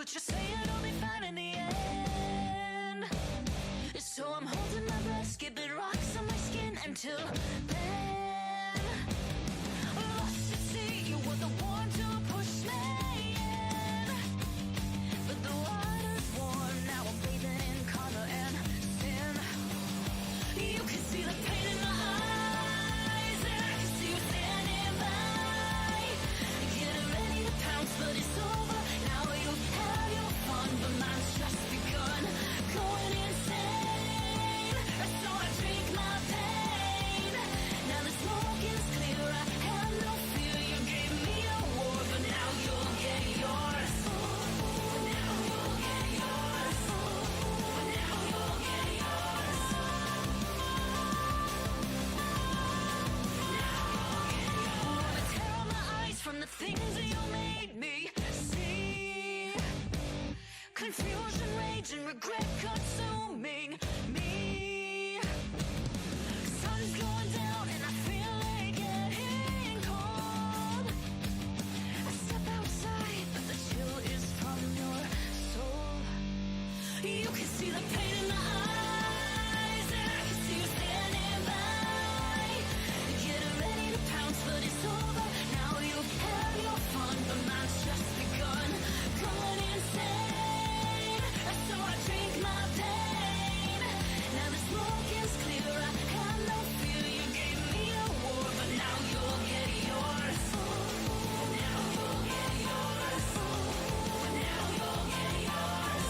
but you say it'll be fine in the end. So I'm holding my breath, skipping rocks on my skin until then. Lost at sea, you were the one to push me in, but the water's warm, now I'm bathing in karma and sin. You can see the pain in my eyes, and I can see you standing by, getting ready to pounce, but it's over. Now you have your fun, but mine's just begun. Going insane, so I drink my pain. Now the smoke is clear, I have no fear. You gave me a war, but now you'll get yours. But now you'll get yours. But now you'll get yours. Wanna tear out my eyes from the things that you made me see. Confusion, rage, and regret consuming me. Sun's going down and I feel like getting cold. I step outside, but the chill is from your soul. You can see the pain in my eyes, and I can see you standing by, getting ready to pounce, but it's over. Now you have your fun, but mine's just begun. Going insane, so I drink my pain. Now the smoke is clear, I have no fear. You gave me a war, but now you'll get yours. But now you'll get yours. But now you'll get yours.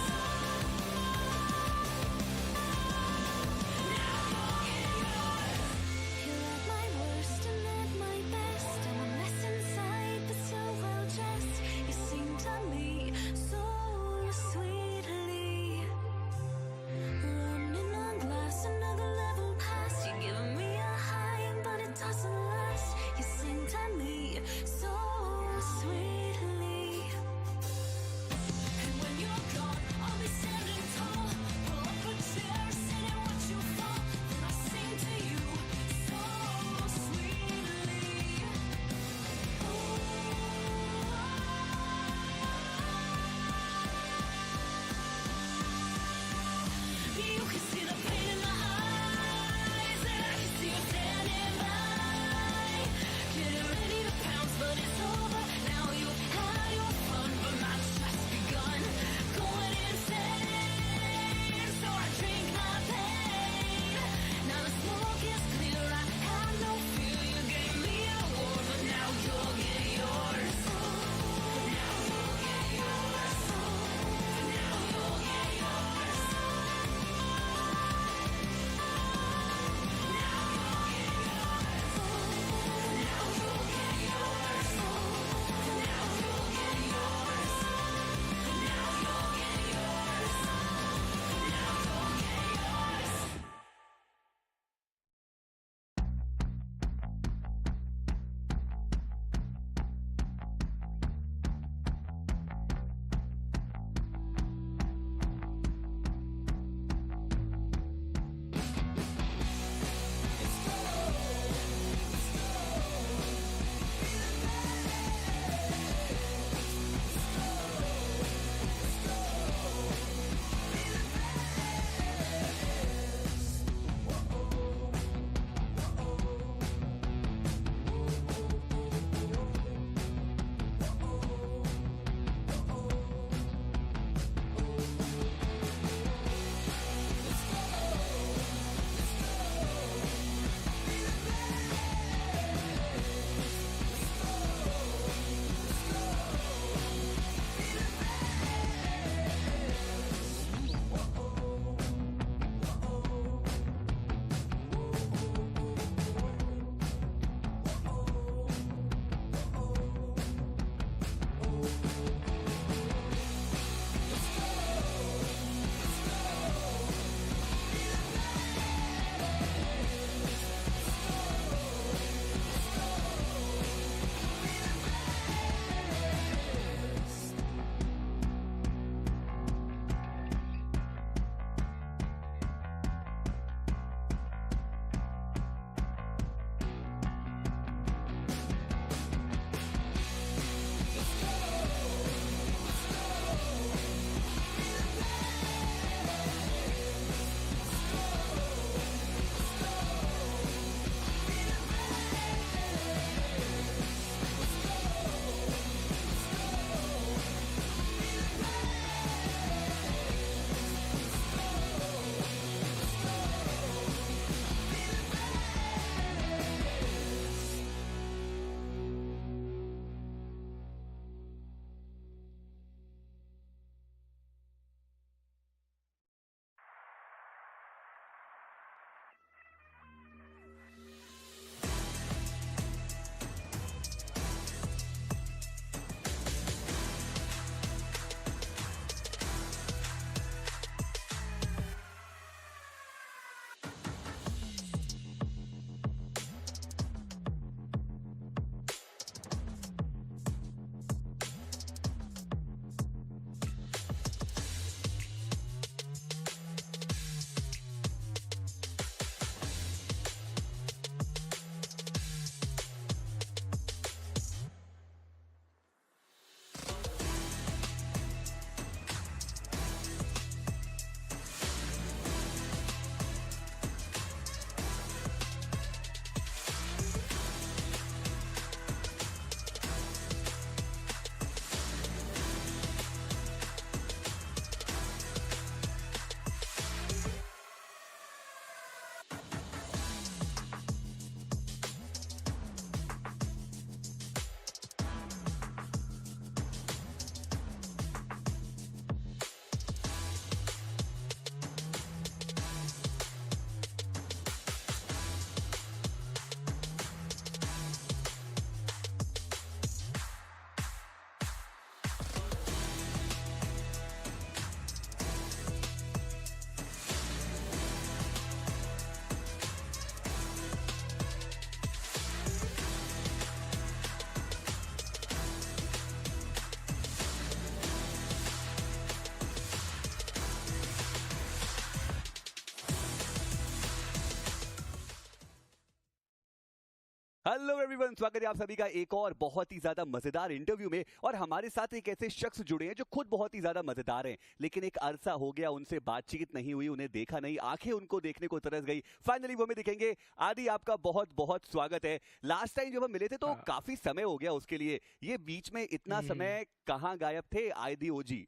Hello everyone, स्वागत है आप सभी का एक और बहुत ही ज्यादा मजेदार इंटरव्यू में। और हमारे साथ एक ऐसे शख्स जुड़े हैं जो खुद बहुत ही ज्यादा मजेदार हैं, लेकिन एक अरसा हो गया उनसे बातचीत नहीं हुई, उन्हें देखा नहीं, आंखें उनको देखने को तरस गई। फाइनली वो हमें दिखेंगे। आदि, आपका बहुत बहुत स्वागत है। लास्ट टाइम जब हम मिले थे तो हाँ। काफी समय हो गया उसके लिए। ये बीच में इतना हम्म। समय कहाँ गायब थे आदि ओजी?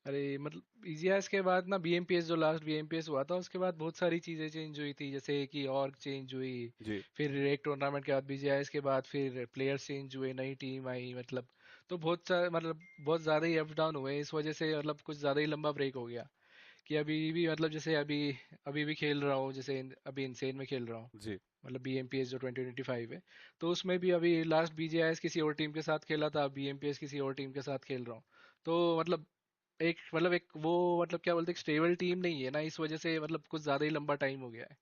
अरे मतलब बीजीएस के बाद ना बीएमपीएस जो लास्ट बीएमपीएस हुआ था उसके बाद बहुत सारी चीजें चेंज हुई थी, जैसे कि ऑर्ग चेंज हुई। जी फिर एक टूर्नामेंट के बाद बीजीएस के बाद फिर प्लेयर्स चेंज हुए, नई टीम आई, मतलब तो बहुत सारे मतलब बहुत ज्यादा ही अप डाउन हुए। इस वजह से मतलब कुछ ज्यादा ही लंबा ब्रेक हो गया कि अभी भी मतलब जैसे अभी अभी भी खेल रहा हूँ, जैसे अभी इनसेन में खेल रहा हूँ। जी। मतलब बीएमपीएस जो 2025 है, तो उसमें भी अभी लास्ट बीजीआईएस किसी और टीम के साथ खेला था, बीएमपीएस किसी और टीम के साथ खेल रहा हूँ। तो मतलब एक वो मतलब क्या बोलते हैं, स्टेबल टीम नहीं है ना, इस वजह से मतलब कुछ ज्यादा ही लंबा टाइम हो गया है।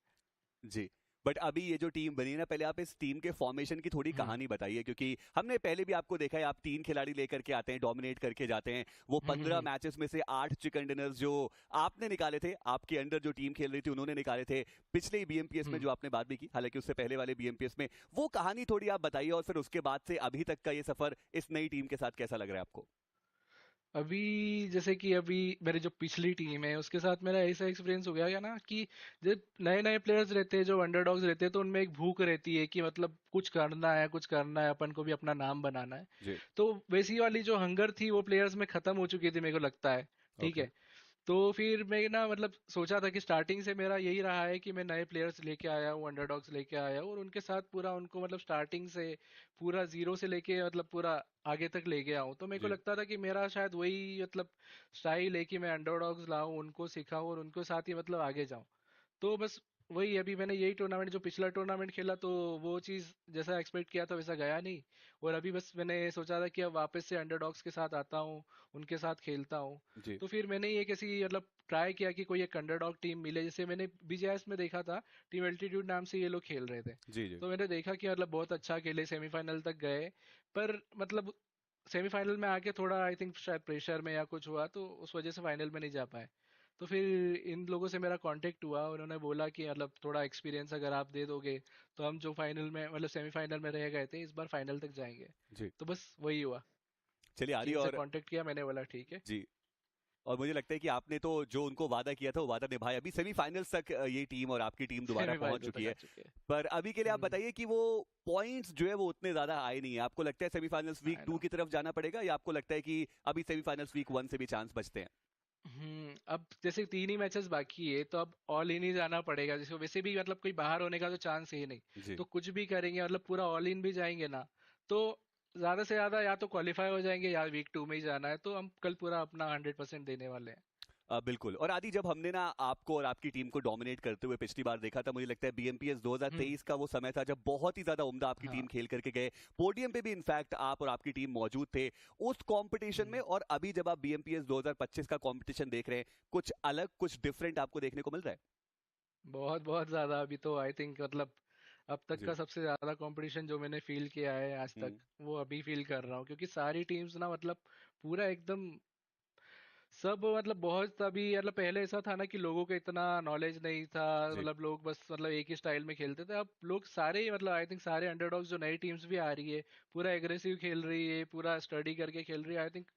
जी। बट अभी ये जो टीम बनी है ना, पहले आप इस टीम के फॉर्मेशन की थोड़ी हम्म। कहानी बताइए, क्योंकि हमने पहले भी आपको देखा है, आप 3 खिलाड़ी लेकर के आते हैं, डोमिनेट करके जाते हैं। वो हम्म। 15 मैचेस में से 8 चिकन डिनर्स जो आपने निकाले थे, आपके अंडर जो टीम खेल रही थी उन्होंने निकाले थे पिछले बीएमपीएस में, हम्म। जो आपने बात भी की, हालांकि उससे पहले वाले बीएमपीएस में। वो कहानी थोड़ी आप बताइए, और फिर उसके बाद से अभी तक का ये सफर इस नई टीम के साथ कैसा लग रहा है आपको? अभी जैसे कि अभी मेरी जो पिछली टीम है उसके साथ मेरा ऐसा एक्सपीरियंस हो गया ना कि जब नए नए प्लेयर्स रहते हैं, जो अंडरडॉग्स रहते हैं, तो उनमें एक भूख रहती है कि मतलब कुछ करना है, कुछ करना है, अपन को भी अपना नाम बनाना है। जी। तो वैसी वाली जो हंगर थी वो प्लेयर्स में खत्म हो चुकी थी, मेरे को लगता है। ठीक ओके। है। तो फिर मैं ना मतलब सोचा था कि स्टार्टिंग से मेरा यही रहा है कि मैं नए प्लेयर्स लेके आया हूँ, अंडरडॉग्स लेके आया हूँ, और उनके साथ पूरा उनको मतलब स्टार्टिंग से पूरा जीरो से लेके मतलब पूरा आगे तक ले गया हूँ। तो मेरे को जी लगता था कि मेरा शायद वही मतलब स्टाइल है कि मैं अंडरडॉग्स लाऊं, उनको सिखाऊं और उनको साथ ही मतलब आगे जाऊं। तो बस वही अभी मैंने यही टूर्नामेंट जो पिछला टूर्नामेंट खेला, तो वो चीज़ जैसा एक्सपेक्ट किया था वैसा गया नहीं। और अभी बस मैंने सोचा था कि अब वापस से अंडरडॉग्स के साथ आता हूँ, उनके साथ खेलता हूँ। जी तो फिर मैंने ये किसी मतलब ट्राई किया कि कोई एक अंडरडॉग टीम मिले, जैसे मैंने बीजीएस में देखा था, टीम एल्टीट्यूड नाम से ये लोग खेल रहे थे। जी जी। तो मैंने देखा कि मतलब बहुत अच्छा खेले, सेमीफाइनल तक गए। पर मतलब सेमीफाइनल में आके थोड़ा आई थिंक शायद प्रेशर में या कुछ हुआ, तो उस वजह से फाइनल में नहीं जा पाए। तो फिर इन लोगों से मेरा कांटेक्ट हुआ, उन्होंने बोला कि मतलब थोड़ा एक्सपीरियंस अगर आप दे दोगे तो हम जो फाइनल में मतलब सेमीफाइनल में रह गए थे, इस बार फाइनल तक जाएंगे। जी। तो बस वही हुआ चलिए कि आदि, इनसे और कांटेक्ट किया, मैंने बोला ठीक है। जी, और मुझे लगता है कि आपने तो जो उनको वादा किया था वो वादा निभाया। अभी सेमीफाइनल्स तक ये टीम और आपकी टीम दोबारा पहुंच सेमीफाइनल चुकी तक आ है। चुके हैं। पर अभी के लिए आप बताइए कि वो पॉइंट्स जो है वो उतने ज्यादा आए नहीं है। आपको लगता है सेमीफाइनल्स वीक आई 2 नो। की तरफ जाना पड़ेगा, या आपको लगता है कि अभी सेमीफाइनल्स वीक 1 से भी चांस बचते हैं? अब जैसे 3 ही मैचेस बाकी है, तो अब ऑल इन ही जाना पड़ेगा। जैसे वैसे भी मतलब कोई बाहर होने का तो चांस है ही नहीं, जी। तो कुछ भी करेंगे मतलब पूरा ऑल इन भी जाएंगे ना, तो ज्यादा से ज्यादा या तो क्वालिफाई हो जाएंगे या वीक 2 में ही जाना है। तो हम कल पूरा अपना 100% देने वाले हैं। बिल्कुल। और आदि, जब हमने ना आपको और आपकी टीम को डोमिनेट करते हुए पिछली बार देखा था, मुझे लगता है बीएमपीएस हम्म। 2023 का वो समय था जब बहुत ही ज्यादा उम्दा आपकी टीम हाँ। खेल करके गए। पोडियम पे भी इनफैक्ट आप और आपकी टीम मौजूद थे उस कंपटीशन में। हम्म। और अभी जब आप बीएमपीएस 2025 का कंपटीशन देख रहे हैं, कुछ अलग, कुछ डिफरेंट आपको देखने को मिल रहा है? बहुत बहुत ज्यादा। अभी तो आई थिंक मतलब अब तक जी। का सबसे ज्यादा कंपटीशन जो मैंने फील किया है आज तक, हम्म। वो अभी फील कर रहा हूँ, क्योंकि सारी टीम्स ना मतलब पूरा एकदम सब मतलब बहुत अभी मतलब पहले ऐसा था ना कि लोगों को इतना नॉलेज नहीं था, जी मतलब लोग बस मतलब एक ही स्टाइल में खेलते थे। अब लोग सारे मतलब आई थिंक सारे अंडरडॉग्स जो नई टीम्स भी आ रही है, पूरा एग्रेसिव खेल रही है, पूरा स्टडी करके खेल रही है। आई थिंक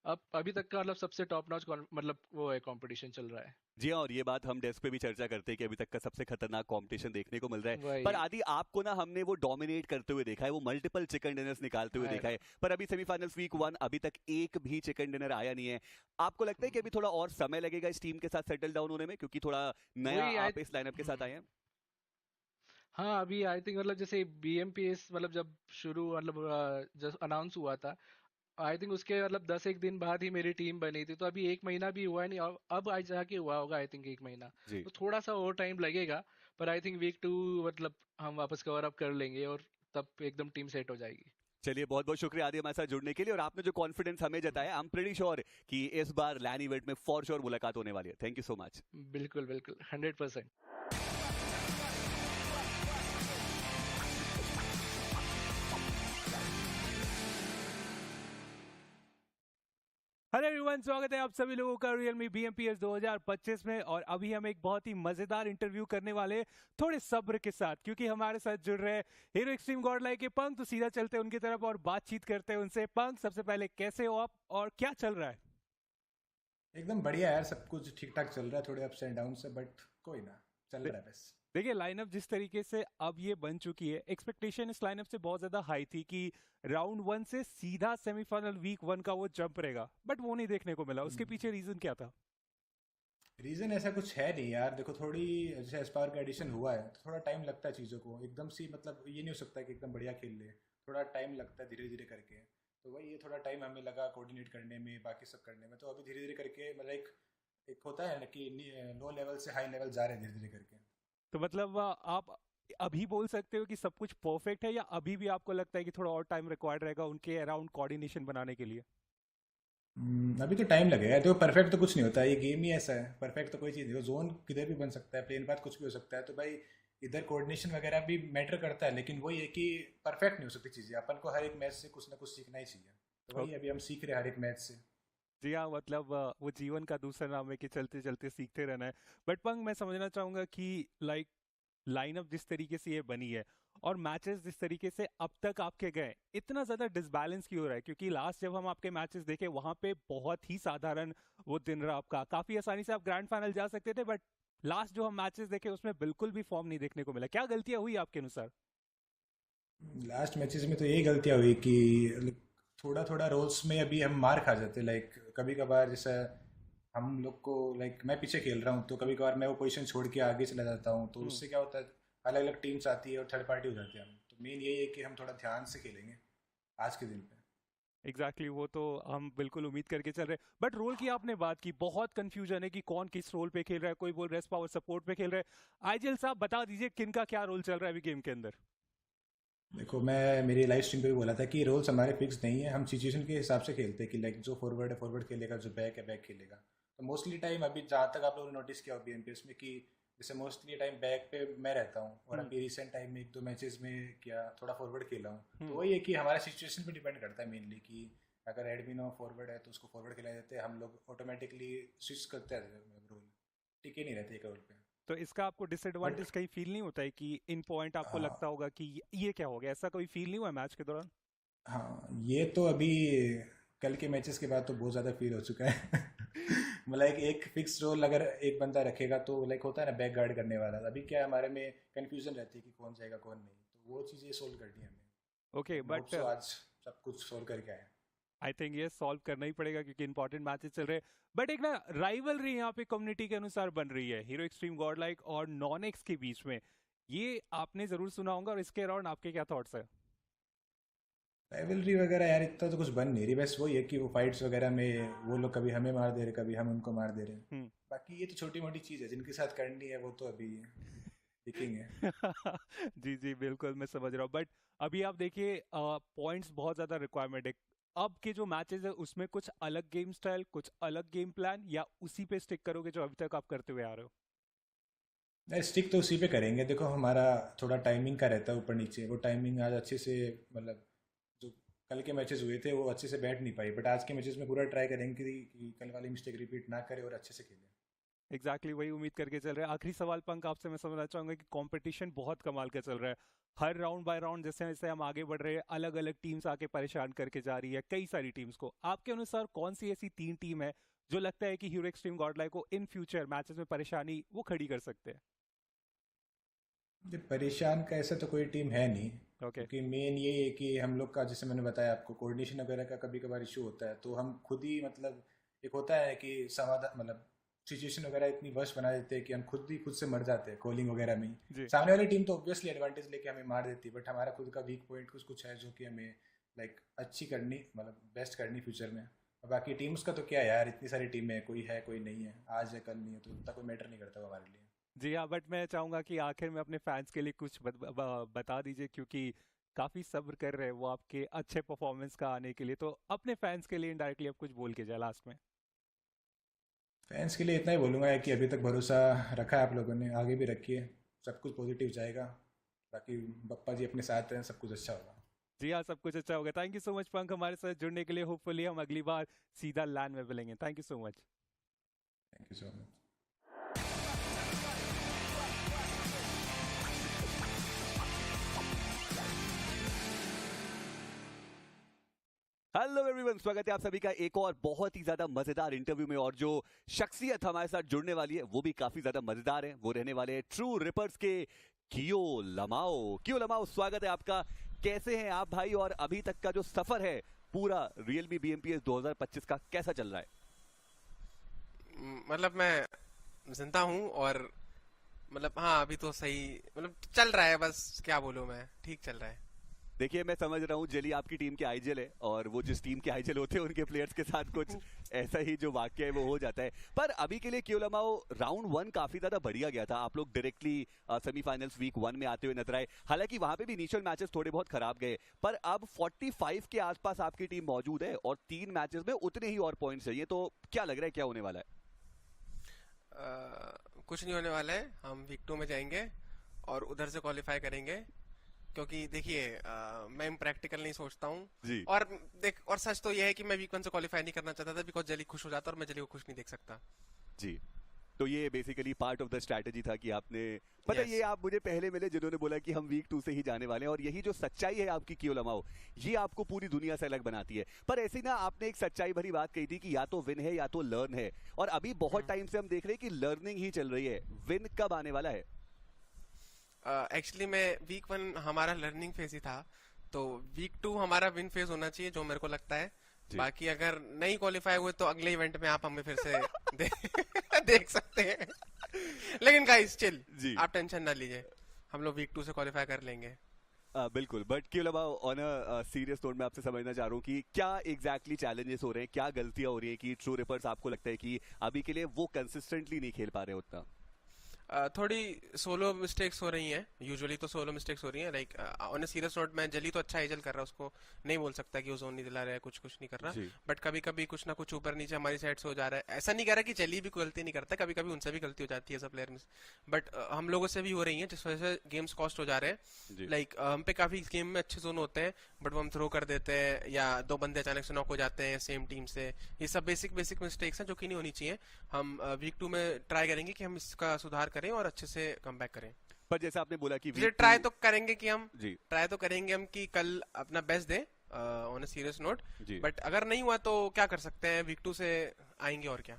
अब अभी तक का मतलब सबसे टॉप नॉच मतलब वो है, कंपटीशन चल रहा है। जी हाँ, और ये बात हम डेस्क पे भी चर्चा करते हैं कि अभी तक का सबसे खतरनाक कंपटीशन देखने को मिल रहा है। पर वही। आदि, आपको ना हमने वो डोमिनेट करते हुए देखा है, वो मल्टीपल चिकन डिनर्स निकालते हुए आई देखा नो। है। पर अभी सेमीफाइनल्स वीक 1, अभी तक एक भी चिकन डिनर आया नहीं है। आपको लगता है कि अभी थोड़ा और समय लगेगा इस टीम के साथ सेटल डाउन होने में, क्योंकि थोड़ा नया वही आई। आप इस लाइनअप के साथ आए हैं? हाँ अभी आई थिंक मतलब जैसे बीएमपीएस मतलब जब शुरू मतलब जब अनाउंस हुआ था, आई थिंक उसके मतलब 10 एक दिन बाद ही मेरी टीम बनी थी। तो अभी 1 महीना भी हुआ नहीं, अब आज जाके हुआ होगा आई थिंक 1 महीना। जी। तो थोड़ा सा और टाइम लगेगा, पर आई थिंक वीक 2 मतलब हम वापस कवर अप कर लेंगे और तब एकदम टीम सेट हो जाएगी। चलिए, बहुत बहुत शुक्रिया आदि हमारे साथ जुड़ने के लिए, और आपने जो कॉन्फिडेंस हमें जताया, आई एम प्रीटी श्योर कि इस बार लैन इवेंट में फॉर श्योर मुलाकात होने वाली है। Thank you so much. बिल्कुल बिल्कुल 100%। हेलो हेलो एवरीवन, स्वागत है आप सभी लोगों का realme BMPS 2025 में। और अभी हम एक बहुत ही मजेदार इंटरव्यू करने वाले हैं, थोड़े सब्र के साथ, क्योंकि हमारे साथ जुड़ रहे हैं हीरो एक्सट्रीम गॉड लाइक के पंख। तो सीधा चलते हैं उनकी तरफ और बातचीत करते हैं उनसे। पंख, सबसे पहले कैसे हो आप और क्या चल रहा है? एकदम बढ़िया यार, सब कुछ ठीक ठाक चल रहा है, थोड़े अप्स एंड डाउन से, बट कोई ना, चल रहा है बस। देखिए, लाइनअप जिस तरीके से अब ये बन चुकी है, एक्सपेक्टेशन इस लाइनअप से बहुत ज्यादा हाई थी कि राउंड 1 से सीधा सेमीफाइनल वीक 1 का वो जंप रहेगा, बट वो नहीं देखने को मिला। उसके पीछे रीजन क्या था? रीज़न ऐसा कुछ है नहीं यार, देखो थोड़ी जैसे एस्पायर का एडिशन हुआ है तो थोड़ा टाइम लगता है चीज़ों को एकदम से, मतलब ये नहीं हो सकता कि एकदम बढ़िया खेल ले, थोड़ा टाइम लगता है धीरे धीरे करके। तो वही ये थोड़ा टाइम हमें लगा कोऑर्डिनेट करने में, बाकी सब करने में। तो अभी धीरे धीरे करके मतलब एक होता है ना कि लो लेवल से हाई लेवल जा रहे हैं धीरे धीरे करके। तो मतलब आप अभी बोल सकते हो कि सब कुछ परफेक्ट है, या अभी भी आपको लगता है कि थोड़ा और टाइम रिक्वायर्ड रहेगा उनके अराउंड कोऑर्डिनेशन बनाने के लिए? अभी तो टाइम लगेगा। देखो परफेक्ट तो कुछ नहीं होता, ये गेम ही ऐसा है, परफेक्ट तो कोई चीज़ नहीं। जोन किधर भी बन सकता है, प्लेन पाथ कुछ भी हो सकता है। तो भाई इधर कोऑर्डिनेशन वगैरह भी मैटर करता है, लेकिन वही है कि परफेक्ट नहीं हो सकती चीज़ें। अपन को हर एक मैच से कुछ ना कुछ सीखना ही चाहिए। तो वही अभी हम सीख रहे हैं हर एक मैच से। जी हाँ, मतलब वो जीवन का दूसरा नाम है कि चलते चलते सीखते रहना है। बट पंग, मैं समझना चाहूंगा कि लाइक लाइनअप जिस तरीके से ये बनी है और मैचेस जिस तरीके से अब तक आपके गए, इतना ज्यादा डिसबैलेंस क्यों हो रहा है? क्योंकि लास्ट जब हम आपके मैचेस देखे, वहां पे बहुत ही साधारण वो दिन रहा आपका। काफी आसानी से आप ग्रैंड फाइनल जा सकते थे, बट लास्ट जो हम मैचेस देखे उसमें बिल्कुल भी फॉर्म नहीं देखने को मिला। क्या गलतियां हुई आपके अनुसार? लास्ट मैचेस में तो यही गलतियाँ हुई कि थोड़ा थोड़ा रोल्स में अभी हम मार खा जाते। लाइक कभी कभार जैसा हम लोग को, लाइक मैं पीछे खेल रहा हूँ तो कभी कभार मैं वो पोजीशन छोड़ के आगे चला जाता हूँ, तो उससे क्या होता है अलग अलग टीम्स आती है और थर्ड पार्टी हो जाते हैं हम। तो मेन यही है कि हम थोड़ा ध्यान से खेलेंगे आज के दिन पे। एग्जैक्टली वो तो हम बिल्कुल उम्मीद करके चल रहे हैं। बट रोल की आपने बात की, बहुत कंफ्यूजन है कि कौन किस रोल पे खेल रहा है। कोई बोल रहा है पावर सपोर्ट पे खेल रहा है। आईजीएल साहब, बता दीजिए किन का क्या रोल चल रहा है अभी गेम के अंदर? देखो मैं मेरी लाइव स्ट्रीम पे भी बोला था कि रोल्स हमारे फिक्स नहीं है, हम सिचुएशन के हिसाब से खेलते हैं कि लाइक जो फॉरवर्ड है फॉरवर्ड खेलेगा, जो बैक है बैक खेलेगा। तो मोस्टली टाइम अभी जहाँ तक आप लोगों ने नोटिस किया हो बीएमपीएस में कि जैसे मोस्टली टाइम बैक पे मैं रहता हूँ, और अभी रिसेंट टाइम में एक दो मैचेस में क्या थोड़ा फॉरवर्ड खेला हूँ। तो वही है कि हमारा सिचुएशन पे डिपेंड करता है मेनली, कि अगर एडमिन हो फॉरवर्ड है तो उसको फॉरवर्ड खिला देते हैं, हम लोग ऑटोमेटिकली स्विच करते हैं रोल, टिके नहीं रहते एक रोल पे। तो इसका आपको डिसएडवांटेज कहीं फील नहीं होता है कि इन पॉइंट आपको लगता होगा कि ये क्या हो गया? ऐसा कोई फील नहीं हुआ मैच के दौरान? हाँ, ये तो अभी कल के मैचेस के बाद तो बहुत ज़्यादा फील हो चुका है। मतलब एक फिक्स रोल अगर एक बंदा रखेगा तो लाइक होता है ना बैक गार्ड करने वाला, अभी क्या है हमारे में कंफ्यूजन रहती है कि कौन जाएगा कौन नहीं। तो वो चीज़ें सोल्व करनी है हमें। ओके, बट आज सब कुछ सोल्व करके आए। आई थिंक ये सॉल्व करना ही पड़ेगा क्योंकि इंपॉर्टेंट मैचेस चल रहे हैं। बट एक ना राइवलरी यहाँ पे कम्युनिटी के अनुसार बन रही है हीरो एक्सट्रीम गॉड लाइक और नॉनएक्स के बीच में। ये आपने जरूर सुना होगा, और इसके अराउंड आपके क्या थॉट्स है? राइवलरी वगैरह यार इतना तो कुछ बन नहीं रही, बस वही है कि वो फाइट्स वगैरह में वो लोग कभी हमें मार दे रहे, कभी हम उनको मार दे रहे। बाकी ये तो छोटी मोटी चीज़ है, जिनके साथ करनी है वो तो अभी दिखेंगे। जी जी, बिल्कुल मैं समझ रहा हूँ। बट अभी आप देखिए, पॉइंट्स बहुत ज्यादा रिक्वायरमेंट है। अब के जो मैचेस है उसमें कुछ अलग गेम स्टाइल, कुछ अलग गेम प्लान, या उसी पे स्टिक करोगे जो अभी तक आप करते हुए आ रहे हो? नहीं, स्टिक तो उसी पे करेंगे। देखो हमारा थोड़ा टाइमिंग का रहता है ऊपर नीचे, वो टाइमिंग आज अच्छे से, मतलब जो कल के मैचेस हुए थे वो अच्छे से बैठ नहीं पाई, बट आज के मैचेस में पूरा ट्राई करेंगे कि कल वाली मिस्टेक रिपीट ना करें और अच्छे से खेलें। एग्जैक्टली वही उम्मीद करके चल रहे हैं। आखिरी सवाल पंक आपसे मैं समझना चाहूंगा कि कंपटीशन बहुत कमाल का चल रहा है। हर राउंड बाय राउंड जैसे जैसे हम आगे बढ़ रहे हैं, अलग अलग टीम्स आके परेशान करके जा रही है कई सारी टीम्स को। आपके अनुसार कौन सी ऐसी 3 टीम है जो लगता है कि हीरो एक्सट्रीम गॉडलाइक को इन फ्यूचर मैचेस में परेशानी वो खड़ी कर सकते हैं? ये परेशान का ऐसा तो कोई टीम है नहीं, ओके। क्योंकि मेन ये है कि हम लोग का, जैसे मैंने बताया आपको, कोऑर्डिनेशन वगैरह का कभी कभार इशू होता है। तो हम खुद ही, मतलब एक होता है कि समाधान, मतलब सिचुएशन वगैरह इतनी वर्स्ट बना देते हैं कि हम खुद से मर जाते हैं कॉलिंग वगैरह में ही। सामने वाली टीम तो ऑब्वियसली एडवांटेज लेके हमें मार देती है, बट हमारा खुद का वीक पॉइंट कुछ कुछ है जो कि हमें लाइक अच्छी करनी, मतलब बेस्ट करनी फ्यूचर में। और बाकी टीम्स का तो क्या है यार, इतनी सारी टीमें है, कोई है कोई नहीं है, आज है कल नहीं है, तो उतना कोई मैटर नहीं करता वो हमारे लिए। जी हाँ, बट मैं चाहूंगा कि आखिर में अपने फैंस के लिए कुछ बता दीजिए, क्योंकि काफी सब्र कर रहे हैं वो आपके अच्छे परफॉर्मेंस का आने के लिए। तो अपने फैंस के लिए इनडायरेक्टली आप कुछ बोल के जाए लास्ट में। फैंस के लिए इतना ही बोलूँगा कि अभी तक भरोसा रखा है आप लोगों ने, आगे भी रखिए, सब कुछ पॉजिटिव जाएगा। बाकी बप्पा जी अपने साथ हैं, सब कुछ अच्छा होगा। जी हाँ, सब कुछ अच्छा होगा। थैंक यू सो मच पंक हमारे साथ जुड़ने के लिए। होपफुली हम अगली बार सीधा लैन में मिलेंगे। Thank you so much. Thank you so much. Hello everyone, स्वागत है आप सभी का एक और बहुत ही ज्यादा मजेदार इंटरव्यू में। और जो शख्सियत हमारे साथ जुड़ने वाली है वो भी काफी ज्यादा मजेदार है। वो रहने वाले हैं ट्रू रिपर्स के कियो लमाओ। कियो लमाओ, स्वागत है आपका। कैसे हैं आप भाई, और अभी तक का जो सफर है पूरा रियलमी BMPS 2025 का कैसा चल रहा है? मतलब मैं जिंदा हूँ और मतलब हाँ अभी तो सही मतलब चल रहा है, बस क्या बोलूँ मैं, ठीक चल रहा है। देखिए, मैं समझ रहा हूँ जेली आपकी टीम के आईजेल है, और वो जिस टीम के आईजेल होते हैं उनके प्लेयर्स के साथ कुछ ऐसा ही जो वाक्य है वो हो जाता है। पर अभी के लिए कियो लमाओ, राउंड 1 काफी ज्यादा बढ़िया गया था। आप लोग डायरेक्टली सेमीफाइनल्स वीक 1 में आते हुए नजर आए। हालांकि वहां पे भी इनिशियल मैचेस थोड़े बहुत खराब गए, पर अब 45 के आसपास आपकी टीम मौजूद है और 3 मैचेस में उतने ही और पॉइंट्स चाहिए। तो क्या लग रहा है, क्या होने वाला है? कुछ नहीं होने वाला है, हम वीक 2 में जाएंगे और उधर से क्वालिफाई करेंगे। क्योंकि देखिए मैं प्रैक्टिकल नहीं सोचता हूँ, और देख और सच तो यह है कि मैं वीक 1 से क्वालिफाई नहीं करना चाहता था, बिकॉज जेली खुश हो जाता और मैं जेली को खुश नहीं देख सकता जी। तो ये basically part of the strategy था कि आपने पता ये आप मुझे पहले मिले जिन्होंने बोला कि हम वीक 2 से ही जाने वाले हैं, और यही जो सच्चाई है आपकी कियो लमाओ, ये आपको पूरी दुनिया से अलग बनाती है। पर ऐसे ही ना आपने एक सच्चाई भरी बात कही थी कि या तो विन है या तो लर्न है, और अभी बहुत टाइम से हम देख रहे हैं कि लर्निंग ही चल रही है। विन कब आने वाला है? एक्चुअली मैं वीक 1 हमारा लर्निंग फेज ही था, तो वीक 2 हमारा विन फेज होना चाहिए जो मेरे को लगता है। बाकी अगर नहीं क्वालिफाई हुए तो अगले इवेंट में आप हमें फिर से देख सकते हैं। लेकिन गाइस चिल, आप टेंशन ना लीजिए, हम लोग वीक 2 से क्वालिफाई कर लेंगे। बिल्कुल। बट कियो लमाओ, ऑन अ सीरियस नोट मैं आपसे समझना चाह रहा हूँ कि क्या एग्जैक्टली चैलेंजेस हो रहे हैं, क्या गलतियां हो रही हैं कि ट्रू रिपर्स आपको लगता है कि अभी के लिए वो कंसिस्टेंटली नहीं खेल पा रहे उतना? थोड़ी सोलो मिस्टेक्स हो रही हैं। यूजुअली तो सोलो मिस्टेक्स हो रही हैं, like on a serious note मैं जली तो अच्छा एजल कर रहा है, उसको नहीं बोल सकता कि वो जोन नहीं दिला रहा है, कुछ नहीं कर रहा, बट कभी कभी कुछ ना कुछ ऊपर नीचे हमारी साइड से हो जा रहा है। ऐसा नहीं कह रहा कि जली भी कोई गलती नहीं करता, कभी कभी उनसे भी गलती हो जाती है सब प्लेयर में, बट हम लोगों से भी हो रही है, जिस वजह से गेम्स कॉस्ट हो जा रहे हैं। लाइक हम पे काफी गेम में अच्छे जोन होते हैं, बट वो हम थ्रो कर देते हैं, या 2 बंदे अचानक से नॉक हो जाते हैं सेम टीम से। ये सब बेसिक मिस्टेक्स हैं जो कि नहीं होनी चाहिए। हम वीक 2 में ट्राई करेंगे कि हम इसका सुधार करें और अच्छे से कम बैक करें। पर जैसे आपने बोला कि ट्राई तो करेंगे कि कल अपना बेस्ट दें on a serious note, but अगर नहीं हुआ तो क्या कर सकते हैं, वीक 2 से आएंगे और क्या।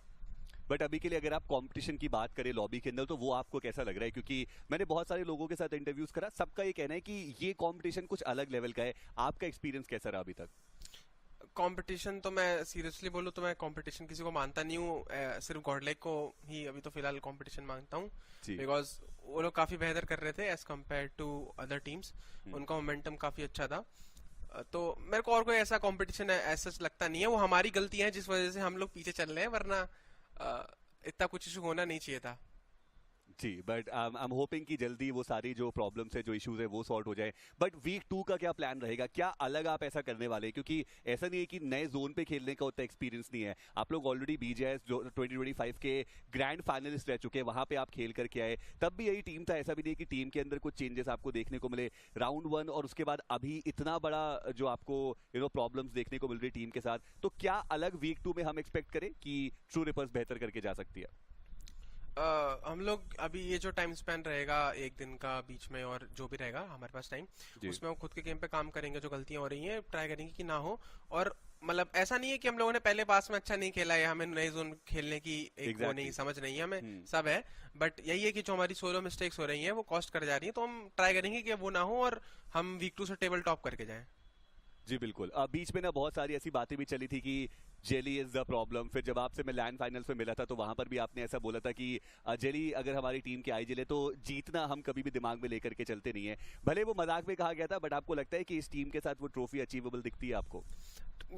बट अभी के लिए अगर आप कंपटीशन की बात करें लॉबी के अंदर, तो वो आपको कैसा लग रहा है? क्योंकि मैंने बहुत सारे लोगों के साथ इंटरव्यूज करा, सबका ये कहना है कि ये कंपटीशन कुछ अलग लेवल का है। आपका एक्सपीरियंस कैसा रहा अभी तक? कंपटीशन तो मैं सीरियसली बोलूं तो मैं कंपटीशन किसी को मानता नहीं हूँ, सिर्फ गॉडलाइक को ही अभी तो फिलहाल कंपटीशन मानता हूँ, बिकॉज वो लोग काफी बेहतर कर रहे थे as compared to other teams. उनका मोमेंटम काफी अच्छा था, तो मेरे को और कोई ऐसा कंपटीशन ऐसा लगता नहीं है। वो हमारी गलती है जिस वजह से हम लोग पीछे चल रहे हैं, वरना इतना कुछ इशू होना नहीं चाहिए था। जी, बट आई एम होपिंग कि जल्दी वो सारी जो प्रॉब्लम्स है, जो इश्यूज है, वो सॉर्ट हो जाए। बट वीक 2 का क्या प्लान रहेगा? क्या अलग आप ऐसा करने वाले हैं? क्योंकि ऐसा नहीं है कि नए जोन पे खेलने का उतना एक्सपीरियंस नहीं है। आप लोग ऑलरेडी BGMI जो 2025 के ग्रैंड फाइनलिस्ट रह चुके हैं, वहां पे आप खेल करके आए, तब भी यही टीम था। ऐसा भी नहीं कि टीम के अंदर कुछ चेंजेस आपको देखने को मिले राउंड 1 और उसके बाद अभी इतना बड़ा जो आपको प्रॉब्लम्स देखने को मिल रही टीम के साथ। तो क्या अलग वीक 2 में हम एक्सपेक्ट करें कि ट्रू रिपर्स बेहतर करके जा सकती है? हम लोग अभी ये जो टाइम स्पेन रहेगा एक दिन का बीच में, और जो भी रहेगा हमारे पास टाइम, उसमें हम खुद के गेम पे काम करेंगे। जो गलतियां हो रही हैं ट्राई करेंगे कि ना हो, और मतलब ऐसा नहीं है कि हम लोगों ने पहले पास में अच्छा नहीं खेला है, हमें नए जोन खेलने की वो नहीं समझ नहीं है, हमें सब है, बट यही है कि जो हमारी सोलो मिस्टेक्स हो रही हैं वो कॉस्ट कर जा रही है, तो हम ट्राई करेंगे कि वो ना हो और हम वीक 2 से टेबल टॉप करके जाएं। जी बिल्कुल। बीच में ना बहुत सारी ऐसी बातें भी चली थी कि जेली इज द प्रॉब्लम। फिर जब आपसे मैं लैंड फाइनल्स में मिला था तो वहां पर भी आपने ऐसा बोला था कि जेली अगर हमारी टीम के आई जेले तो जीतना हम कभी भी दिमाग में लेकर के चलते नहीं है। भले वो मजाक में कहा गया था, बट आपको लगता है कि इस टीम के साथ वो ट्रॉफी अचीवेबल दिखती है आपको?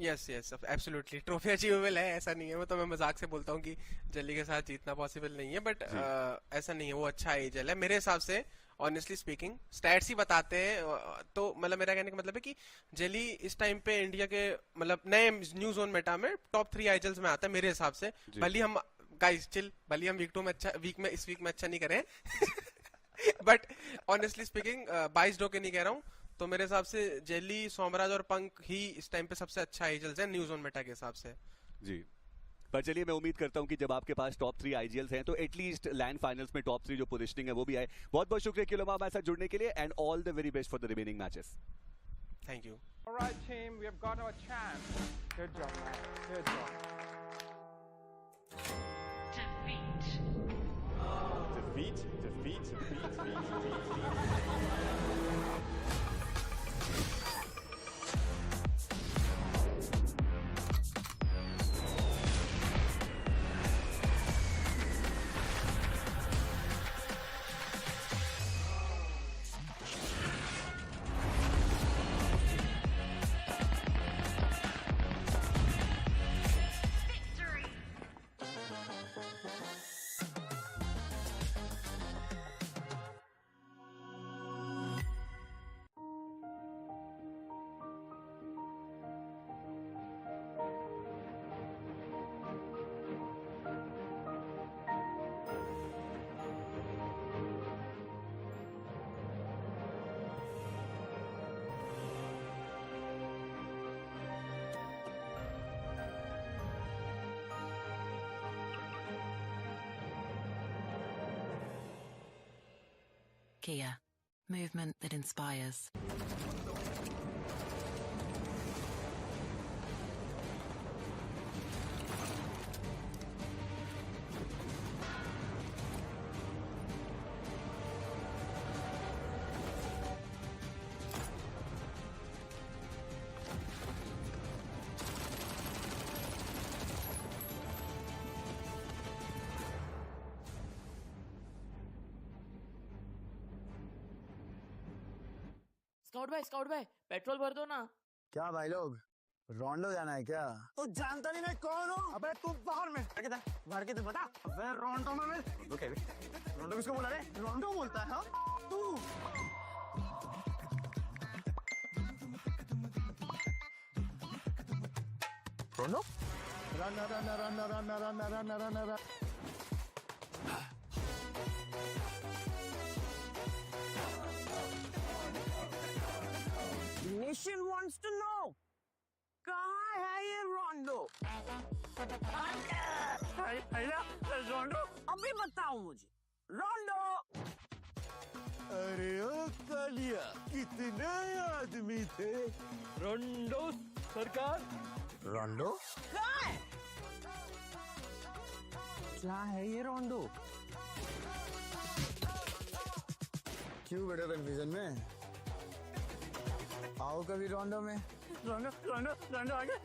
यस एब्सोल्युटली ट्रॉफी अचीवेबल है, ऐसा नहीं है। वो तो मैं मजाक से बोलता हूँ कि जेली के साथ जीतना पॉसिबल नहीं है, बट ऐसा नहीं है। वो अच्छा एजल है मेरे हिसाब से, ऑनेस्टली स्पीकिंग। स्टैट्स ही बताते हैं, तो मतलब मेरा कहने का मतलब है कि जेली इस टाइम पे इंडिया के मतलब नए न्यू जोन मेटा में टॉप 3 आइजल्स में आता है मेरे हिसाब से। भले हम गाइस चिल, भले हम वीक 2 में अच्छा इस वीक में अच्छा नहीं करें बट ऑनेस्टली स्पीकिंग 22 डो के नहीं कह रहा हूँ, तो मेरे हिसाब से जेली, सोमराज और पंक ही इस टाइम पे सबसे अच्छा एजल है न्यूज ऑन मेटा के हिसाब से। जी, पर चलिए मैं उम्मीद करता हूं कि जब आपके पास टॉप 3 आईजीएल्स हैं तो एटलीस्ट लैंड फाइनल्स में टॉप 3 जो पोजीशनिंग है वो भी आए। बहुत बहुत शुक्रिया किलोमा हमारे साथ जुड़ने के लिए and all the very best for the remaining matches. Thank you. Alright team, we have got our chance. Good job, man. Good job. Kia, movement that inspires. Scout भाई पेट्रोल भर दो ना। क्या भाई लोग रोंडो जाना है क्या? तो जानता नहीं मैं कौन हूँ? अबे तू बाहर में भर के तो बता। अबे रोंडो में रोंडो किसको बोला रे? रोंडो बोलता है हाँ? तू रोंडो? Run Nation wants to know कहाँ है ये रोंडो? रोंडो अभी बताओ मुझे रोंडो। अरे ओ कालिया कितने आदमी थे? रोंडो सरकार। रोंडो कहाँ है? क्या है ये रोंडो? क्यों बेटा कन्फ्यूजन में? आओ कभी रोंडो में। रोंडो आगे।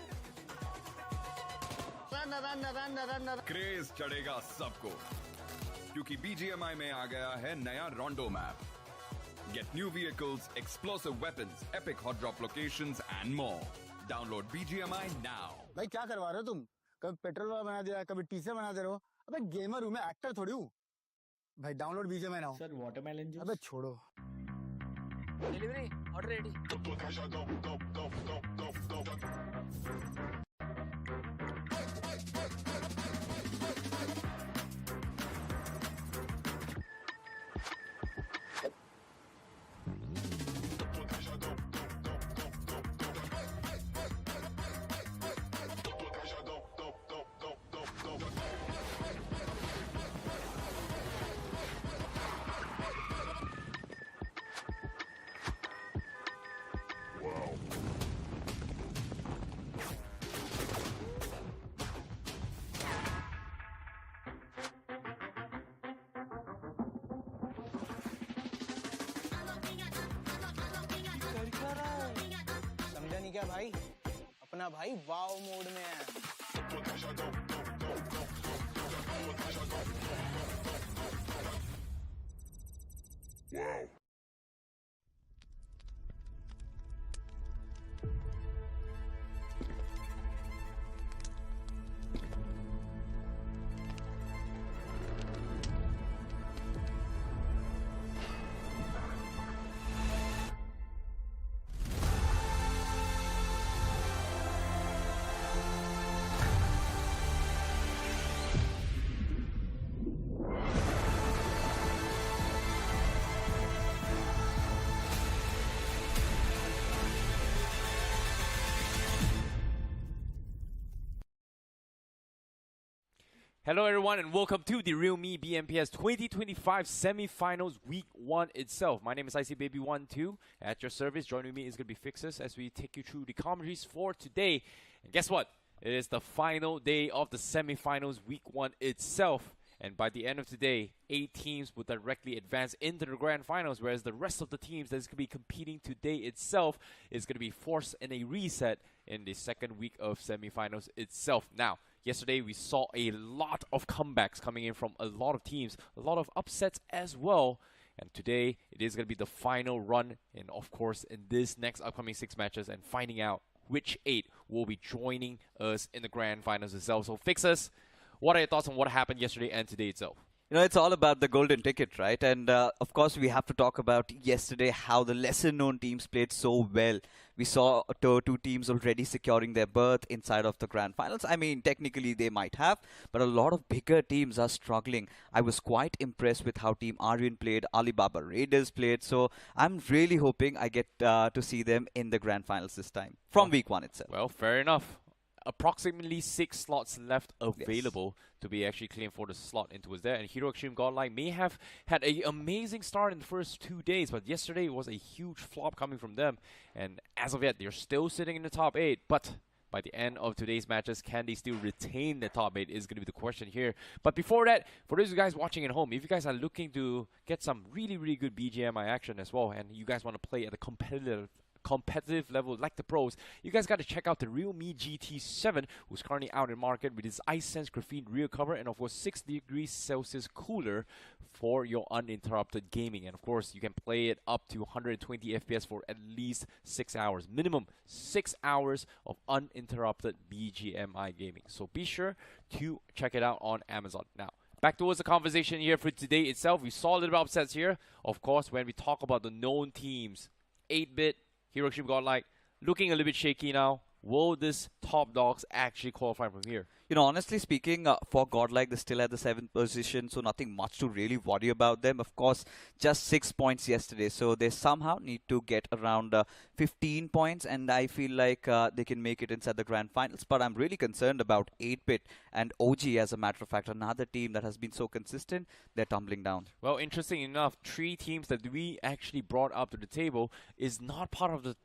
क्रेज चढ़ेगा सबको क्योंकि BGMI में आ गया है नया रोंडो map. Get new vehicles, explosive weapons, epic hot drop locations and more. Download BGMI now. भाई क्या करवा रहे हो तुम? कभी पेट्रोल वाला बना दिया, कभी टीचर बना दे रहे हो। अबे गेमर हूँ मैं, एक्टर थोड़ी हूँ। भाई download BGMI now. Sir watermelon juice. अबे छोड़ो। Delivery order ready. समझा नहीं क्या भाई? अपना भाई वाव मोड में है। Hello everyone and welcome to the realme BMPS 2025 semi-finals week 1 itself. My name is ICBaby12. At your service, joining me is going to be Fixes as we take you through the commentaries for today. And guess what? It is the final day of the semi-finals week 1 itself. And by the end of today, 8 teams will directly advance into the grand finals, whereas the rest of the teams that is going to be competing today itself is going to be forced in a reset in the second week of semi-finals itself. Now, yesterday we saw a lot of comebacks coming in from a lot of teams, a lot of upsets as well. And today it is going to be the final run, and of course in this next upcoming 6 matches, and finding out which 8 will be joining us in the grand finals itself. So Fixes, what are your thoughts on what happened yesterday and today itself? You know, it's all about the golden ticket, right? And of course, we have to talk about yesterday how the lesser-known teams played so well. We saw two teams already securing their berth inside of the grand finals. I mean, technically they might have, but a lot of bigger teams are struggling. I was quite impressed with how Team Aryan played, Alibaba Raiders played. So I'm really hoping I get to see them in the grand finals this time from week 1 itself. Well, fair enough. Approximately 6 slots left available to be actually claimed for the slot into us there. And Hero Extreme Godlike may have had an amazing start in the first 2 days, but yesterday was a huge flop coming from them. And as of yet, they're still sitting in the top 8. But by the end of today's matches, can they still retain the top 8 is going to be the question here. But before that, for those of you guys watching at home, if you guys are looking to get some really, really good BGMI action as well, and you guys want to play at a competitive level like the pros, you guys got to check out the realme GT7, who's currently out in market with its iSense graphene rear cover and of course 6 degrees Celsius cooler for your uninterrupted gaming. And of course you can play it up to 120 FPS for at least 6 hours, minimum 6 hours of uninterrupted BGMI gaming. So be sure to check it out on Amazon. Now, back towards the conversation here for today itself. We saw a little bit of upsets here. Of course, when we talk about the known teams, 8-bit, Hero Extreme Godlike, looking a little bit shaky now. Will this top dogs actually qualify from here? You know, honestly speaking, for Godlike, they're still at the 7th position, so nothing much to really worry about them. Of course, just 6 points yesterday, so they somehow need to get around 15 points, and I feel like they can make it inside the grand finals. But I'm really concerned about 8-bit and OG, as a matter of fact, another team that has been so consistent, they're tumbling down. Well, interesting enough, 3 teams that we actually brought up to the table is not part of the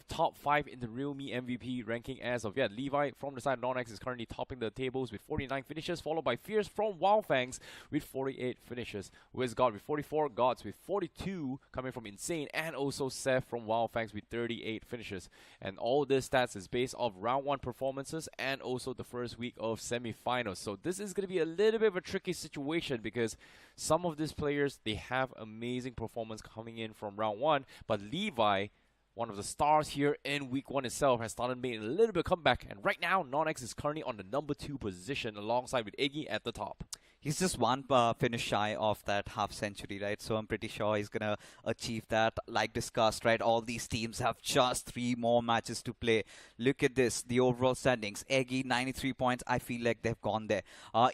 top 5 in the realme MVP ranking as of yet. Levi from the side of NoNx is currently topping the tables with 49 finishes, followed by Fierce from Wyld Fangs with 48 finishes. WizGod with 44, Gods with 42 coming from Insane, and also Seth from Wyld Fangs with 38 finishes. And all this stats is based off round 1 performances and also the first week of semi-finals. So this is going to be a little bit of a tricky situation because some of these players, they have amazing performance coming in from round 1, but Levi, one of the stars here in week 1 itself, has started making a little bit of comeback, and right now NoNx is currently on the number 2 position alongside with Eggy at the top. He's just one finish shy of that half century, right? So I'm pretty sure he's going to achieve that. Like discussed, right? All these teams have just 3 more matches to play. Look at this, the overall standings. Eggy, 93 points. I feel like they've gone there.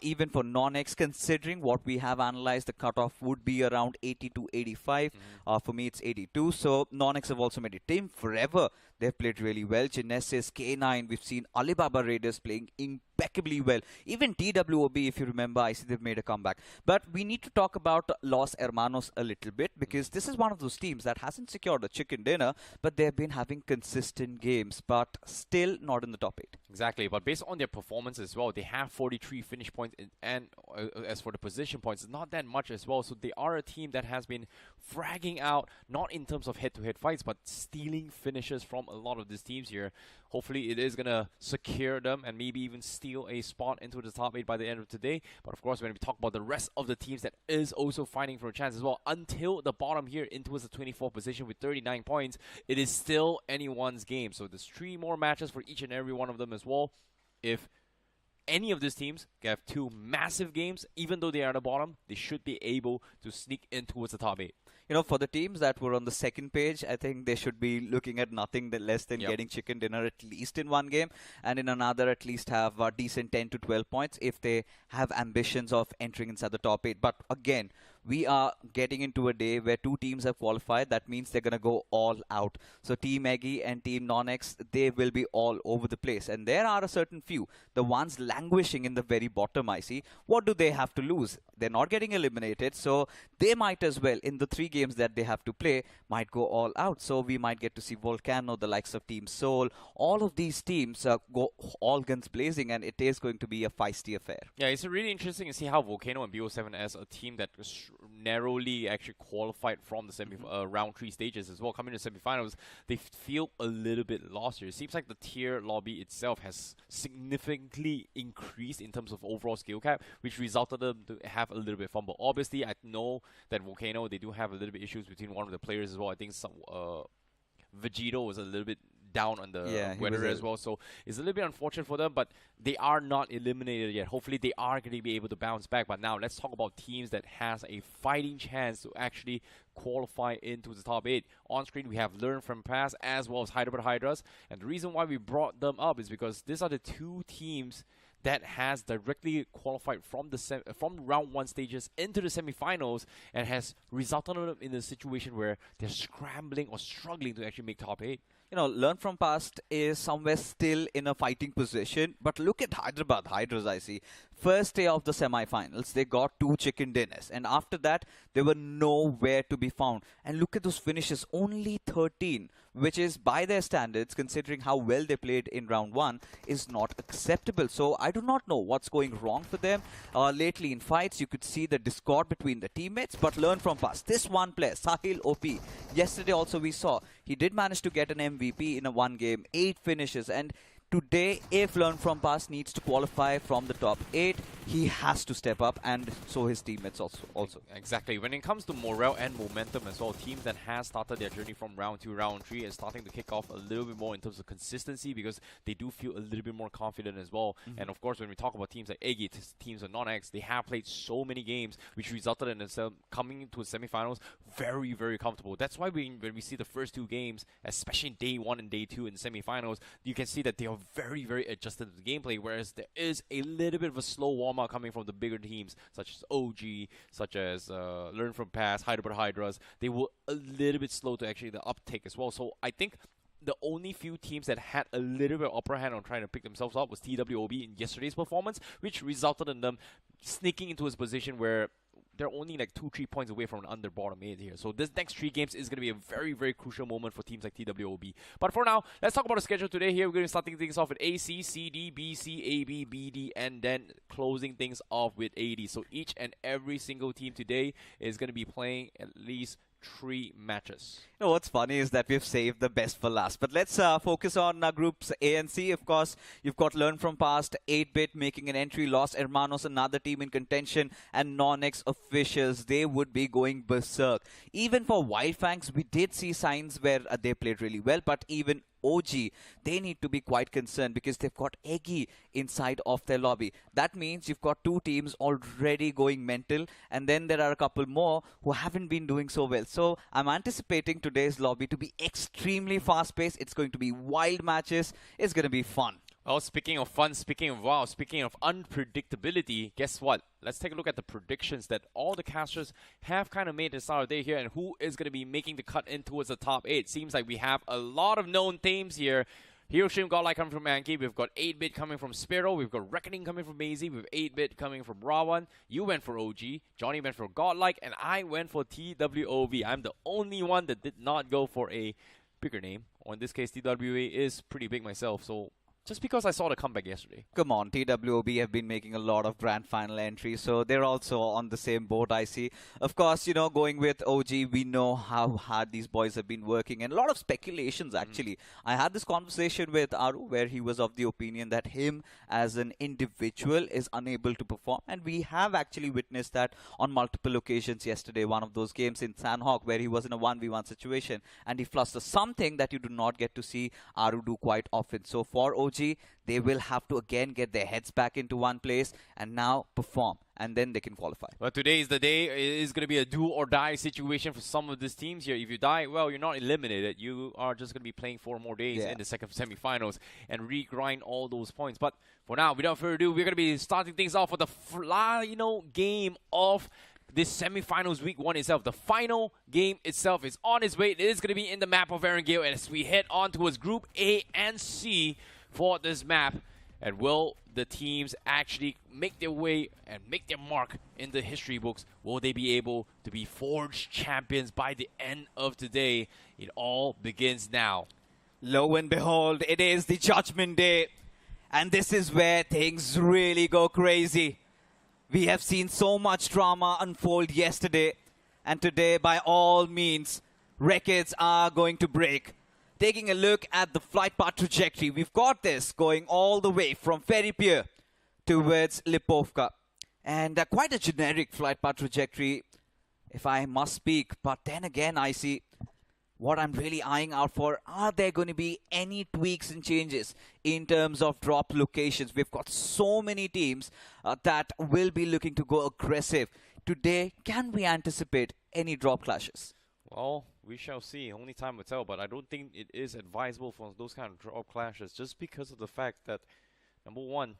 Even for NoNx, considering what we have analyzed, the cutoff would be around 80 to 85. For me, it's 82. So NoNx have also made it. Team Forever, they've played really well. Genesis, K9, we've seen Alibaba Raiders playing impeccably well. Even TWOB, if you remember, I see they've made a comeback. But we need to talk about Los Hermanos a little bit, because this is one of those teams that hasn't secured a chicken dinner, but they've been having consistent games, but still not in the top 8. Exactly, but based on their performance as well, they have 43 finish points, and as for the position points, it's not that much as well. So they are a team that has been fragging out, not in terms of head-to-head fights, but stealing finishes from a lot of these teams here. Hopefully it is going to secure them and maybe even steal a spot into the top 8 by the end of today. But of course, when we talk about the rest of the teams that is also fighting for a chance as well, until the bottom here into the 24th position with 39 points, it is still anyone's game. So there's 3 more matches for each and every one of them as well. If any of these teams have 2 massive games, even though they are at the bottom, they should be able to sneak in towards the top 8. You know, for the teams that were on the second page, I think they should be looking at nothing less than getting chicken dinner at least in one game, and in another at least have a decent 10 to 12 points if they have ambitions of entering inside the top 8. But again, we are getting into a day where 2 teams have qualified. That means they're going to go all out. So Team Eggy and Team NoNx, they will be all over the place. And there are a certain few, the ones languishing in the very bottom, I see. What do they have to lose? They're not getting eliminated, so they might as well, in the 3 games that they have to play, might go all out. So we might get to see VOLCANO, the likes of Team Seoul, all of these teams go all guns blazing, and it is going to be a feisty affair. Yeah, it's really interesting to see how VOLCANO and BO7, as a team that narrowly actually qualified from the round 3 stages as well, coming to semifinals, they feel a little bit lost here. It seems like the tier lobby itself has significantly increased in terms of overall skill cap, which resulted them to have a little bit fumble. Obviously, I know that VOLCANO, they do have a little bit issues between one of the players as well. I think some Vegito was a little bit down on the weather as well, so it's a little bit unfortunate for them, but they are not eliminated yet. Hopefully they are going to be able to bounce back. But now let's talk about teams that has a fighting chance to actually qualify into the top 8. On screen we have Learn From Past as well as Hyderabad Hydras, and the reason why we brought them up is because these are the 2 teams that has directly qualified from the from round 1 stages into the semifinals, and has resulted in a situation where they're scrambling or struggling to actually make top 8. You know, Learn From Past is somewhere still in a fighting position, but look at Hyderabad Hydras, I see. First day of the semi-finals, they got 2 chicken dinners, and after that, they were nowhere to be found. And look at those finishes, only 13, which is, by their standards, considering how well they played in round 1, is not acceptable. So I do not know what's going wrong for them. Lately in fights, you could see the discord between the teammates, but Learn From Past. This one player, Sahil OP, yesterday also we saw, he did manage to get an MVP in a 1 game, 8 finishes, and today, if Learn From Past needs to qualify from the top 8, he has to step up, and so his teammates also. Exactly. When it comes to morale and momentum as well, teams that has started their journey from round 2, round 3 is starting to kick off a little bit more in terms of consistency, because they do feel a little bit more confident as well. And of course, when we talk about teams like Eggy, teams of NoNx, they have played so many games, which resulted in them coming into the semifinals very, very comfortable. That's why when we see the first 2 games, especially day 1 and day 2 in the semifinals, you can see that they are very, very adjusted to the gameplay, whereas there is a little bit of a slow warm-up coming from the bigger teams, such as OG, such as Learn From Past, Hyderabad Hydras. They were a little bit slow to actually the uptake as well. So I think the only few teams that had a little bit of upper hand on trying to pick themselves up was TWOB in yesterday's performance, which resulted in them sneaking into a position where they're only like 2-3 points away from an under bottom 8 here. So this next 3 games is going to be a very, very crucial moment for teams like TWOB. But for now, let's talk about the schedule today here. We're going to start things off with AC, CD, BC, AB, BD, and then closing things off with AD. So each and every single team today is going to be playing at least 3 matches. You know, what's funny is that we've saved the best for last. But let's focus on groups A and C. Of course, you've got Learn From Past, 8-Bit making an entry, Los Hermanos, another team in contention, and NoNx officials. They would be going berserk. Even for Wyld Fangs, we did see signs where they played really well, but even OG, they need to be quite concerned because they've got Eggy inside of their lobby. That means you've got 2 teams already going mental, and then there are a couple more who haven't been doing so well. So I'm anticipating today's lobby to be extremely fast-paced. It's going to be wild matches. It's going to be fun. Well, speaking of fun, speaking of wow, speaking of unpredictability, guess what? Let's take a look at the predictions that all the casters have kind of made this our day here, and who is going to be making the cut in towards the top 8. Seems like we have a lot of known themes here. Hiroshima Godlike coming from Anki. We've got 8-Bit coming from Spiro. We've got Reckoning coming from Maisie. We've 8-Bit coming from Rawan. You went for OG. Johnny went for Godlike. And I went for TWOB. I'm the only one that did not go for a bigger name. Or in this case, TWA is pretty big myself. So just because I saw the comeback yesterday. Come on, TWOB have been making a lot of grand final entries, so they're also on the same boat, I see. Of course, you know, going with OG, we know how hard these boys have been working, and a lot of speculations, actually. I had this conversation with Aru, where he was of the opinion that him as an individual is unable to perform, and we have actually witnessed that on multiple occasions yesterday. One of those games in Sanhok, where he was in a 1v1 situation, and he flustered something that you do not get to see Aru do quite often. So for OG, they will have to again get their heads back into one place and now perform, and then they can qualify. Well, today is the day. It is going to be a do or die situation for some of these teams here. If you die, well, you're not eliminated. You are just going to be playing 4 more days in the second semifinals and regrind all those points. But for now, without further ado, we're going to be starting things off with the final game of this semifinals week 1 itself. The final game itself is on its way. It is going to be in the map of Erangel as we head on towards Group A and C for this map. And will the teams actually make their way and make their mark in the history books? Will they be able to be forged champions by the end of today? It all begins now. Lo and behold, it is the Judgment Day. And this is where things really go crazy. We have seen so much drama unfold yesterday. And today, by all means, records are going to break. Taking a look at the flight path trajectory, we've got this going all the way from Ferry Pier towards Lipovka. And quite a generic flight path trajectory, if I must speak. But then again, I see what I'm really eyeing out for. Are there going to be any tweaks and changes in terms of drop locations? We've got so many teams that will be looking to go aggressive. Today, can we anticipate any drop clashes? Well, we shall see. Only time will tell, but I don't think it is advisable for those kind of drop clashes just because of the fact that, number one,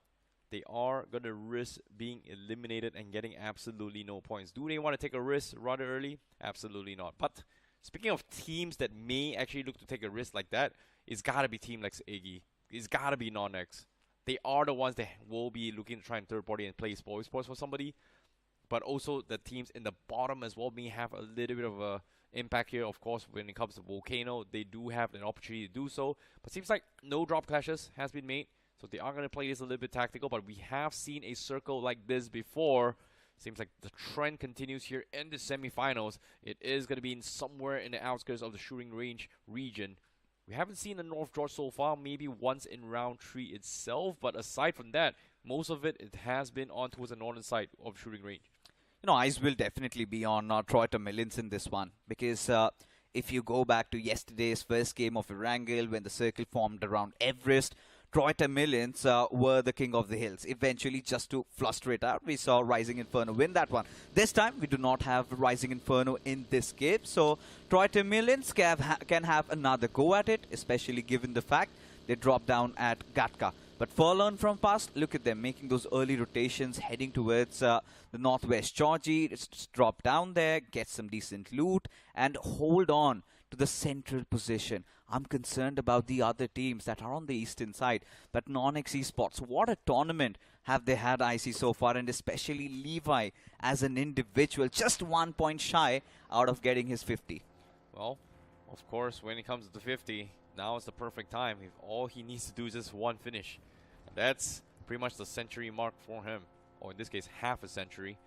they are going to risk being eliminated and getting absolutely no points. Do they want to take a risk rather early? Absolutely not. But speaking of teams that may actually look to take a risk like that, it's got to be team like Eggy. It's got to be NoNx. They are the ones that will be looking to try and third party and play sports for somebody. But also the teams in the bottom as well may have a little bit of a impact here. Of course, when it comes to VOLCANO, they do have an opportunity to do so. But seems like no drop clashes has been made. So they are going to play this a little bit tactical. But we have seen a circle like this before. Seems like the trend continues here in the semifinals. It is going to be in somewhere in the outskirts of the shooting range region. We haven't seen the North George so far, maybe once in round 3 itself. But aside from that, most of it has been on towards the northern side of shooting range. You know, eyes will definitely be on Troy Tamilan in this one. Because if you go back to yesterday's first game of Erangel, when the circle formed around Everest, Troy Tamilans were the king of the hills. Eventually, just to fluster it out, we saw Rising Inferno win that one. This time, we do not have Rising Inferno in this game. So, Troy Tamilans can have another go at it, especially given the fact they dropped down at Gatka. But Furlong from past, look at them making those early rotations, heading towards the northwest Georgie. Just drop down there, get some decent loot, and hold on to the central position. I'm concerned about the other teams that are on the eastern side. But NoNx Esports, what a tournament have they had, I see, so far, and especially Levi as an individual, just 1 point shy out of getting his 50. Well, of course, when it comes to 50, now is the perfect time. If all he needs to do is just one finish. That's pretty much the century mark for him, or in this case, half a century.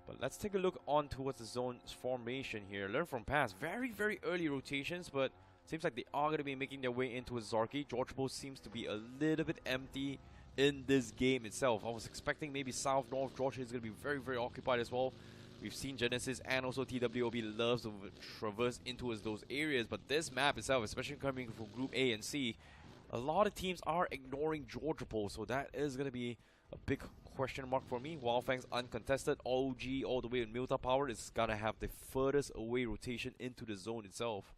But let's take a look on towards the zone's formation here. Learn from past. Very, very early rotations, but seems like they are going to be making their way into Zarki. George Bull seems to be a little bit empty in this game itself. I was expecting maybe South North Georgia is going to be very, very occupied as well. We've seen Genesis and also TWOB loves to traverse into those areas, but this map itself, especially coming from Group A and C, a lot of teams are ignoring Georgia Bull, so that is going to be a big question mark for me. Wyld Fangs uncontested, OG all the way in Milta Power is going to have the furthest away rotation into the zone itself.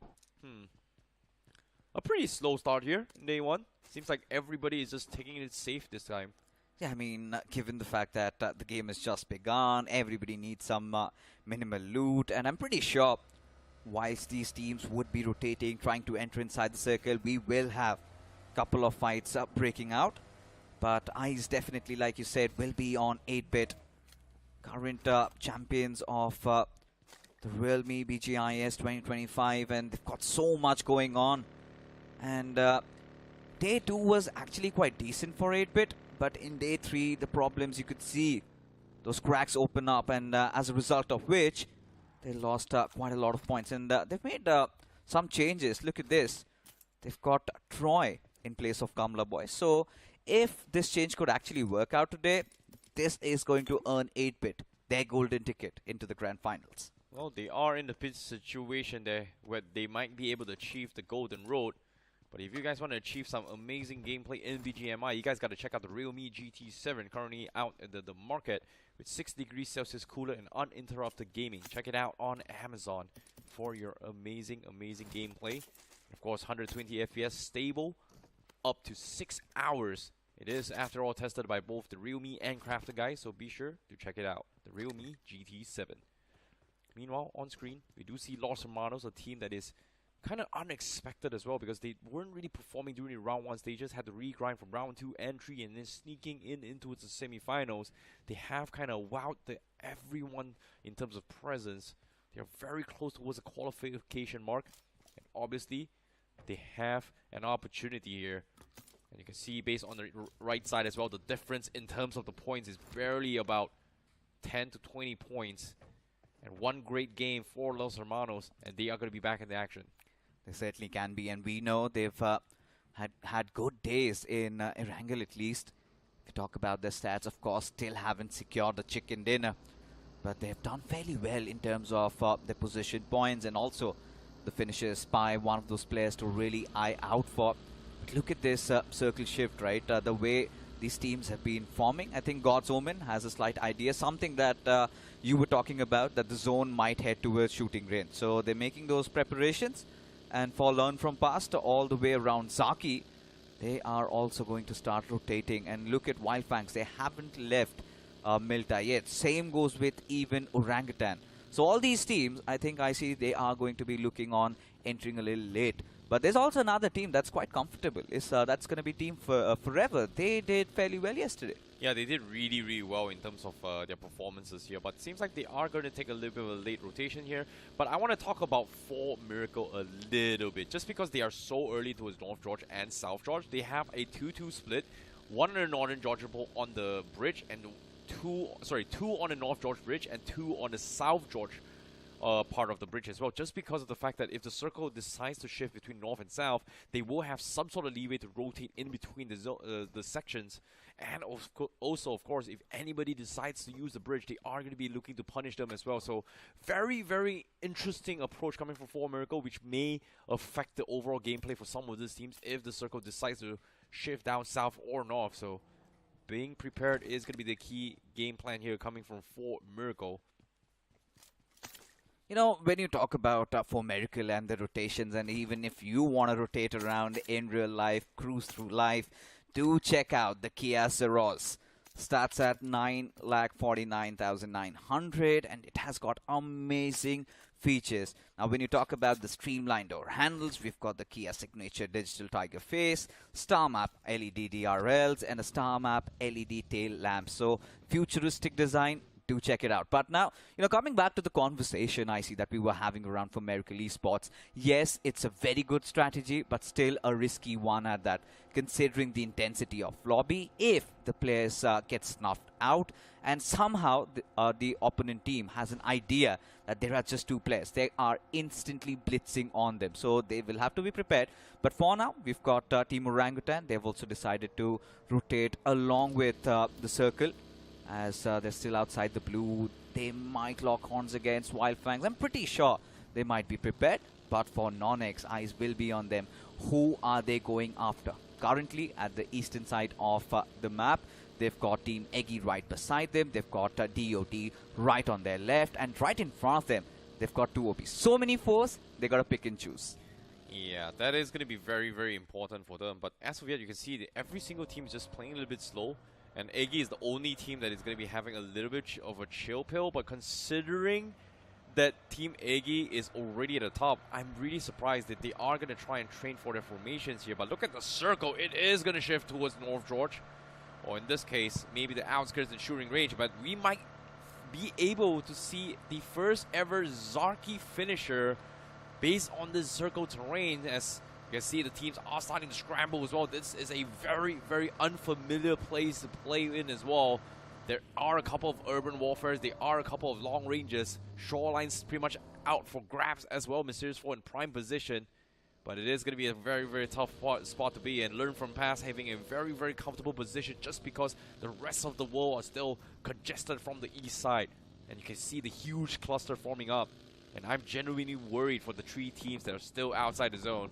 A pretty slow start here in day 1. Seems like everybody is just taking it safe this time. Yeah, I mean, given the fact that the game has just begun, everybody needs some minimal loot, and I'm pretty sure whilst these teams would be rotating, trying to enter inside the circle, we will have a couple of fights breaking out. But eyes definitely, like you said, will be on 8-bit. Current champions of the realme BGIS 2025, and they've got so much going on. And day 2 was actually quite decent for 8-bit. But in day 3, the problems you could see, those cracks open up, and as a result of which, they lost quite a lot of points. And they've made some changes. Look at this. They've got Troy in place of Kamla Boy. So if this change could actually work out today, this is going to earn 8-bit their golden ticket into the Grand Finals. Well, they are in the pitch situation there where they might be able to achieve the golden road. But if you guys want to achieve some amazing gameplay in BGMI, you guys got to check out the realme GT7, currently out in the market with 6 degrees Celsius cooler and uninterrupted gaming. Check it out on Amazon for your amazing, amazing gameplay. Of course, 120 FPS stable, up to 6 hours. It is, after all, tested by both the realme and Crafter guys, so be sure to check it out. The realme GT7. Meanwhile, on screen, we do see Los Hermanos, a team that is kind of unexpected as well, because they weren't really performing during the round 1 stages, had to regrind from round 2 entry, and then sneaking into the semifinals. They have kind of wowed everyone in terms of presence. They are very close towards the qualification mark, and obviously they have an opportunity here. And you can see, based on the right side as well, the difference in terms of the points is barely about 10 to 20 points. And one great game for Los Hermanos, and they are going to be back in the action. They certainly can be, and we know they've had good days in Erangel at least. If you talk about their stats, of course, still haven't secured the chicken dinner, but they've done fairly well in terms of their position points, and also the finishes by one of those players to really eye out for. But look at this circle shift, right? The way these teams have been forming. I think God's Omen has a slight idea, something that you were talking about, that the zone might head towards shooting range. So they're making those preparations. And for Learn From Past all the way around Zaki, they are also going to start rotating. And look at Wyld Fangs, they haven't left Milta yet. Same goes with even Orangutan. So all these teams, I think I see they are going to be looking on entering a little late. But there's also another team that's quite comfortable. That's going to be Team Forever. They did fairly well yesterday. Yeah, they did really, really well in terms of their performances here. But it seems like they are going to take a little bit of a late rotation here. But I want to talk about 4 Miracle a little bit. Just because they are so early towards North George and South George, they have a 2-2 split. 1 on the Northern George on the bridge, and 2 on the North George bridge, and 2 on the South George part of the bridge as well, just because of the fact that if the circle decides to shift between north and south, they will have some sort of leeway to rotate in between the sections. And also, of course, if anybody decides to use the bridge, they are going to be looking to punish them as well. So very, very interesting approach coming from 4 Miracle, which may affect the overall gameplay for some of these teams if the circle decides to shift down south or north. So being prepared is going to be the key game plan here coming from 4 Miracle. You know, when you talk about 4 Miracle and the rotations, and even if you want to rotate around in real life, cruise through life, do check out the Kia Ceros. Starts at 9,49,900, and it has got amazing features. Now, when you talk about the streamlined door handles, we've got the Kia Signature Digital Tiger Face, Star Map LED DRLs, and a Star Map LED tail lamp. So, futuristic design. Do check it out. But now, you know, coming back to the conversation I see that we were having around for Miracle Esports, yes, it's a very good strategy, but still a risky one at that, considering the intensity of lobby. If the players get snuffed out and somehow the opponent team has an idea that there are just 2 players, they are instantly blitzing on them. So they will have to be prepared. But for now, we've got Team Orangutan. They've also decided to rotate along with the circle. As they're still outside the blue, they might lock horns against Wyld Fangs. I'm pretty sure they might be prepared, but for NoNx, eyes will be on them. Who are they going after? Currently, at the eastern side of the map, they've got Team Eggy right beside them. They've got DOT right on their left, and right in front of them, they've got TWOB. So many foes, they got to pick and choose. Yeah, that is going to be very, very important for them. But as of yet, you can see that every single team is just playing a little bit slow. And Eggy is the only team that is going to be having a little bit of a chill pill. But considering that Team Eggy is already at the top, I'm really surprised that they are going to try and train for their formations here. But look at the circle. It is going to shift towards North George. Or in this case, maybe the outskirts and shooting range. But we might be able to see the first ever Zarky finisher based on this circle terrain, as you can see the teams are starting to scramble as well. This is a very, very unfamiliar place to play in as well. There are a couple of urban warfares. There are a couple of long ranges. Shoreline's pretty much out for grabs as well. Mysterious 4 in prime position. But it is going to be a very, very tough spot to be in. Learn From Past having a very, very comfortable position just because the rest of the world are still congested from the east side. And you can see the huge cluster forming up. And I'm genuinely worried for the 3 teams that are still outside the zone.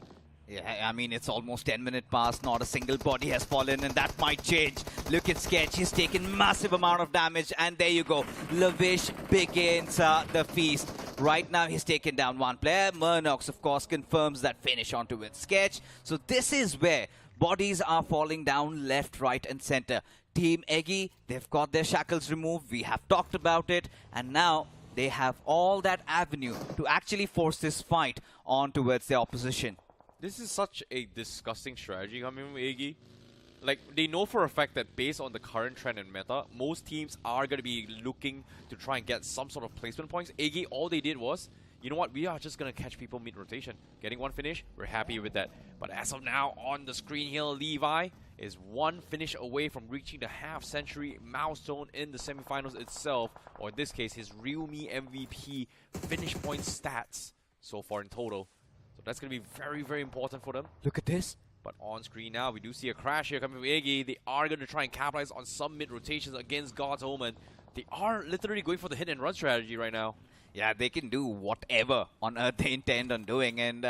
Yeah, I mean, it's almost 10 minutes past, not a single body has fallen, and that might change. Look at Sketch, he's taken massive amount of damage, and there you go. Lavish begins the feast. Right now, he's taken down 1 player. NoNx, of course, confirms that finish onto it. Sketch. So this is where bodies are falling down left, right, and center. Team Eggy, they've got their shackles removed. We have talked about it, and now they have all that avenue to actually force this fight on towards their opposition. This is such a disgusting strategy coming from Eggy. Like, they know for a fact that based on the current trend and meta, most teams are going to be looking to try and get some sort of placement points. Eggy, all they did was, you know what, we are just going to catch people mid-rotation. Getting one finish, we're happy with that. But as of now, on the screen here, Levi is one finish away from reaching the half-century milestone in the semifinals itself, or in this case, his realme MVP finish point stats so far in total. So that's going to be very, very important for them. Look at this. But on screen now, we do see a crash here coming from Eggy. They are going to try and capitalize on some mid-rotations against God's Omen. They are literally going for the hit-and-run strategy right now. Yeah, they can do whatever on earth they intend on doing, and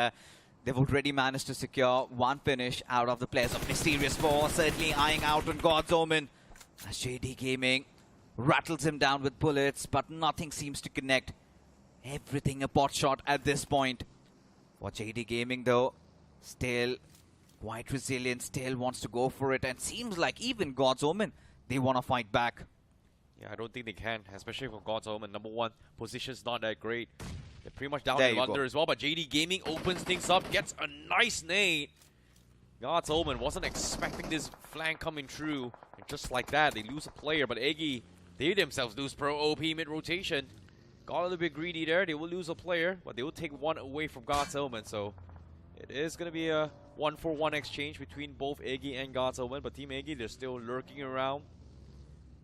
they've already managed to secure one finish out of the players of Mysterious 4, certainly eyeing out on God's Omen. As JD Gaming rattles him down with bullets, but nothing seems to connect. Everything a pot shot at this point. For JD Gaming, though, still quite resilient, still wants to go for it, and seems like even God's Omen, they want to fight back. Yeah, I don't think they can, especially for God's Omen. Number one, position's not that great. They're pretty much down in under as well, but JD Gaming opens things up, gets a nice nade. God's Omen wasn't expecting this flank coming through, and just like that, they lose a player, but Eggy, they themselves lose pro OP mid-rotation. Got a little bit greedy there, they will lose a player, but they will take one away from God's Omen, so it is going to be a 1-for-1 exchange between both Eggy and God's Omen, but Team Eggy, they're still lurking around.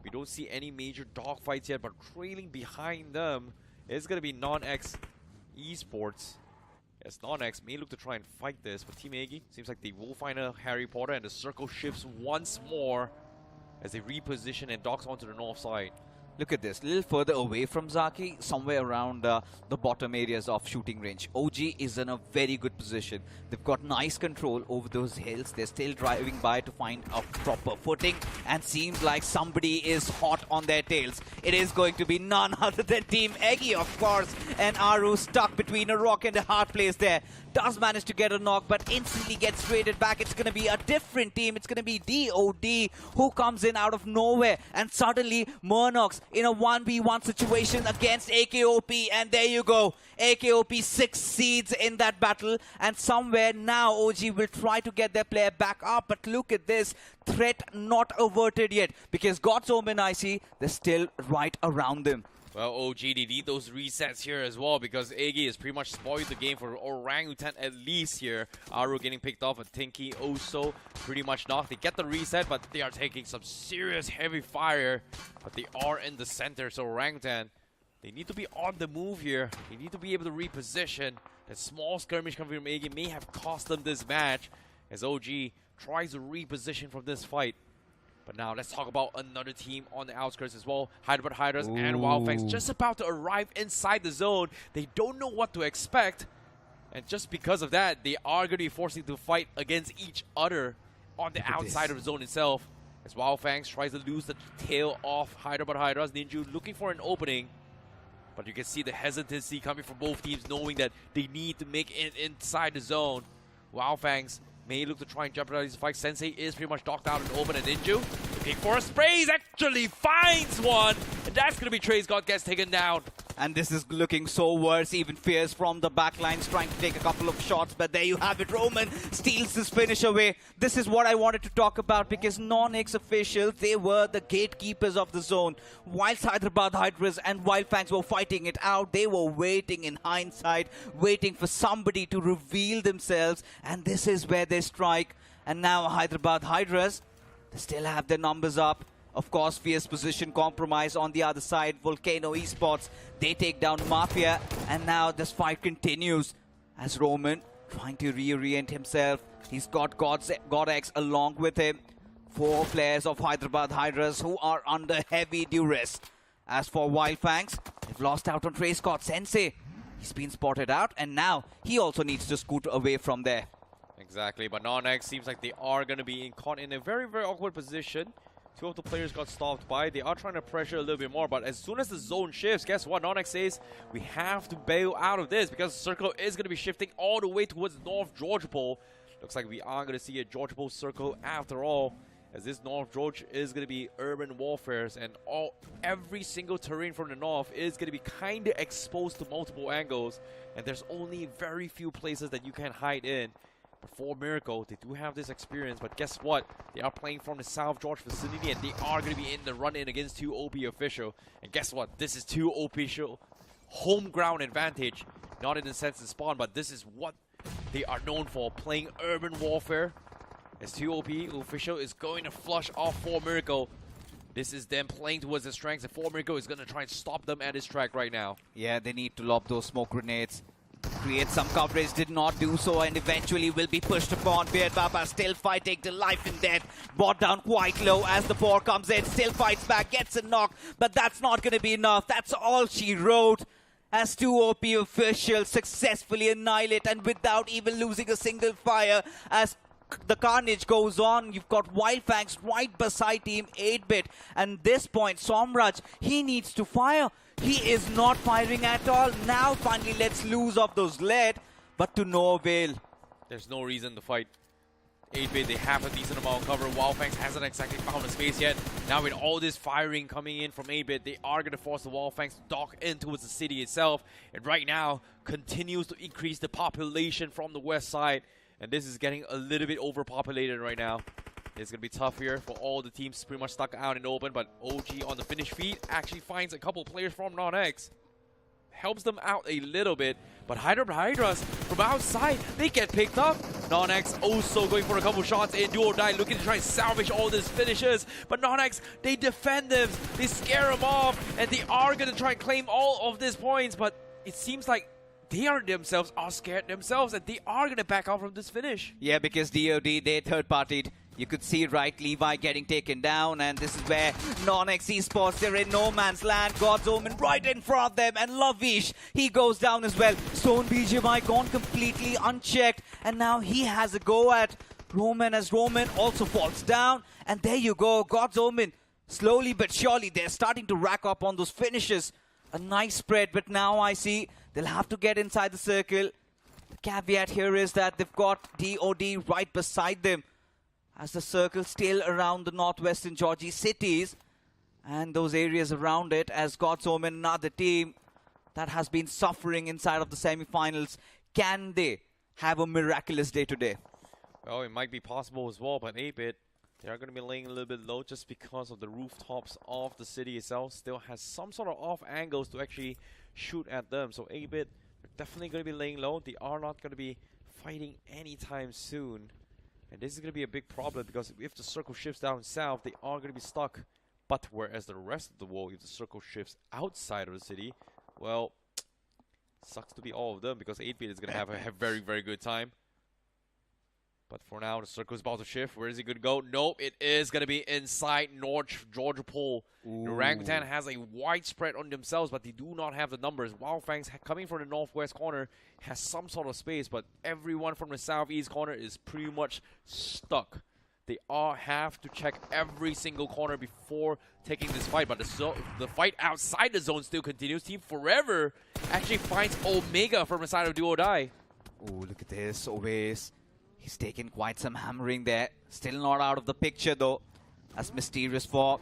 We don't see any major dogfights yet, but trailing behind them is going to be NoNx Esports. Yes, NoNx may look to try and fight this, but Team Eggy seems like they will find a Harry Potter, and the circle shifts once more as they reposition and docks onto the north side. Look at this, a little further away from Zaki, somewhere around the bottom areas of shooting range. OG is in a very good position. They've got nice control over those hills. They're still driving by to find a proper footing, and seems like somebody is hot on their tails. It is going to be none other than Team Eggy, of course. And Aru stuck between a rock and a hard place there. Does manage to get a knock, but instantly gets traded back. It's going to be a different team. It's going to be DOD who comes in out of nowhere. And suddenly, Murnox in a 1v1 situation against AKOP. And there you go. AKOP succeeds in that battle. And somewhere now, OG will try to get their player back up. But look at this. Threat not averted yet. Because God's Omen, I see, they're still right around them. Well, OG, they need those resets here as well, because Eggy has pretty much spoiled the game for Orangutan at least here. Aru getting picked off, and Tinky also pretty much knocked. They get the reset, but they are taking some serious heavy fire. But they are in the center, so Orangutan, they need to be on the move here. They need to be able to reposition. That small skirmish coming from Eggy may have cost them this match, as OG tries to reposition from this fight. But now let's talk about another team on the outskirts as well. Hyderabad Hydras and Wyld Fangs just about to arrive inside the zone. They don't know what to expect. And just because of that, they are going to be forcing to fight against each other on the outside of the zone itself. As Wyld Fangs tries to lose the tail off Hyderabad Hydras. Ninju looking for an opening. But you can see the hesitancy coming from both teams, knowing that they need to make it inside the zone. Wyld Fangs may look to try and jeopardize the fight. Sensei is pretty much docked out and open, and Ninju looking for a spray. He actually finds one, and that's going to be Trey's God gets taken down. And this is looking so worse. Even Fierce from the backlines trying to take a couple of shots. But there you have it. Roman steals this finish away. This is what I wanted to talk about, because NoNx officials, they were the gatekeepers of the zone. Whilst Hyderabad Hydras and Wyld Fangs were fighting it out, they were waiting in hindsight, waiting for somebody to reveal themselves. And this is where they strike. And now Hyderabad Hydras, they still have their numbers up. Of course, Fierce position compromise on the other side. VOLCANO Esports, they take down Mafia. And now this fight continues as Roman trying to reorient himself. He's got GodX along with him. 4 players of Hyderabad Hydras who are under heavy duress. As for Wyld Fangs, they've lost out on Trey Scott. Sensei, he's been spotted out, and now he also needs to scoot away from there. Exactly, but NoNx seems like they are going to be caught in a very, very awkward position. 2 of the players got stopped by. They are trying to pressure a little bit more, but as soon as the zone shifts, guess what? NoNx says we have to bail out of this, because the circle is going to be shifting all the way towards North Georgia Pole. Looks like we are going to see a Georgia Pole circle after all. as this North George is going to be urban warfares, and every single terrain from the north is going to be kind of exposed to multiple angles, and there's only very few places that you can hide in. But for Miracle, they do have this experience, but guess what? They are playing from the South George vicinity, and they are going to be in the run-in against 2OP official. And guess what? This is 2OP official home ground advantage, not in the sense of spawn, but this is what they are known for, playing urban warfare. As 2OP official is going to flush off 4 Miracle. This is them playing towards the strengths, and 4 Miracle is going to try and stop them at his track right now. Yeah, they need to lob those smoke grenades, create some coverage, did not do so, and eventually will be pushed upon. Beard Baba still fighting to life and death, brought down quite low as the ball comes in, still fights back, gets a knock, but that's not going to be enough. That's all she wrote. As 2OP officials successfully annihilate, and without even losing a single fire. As the carnage goes on, you've got Wyld Fangs right beside Team 8-Bit, and this point Somraj, he needs to fire. He is not firing at all. Now finally let's lose off those lead, but to no avail. There's no reason to fight. 8-Bit, they have a decent amount of cover. Wyld Fangs hasn't exactly found a space yet. Now with all this firing coming in from 8-Bit, they are going to force the Wyld Fangs to dock in towards the city itself. And right now, continues to increase the population from the west side. And this is getting a little bit overpopulated right now. It's going to be tough here for all the teams pretty much stuck out in the open. But OG on the finish feed actually finds a couple players from NoNx. Helps them out a little bit. But Hyderabad Hydras from outside, they get picked up. NoNx also going for a couple shots in duo die, looking to try and salvage all these finishes. But NoNx, they defend them, they scare them off, and they are going to try and claim all of these points. But it seems like they themselves are scared themselves, and they are going to back out from this finish. Yeah, because DOD, they third-partied. You could see, right, Levi getting taken down, and this is where NoNx Esports, they're in no man's land. God's Omen right in front of them, and Lavish, he goes down as well. Stone BGMI gone completely unchecked, and now he has a go at Roman, as Roman also falls down. And there you go, God's Omen, slowly but surely, they're starting to rack up on those finishes. A nice spread, but now I see they'll have to get inside the circle. The caveat here is that they've got DOD right beside them, as the circle still around the northwestern Georgie cities and those areas around it, as God's Omen, another team that has been suffering inside of the semi-finals. Can they have a miraculous day today? Well, it might be possible as well, but 8-Bit, they are going to be laying a little bit low just because of the rooftops of the city itself. Still has some sort of off angles to actually shoot at them. So 8-Bit, they're definitely going to be laying low. They are not going to be fighting anytime soon. And this is going to be a big problem, because if the circle shifts down south, they are going to be stuck. But whereas the rest of the world, if the circle shifts outside of the city, well, sucks to be all of them, because 8-Bit is going to have a very, very good time. But for now, the circle is about to shift. Where is he going to go? Nope, it is going to be inside North Georgia Pole. Orangutan has a wide spread on themselves, but they do not have the numbers. Wyld Fangs, coming from the northwest corner, has some sort of space, but everyone from the southeast corner is pretty much stuck. They all have to check every single corner before taking this fight, but the fight outside the zone still continues. Team Forever actually finds Omega from the side of Duo Die. Oh, look at this, Oasis. He's taken quite some hammering there. Still not out of the picture though. As Mysterious Four,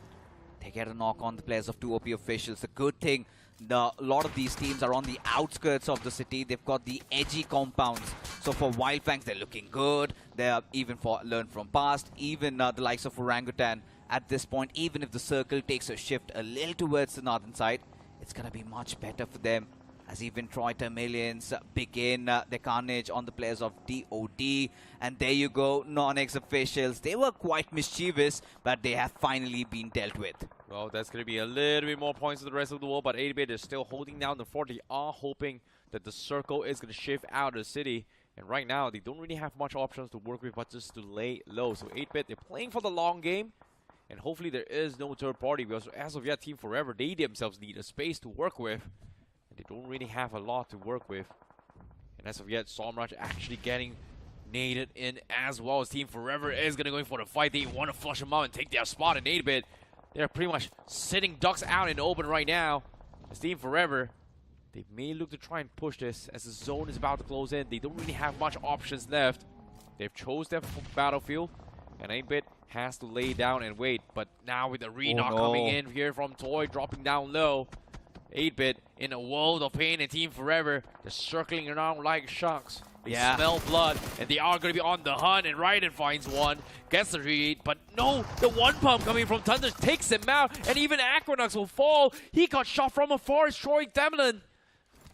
they get a knock on the players of 2OP officials. The good thing, a lot of these teams are on the outskirts of the city. They've got the edgy compounds. So for Wyld Fangs, they're looking good. They're even for learn from past. Even the likes of Orangutan at this point, even if the circle takes a shift a little towards the northern side, it's going to be much better for them. As even Troy Tamilians begin their carnage on the players of DOD. And there you go, NoNx officials. They were quite mischievous, but they have finally been dealt with. Well, that's going to be a little bit more points to the rest of the world, but 8-Bit is still holding down the fort. They are hoping that the circle is going to shift out of the city. And right now, they don't really have much options to work with, but just to lay low. So 8-Bit, they're playing for the long game. And hopefully there is no third party, because as of yet, Team Forever, they themselves need a space to work with. They don't really have a lot to work with. And as of yet, Somraj actually getting naded in as well, as Team Forever is going to go in for the fight. They want to flush them out and take their spot in 8-Bit. They're pretty much sitting ducks out in the open right now. As Team Forever, they may look to try and push this as the zone is about to close in. They don't really have much options left. They've chose their battlefield. And 8-Bit has to lay down and wait. But now with the Renock no. coming in here from Toy, dropping down low. 8-Bit in a world of pain and Team Forever. They're circling around like sharks. They smell blood, and they are going to be on the hunt, and Raiden finds one, gets the read, but no, the one pump coming from Thunder takes him out, and even Aquanox will fall. He got shot from afar, it's Troy Tamilan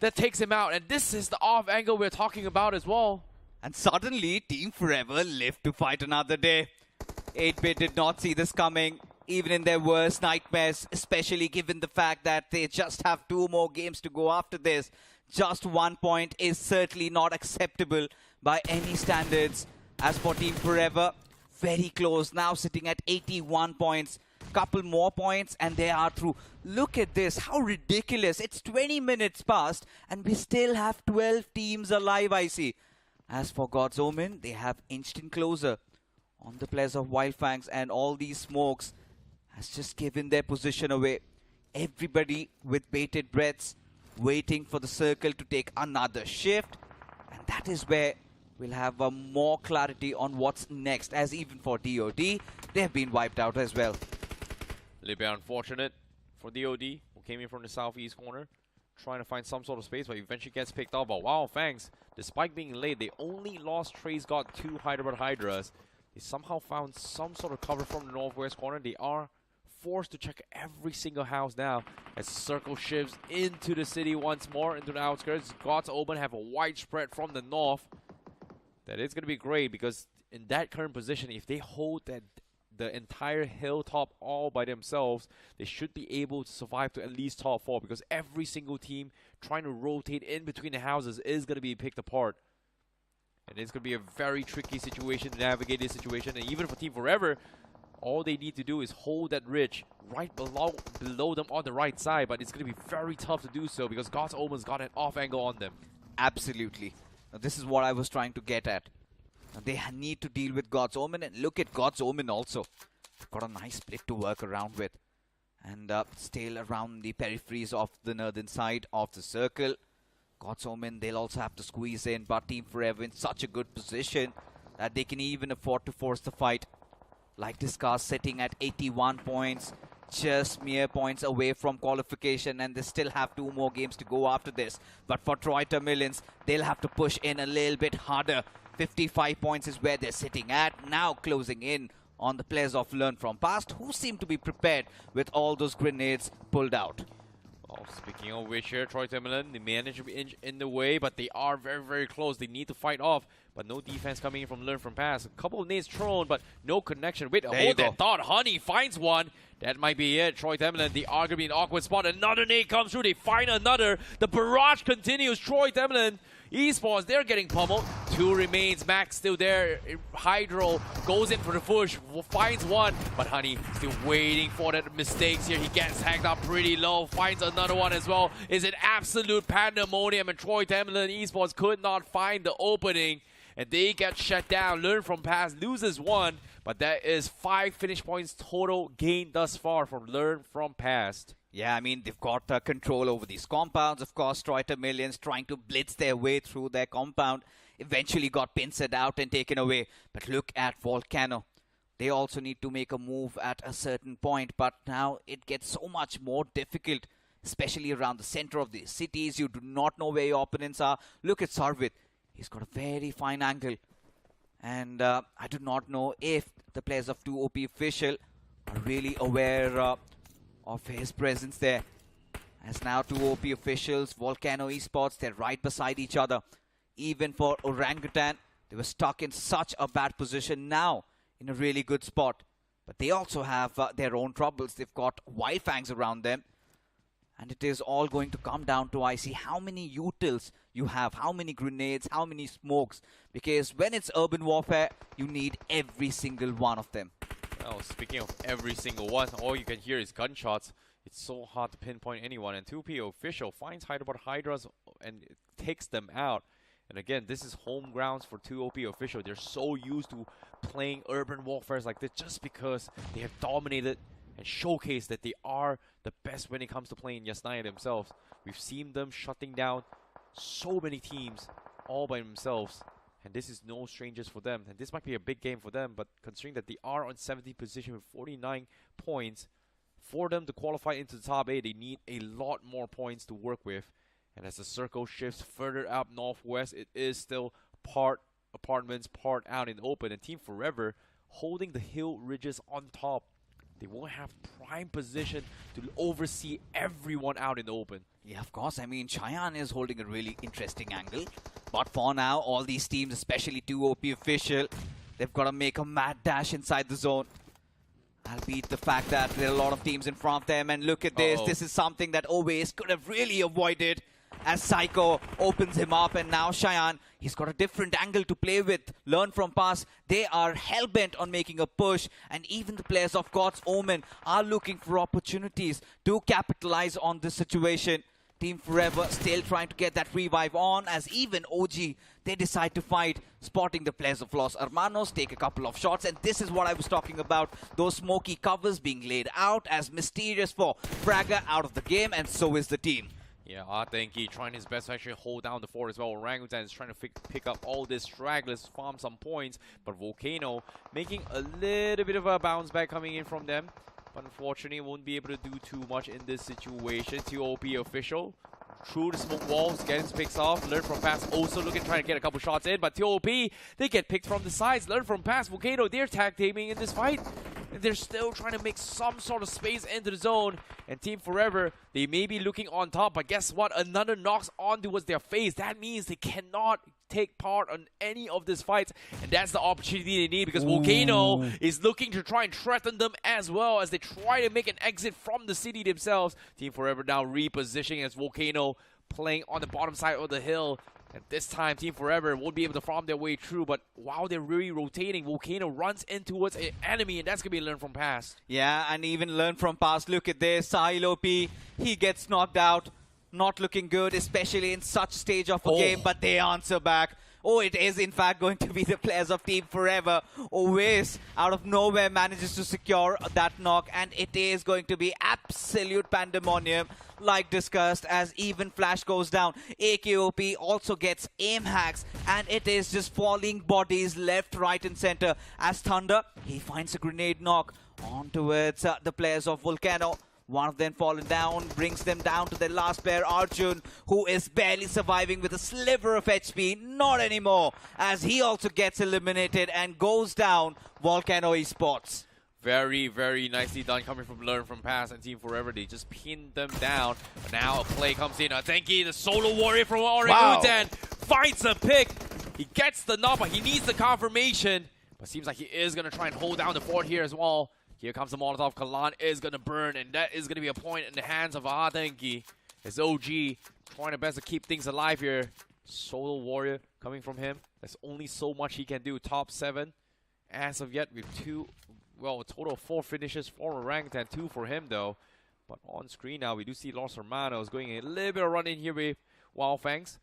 that takes him out, and this is the off angle we're talking about as well. And suddenly, Team Forever lived to fight another day. 8-Bit did not see this coming, even in their worst nightmares, especially given the fact that they just have 2 more games to go after this. Just 1 point is certainly not acceptable by any standards. As for Team Forever, very close, now sitting at 81 points. Couple more points and they are through. Look at this, how ridiculous. It's 20 minutes past and we still have 12 teams alive, I see. As for God's Omen, they have inched in closer on the players of Wyld Fangs, and all these smokes has just given their position away. Everybody with bated breaths, waiting for the circle to take another shift, and that is where we'll have more clarity on what's next, as even for DOD, they have been wiped out as well. A little bit unfortunate for DOD, who came in from the southeast corner, trying to find some sort of space, but eventually gets picked off by Wyld Fangs. Despite being late, they only lost Trace God to Hyderabad Hydras. They somehow found some sort of cover from the northwest corner. They are forced to check every single house now as Circle shifts into the city once more, into the outskirts. God's Omen have a wide spread from the north. That is going to be great, because in that current position, if they hold that the entire hilltop all by themselves, they should be able to survive to at least top 4, because every single team trying to rotate in between the houses is going to be picked apart. And it's going to be a very tricky situation to navigate this situation. And even for Team Forever, all they need to do is hold that ridge right below them on the right side, but it's going to be very tough to do so because God's Omen's got an off angle on them. Absolutely. Now, this is what I was trying to get at. Now, they need to deal with God's Omen, and look at God's Omen also. Got a nice split to work around with. And still around the peripheries of the northern side of the circle. God's Omen, they'll also have to squeeze in, but Team Forever in such a good position that they can even afford to force the fight. Like discussed, sitting at 81 points, just mere points away from qualification, and they still have 2 more games to go after this. But for Troy Tamilans, they'll have to push in a little bit harder. 55 points is where they're sitting at, now closing in on the players of Learn From Past, who seem to be prepared with all those grenades pulled out. Well, speaking of which here, Troy Tamilan, they manage to be in the way, but they are very, very close. They need to fight off, but no defense coming in from Learn From Past. A couple of nades thrown, but no connection. Wait, hold that thought. Honey finds one. That might be it. Troy Tamilan, they are going to be in an awkward spot. Another nade comes through. They find another. The barrage continues. Troy Tamilan Esports, they're getting pummeled. 2 remains. Max still there. Hydro goes in for the push. Finds one. But Honey still waiting for the mistakes here. He gets hacked up pretty low. Finds another one as well. Is it absolute pandemonium, and Troy Tamilan Esports could not find the opening. And they get shut down. Learn From Past loses 1. But that is 5 finish points total gained thus far from Learn From Past. Yeah, I mean, they've got control over these compounds. Of course, Troy Tamilans trying to blitz their way through their compound. Eventually got pincered out and taken away. But look at VOLCANO. They also need to make a move at a certain point. But now it gets so much more difficult, especially around the center of these cities. You do not know where your opponents are. Look at Sarvit. He's got a very fine angle. And I do not know if the players of 2OP Official are really aware of his presence there. As now 2OP Officials, VOLCANO Esports, they're right beside each other. Even for Orangutan, they were stuck in such a bad position, now in a really good spot. But they also have their own troubles. They've got Wyld Fangs around them. And it is all going to come down to, I see, how many utils you have, how many grenades, how many smokes. Because when it's urban warfare, you need every single one of them. Well, speaking of every single one, all you can hear is gunshots. It's so hard to pinpoint anyone. And 2P Official finds Hyderabad Hydras and takes them out. And again, this is home grounds for 2OP Official. They're so used to playing urban warfares like this just because they have dominated and showcased that they are the best when it comes to playing Yasnaya themselves. We've seen them shutting down so many teams all by themselves. And this is no strangers for them. And this might be a big game for them, but considering that they are on 70th position with 49 points, for them to qualify into the top 8, they need a lot more points to work with. And as the circle shifts further up northwest, it is still part apartments, part out in the open. And Team Forever holding the hill ridges on top. They won't have prime position to oversee everyone out in the open. Yeah, of course. I mean, Cheyenne is holding a really interesting angle. But for now, all these teams, especially TWOB official, they've got to make a mad dash inside the zone. Albeit the fact that there are a lot of teams in front of them. And look at this. This is something that Always could have really avoided as Psycho opens him up. And now Cheyenne, he's got a different angle to play with. Learn from past. They are hell-bent on making a push. And even the players of God's Omen are looking for opportunities to capitalize on this situation. Team Forever still trying to get that revive on, as even OG, they decide to fight, spotting the players of Los Hermanos, take a couple of shots, and this is what I was talking about, those smoky covers being laid out as mysterious for Fraga out of the game, and so is the team. Yeah, Eggy trying his best to actually hold down the fort as well. Orangutan is trying to pick up all this stragglers, farm some points, but VOLCANO making a little bit of a bounce back coming in from them. But unfortunately, won't be able to do too much in this situation. TWOB official through the smoke walls, getting picks off. Learn from pass, also looking trying to get a couple shots in. But TWOB, they get picked from the sides. Learn from pass. VOLCANO, they're tag teaming in this fight. And they're still trying to make some sort of space into the zone. And Team Forever, they may be looking on top, but guess what? Another knocks on towards their face. That means they cannot take part on any of these fights, and that's the opportunity they need, because VOLCANO is looking to try and threaten them as well as they try to make an exit from the city themselves. Team Forever now repositioning as VOLCANO playing on the bottom side of the hill. And this time, Team Forever won't be able to farm their way through, but while they're really rotating, VOLCANO runs in towards an enemy, and that's going to be Learn from Past. Yeah, and even Learn from Past. Look at this. Sahil OP, he gets knocked out. Not looking good, especially in such stage of a game, but they answer back. Oh, it is in fact going to be the players of Team Forever. Always out of nowhere manages to secure that knock, and it is going to be absolute pandemonium, like discussed, as even Flash goes down. AKOP also gets aim hacks, and it is just falling bodies left, right, and center. As Thunder, he finds a grenade knock on towards the players of VOLCANO. One of them fallen down, brings them down to their last player, Arjun, who is barely surviving with a sliver of HP. Not anymore, as he also gets eliminated and goes down. VOLCANO Esports. Very, very nicely done coming from Learn from Past and Team Forever. They just pinned them down. But now a play comes in. Eggy, the solo warrior from Orangutan, finds a pick. He gets the knock, but he needs the confirmation. But seems like he is going to try and hold down the fort here as well. Here comes the Molotov. Kalan is going to burn, and that is going to be a point in the hands of Eggy. As OG trying the best to keep things alive here. Solo warrior coming from him. There's only so much he can do. Top 7 as of yet with a total of 4 finishes for Orangutan, 2 for him though. But on screen now, we do see Los Hermanos going a little bit of run in here with Wyld Fangs.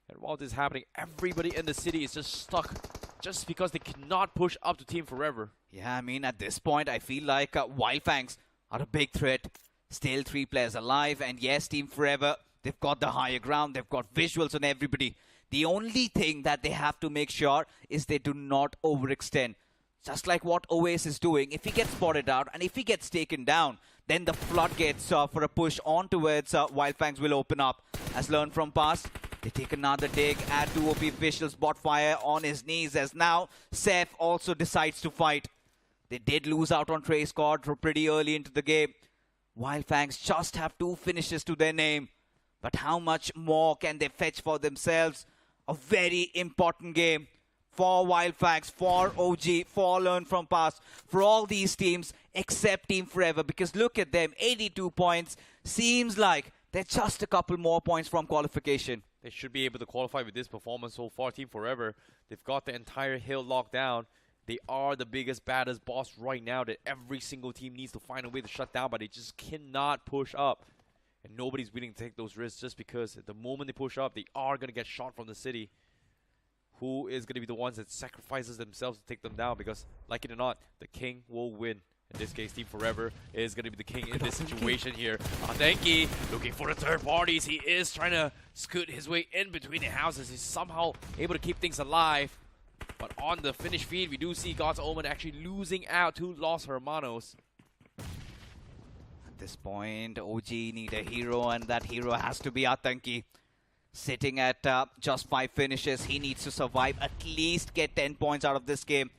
And while this is happening, everybody in the city is just stuck just because they cannot push up to Team Forever. Yeah, I mean, at this point, I feel like Wyld Fangs are a big threat. Still 3 players alive, and yes, Team Forever, they've got the higher ground, they've got visuals on everybody. The only thing that they have to make sure is they do not overextend. Just like what OAS is doing, if he gets spotted out and if he gets taken down, then the floodgates for a push on towards Wyld Fangs will open up. As Learn from Past, they take another dig at TWOB officials, bot fire on his knees, as now Seth also decides to fight. They did lose out on Trey Scott pretty early into the game. Wyld Fangs just have 2 finishes to their name. But how much more can they fetch for themselves? A very important game for Wyld Fangs, for OG, for Learn from Past, for all these teams except Team Forever. Because look at them, 82 points. Seems like they're just a couple more points from qualification. They should be able to qualify with this performance so far. Team Forever, they've got the entire hill locked down. They are the biggest, baddest boss right now that every single team needs to find a way to shut down, but they just cannot push up. And nobody's willing to take those risks just because at the moment they push up, they are going to get shot from the city. Who is going to be the ones that sacrifices themselves to take them down? Because, like it or not, the king will win. In this case, Team Forever is going to be the king in this situation here. Eggy looking for the third parties. He is trying to scoot his way in between the houses. He's somehow able to keep things alive. But on the finish feed, we do see God's Omen actually losing out to Los Hermanos. At this point, OG need a hero, and that hero has to be Atanki. Sitting at just 5 finishes, he needs to survive, at least get 10 points out of this game.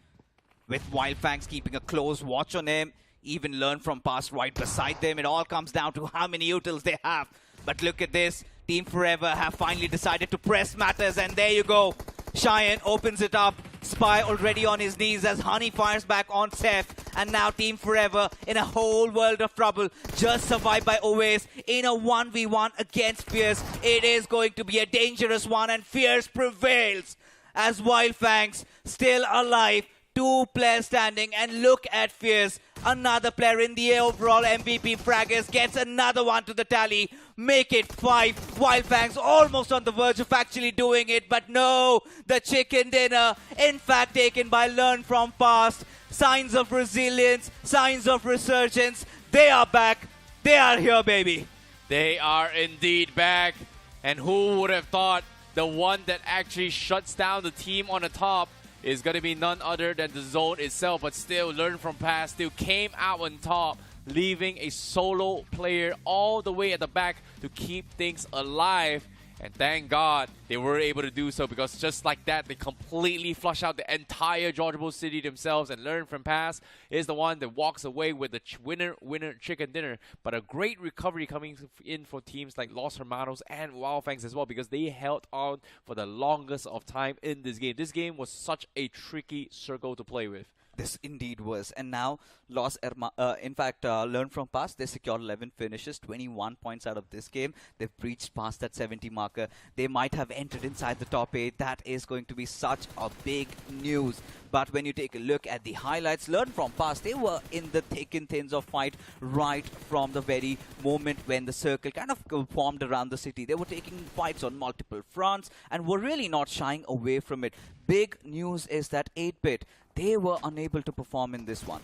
With Wyld Fangs keeping a close watch on him, even learn from past right beside them. It all comes down to how many utils they have. But look at this, Team Forever have finally decided to press matters, and there you go. Cheyenne opens it up. Spy already on his knees as Honey fires back on Seth. And now Team Forever in a whole world of trouble. Just survived by Oasis in a 1v1 against Fierce. It is going to be a dangerous one, and Fierce prevails as Wyld Fangs still alive. 2 players standing, and look at Fierce. Another player in the overall MVP Fragis gets another one to the tally. Make it 5. Wyld Fangs almost on the verge of actually doing it, but no, the chicken dinner in fact taken by Learn From Past. Signs of resilience, signs of resurgence. They are back. They are here, baby. They are indeed back. And who would have thought the one that actually shuts down the team on the top is going to be none other than the zone itself, but still Learn From Past still came out on top, leaving a solo player all the way at the back to keep things alive. And thank God they were able to do so, because just like that, they completely flush out the entire Georgia City themselves, and Learn From Past is the one that walks away with the winner chicken dinner. But a great recovery coming in for teams like Los Hermanos and Wyld Fangs as well, because they held on for the longest of time in this game. This game was such a tricky circle to play with. This indeed was. And now, Learn From Past, they secured 11 finishes, 21 points out of this game. They've breached past that 70 marker. They might have entered inside the top 8. That is going to be such a big news. But when you take a look at the highlights, Learn From Past, they were in the thick and thins of fight right from the very moment when the circle kind of formed around the city. They were taking fights on multiple fronts and were really not shying away from it. Big news is that 8-bit, they were unable to perform in this one.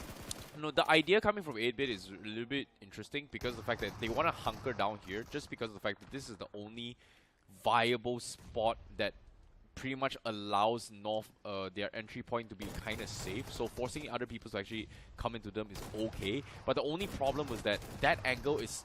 No, the idea coming from 8-bit is a little bit interesting because of the fact that they want to hunker down here, just because of the fact that this is the only viable spot that pretty much allows North their entry point to be kind of safe. So forcing other people to actually come into them is okay. But the only problem was that that angle is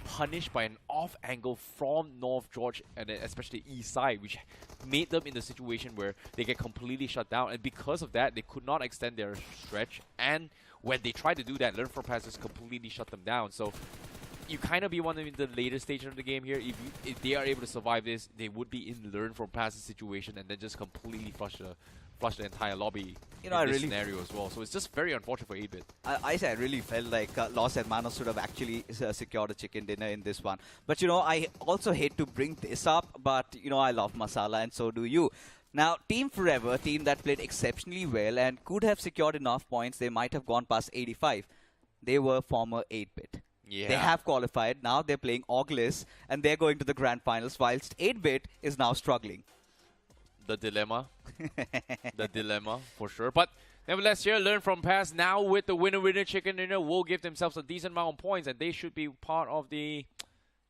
punished by an off angle from North George and especially east side, which made them in the situation where they get completely shut down. And because of that, they could not extend their stretch. And when they tried to do that, Learn From Past just completely shut them down. So you kind of be one in the later stage of the game here. If they are able to survive this, they would be in Learn From Past situation and then just completely flush the entire lobby in this scenario as well. So it's just very unfortunate for 8-bit. I really felt like Los Hermanos should have actually secured a chicken dinner in this one. But, you know, I also hate to bring this up, but, you know, I love Masala and so do you. Now, Team Forever, a team that played exceptionally well and could have secured enough points, they might have gone past 85. They were former 8-bit. Yeah. They have qualified. Now they're playing Auglis and they're going to the Grand Finals, whilst 8-bit is now struggling. The dilemma. The dilemma, for sure. But nevertheless, here, Learn From Past now with the winner chicken dinner will give themselves a decent amount of points, and they should be part of the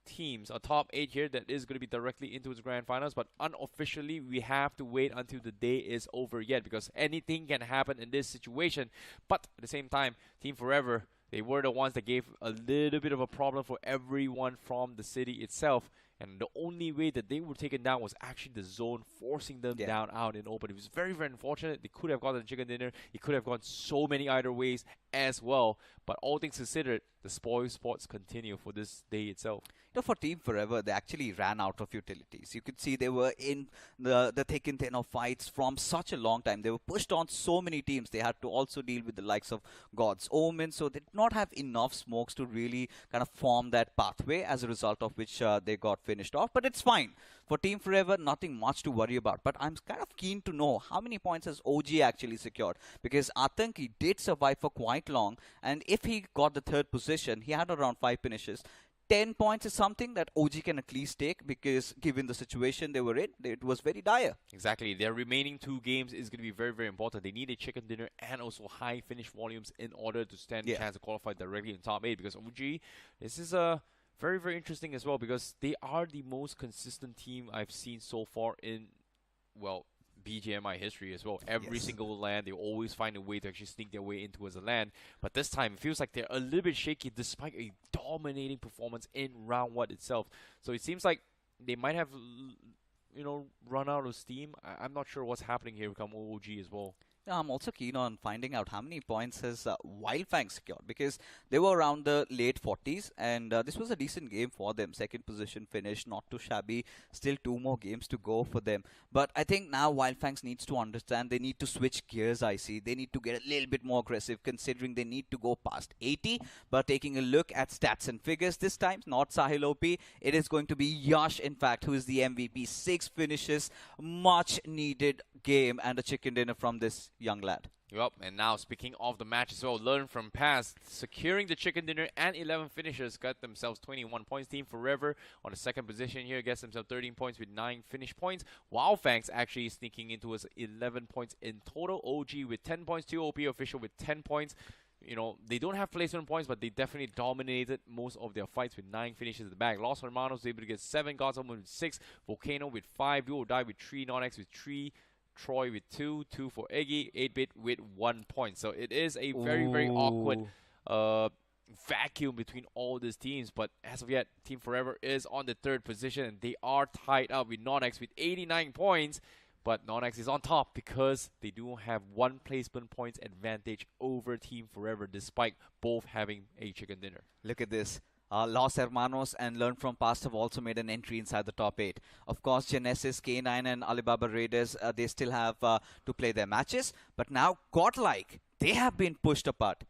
teams, a top 8 here that is going to be directly into its Grand Finals. But unofficially, we have to wait until the day is over yet, because anything can happen in this situation. But at the same time, Team Forever, they were the ones that gave a little bit of a problem for everyone from the city itself. And the only way that they were taken down was actually the zone forcing them down out in open. It was very, very unfortunate. They could have gotten a chicken dinner. It could have gone so many other ways as well. But all things considered, the spoil sports continue for this day itself. You know, for Team Forever, they actually ran out of utilities. You could see they were in the thick and thin of fights from such a long time. They were pushed on so many teams. They had to also deal with the likes of God's Omen. So they did not have enough smokes to really kind of form that pathway, as a result of which they got finished off. But it's fine. For Team Forever, nothing much to worry about. But I'm kind of keen to know how many points has OG actually secured. Because Atanki did survive for quite long. And if he got the 3rd position, he had around 5 finishes. 10 points is something that OG can at least take, because given the situation they were in, it was very dire. Exactly. Their remaining 2 games is going to be very, very important. They need a chicken dinner and also high finish volumes in order to stand a chance to qualify directly in top 8. Because OG, this is very, very interesting as well, because they are the most consistent team I've seen so far in, well, BGMI history as well. Every Yes. single LAN, they always find a way to actually sneak their way into as a LAN. But this time, it feels like they're a little bit shaky despite a dominating performance in round 1 itself. So it seems like they might have, run out of steam. I'm not sure what's happening here with OOG as well. Yeah, I'm also keen on finding out how many points has Wyld Fangs secured, because they were around the late 40s, and this was a decent game for them. Second position finish, not too shabby. Still 2 more games to go for them. But I think now Wyld Fangs needs to understand they need to switch gears, I see. They need to get a little bit more aggressive, considering they need to go past 80. But taking a look at stats and figures this time, not Sahil OP. It is going to be Yash, in fact, who is the MVP. 6 finishes, much needed game, and a chicken dinner from this young lad. Yep, and now speaking of the match as well, learn from past, securing the chicken dinner and 11 finishers, got themselves 21 points. Team Forever on the second position here, gets themselves 13 points with 9 finish points. Wyld Fangs actually sneaking into us 11 points in total. OG with 10 points, TWOB official with 10 points. They don't have placement points, but they definitely dominated most of their fights with 9 finishes in the bag. Los Hermanos able to get 7, God's Omen with 6, VOLCANO with 5, Do or Die with 3, NoNx with 3, Troy with 2 for Eggy, 8-bit with 1 point. So it is a very, very awkward vacuum between all these teams. But as of yet, Team Forever is on the 3rd position, and they are tied up with NoNx with 89 points. But NoNx is on top because they do have 1 placement points advantage over Team Forever, despite both having a chicken dinner. Look at this. Los Hermanos and Learn From Past have also made an entry inside the top 8. Of course, Genesis, K9 and Alibaba Raiders, they still have to play their matches. But now, Godlike, they have been pushed apart.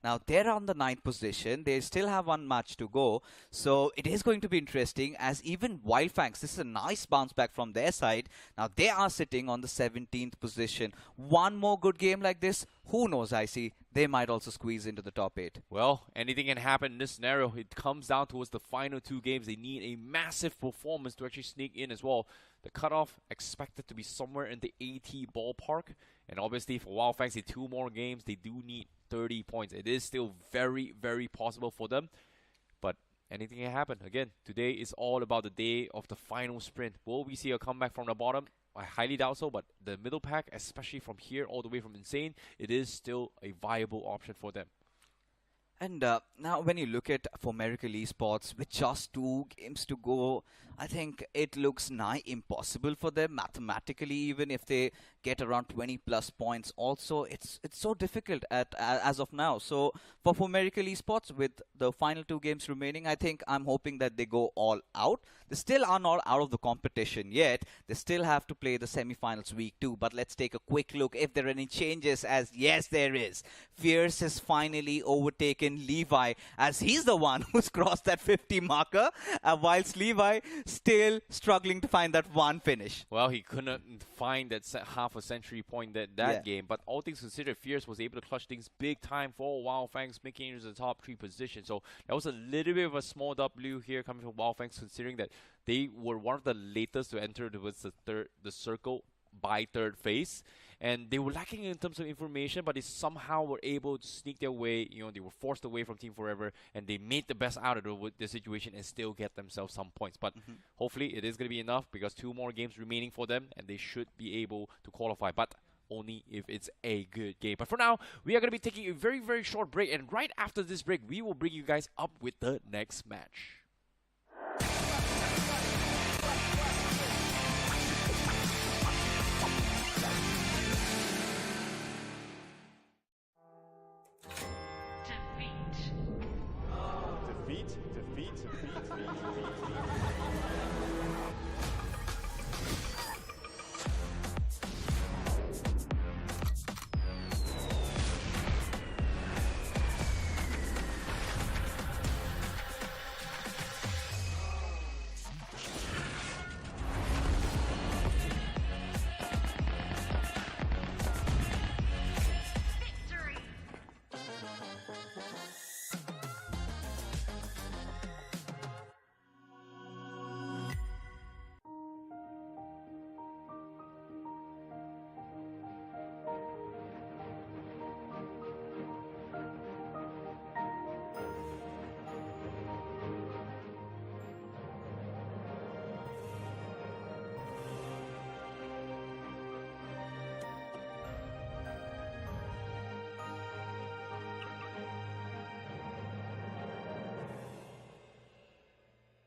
Now, they're on the 9th position. They still have 1 match to go. So, it is going to be interesting, as even Wyld Fangs, this is a nice bounce back from their side. Now, they are sitting on the 17th position. 1 more good game like this, who knows, I see. They might also squeeze into the top 8. Well, anything can happen in this scenario. It comes down towards the final 2 games. They need a massive performance to actually sneak in as well. The cutoff expected to be somewhere in the 80 ballpark. And obviously, for Wyld Fangs, in 2 more games, they do need 30 points. It is still very, very possible for them. But anything can happen. Again, today is all about the day of the final sprint. Will we see a comeback from the bottom? I highly doubt so, but the middle pack, especially from here all the way from Insane, it is still a viable option for them. And now when you look at for Miracle Esports, with just 2 games to go, I think it looks nigh impossible for them mathematically, even if they get around 20 plus points. Also, it's so difficult as of now. So for Miracle Esports, with the final 2 games remaining, I think I'm hoping that they go all out. They still are not out of the competition yet. They still have to play the semi-finals week 2. But let's take a quick look if there are any changes, as yes, there is. Fierce has finally overtaken Levi, as he's the one who's crossed that 50 marker, whilst Levi still struggling to find that 1 finish. Well, he couldn't find that half a century point that game, but all things considered, Fierce was able to clutch things big time for Wyld Fangs, making it into the top 3 position. So that was a little bit of a small W here coming from Wyld Fangs, considering that they were one of the latest to enter the circle by 3rd phase. And they were lacking in terms of information, but they somehow were able to sneak their way. They were forced away from Team Forever, and they made the best out of the situation and still get themselves some points. But hopefully it is going to be enough, because 2 more games remaining for them, and they should be able to qualify. But only if it's a good game. But for now, we are going to be taking a very, very short break. And right after this break, we will bring you guys up with the next match.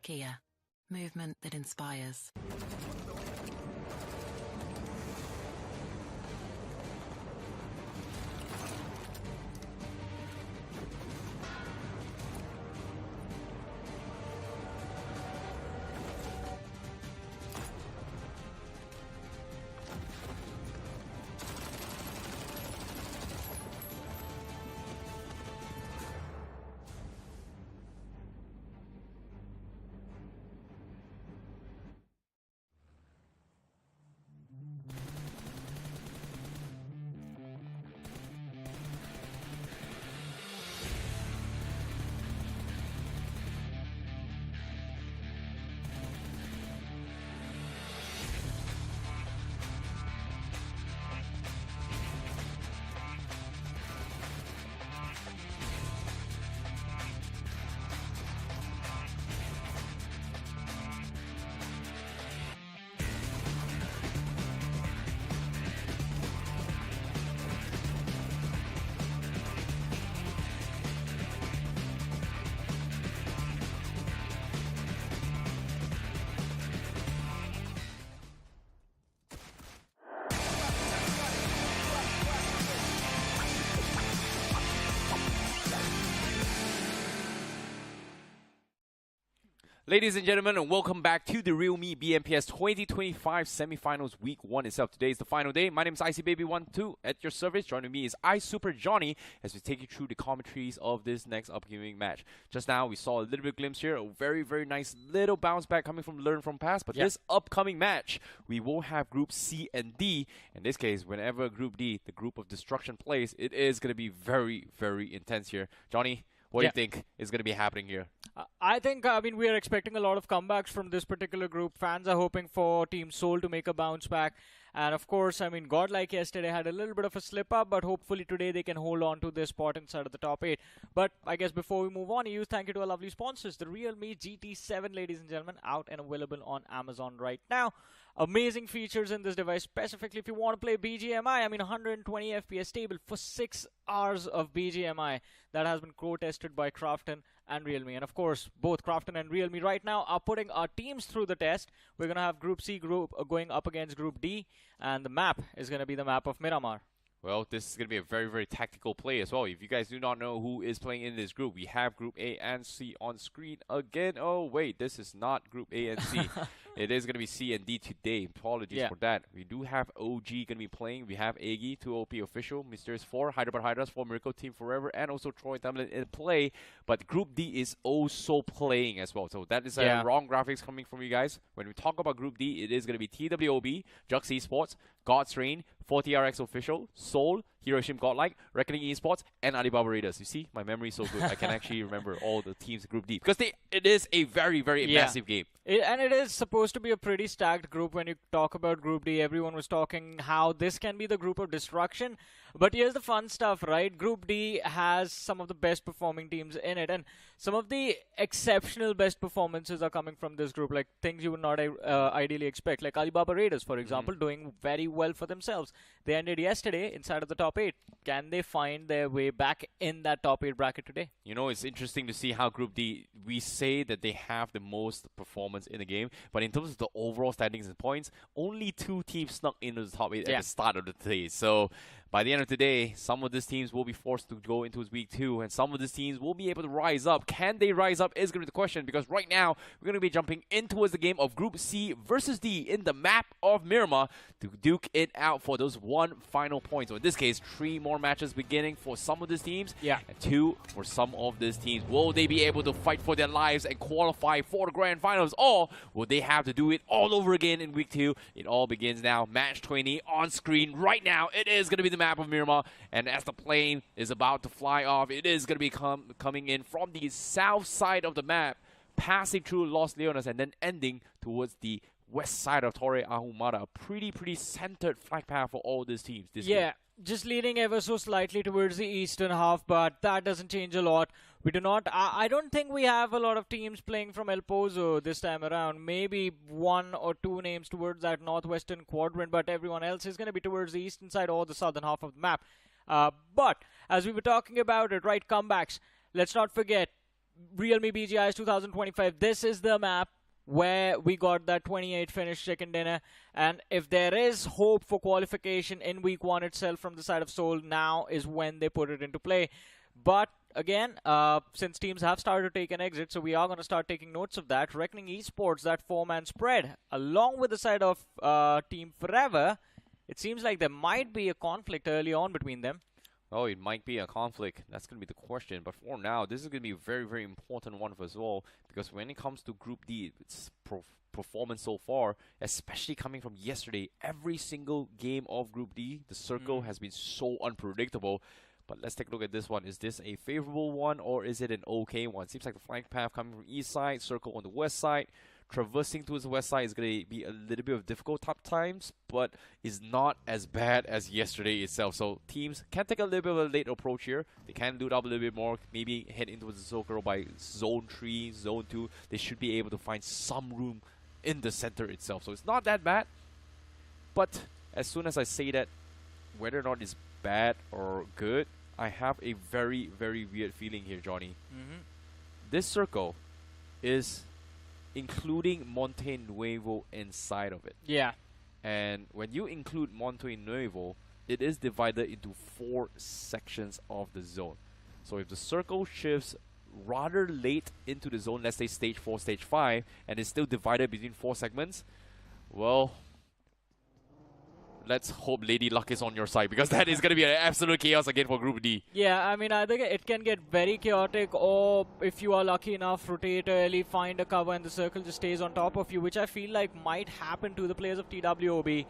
Kia, movement that inspires. Ladies and gentlemen, and welcome back to the Realme BMPS 2025 Semifinals Week 1 itself. Today is the final day. My name is ICBaby12 at your service. Joining me is iSuperJohnny as we take you through the commentaries of this next upcoming match. Just now, we saw a little bit of glimpse here. A very, very nice little bounce back coming from Learn From Past. But this upcoming match, we will have Group C and D. In this case, whenever Group D, the Group of Destruction, plays, it is going to be very, very intense here. Johnny, what do you think is going to be happening here? I think, we are expecting a lot of comebacks from this particular group. Fans are hoping for Team Seoul to make a bounce back. And of course, Godlike yesterday had a little bit of a slip up, but hopefully today they can hold on to their spot inside of the top 8. But I guess before we move on, thank you to our lovely sponsors, the Realme GT7, ladies and gentlemen, out and available on Amazon right now. Amazing features in this device, specifically if you want to play BGMI. 120 FPS stable for 6 hours of BGMI. That has been co-tested by Crafton and Realme. And of course, both Crafton and Realme right now are putting our teams through the test. We're going to have Group C going up against Group D. And the map is going to be the map of Miramar. Well, this is going to be a very, very tactical play as well. If you guys do not know who is playing in this group, we have Group A and C on screen again. Oh, wait, this is not Group A and C. It is going to be C and D today. Apologies for that. We do have OG going to be playing. We have Eggy, 2OP official, Mysterious 4, Hyderabad Hydras, 4 Miracle Team Forever, and also Troy Tamilan in play. But Group D is also playing as well. So that is wrong graphics coming from you guys. When we talk about Group D, it is going to be TWOB, Jux Esports, God's Reign, 40RX official, Seoul, Hiroshima Godlike, Reckoning Esports, and Alibaba Raiders. You see, my memory is so good. I can actually remember all the teams in Group D because it is a very, very massive game. And it is supposed to be a pretty stacked group. When you talk about Group D, everyone was talking how this can be the group of destruction. But here's the fun stuff, right? Group D has some of the best performing teams in it. And some of the exceptional best performances are coming from this group, like things you would not ideally expect. Like Alibaba Raiders, for example, doing very well for themselves. They ended yesterday inside of the top 8. Can they find their way back in that top 8 bracket today? You know, it's interesting to see how Group D, we say that they have the most performance in the game, but in terms of the overall standings and points, only 2 teams snuck into the top 8 at the start of the day. So by the end of the day, some of these teams will be forced to go into week 2, and some of these teams will be able to rise up. Can they rise up is going to be the question, because right now we're going to be jumping in towards the game of Group C versus D in the map of Miramar to duke it out for those 1 final point. So in this case, 3 more matches beginning for some of these teams, and 2 for some of these teams. Will they be able to fight for their lives and qualify for the Grand Finals, or will they have to do it all over again in week 2? It all begins now. Match 20 on screen right now. It is going to be the map of Miramar, and as the plane is about to fly off, it is going to be coming in from the south side of the map, passing through Los Leones, and then ending towards the west side of Torre Ahumada. A pretty centered flight path for all these teams. Just leaning ever so slightly towards the eastern half, but that doesn't change a lot. We do not. I don't think we have a lot of teams playing from El Pozo this time around. Maybe 1 or 2 names towards that northwestern quadrant, but everyone else is going to be towards the eastern side or the southern half of the map. But as we were talking about it, right, comebacks. Let's not forget, Realme BGI's 2025. This is the map where we got that 28 finish chicken dinner. And if there is hope for qualification in week 1 itself from the side of Seoul, now is when they put it into play. But again, since teams have started to take an exit, so we are going to start taking notes of that. Reckoning Esports, that 4-man spread, along with the side of Team Forever, it seems like there might be a conflict early on between them. Oh, it might be a conflict. That's going to be the question. But for now, this is going to be a very, very important one for us all. Because when it comes to Group D, its performance so far, especially coming from yesterday, every single game of Group D, the circle has been so unpredictable. But let's take a look at this one. Is this a favorable one or is it an okay one? Seems like the flank path coming from east side, circle on the west side. Traversing towards the west side is going to be a little bit of difficult top times, but is not as bad as yesterday itself. So teams can take a little bit of a late approach here. They can loot up a little bit more, maybe head into the circle by zone 3, zone 2. They should be able to find some room in the center itself. So it's not that bad. But as soon as I say that, whether or not it's bad or good, I have a very, very weird feeling here, Johnny. This circle is including Monte Nuevo inside of it. Yeah. And when you include Monte Nuevo, it is divided into 4 sections of the zone. So if the circle shifts rather late into the zone, let's say stage 4, stage 5, and it's still divided between 4 segments, well, let's hope Lady Luck is on your side, because that is going to be an absolute chaos again for Group D. Yeah, I mean, I think it can get very chaotic, or if you are lucky enough, rotate early, find a cover, and the circle just stays on top of you, which I feel like might happen to the players of TWOB.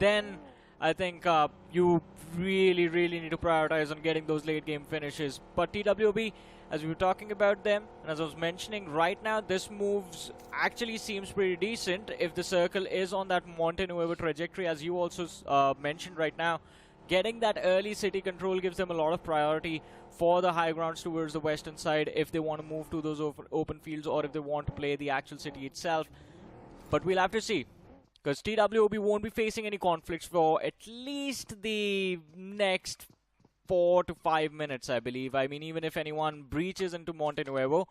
Then I think you really, really need to prioritize on getting those late game finishes. But TWOB, as we were talking about them, and as I was mentioning, right now this moves actually seems pretty decent if the circle is on that Monte Nuevo trajectory, as you also mentioned right now. Getting that early city control gives them a lot of priority for the high grounds towards the western side if they want to move to those open fields or if they want to play the actual city itself. But we'll have to see, because TWOB won't be facing any conflicts for at least the next 4 to 5 minutes, I believe. I mean, even if anyone breaches into Monte Nuevo,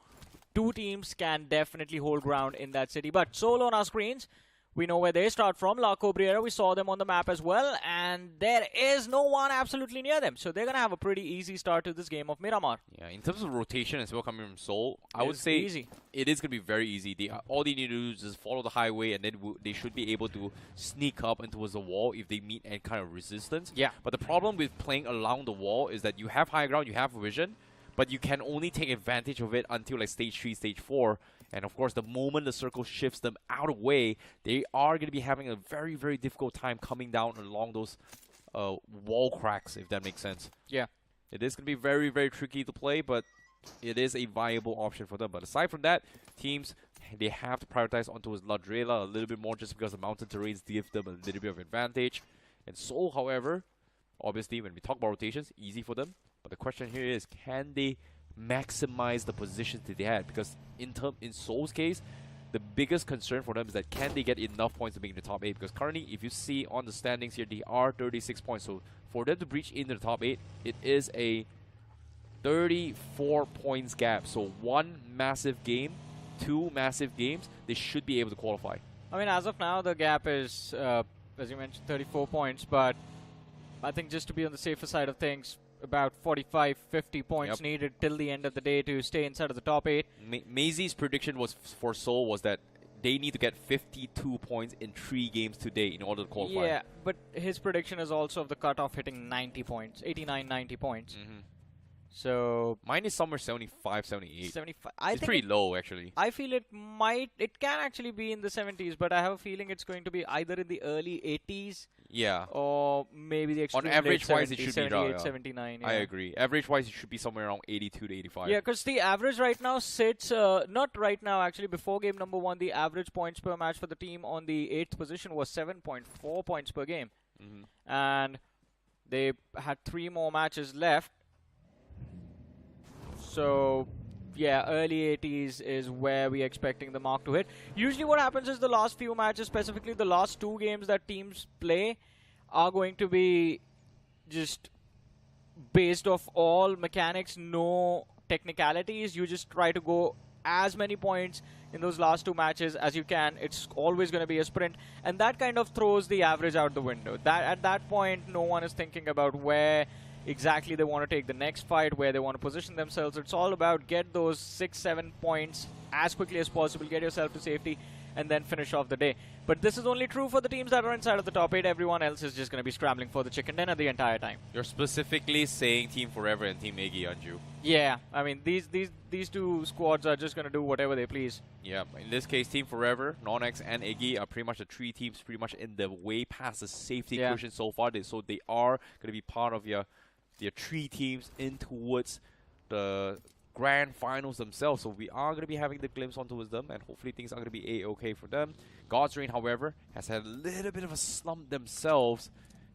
2 teams can definitely hold ground in that city. But Seoul on our screens, we know where they start from. La Cobriera, we saw them on the map as well, and there is no one absolutely near them. So they're going to have a pretty easy start to this game of Miramar. Yeah, in terms of rotation as well coming from Seoul, I would say easy. It is going to be very easy. All they need to do is just follow the highway, and then they should be able to sneak up and towards the wall if they meet any kind of resistance. Yeah. But the problem with playing along the wall is that you have high ground, you have vision, but you can only take advantage of it until like stage 3, stage 4. And of course, the moment the circle shifts them out of the way, they are going to be having a very, very difficult time coming down along those wall cracks, if that makes sense. Yeah. It is going to be very, very tricky to play, but it is a viable option for them. But aside from that, teams, they have to prioritize onto Ladrela a little bit more just because the mountain terrains give them a little bit of advantage. And Seoul, however, obviously, when we talk about rotations, easy for them. But the question here is, can they maximize the positions that they had? Because in Seoul's case, the biggest concern for them is that can they get enough points to make the top 8? Because currently, if you see on the standings here, they are 36 points. So for them to breach into the top 8, it is a 34 points gap. So 1 massive game, 2 massive games, they should be able to qualify. I mean, as of now, the gap is, as you mentioned, 34 points. But I think just to be on the safer side of things, about 45, 50 points needed till the end of the day to stay inside of the top 8. Maisie's prediction was for Seoul was that they need to get 52 points in 3 games today in order to qualify. Yeah, but his prediction is also of the cutoff hitting 90 points, 89, 90 points. So mine is somewhere 75, 78. 75. It's pretty low, actually. I feel it can actually be in the 70s, but I have a feeling it's going to be either in the early 80s. Yeah. Or maybe the extreme on average wise, 70, it should 78, be 79. Yeah. I agree. Average wise, it should be somewhere around 82 to 85. Yeah, because the average right now sits, not right now actually, before game number 1, the average points per match for the team on the 8th position was 7.4 points per game. And they had 3 more matches left. So, yeah, early 80s is where we're expecting the mark to hit. Usually what happens is the last few matches, specifically the last 2 games that teams play, are going to be just based off all mechanics, no technicalities. You just try to go as many points in those last 2 matches as you can. It's always going to be a sprint, and that kind of throws the average out the window. That at that point, no one is thinking about where exactly they want to take the next fight, where they want to position themselves. It's all about get those 6-7 points as quickly as possible, get yourself to safety, and then finish off the day. But this is only true for the teams that are inside of the top 8. Everyone else is just going to be scrambling for the chicken dinner the entire time. You're specifically saying Team Forever and Team Eggy, aren't you? Yeah, I mean, these two squads are just going to do whatever they please. Yeah, in this case, Team Forever, NoNx, and Eggy are pretty much the 3 teams pretty much in the way past the safety cushion so far. So they are going to be part of your 3 teams in towards the Grand Finals themselves. So we are going to be having the glimpse on towards them, and hopefully things are going to be a-okay for them. God's Reign, however, has had a little bit of a slump themselves,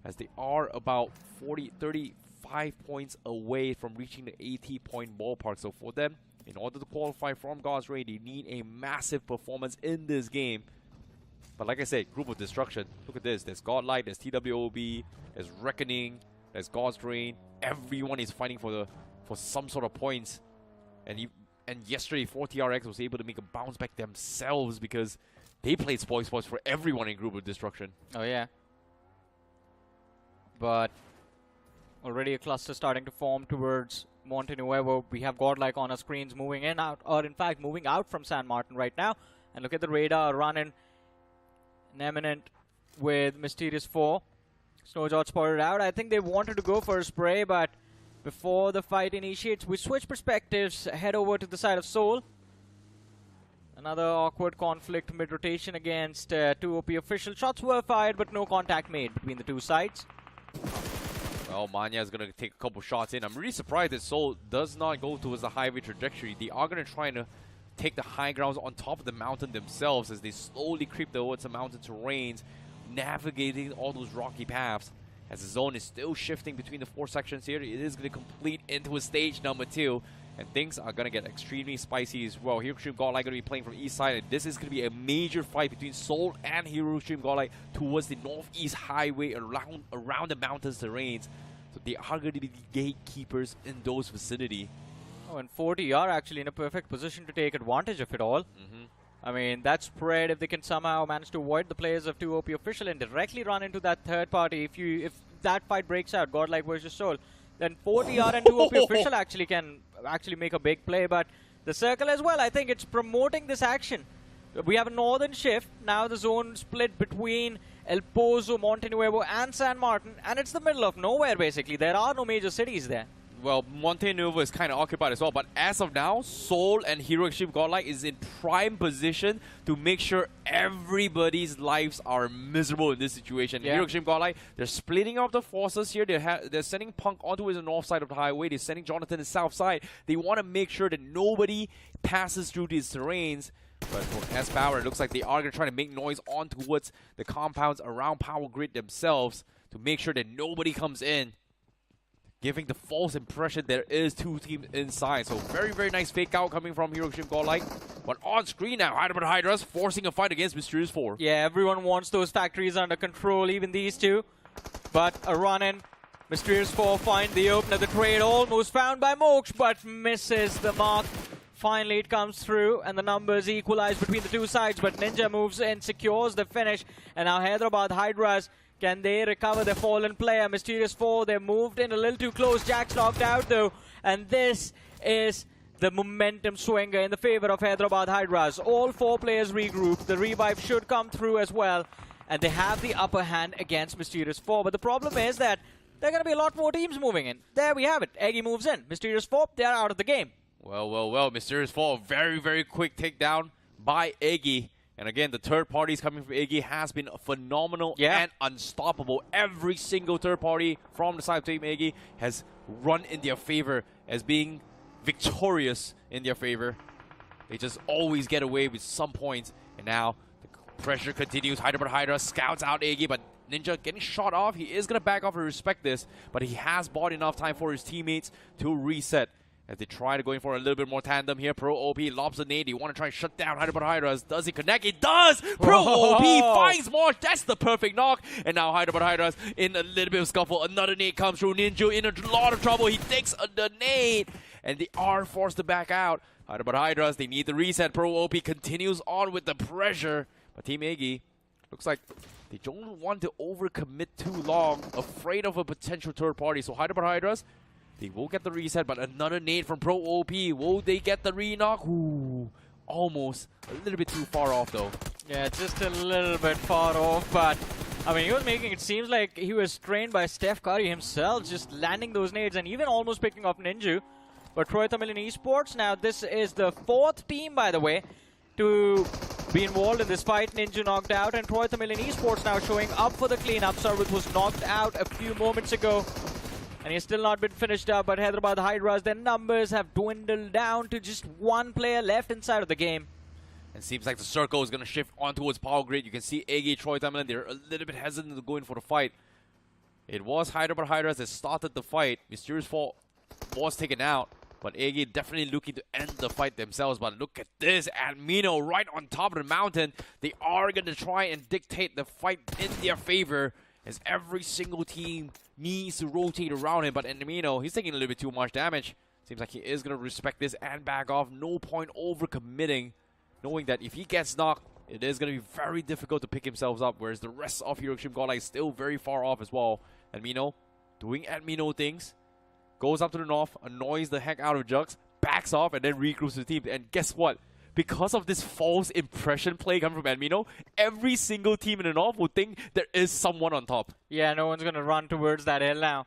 as they are about 35 points away from reaching the 80-point ballpark. So for them, in order to qualify from God's Reign, they need a massive performance in this game. But like I said, Group of Destruction, look at this. There's Godlight, there's TWOB, there's Reckoning, there's God's Reign. Everyone is fighting for some sort of points. And yesterday, 4TRX was able to make a bounce back themselves because they played spoils for everyone in Group of Destruction. Oh, yeah. But already a cluster starting to form towards Montenuevo. We have Godlike on our screens moving in, out, or in fact moving out from San Martin right now. And look at the radar running. Eminent with Mysterious 4. Snowjot spotted out. I think they wanted to go for a spray, but before the fight initiates, we switch perspectives, head over to the side of Seoul. Another awkward conflict mid-rotation against 2 OP officials. Shots were fired, but no contact made between the 2 sides. Well, Manya is going to take a couple shots in. I'm really surprised that Seoul does not go towards the highway trajectory. They are going to try to take the high grounds on top of the mountain themselves as they slowly creep towards the mountain terrains, navigating all those rocky paths. As the zone is still shifting between the 4 sections here, it is going to complete into a stage number 2. And things are going to get extremely spicy as well. Hiroshima Godlight going to be playing from east side. And this is going to be a major fight between Seoul and Hiroshima Godlight towards the northeast highway around the mountains terrains. So they are going to be the gatekeepers in those vicinity. Oh, and 40 are actually in a perfect position to take advantage of it all. I mean, that spread, if they can somehow manage to avoid the players of 2 OP official and directly run into that third party, if that fight breaks out, Godlike versus Seoul, then 40R and 2 OP official actually can make a big play. But the circle as well, I think it's promoting this action. We have a northern shift. Now the zone split between El Pozo, Montenuevo and San Martin, and it's the middle of nowhere basically. There are no major cities there. Well, Montenuevo is kind of occupied as well, but as of now, Seoul and Hiroshima Godlight is in prime position to make sure everybody's lives are miserable in this situation. Yeah. Hiroshima Godlight, they're splitting up the forces here. They're sending Punk onto the north side of the highway. They're sending Jonathan to the south side. They want to make sure that nobody passes through these terrains. But for S-Power, it looks like they are going to try to make noise on towards the compounds around Power Grid themselves to make sure that nobody comes in, giving the false impression there is 2 teams inside. So very, very nice fake out coming from Hiroshima Godlight. But on screen now, Hyderabad Hydras forcing a fight against Mysterious 4. Yeah, everyone wants those factories under control, even these 2. But a run-in. Mysterious 4 find the opener. The trade almost found by Mox, but misses the mark. Finally, it comes through, and the numbers equalize between the 2 sides. But Ninja moves in, secures the finish. And now Hyderabad Hydras, can they recover their fallen player? Mysterious 4, they moved in a little too close. Jack's knocked out though. And this is the momentum swinger in the favor of Hyderabad Hydras. All 4 players regroup. The revive should come through as well. And they have the upper hand against Mysterious 4. But the problem is that there are going to be a lot more teams moving in. There we have it. Eggy moves in. Mysterious 4, they are out of the game. Well, Mysterious 4, very, very quick takedown by Eggy. And again, the third parties coming from Eggy has been phenomenal and unstoppable. Every single third party from the side of Team Eggy has run in their favor as being victorious in their favor. They just always get away with some points. And now the pressure continues. Hyderabad Hydra scouts out Eggy, but Ninja getting shot off. He is going to back off and respect this, but he has bought enough time for his teammates to reset. As they try to go in for a little bit more tandem here. Pro OP lobs a nade. You want to try and shut down Hyderabad Hydras. Does it connect? It does! Pro OP finds Marsh. That's the perfect knock. And now Hyderabad Hydras in a little bit of scuffle. Another nade comes through. Ninja in a lot of trouble. He takes the nade. and they are forced to back out. Hyderabad Hydras, they need the reset. Pro OP continues on with the pressure, but Team Eggy looks like they don't want to overcommit too long, afraid of a potential third party. So Hyderabad Hydras, they will get the reset, but another nade from Pro OP. Will they get the re-knock? Ooh, almost a little bit too far off though. Yeah, just a little bit far off, but I mean, he was making it seems like he was trained by Steph Curry himself, just landing those nades and even almost picking up Ninja. But Tamilan Esports, now this is the 4th team, by the way, to be involved in this fight. Ninja knocked out, and Tamilan Esports now showing up for the cleanup. Sarvit was knocked out a few moments ago, and he's still not been finished up. But Hyderabad Hydras, their numbers have dwindled down to just 1 player left inside of the game. And seems like the circle is going to shift on towards Power Grid. You can see Eggy, Tamilan, they're a little bit hesitant to go in for the fight. It was Hyderabad Hydras that started the fight. Mysterious Fall was taken out, but Eggy definitely looking to end the fight themselves. But look at this, Admino right on top of the mountain. They are going to try and dictate the fight in their favor, as every single team needs to rotate around him. But Admino, he's taking a little bit too much damage. Seems like he is going to respect this and back off. No point over committing, knowing that if he gets knocked, it is going to be very difficult to pick himself up, whereas the rest of Hero Extreme Godlike is still very far off as well. Admino doing Admino things, goes up to the north, annoys the heck out of Jux, backs off, and then regroups the team. And guess what? Because of this false impression play coming from Admino, every single team in the north will think there is someone on top. Yeah, no one's going to run towards that hill now.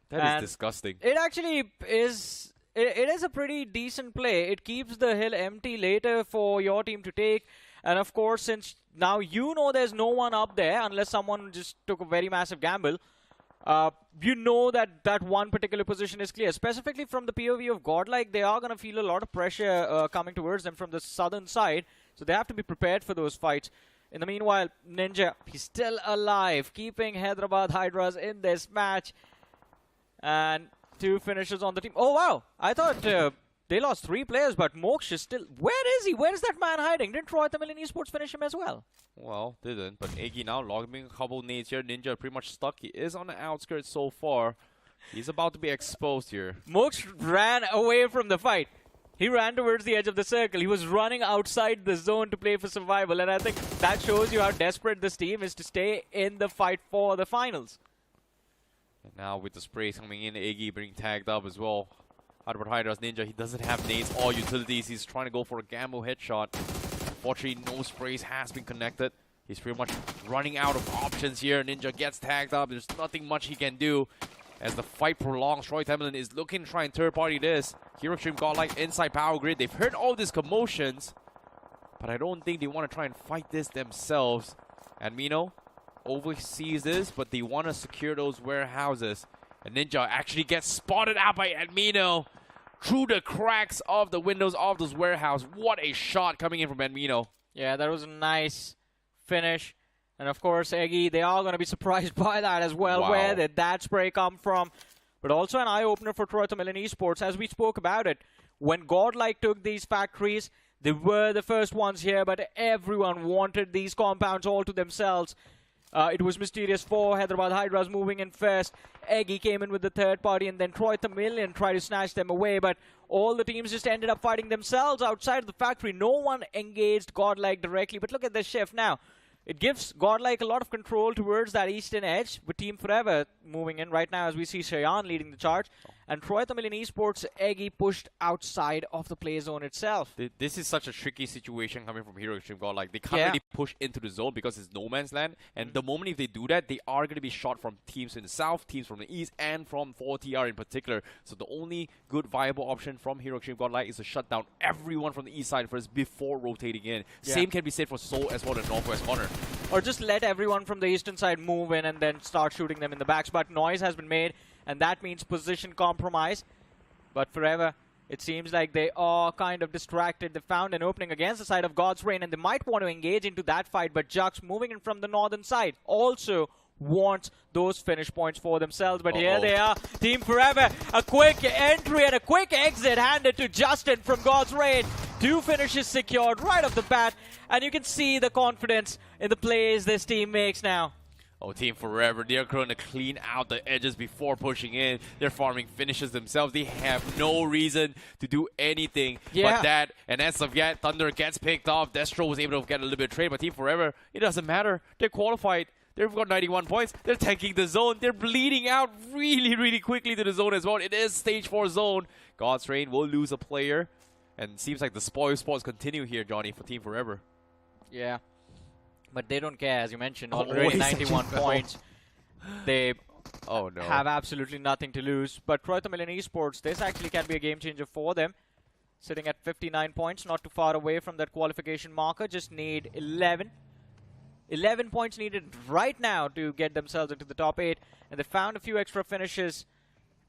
That is disgusting. It actually is... It is a pretty decent play. It keeps the hill empty later for your team to take. And of course, since now you know there's no one up there, unless someone just took a very massive gamble, you know that that one particular position is clear. Specifically from the POV of Godlike, they are going to feel a lot of pressure coming towards them from the southern side. So they have to be prepared for those fights. In the meanwhile, Ninja, he's still alive, keeping Hyderabad Hydras in this match. And 2 finishers on the team. Oh, wow. I thought they lost 3 players, but Moksha is still... Where is he? Where is that man hiding? Didn't Tamilan Esports finish him as well? Well, didn't. But Eggy now logging a couple nades here. Ninja pretty much stuck. He is on the outskirts so far. He's about to be exposed here. Moksha ran away from the fight. He ran towards the edge of the circle. He was running outside the zone to play for survival. And I think that shows you how desperate this team is to stay in the fight for the finals. And now with the sprays coming in, Eggy being tagged up as well. Hyderabad Hydras Ninja, he doesn't have nades or utilities. He's trying to go for a gamble headshot. Unfortunately, no sprays has been connected. He's pretty much running out of options here. Ninja gets tagged up. There's nothing much he can do as the fight prolongs. Tamilan is looking to try and third party this. Hero Extreme Godlike inside Power Grid. They've heard all these commotions, but I don't think they want to try and fight this themselves. And Mino oversees this, but they want to secure those warehouses. And Ninja actually gets spotted out by Admino through the cracks of the windows of those warehouses. What a shot coming in from Admino. Yeah, that was a nice finish. And of course, Eggy, they are going to be surprised by that as well. Wow. Where did that spray come from? But also an eye-opener for Tamilan Esports, as we spoke about it. When Godlike took these factories, they were the first ones here, but everyone wanted these compounds all to themselves. It was Mysterious 4, Hyderabad Hydras moving in first. Eggy came in with the third party, and then Tamilan tried to snatch them away. But all the teams just ended up fighting themselves outside of the factory. No one engaged Godlike directly. But look at this shift now. It gives Godlike a lot of control towards that eastern edge, with Team Forever moving in right now as we see Shayan leading the charge. And Tamilan Esports, Eggy pushed outside of the play zone itself. This is such a tricky situation coming from Hero Extreme Godlike. They can't really push into the zone because it's no man's land. And the moment if they do that, they are going to be shot from teams in the south, teams from the east, and from 4TR in particular. So the only good viable option from Hero Extreme Godlike is to shut down everyone from the east side first before rotating in. Yeah. Same can be said for Seoul as well, the northwest corner. Or just let everyone from the eastern side move in and then start shooting them in the backs. But noise has been made, and that means position compromise. But Forever, it seems like they are kind of distracted. They found an opening against the side of God's Reign, and they might want to engage into that fight. But Jux, moving in from the northern side, also wants those finish points for themselves. But here they are, Team Forever. A quick entry and a quick exit handed to Justin from God's Reign. 2 finishes secured right off the bat, and you can see the confidence in the plays this team makes now. Oh, Team Forever, they're going to clean out the edges before pushing in. They're farming finishes themselves. They have no reason to do anything but that. And as of yet, Thunder gets picked off. Destro was able to get a little bit of trade, but Team Forever, it doesn't matter. They're qualified. They've got 91 points. They're tanking the zone. They're bleeding out really, really quickly to the zone as well. It is stage 4 zone. God's Reign will lose a player. And it seems like the spoil sports continue here, Johnny, for Team Forever. Yeah. But they don't care, as you mentioned. Already 91 points. They have absolutely nothing to lose. But Tamilan Esports, this actually can be a game changer for them. Sitting at 59 points, not too far away from that qualification marker. Just need 11. 11 points needed right now to get themselves into the top 8. And they found a few extra finishes.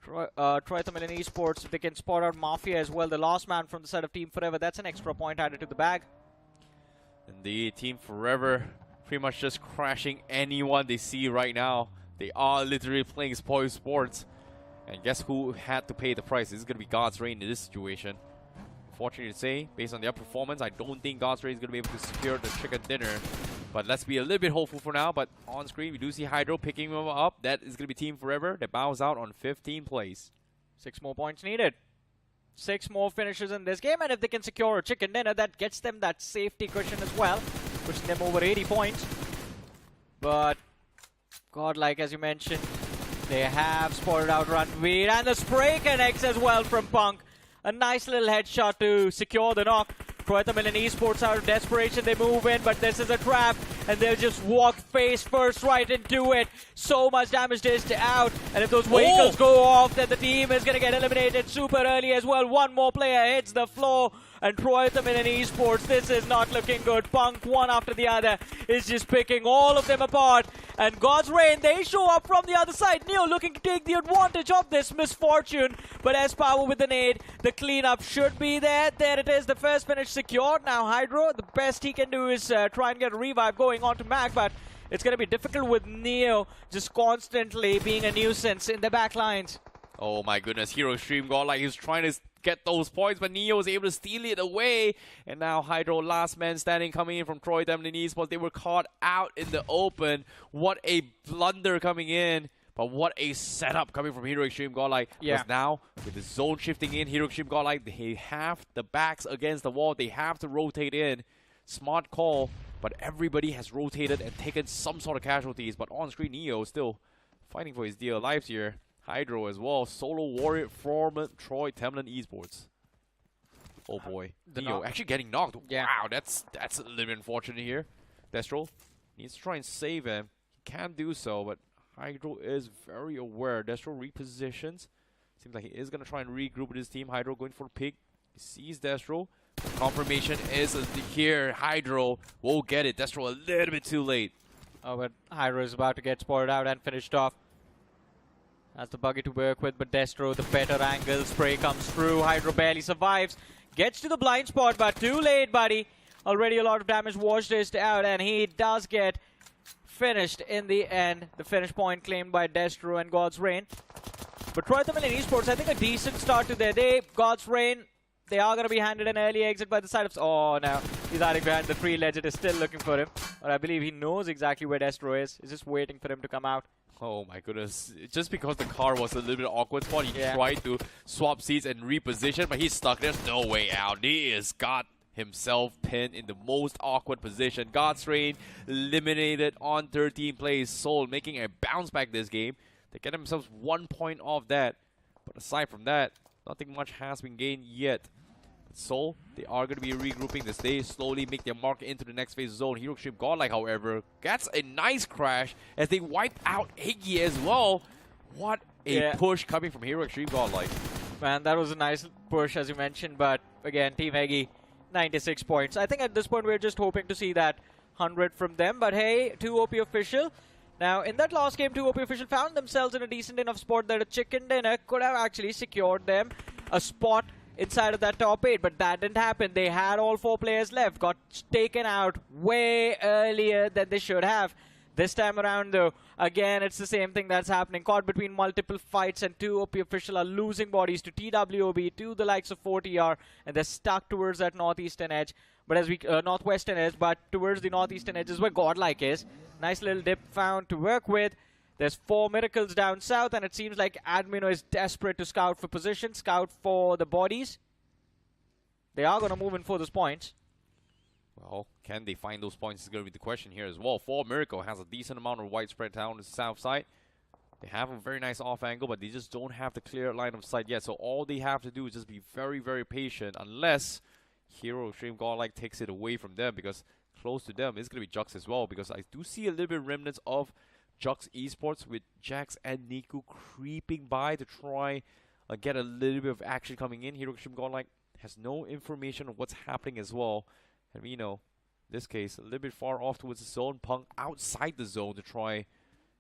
Tamilan Esports, they can spot out Mafia as well. The last man from the side of Team Forever. That's an extra point added to the bag. Indeed, Team Forever pretty much just crashing anyone they see right now. They are literally playing spoil sports. And guess who had to pay the price? This is going to be God's Reign in this situation. Unfortunately to say, based on their performance, I don't think God's Reign is going to be able to secure the chicken dinner. But let's be a little bit hopeful for now. But on screen, we do see Hydro picking them up. That is going to be Team Forever. They bows out on 15th place. 6 more points needed. 6 more finishes in this game, and if they can secure a chicken dinner, that gets them that safety cushion as well, pushing them over 80 points. But godlike, as you mentioned, they have spotted out Ranveer, and the spray connects as well from Punk. A nice little headshot to secure the knock. Tamilan Esports out of desperation, they move in, but this is a trap, and they'll just walk face first right into it. So much damage dished out, and if those vehicles go off, then the team is going to get eliminated super early as well. One more player hits the floor, and Tamilan Esports, this is not looking good. Punk, one after the other, is just picking all of them apart, and God's Reign, they show up from the other side. Neo looking to take the advantage of this misfortune, but S-Power with the nade, the cleanup should be there. There it is, the first finish secured. Now Hydro, the best he can do is try and get a revive going on to Mac, but it's going to be difficult with Neo just constantly being a nuisance in the back lines. Oh my goodness, Hero Extreme Godlike, he's trying to get those points, but Neo was able to steal it away. And now Hydro, last man standing, coming in from Tamilan Esports. They were caught out in the open. What a blunder coming in. But what a setup coming from Hero Extreme Godlike. Because now, with the zone shifting in, Hero Extreme Godlike, they have the backs against the wall. They have to rotate in. Smart call, but everybody has rotated and taken some sort of casualties. But on screen, Neo still fighting for his dear lives here. Hydro as well. Solo warrior from Tamilan Esports. Oh boy. Neo actually getting knocked. Yeah. Wow, that's a little bit unfortunate here. Destro needs to try and save him. He can do so, but Hydro is very aware. Destro repositions. Seems like he is going to try and regroup with his team. Hydro going for a pick. He sees Destro. Confirmation is here. Hydro will get it. Destro a little bit too late. Oh, but Hydro is about to get spotted out and finished off. That's the buggy to work with, but Destro, the better angle. Spray comes through. Hydro barely survives. Gets to the blind spot, but too late, buddy. Already a lot of damage washed out, and he does get finished in the end. The finish point claimed by Destro and God's Reign. But Tamilan Esports, I think a decent start to their day. God's Reign, they are going to be handed an early exit by the side of... Oh, no. He's hiding behind the tree. Legend is still looking for him. But I believe he knows exactly where Destro is. He's just waiting for him to come out. Oh my goodness. Just because the car was a little bit awkward spot, he tried to swap seats and reposition, but he's stuck. There's no way out. He has got himself pinned in the most awkward position. God's Reign eliminated on 13th place. Seoul making a bounce back this game. They get themselves 1 point off that. But aside from that, nothing much has been gained yet. Seoul, they are going to be regrouping this. They slowly make their mark into the next phase zone. Hero Extreme Godlike, however, gets a nice crash as they wipe out Eggy as well. What a push coming from Hero Extreme Godlike. Man, that was a nice push, as you mentioned. But again, Team Eggy, 96 points. I think at this point, we're just hoping to see that 100 from them. But hey, 2OP official. Now, in that last game, 2OP official found themselves in a decent enough spot that a chicken dinner could have actually secured them a spot inside of that top 8, but that didn't happen. They had all 4 players left, got taken out way earlier than they should have. This time around, though, again, it's the same thing that's happening. Caught between multiple fights, and two OP officials are losing bodies to TWOB, to the likes of 4TR, and they're stuck towards that northeastern edge. But as we northwestern edge, but towards the northeastern edge is where Godlike is. Nice little dip found to work with. There's 4 Miracles down south, and it seems like Admino is desperate to scout for position, scout for the bodies. They are going to move in for those points. Well, can they find those points is going to be the question here as well. 4 Miracle has a decent amount of widespread down the south side. They have a very nice off angle, but they just don't have the clear line of sight yet. So all they have to do is just be very, very patient, unless Hero Extreme Godlike takes it away from them, because close to them is going to be Jux as well, because I do see a little bit of remnants of Jux Esports with Jax and Niku creeping by to try get a little bit of action coming in. Hero Extreme Godlike has no information of what's happening as well. And we know, in this case, a little bit far off towards the zone. Punk outside the zone to try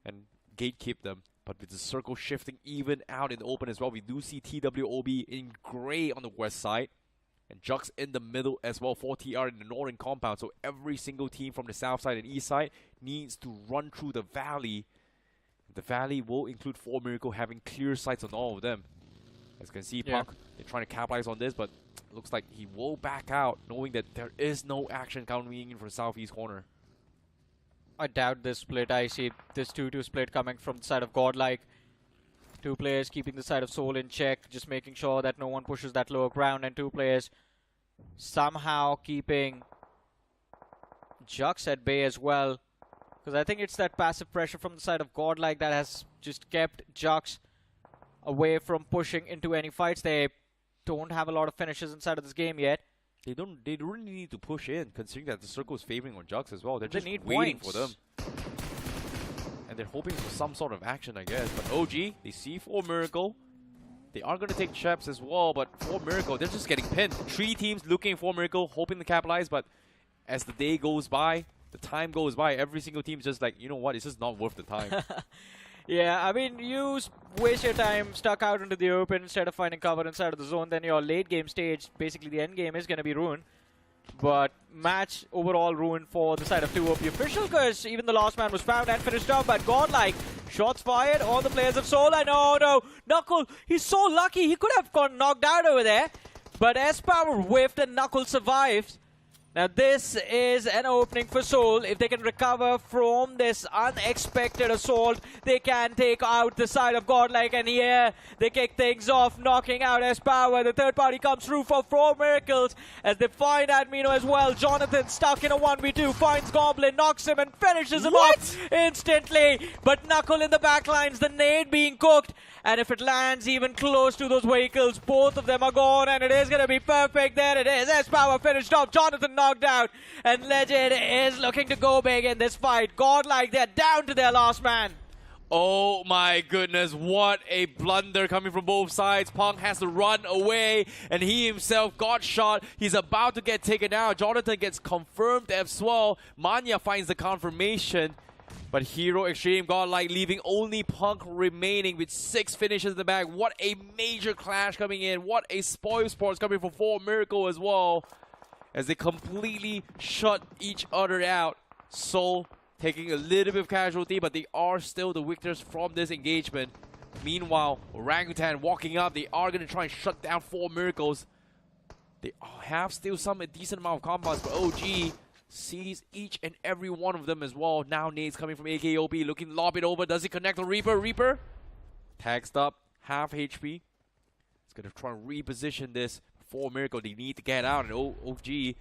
and gatekeep them. But with the circle shifting even out in the open as well, we do see TWOB in gray on the west side. And Jux in the middle as well, 4TR in the northern compound. So every single team from the south side and east side needs to run through the valley. The valley will include 4 Miracle having clear sights on all of them. As you can see, Punk, they're trying to capitalize on this, but looks like he will back out, knowing that there is no action coming in from the southeast corner. I doubt this split. I see this 2-2 split coming from the side of Godlike. 2 players keeping the side of Soul in check, just making sure that no one pushes that lower ground, and 2 players somehow keeping Jux at bay as well. Because I think it's that passive pressure from the side of Godlike that has just kept Jux away from pushing into any fights. They don't have a lot of finishes inside of this game yet. They really need to push in, considering that the circle is favoring on Jux as well. They're just need waiting points for them. And they're hoping for some sort of action, I guess. But OG, they see 4 Miracle. They are going to take traps as well, but 4 Miracle, they're just getting pinned. 3 teams looking for Miracle, hoping to capitalize, but as the day goes by, the time goes by, every single team is just like, you know what, it's just not worth the time. Yeah, I mean, you waste your time stuck out into the open instead of finding cover inside of the zone, then your late game stage, basically the end game, is going to be ruined. But match overall ruined for the side of TWOB official, because even the last man was found and finished off. But Godlike, shots fired on the players of Soul. And no, Knuckle, he's so lucky. He could have gotten knocked out over there. But S-Power whiffed and Knuckle survives. Now this is an opening for Soul. If they can recover from this unexpected assault, they can take out the side of Godlike, and here they kick things off, knocking out S-Power. The third party comes through for 4 Miracles as they find Admino as well. Jonathan stuck in a 1v2, finds Goblin, knocks him and finishes him off instantly. But Knuckle in the backlines, the nade being cooked. And if it lands even close to those vehicles, both of them are gone, and it is going to be perfect. There it is. S-Power finished off. Jonathan knocked out. And Legend is looking to go big in this fight. Godlike, they're down to their last man. Oh my goodness, what a blunder coming from both sides. Punk has to run away, and he himself got shot. He's about to get taken out. Jonathan gets confirmed as well. Manya finds the confirmation. But Hero Extreme Godlike leaving only Punk remaining with 6 finishes in the bag. What a major clash coming in. What a spoil sports coming from 4 Miracle as well, as they completely shut each other out. Soul taking a little bit of casualty, but they are still the victors from this engagement. Meanwhile, Orangutan walking up. They are going to try and shut down 4 Miracles. They have still a decent amount of combos, but OG sees each and every one of them as well. Now nades coming from AKOP, looking to lob it over. Does he connect on Reaper? Reaper tagged up, half HP. He's going to try and reposition this. 4 Miracle, they need to get out. And OG,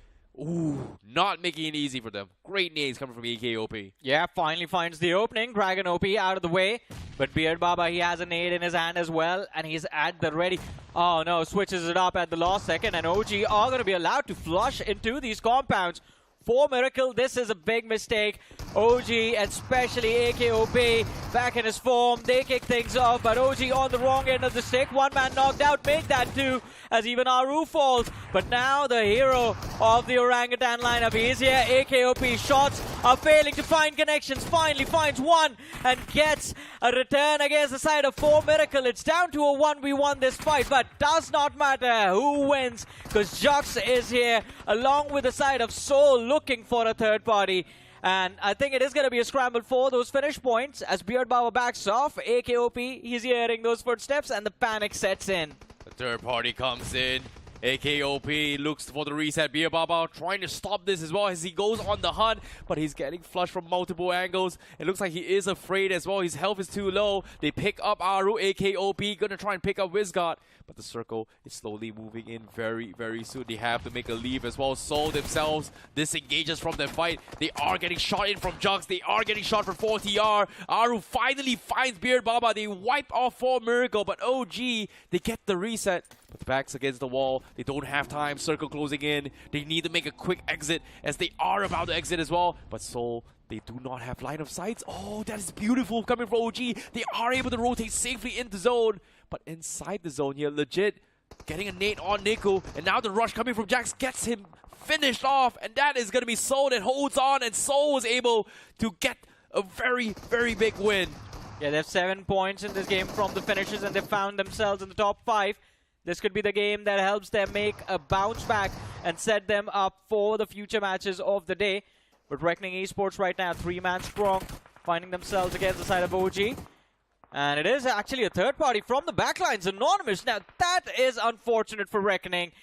not making it easy for them. Great nades coming from AKOP. Yeah, finally finds the opening. Dragon OP out of the way. But Beard Baba, he has a nade in his hand as well, and he's at the ready. Oh no, switches it up at the last second, and OG are going to be allowed to flush into these compounds. 4 Miracle, this is a big mistake. OG, especially AKOP, back in his form. They kick things off, but OG on the wrong end of the stick. 1 man knocked out, make that 2, as even Aru falls. But now the hero of the Orangutan lineup, he is here. AKOP shots are failing to find connections. Finally finds one and gets a return against the side of 4 Miracle. It's down to a 1v1 this fight, but does not matter who wins, because Jux is here along with the side of Soul looking for a third party. And I think it is going to be a scramble for those finish points as Beard Baba backs off. AKOP, he's hearing those footsteps and the panic sets in. The third party comes in. AKOP looks for the reset. Beer Baba trying to stop this as well as he goes on the hunt, but he's getting flushed from multiple angles. It looks like he is afraid as well. His health is too low. They pick up Aru. AKOP gonna try and pick up Wizgard, but the circle is slowly moving in very, very soon. They have to make a leave as well. Soul themselves disengages from the fight. They are getting shot in from Jux. They are getting shot from 4TR. Aru finally finds Beard Baba. They wipe off 4 Miracle, but OG, they get the reset. But the back's against the wall. They don't have time. Circle closing in. They need to make a quick exit as they are about to exit as well. But Soul, they do not have line of sight. Oh, that is beautiful coming from OG. They are able to rotate safely into zone. But inside the zone here, legit getting a nade on Niku. And now the rush coming from Jax gets him finished off. And that is going to be Soul that holds on. And Soul was able to get a very, very big win. Yeah, they have 7 points in this game from the finishes and they found themselves in the top 5. This could be the game that helps them make a bounce back and set them up for the future matches of the day. But Reckoning Esports right now, 3-man strong, finding themselves against the side of OG. And it is actually a third party from the backlines, Anonymous. Now, that is unfortunate for Reckoning.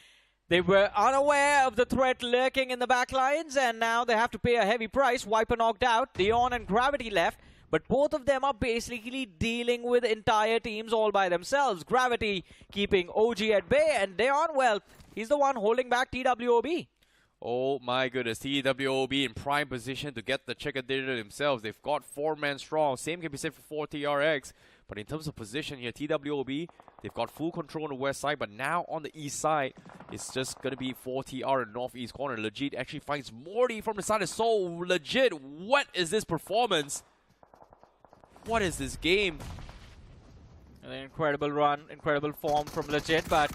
They were unaware of the threat lurking in the backlines, and now they have to pay a heavy price. Viper knocked out, Dion and Gravity left. But both of them are basically dealing with entire teams all by themselves. Gravity keeping OG at bay, and Dion, well, he's the one holding back TWOB. Oh my goodness, TWOB in prime position to get the chicken dinner themselves. They've got 4-man strong. Same can be said for 4TRX. But in terms of position here, TWOB, they've got full control on the west side. But now on the east side, it's just going to be 4TR in the northeast corner. Legit actually finds Morty from the side of Soul. Legit, what is this performance? What is this game? An incredible run, incredible form from Legit, but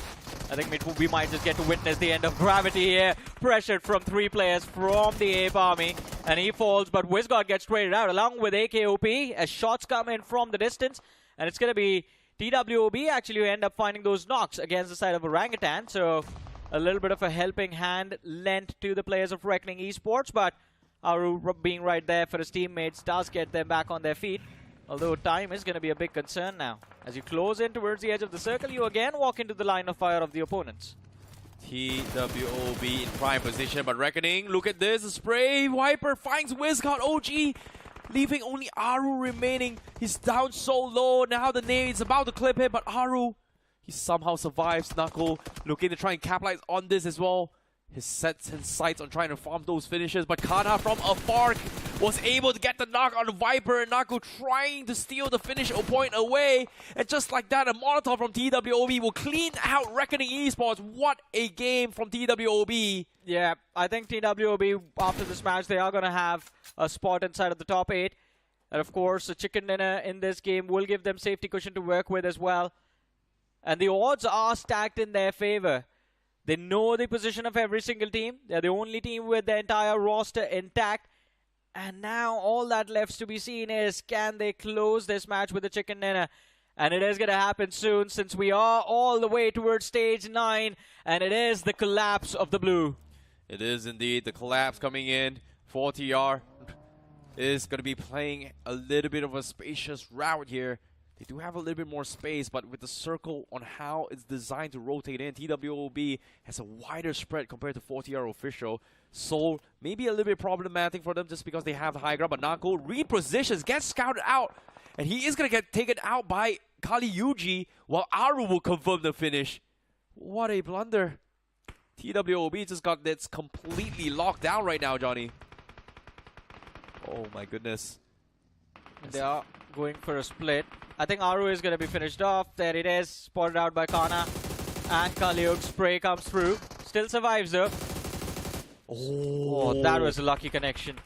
I think we might just get to witness the end of Gravity here. Pressured from 3 players from the Ape Army, and he falls, but Wizgard gets traded out along with AKOP as shots come in from the distance, and it's going to be TWOB actually who end up finding those knocks against the side of Orangutan, so a little bit of a helping hand lent to the players of Reckoning Esports, but Aru being right there for his teammates does get them back on their feet. Although time is going to be a big concern now. As you close in towards the edge of the circle, you again walk into the line of fire of the opponents. TWOB in prime position, but Reckoning, look at this, the spray. Viper finds Wizgard OG, leaving only Aru remaining. He's down so low, now the nade is about to clip him, but Aru, he somehow survives. Knuckle looking to try and capitalize on this as well. His sets his sights on trying to farm those finishes, but Kana from afar was able to get the knock on the Viper, and Naku trying to steal the finish point away. And just like that, a Molotov from TWOB will clean out Reckoning Esports. What a game from TWOB. Yeah, I think TWOB, after this match, they are going to have a spot inside of the top 8. And of course, a chicken dinner in this game will give them safety cushion to work with as well. And the odds are stacked in their favor. They know the position of every single team. They're the only team with their entire roster intact. And now all that left to be seen is, can they close this match with a chicken dinner? And it is going to happen soon, since we are all the way towards stage 9. And it is the collapse of the blue. It is indeed the collapse coming in. 4TR is going to be playing a little bit of a spacious route here. They do have a little bit more space, but with the circle on how it's designed to rotate in, TWOB has a wider spread compared to 4TR official. So maybe a little bit problematic for them just because they have the high ground. But Nako repositions, gets scouted out, and he is going to get taken out by Kali Yuji, while Aru will confirm the finish. What a blunder. TWOB just got this completely locked down right now, Johnny. Oh my goodness. They are going for a split. I think Aru is going to be finished off. There it is, spotted out by Kana. And Kaliuk's spray comes through. Still survives though. Oh, that was a lucky connection.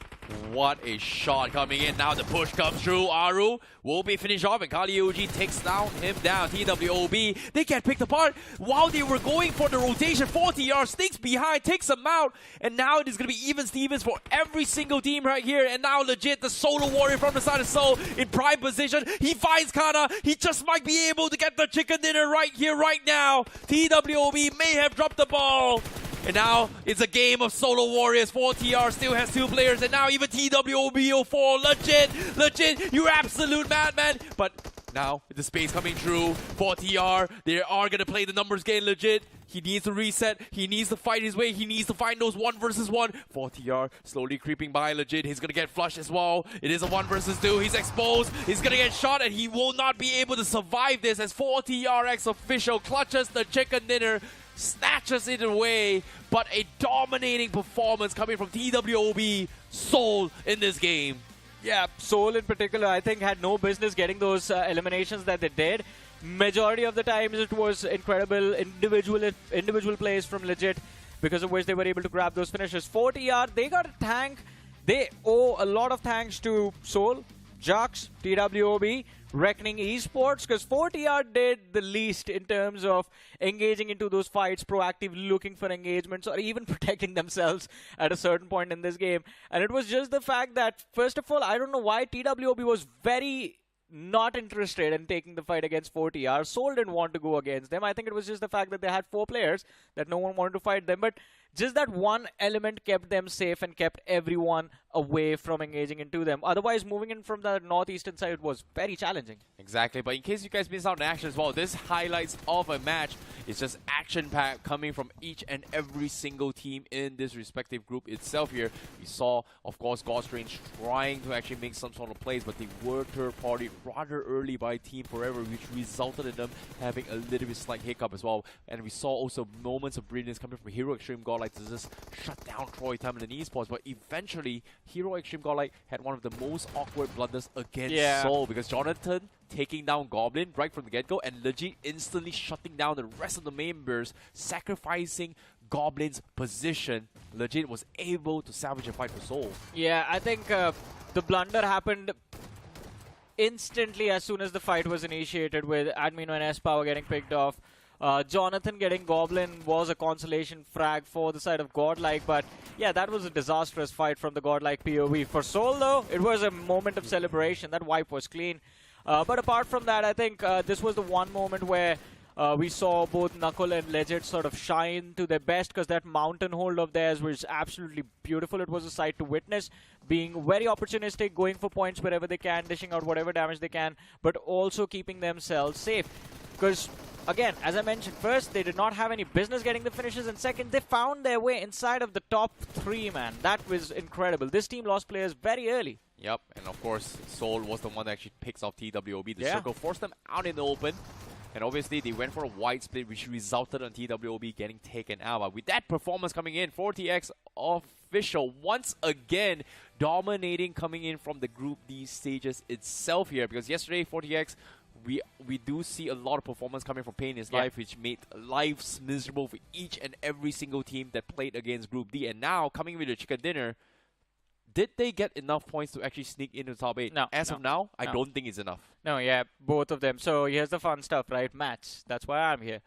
What a shot coming in. Now the push comes through. Aru will be finished off, and Kali Yuji takes him down. TWOB, they get picked apart while they were going for the rotation. 4TR sneaks behind, takes them out, and now it is going to be even Stevens for every single team right here. And now legit the solo warrior from the side of Soul in prime position. He finds Kana. He just might be able to get the chicken dinner right here, right now. TWOB may have dropped the ball. And now it's a game of solo warriors. 4TR still has 2 players, and now even TWOB04. Legit, you're absolute madman. But now with the space coming through, 4TR, they are gonna play the numbers game. Legit. He needs to reset. He needs to fight his way. He needs to find those 1 versus 1. 4TR slowly creeping by. Legit. He's going to get flushed as well. It is a 1 versus 2. He's exposed. He's going to get shot, and he will not be able to survive this as 4TRX official clutches the chicken dinner, snatches it away. But a dominating performance coming from TWOB Seoul in this game. Yeah, Seoul in particular, I think, had no business getting those eliminations that they did. Majority of the times it was incredible individual plays from Legit, because of which they were able to grab those finishes. 4TR, they got a thank. They owe a lot of thanks to Seoul, Jux, TWOB, Reckoning Esports, because 4TR did the least in terms of engaging into those fights, proactively looking for engagements, or even protecting themselves at a certain point in this game. And it was just the fact that, first of all, I don't know why TWOB was very not interested in taking the fight against 4TR. Seoul didn't want to go against them. I think it was just the fact that they had 4 players, that no one wanted to fight them. But just that one element kept them safe and kept everyone away from engaging into them. Otherwise, moving in from the northeastern side was very challenging. Exactly, but in case you guys missed out on action as well, this highlights of a match is just action-packed coming from each and every single team in this respective group itself here. We saw, of course, Godstrange trying to actually make some sort of plays, but they were third-party rather early by Team Forever, which resulted in them having a little bit slight hiccup as well. And we saw also moments of brilliance coming from Hero Extreme Godlike to just shut down Troy Tamilan Esports, but eventually Hero Extreme Godlike had one of the most awkward blunders against Seoul, because Jonathan taking down Goblin right from the get-go and legit instantly shutting down the rest of the members, sacrificing Goblin's position. Legit was able to salvage a fight for Seoul. Yeah, I think the blunder happened instantly as soon as the fight was initiated, with Admino and S-Power getting picked off. Jonathan getting Goblin was a consolation frag for the side of Godlike, but yeah, that was a disastrous fight from the Godlike POV. For Seoul though, it was a moment of celebration. That wipe was clean. But apart from that, I think this was the one moment where we saw both Knuckle and Legit sort of shine to their best, because that mountain hold of theirs was absolutely beautiful. It was a sight to witness, being very opportunistic, going for points wherever they can, dishing out whatever damage they can, but also keeping themselves safe. Because, again, as I mentioned, first, they did not have any business getting the finishes, and second, they found their way inside of the top 3, man. That was incredible. This team lost players very early. Yep, and of course, Seoul was the one that actually picks off TWOB. The circle forced them out in the open. And obviously, they went for a wide split, which resulted in TWOB getting taken out. But with that performance coming in, 4TX official once again dominating, coming in from the Group D stages itself here. Because yesterday, 4TX, we do see a lot of performance coming from Pain is Life, which made lives miserable for each and every single team that played against Group D. And now, coming with the chicken dinner, did they get enough points to actually sneak into the top 8? No. As of now, I don't think it's enough. No, yeah, both of them. So here's the fun stuff, right? Match. That's why I'm here.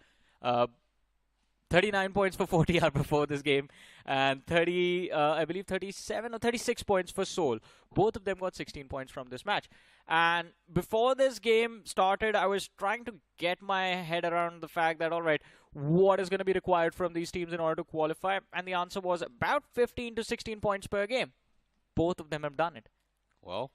39 points for 4TR before this game, and I believe 37 or 36 points for Seoul. Both of them got 16 points from this match. And before this game started, I was trying to get my head around the fact that, all right, what is going to be required from these teams in order to qualify? And the answer was about 15 to 16 points per game. Both of them have done it. Well,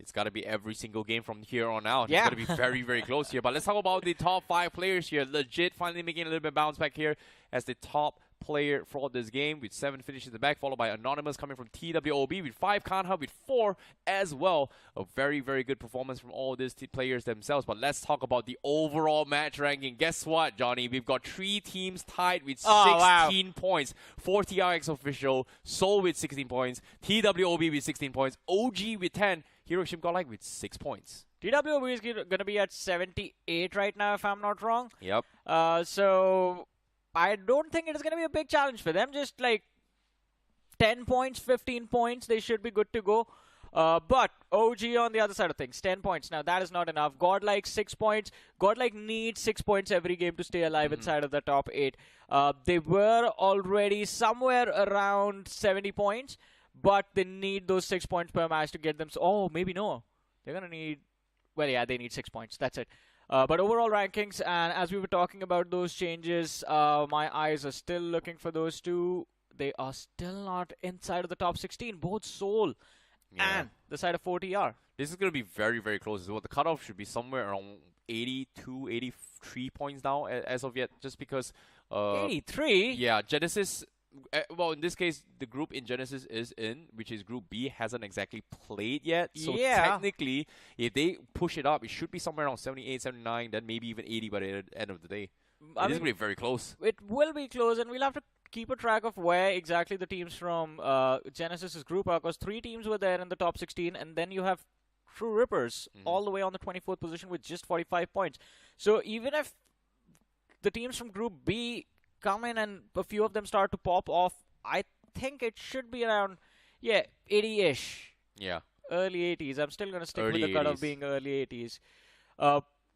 it's got to be every single game from here on out. Yeah. It's going to be very, very close here. But let's talk about the top 5 players here. Legit finally making a little bit bounce back here as the top player for this game with 7 finishes in the back, followed by Anonymous coming from TWOB with 5, Kanha with 4 as well. A very, very good performance from all these players themselves. But let's talk about the overall match ranking. Guess what, Johnny? We've got 3 teams tied with 16 points. 4TRX official, Seoul with 16 points, TWOB with 16 points, OG with 10, Hero Extreme Godlike with 6 points. TWOB is going to be at 78 right now, if I'm not wrong. Yep. So I don't think it is going to be a big challenge for them. Just like 10 points, 15 points, they should be good to go. But OG on the other side of things, 10 points. Now, that is not enough. Godlike, 6 points. Godlike needs 6 points every game to stay alive inside of the top 8. They were already somewhere around 70 points, but they need those 6 points per match to get them. Oh, maybe no. They're going to need... Well, yeah, they need 6 points. That's it. But overall rankings, and as we were talking about those changes, my eyes are still looking for those two. They are still not inside of the top 16, both Seoul and the side of 40R. This is going to be very, very close as well. The cutoff should be somewhere around 82, 83 points now as of yet, just because... 83? Yeah, Genesis... well, in this case, the group in Genesis is in, which is Group B, hasn't exactly played yet. So technically, if they push it up, it should be somewhere around 78, 79, then maybe even 80 by the end of the day. It's going to be very close. It will be close, and we'll have to keep a track of where exactly the teams from Genesis's group are, because 3 teams were there in the top 16, and then you have True Rippers all the way on the 24th position with just 45 points. So even if the teams from Group B come in and a few of them start to pop off, I think it should be around, 80-ish. Yeah. Early 80s. I'm still going to stick Early with the cutoff 80s. being early 80s.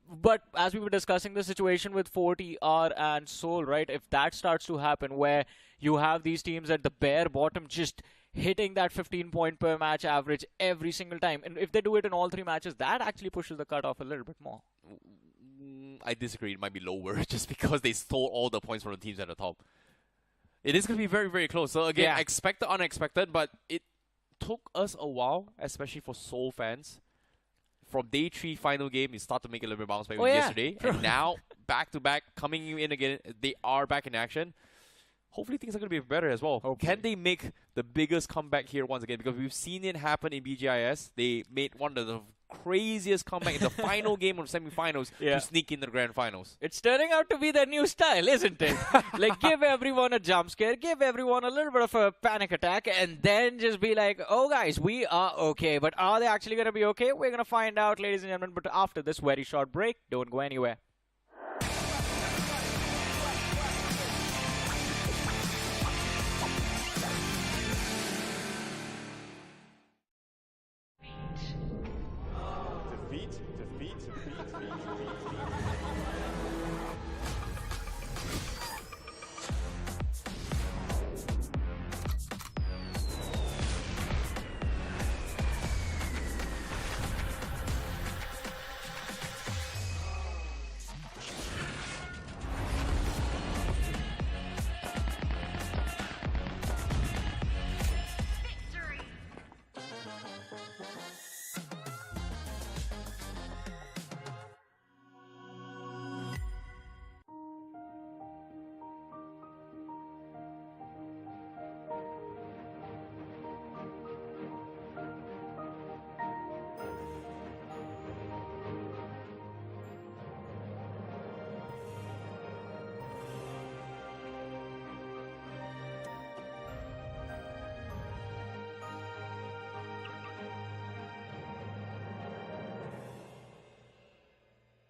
But as we were discussing the situation with 40R and Seoul, right, if that starts to happen where you have these teams at the bare bottom just hitting that 15 point per match average every single time, and if they do it in all 3 matches, that actually pushes the cutoff a little bit more. I disagree. It might be lower just because they stole all the points from the teams at the top. It is going to be very, very close. So again, expect the unexpected, but it took us a while, especially for Seoul fans. From day 3 final game, you start to make a little bit bounce back yesterday. And now, back-to-back, coming in again, they are back in action. Hopefully things are going to be better as well. Hopefully. Can they make the biggest comeback here once again? Because we've seen it happen in BGIS. They made one of the craziest comeback in the final game of semi-finals to sneak in the grand finals. It's turning out to be their new style, isn't it? Like, give everyone a jump scare, give everyone a little bit of a panic attack, and then just be like, oh guys, we are okay. But are they actually going to be okay? We're going to find out, ladies and gentlemen. But after this very short break, don't go anywhere.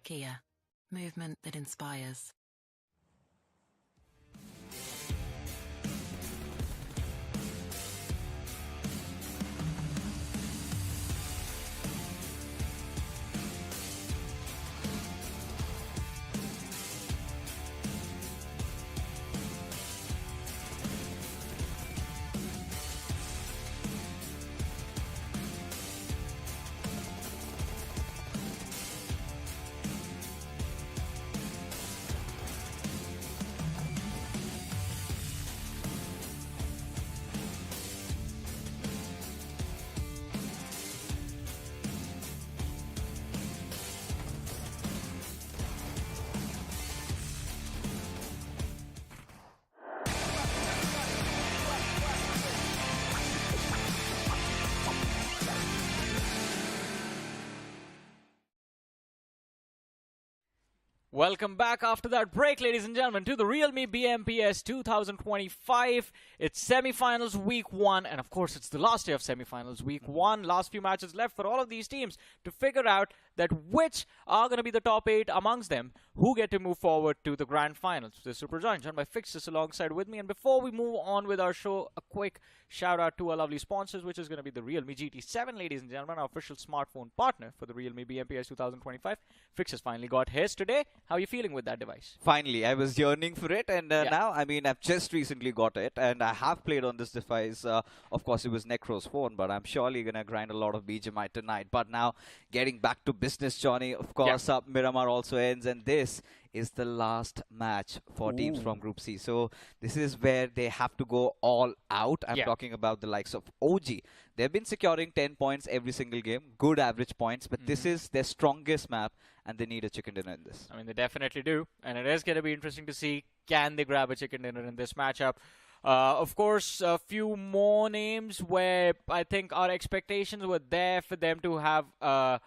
Kia, movement that inspires. Welcome back after that break, ladies and gentlemen, to the realme BMPS 2025. It's semi-finals week 1, and of course it's the last day of semi-finals week 1. Last few matches left for all of these teams to figure out that which are going to be the top 8 amongst them who get to move forward to the grand finals. This is Super Joined by Fixus alongside with me, and before we move on with our show, a quick shout out to our lovely sponsors, which is going to be the Realme GT7, ladies and gentlemen, our official smartphone partner for the Realme BMPS 2025. Fixus finally got his today, How are you feeling with that device? Finally, I was yearning for it, and now, I mean, I've just recently got it, and I have played on this device. Of course, it was Necro's phone, but I'm surely going to grind a lot of BGMI tonight. But now, getting back to business, Johnny, of course, Miramar also ends, and this is the last match for teams from Group C. So this is where they have to go all out. I'm talking about the likes of OG. They've been securing 10 points every single game, good average points, but this is their strongest map, and they need a chicken dinner in this. I mean, they definitely do, and it is going to be interesting to see, can they grab a chicken dinner in this matchup. Of course, a few more names where I think our expectations were there for them to have a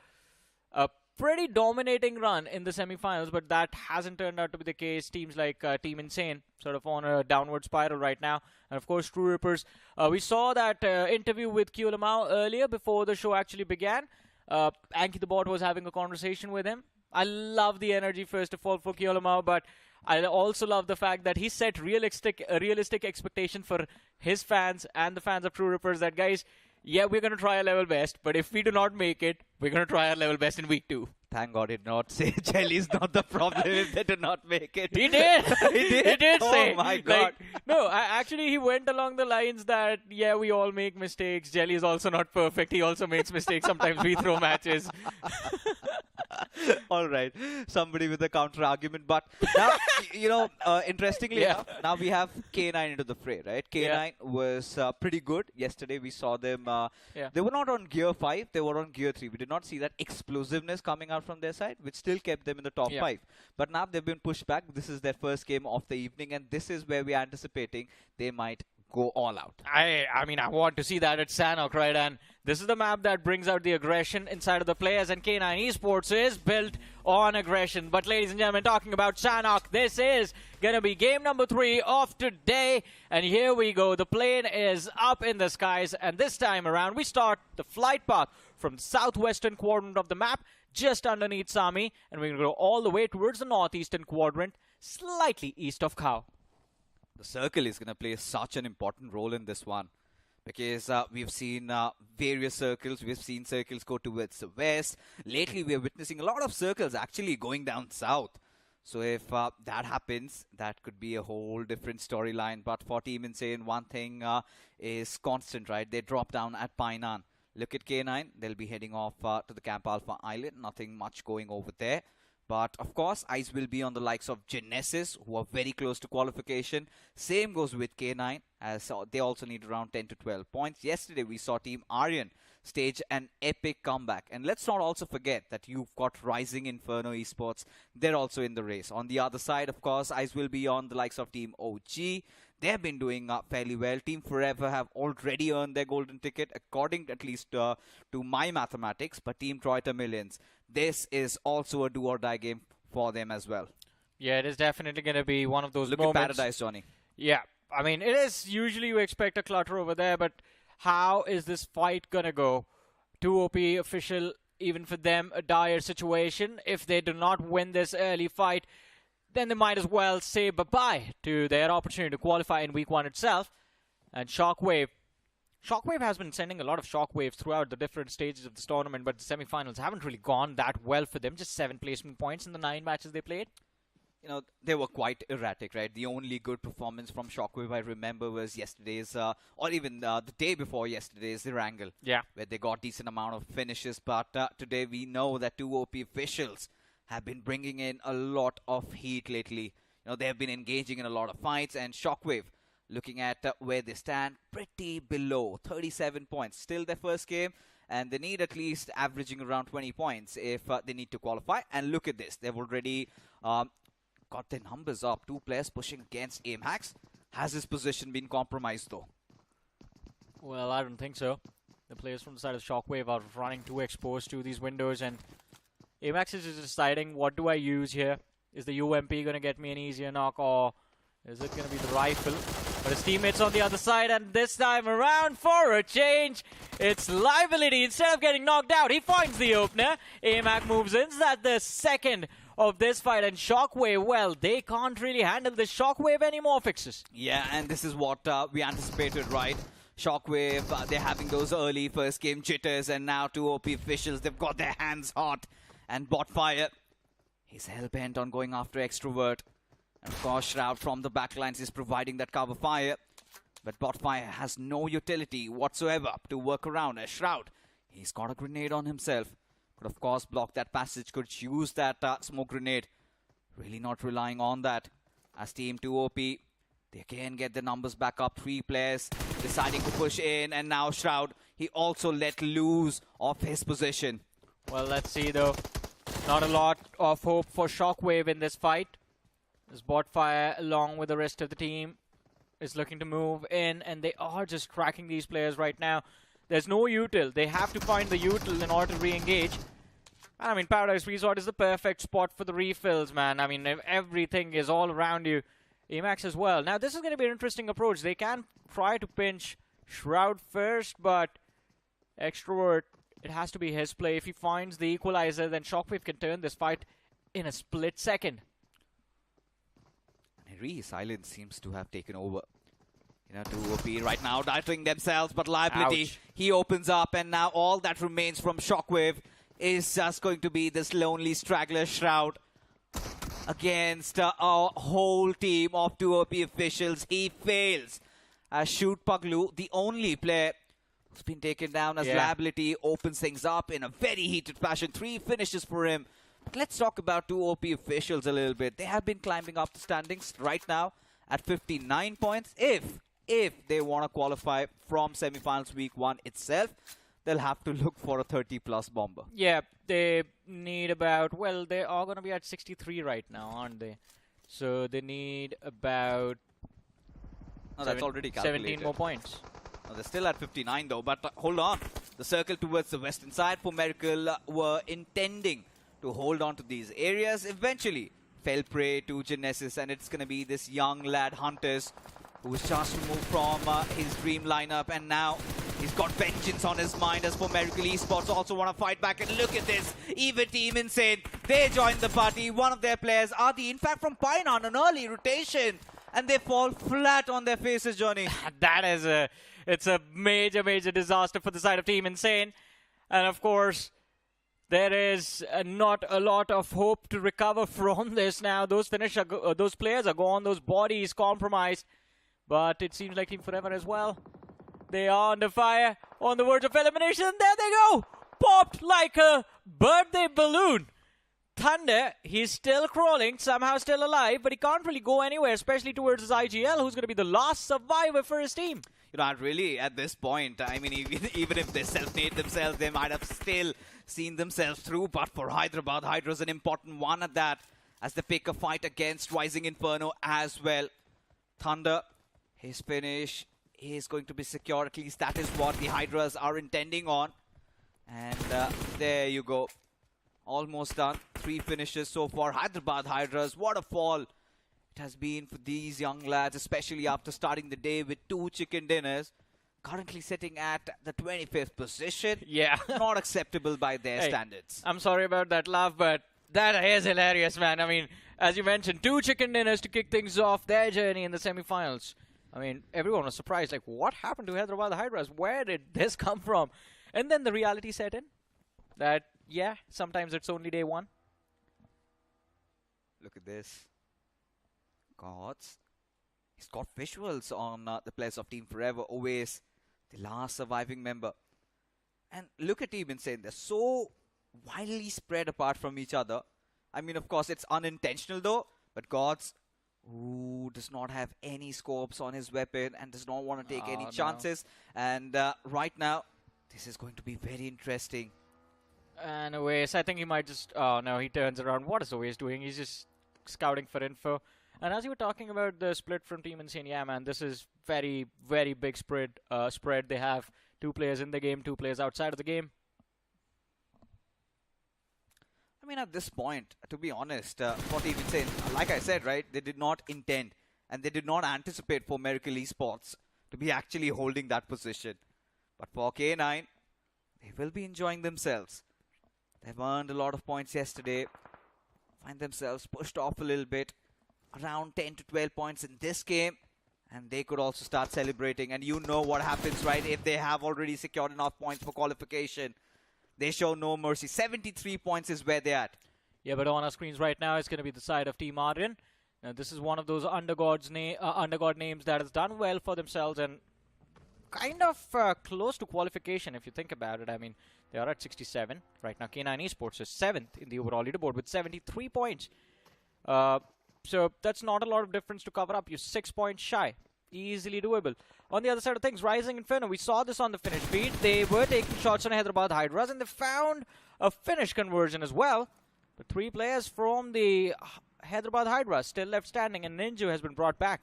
pretty dominating run in the semifinals, but that hasn't turned out to be the case. Teams like Team Insane sort of on a downward spiral right now. And of course, True Rippers. We saw that interview with Q earlier before the show actually began. Anki the bot was having a conversation with him. I love the energy, first of all, for Q, but I also love the fact that he set realistic expectation for his fans and the fans of True Rippers that, guys, yeah, we're going to try our level best, but if we do not make it, we're going to try our level best in week 2. Thank God he did not say Jelly's not the problem if they do not make it. He did. He did? He did say. Oh my God. Actually, he went along the lines that, yeah, we all make mistakes. Jelly is also not perfect. He also makes mistakes. Sometimes we throw matches. All right. Somebody with a counter argument. But now, interestingly enough, now we have K9 into the fray, right? K9 was pretty good. Yesterday we saw them. They were not on gear 5. They were on gear 3. We did not see that explosiveness coming out from their side, which still kept them in the top 5. But now they've been pushed back. This is their first game of the evening, and this is where we are anticipating they might go all out. I mean, I want to see that at Sanhok, right? And this is the map that brings out the aggression inside of the players, and K9 Esports is built on aggression. But ladies and gentlemen, talking about Sanhok, this is going to be game number 3 of today. And here we go. The plane is up in the skies, and this time around, we start the flight path from the southwestern quadrant of the map, just underneath Sami, and we're going to go all the way towards the northeastern quadrant, slightly east of Khao. The circle is going to play such an important role in this one, because we've seen various circles. We've seen circles go towards the west. Lately, we're witnessing a lot of circles actually going down south. So if that happens, that could be a whole different storyline. But for Team Insane, one thing is constant, right? They drop down at Painan. Look at K9. They'll be heading off to the Camp Alpha Island. Nothing much going over there. But, of course, eyes will be on the likes of Genesis, who are very close to qualification. Same goes with K9, as they also need around 10 to 12 points. Yesterday, we saw Team Aryan stage an epic comeback. And let's not also forget that you've got rising Inferno Esports. They're also in the race. On the other side, of course, eyes will be on the likes of Team OG. They've been doing fairly well. Team Forever have already earned their golden ticket, according at least to my mathematics. But Team Troita Millions, this is also a do-or-die game for them as well. Yeah, it is definitely going to be one of those moments. Look at Paradise, Johnny. Yeah, I mean, it is usually you expect a clutter over there, but how is this fight going to go? 2 OP official, even for them, a dire situation. If they do not win this early fight, then they might as well say bye-bye to their opportunity to qualify in week 1 itself. And Shockwave has been sending a lot of shockwaves throughout the different stages of this tournament, but the semifinals haven't really gone that well for them. Just 7 placement points in the 9 matches they played. They were quite erratic, right? The only good performance from Shockwave I remember was yesterday's, or even the day before yesterday's Erangel. Yeah. Where they got decent amount of finishes, but today we know that 2 OP officials have been bringing in a lot of heat lately. They have been engaging in a lot of fights, and Shockwave, looking at where they stand, pretty below, 37 points. Still their first game, and they need at least averaging around 20 points if they need to qualify. And look at this. They've already got their numbers up. 2 players pushing against AimHacks. Has his position been compromised, though? Well, I don't think so. The players from the side of Shockwave are running too exposed to these windows, and AimHacks is deciding, what do I use here? Is the UMP going to get me an easier knock, or is it going to be the rifle? But his teammates on the other side, and this time around, for a change, it's Liability. Instead of getting knocked out, he finds the opener. AimHack moves in. So that's the second of this fight, and Shockwave, well, they can't really handle the Shockwave anymore, Fixes. Yeah, and this is what we anticipated, right? Shockwave, they're having those early first game jitters, and now 2 OP officials, they've got their hands hot. And Botfire, He's hell-bent on going after Extrovert. And of course, Shroud from the backlines is providing that cover fire. But bot fire has no utility whatsoever to work around. As Shroud, he's got a grenade on himself. Could of course block that passage, could use that smoke grenade. Really not relying on that. As Team TWOB, they again get the numbers back up. 3 players deciding to push in. And now Shroud, he also let loose of his position. Well, let's see though. Not a lot of hope for Shockwave in this fight. This bot fire, along with the rest of the team, is looking to move in, and they are just tracking these players right now. There's no util. They have to find the util in order to re-engage. I mean, Paradise Resort is the perfect spot for the refills, man. I mean, everything is all around you. Emax as well. Now, this is going to be an interesting approach. They can try to pinch Shroud first, but Extrovert, it has to be his play. If he finds the equalizer, then Shockwave can turn this fight in a split second. Henry Silence seems to have taken over. You know, TWOB right now dialing themselves, but liability, Ouch. he opens up, and now all that remains from Shockwave is just going to be this lonely straggler Shroud against a whole team of TWOB officials. He fails. Shoot Paglu, the only player who's been taken down as liability, opens things up in a very heated fashion. 3 finishes for him. But let's talk about TWOB officials a little bit. They have been climbing up the standings right now at 59 points. If they want to qualify from semifinals week 1 itself, they'll have to look for a 30-plus bomber. Yeah, they need about, well, they are going to be at 63 right now, aren't they? So they need about that's already calculated. 17 more points. No, they're still at 59 though, but hold on. The circle towards the western side for Miracle were intending to hold on to these areas. Eventually fell prey to Genesis, and it's going to be this young lad Hunters who was just removed from his dream lineup, and now he's got vengeance on his mind. As for Miracle Esports, also want to fight back, and look at this. Even Team Insane, they joined the party. One of their players, Adi, in fact from Pine on an early rotation, and they fall flat on their faces, Johnny. That is it's a major disaster for the side of Team Insane. And of course, there is not a lot of hope to recover from this now. Those players are gone, those bodies compromised. But it seems like Team Forever as well. They are under fire, on the verge of elimination. There they go! Popped like a birthday balloon. Thunder, he's still crawling, somehow still alive, but he can't really go anywhere, especially towards his IGL, who's going to be the last survivor for his team. You know, really, at this point, I mean, even if they self-made themselves, they might have still seen themselves through. But for Hyderabad Hydras, an important one at that, as they pick a fight against Rising Inferno as well. Thunder, his finish is going to be secure. At least that is what the Hydras are intending on. And there you go. Almost done. 3 finishes so far. Hyderabad Hydras, what a fall it has been for these young lads, especially after starting the day with 2 chicken dinners. Currently sitting at the 25th position. Yeah. Not acceptable by their standards. I'm sorry about that laugh, but that is hilarious, man. I mean, as you mentioned, 2 chicken dinners to kick things off their journey in the semifinals. I mean, everyone was surprised, like, what happened to Hyderabad Hydras? Where did this come from? And then the reality set in that, yeah, sometimes it's only day 1. Look at this. Gods. He's got visuals on the players of Team Forever. Always the last surviving member. And look at Team Insane. They're so widely spread apart from each other. I mean, of course, it's unintentional though. But Gods, who does not have any scopes on his weapon and does not want to take any chances. And right now, this is going to be very interesting. And Oasis, I think he might just... Oh, no, he turns around. What is Oasis doing? He's just scouting for info. And as you were talking about the split from Team Insane, yeah, man, this is very big spread. They have 2 players in the game, 2 players outside of the game. I mean, at this point, to be honest, for Team Insane, like I said, right, they did not intend and they did not anticipate for Miracle Esports to be actually holding that position. But for K9, they will be enjoying themselves. They've earned a lot of points yesterday, find themselves pushed off a little bit, around 10 to 12 points in this game, and they could also start celebrating. And you know what happens, right, if they have already secured enough points for qualification. They show no mercy. 73 points is where they're at. Yeah, but on our screens right now, it's going to be the side of Team Aryan. Now, this is one of those undergod names that has done well for themselves and kind of close to qualification if you think about it. I mean, they are at 67 right now. K9 Esports is 7th in the overall leaderboard with 73 points. So that's not a lot of difference to cover up. You're 6 points shy. Easily doable. On the other side of things, Rising Inferno, we saw this on the finish feed. They were taking shots on Hyderabad Hydras and they found a finish conversion as well. But 3 players from the Hyderabad Hydras still left standing and Ninja has been brought back.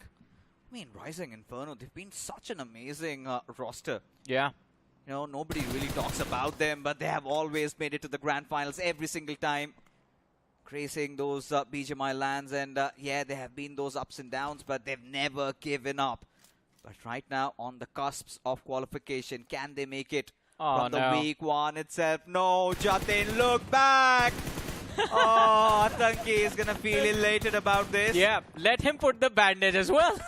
I mean, Rising Inferno, they've been such an amazing roster. Yeah. You know, nobody really talks about them, but they have always made it to the Grand Finals every single time. Gracing those BGMI lands, and yeah, there have been those ups and downs, but they've never given up. But right now, on the cusps of qualification, can they make it from the week 1 itself? No, Jatin, look back! Oh, Atanki is gonna feel elated about this. Yeah, let him put the bandage as well.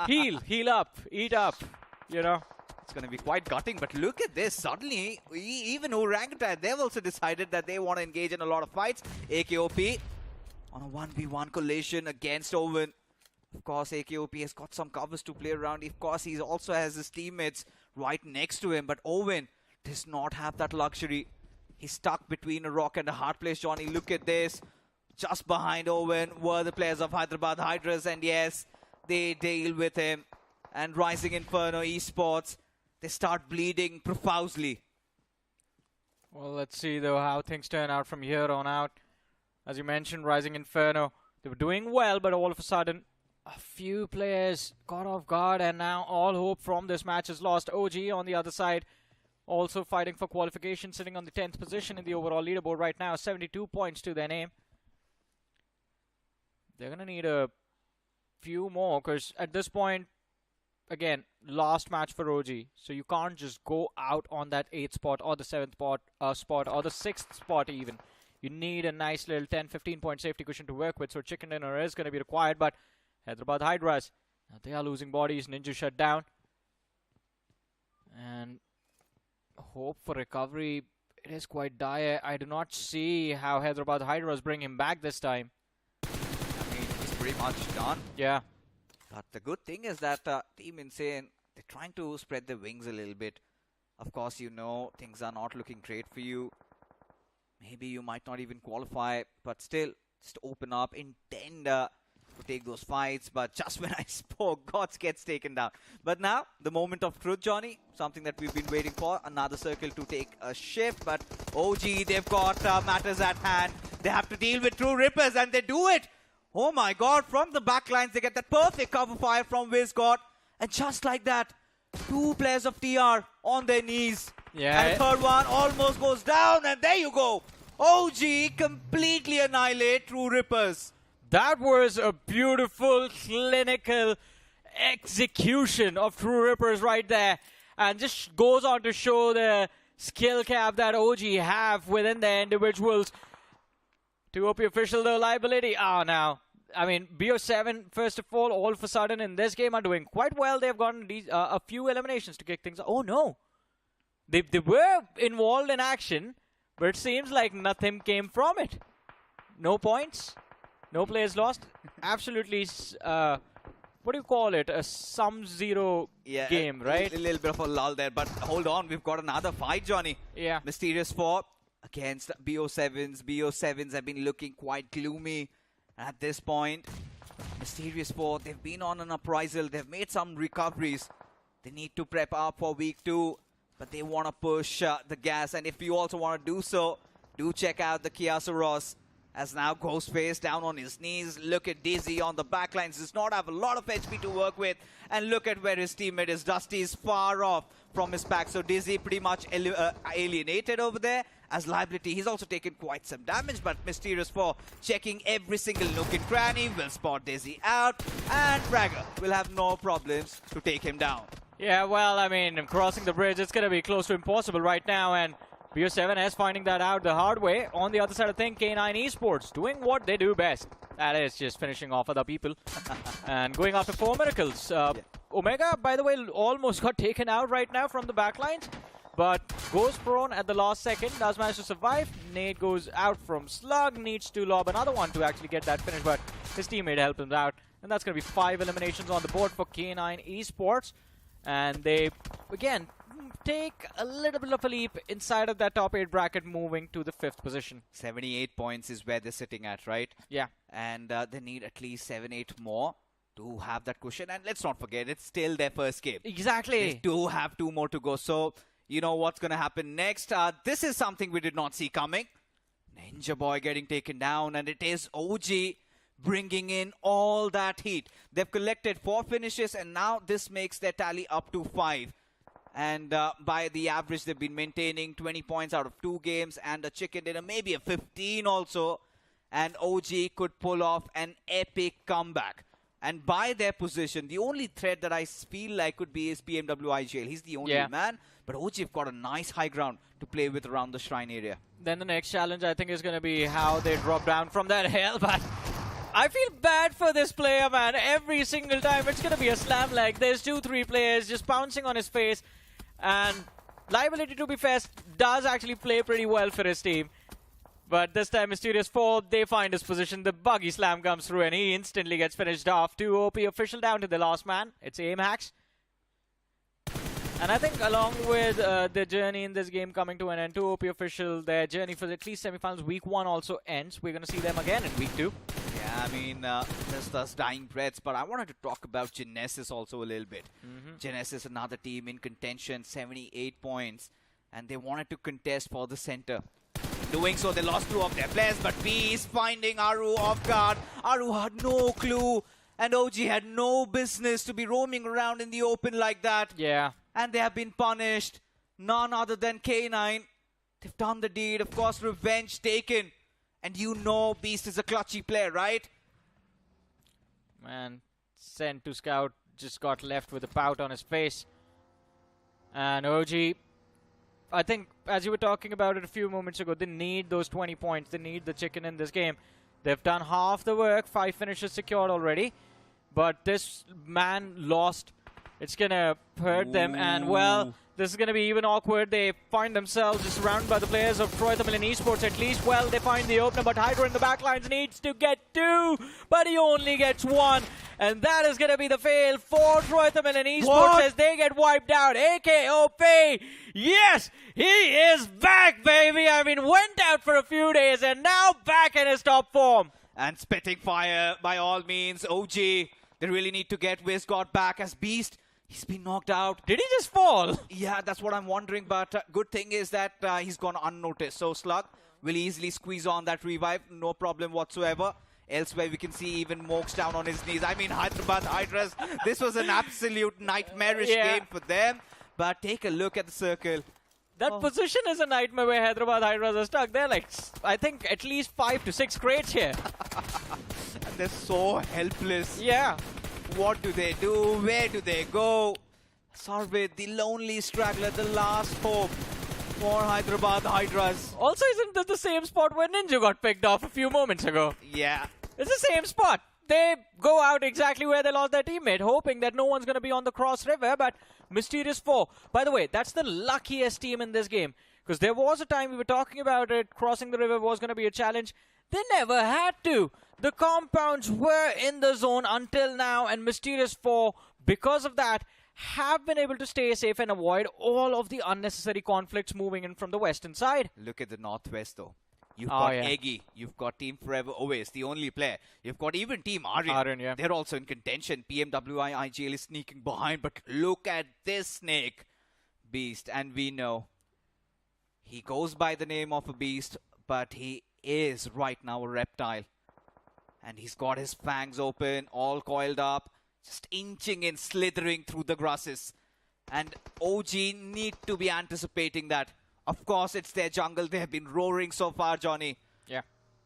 Heal up, eat up, you know. It's going to be quite gutting, but look at this. Suddenly, even Orangutan, they've also decided that they want to engage in a lot of fights. AKOP on a 1v1 collision against OMEN. Of course, AKOP has got some covers to play around. Of course, he also has his teammates right next to him, but OMEN does not have that luxury. He's stuck between a rock and a hard place, Johnny. Look at this. Just behind OMEN were the players of Hyderabad Hydras, and yes, they deal with him. And Rising Inferno Esports, they start bleeding profusely. Well, let's see, though, how things turn out from here on out. As you mentioned, Rising Inferno, they were doing well, but all of a sudden, a few players got off guard, and now all hope from this match is lost. OG on the other side, also fighting for qualification, sitting on the 10th position in the overall leaderboard right now, 72 points to their name. They're going to need a few more, because at this point, again, last match for OG, so you can't just go out on that 8th spot or the 7th spot or the 6th spot even. You need a nice little 10-15 point safety cushion to work with, so chicken dinner is going to be required, but Hyderabad Hydras, they are losing bodies. Ninja shut down. And hope for recovery, it is quite dire. I do not see how Hyderabad Hydras bring him back this time. I mean, he's pretty much done. Yeah. But the good thing is that Team Insane, they're trying to spread their wings a little bit. Of course, you know, things are not looking great for you. Maybe you might not even qualify, but still, just open up, intend to take those fights. But just when I spoke, Gods gets taken down. But now, the moment of truth, Johnny, something that we've been waiting for, another circle to take a shift. But OG, they've got matters at hand. They have to deal with True Rippers, and they do it. Oh my god, from the backlines, they get that perfect cover fire from WizGod. And just like that, 2 players of TR on their knees. Yeah. And third one almost goes down, and there you go. OG completely annihilate True Rippers. That was a beautiful, clinical execution of True Rippers right there. And just goes on to show the skill cap that OG have within their individuals. TWOB official, though, liability. Now, I mean, BO7, first of all of a sudden in this game are doing quite well. They've gotten a few eliminations to kick things off. Oh, no. They were involved in action, but it seems like nothing came from it. No points. No players lost. Absolutely, what do you call it? A sum-zero game, right? A little bit of a lull there, but hold on. We've got another fight, Johnny. Yeah. Mysterious 4 against BO7s. BO7s have been looking quite gloomy at this point. Mysterious 4, they've been on an uprisal. They've made some recoveries. They need to prep up for week 2, but they want to push the gas. And if you also want to do so, do check out the Kiasaros. As now Ghostface down on his knees. Look at Dizzy on the backlines. Does not have a lot of HP to work with. And look at where his teammate is. Dusty is far off from his pack. So Dizzy pretty much alienated over there. As liability, he's also taken quite some damage. But Mysterious 4 checking every single nook and cranny. Will spot Dizzy out. And Bragger will have no problems to take him down. Yeah, well, I mean, crossing the bridge, it's going to be close to impossible right now. And BO7 is finding that out the hard way. On the other side of things, K9 Esports doing what they do best. That is just finishing off other people and going after 4 miracles. Omega, by the way, almost got taken out right now from the backlines. but goes prone at the last second, does manage to survive. Nade goes out from Slug, needs to lob another one to actually get that finish, but his teammate helped him out. And that's going to be 5 eliminations on the board for K9 Esports. And they, again, take a little bit of a leap inside of that top 8 bracket, moving to the 5th position. 78 points is where they're sitting at, right? Yeah. And they need at least 7-8 more to have that cushion. And let's not forget, it's still their first game. Exactly. They do have 2 more to go. So, you know what's going to happen next. This is something we did not see coming. Ninja Boy getting taken down, and it is OG bringing in all that heat. They've collected 4 finishes, and now this makes their tally up to 5. And by the average, they've been maintaining 20 points out of 2 games, and a chicken dinner, maybe a 15 also. And OG could pull off an epic comeback. And by their position, the only threat that I feel like could be is BMWI. He's the only man. But OG have got a nice high ground to play with around the shrine area. Then the next challenge, I think, is going to be how they drop down from that hill. But I feel bad for this player, man. Every single time, it's going to be a slam leg. There's 2-3 players just bouncing on his face. And liability to be fast does actually play pretty well for his team. But this time, Mysterious 4, they find his position. The buggy slam comes through, and he instantly gets finished off. 2 OP official down to the last man. It's aim hacks. And I think along with the journey in this game coming to an end, 2 OP official, their journey for at least semifinals week 1 also ends. We're going to see them again in week 2. Yeah, I mean, there's dying breaths, but I wanted to talk about Genesis also a little bit. Genesis, another team in contention, 78 points, and they wanted to contest for the center. Doing so, they lost 2 of their players, but B is finding Aru off guard. Aru had no clue, and OG had no business to be roaming around in the open like that. Yeah. And they have been punished. None other than K9. They've done the deed. Of course, revenge taken. And you know Beast is a clutchy player, right? Man, sent to scout, just got left with a pout on his face. And OG, I think, as you were talking about it a few moments ago, they need those 20 points. They need the chicken in this game. They've done half the work, 5 finishes secured already. But this man lost. It's going to hurt them. And, well, this is going to be even awkward. They find themselves just surrounded by the players of Tamilan Esports at least. Well, they find the opener, but Hydra in the backlines needs to get 2. But he only gets 1. And that is going to be the fail for Tamilan Esports as they get wiped out. AKOP. Yes, he is back, baby. I mean, went out for a few days and now back in his top form. And spitting fire by all means. OG, they really need to get WizGod back as Beast. He's been knocked out. Did he just fall? Yeah, that's what I'm wondering. But good thing is that he's gone unnoticed. So Slug will easily squeeze on that revive. No problem whatsoever. Elsewhere, we can see even Mox down on his knees. I mean, Hyderabad Hydras, this was an absolute nightmarish game for them. But take a look at the circle. That position is a nightmare where Hyderabad Hydras are stuck. They're like, I think, at least 5 to 6 crates here. And they're so helpless. Yeah. What do they do? Where do they go? Sarvid, the lonely straggler, the last hope for Hyderabad Hydras. Also, isn't this the same spot where Ninja got picked off a few moments ago? Yeah. It's the same spot. They go out exactly where they lost their teammate, hoping that no one's going to be on the Cross River, but Mysterious 4. By the way, that's the luckiest team in this game, because there was a time we were talking about it, crossing the river was going to be a challenge. They never had to. The compounds were in the zone until now, and Mysterious 4, because of that, have been able to stay safe and avoid all of the unnecessary conflicts moving in from the western side. Look at the northwest, though. You've got Eggy, you've got Team Forever always, the only player. You've got even Team Aryan. Yeah. They're also in contention. PMWI IGL is sneaking behind, but look at this snake. Beast, and we know he goes by the name of a beast, but he is right now a reptile. And he's got his fangs open, all coiled up, just inching and slithering through the grasses. And OG need to be anticipating that. Of course, it's their jungle. They have been roaring so far, Johnny. Yeah.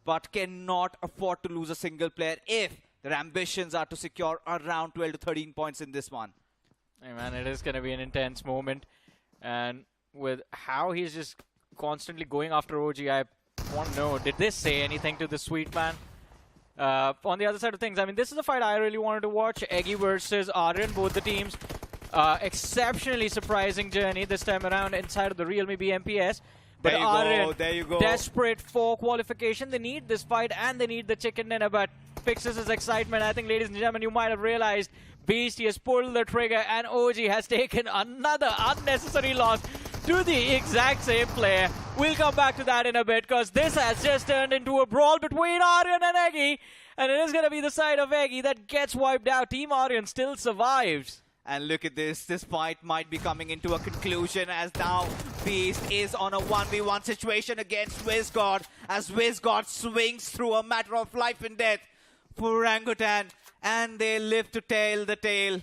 But cannot afford to lose a single player if their ambitions are to secure around 12 to 13 points in this one. Hey, man, it is going to be an intense moment. And with how he's just constantly going after OG, I want to know, did this say anything to the sweet man? On the other side of things, I mean, this is a fight I really wanted to watch. Eggy versus Aryan, both the teams Exceptionally surprising journey this time around inside of the realme BMPS. But There you Aryan, go, there you go. desperate for qualification. They need this fight and they need the chicken dinner, but fixes his excitement. I think, ladies and gentlemen, you might have realized Beastie has pulled the trigger and OG has taken another unnecessary loss to the exact same player. We'll come back to that in a bit because this has just turned into a brawl between Aryan and Eggy, and it is going to be the side of Eggy that gets wiped out. Team Aryan still survives. And look at this. This fight might be coming into a conclusion as now Beast is on a 1v1 situation against WizGod as WizGod swings through a matter of life and death for Orangutan, and they live to tell the tale.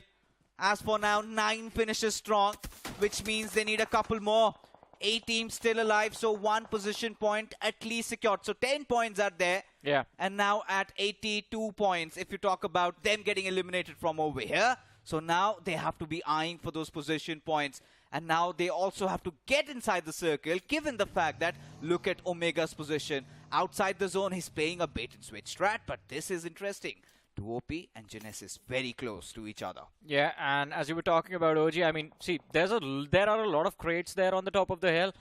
As for now, 9 finishes strong, which means they need a couple more. 8 teams still alive, so 1 position point at least secured. So 10 points are there. Yeah. And now at 82 points, if you talk about them getting eliminated from over here. So now they have to be eyeing for those position points. And now they also have to get inside the circle, given the fact that, look at Omega's position. Outside the zone, he's playing a bait-and-switch strat, but this is interesting. TWOB and Genesis very close to each other. Yeah, and as you were talking about OG, I mean, see, there are a lot of crates there on the top of the hill.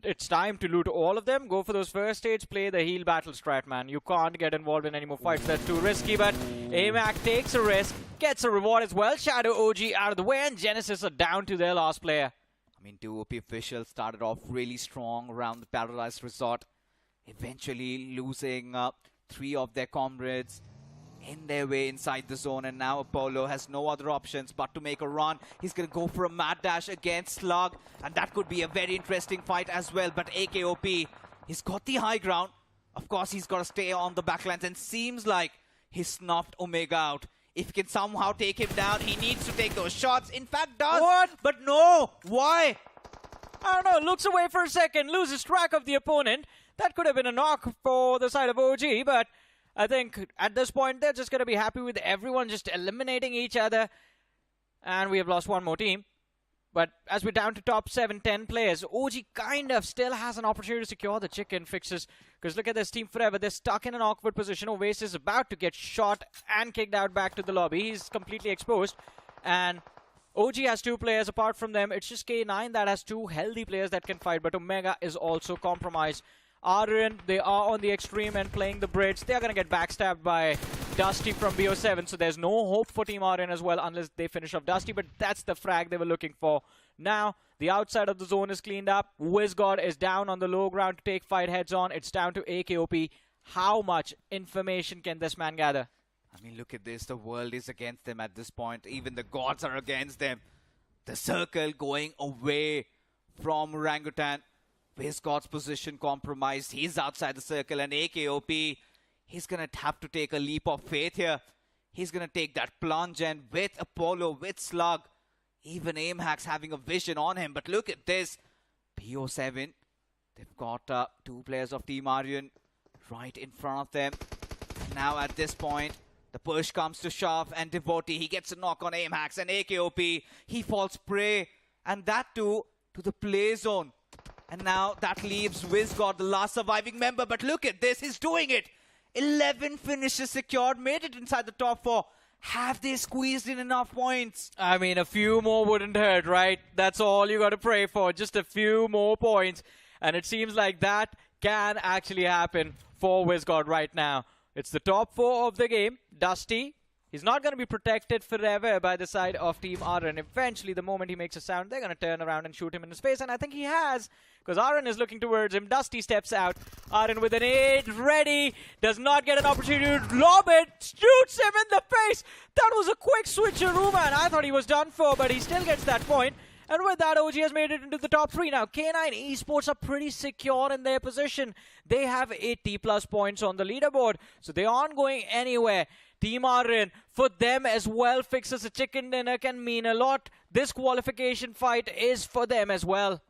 It's time to loot all of them, go for those first stage, play the heal battle strat, man. You can't get involved in any more fights. That's too risky, but AMAC takes a risk, gets a reward as well. Shadow OG out of the way, and Genesis are down to their last player. I mean, TWOB officials started off really strong around the Paradise Resort, eventually losing 3 of their comrades in their way inside the zone, and now Apollo has no other options but to make a run. He's going to go for a mad dash against Slug, and that could be a very interesting fight as well. But AKOP, he's got the high ground. Of course, he's got to stay on the backlines, and seems like he snuffed Omega out. If he can somehow take him down, he needs to take those shots. In fact, does. What? But no. Why? I don't know, looks away for a second, loses track of the opponent. That could have been a knock for the side of OG, but I think at this point they're just going to be happy with everyone just eliminating each other. And we have lost 1 more team. But as we're down to top 7, 10 players, OG kind of still has an opportunity to secure the chicken fixes. Because look at this Team Forever, they're stuck in an awkward position. Oasis is about to get shot and kicked out back to the lobby. He's completely exposed. And OG has 2 players. Apart from them, it's just K9 that has 2 healthy players that can fight. But Omega is also compromised. Aryan, they are on the extreme and playing the bridge. They are going to get backstabbed by Dusty from BO7, so there's no hope for Team Aryan as well unless they finish off Dusty, but that's the frag they were looking for. Now, the outside of the zone is cleaned up. WizGod is down on the low ground to take fight heads on. It's down to AKOP. How much information can this man gather? I mean, look at this. The world is against them at this point. Even the gods are against them. The circle going away from Orangutan. WizGod's position compromised. He's outside the circle, and AKOP, he's going to have to take a leap of faith here. He's going to take that plunge, and with Apollo, with Slug, even AimHack's having a vision on him. But look at this. BO7, they've got 2 players of Team Aryan right in front of them. Now at this point, the push comes to shove, and Devotee, he gets a knock on AimHacks, and AKOP, he falls prey, and that too to the play zone. And now that leaves WizGod, the last surviving member. But look at this, he's doing it. 11 finishes secured, made it inside the top 4. Have they squeezed in enough points? I mean, a few more wouldn't hurt, right? That's all you got to pray for, just a few more points. And it seems like that can actually happen for WizGod right now. It's the top 4 of the game. Dusty, he's not going to be protected forever by the side of Team Aryan. Eventually, the moment he makes a sound, they're going to turn around and shoot him in his face. And I think he has, because Aryan is looking towards him. Dusty steps out. Aryan with an aid ready. Does not get an opportunity to lob it. Shoots him in the face. That was a quick switcheroo, man. I thought he was done for, but he still gets that point. And with that, OG has made it into the top 3 now. K9 Esports are pretty secure in their position. They have 80+ points on the leaderboard, so they aren't going anywhere. Team Aryan, for them as well, fixes a chicken dinner can mean a lot. This qualification fight is for them as well.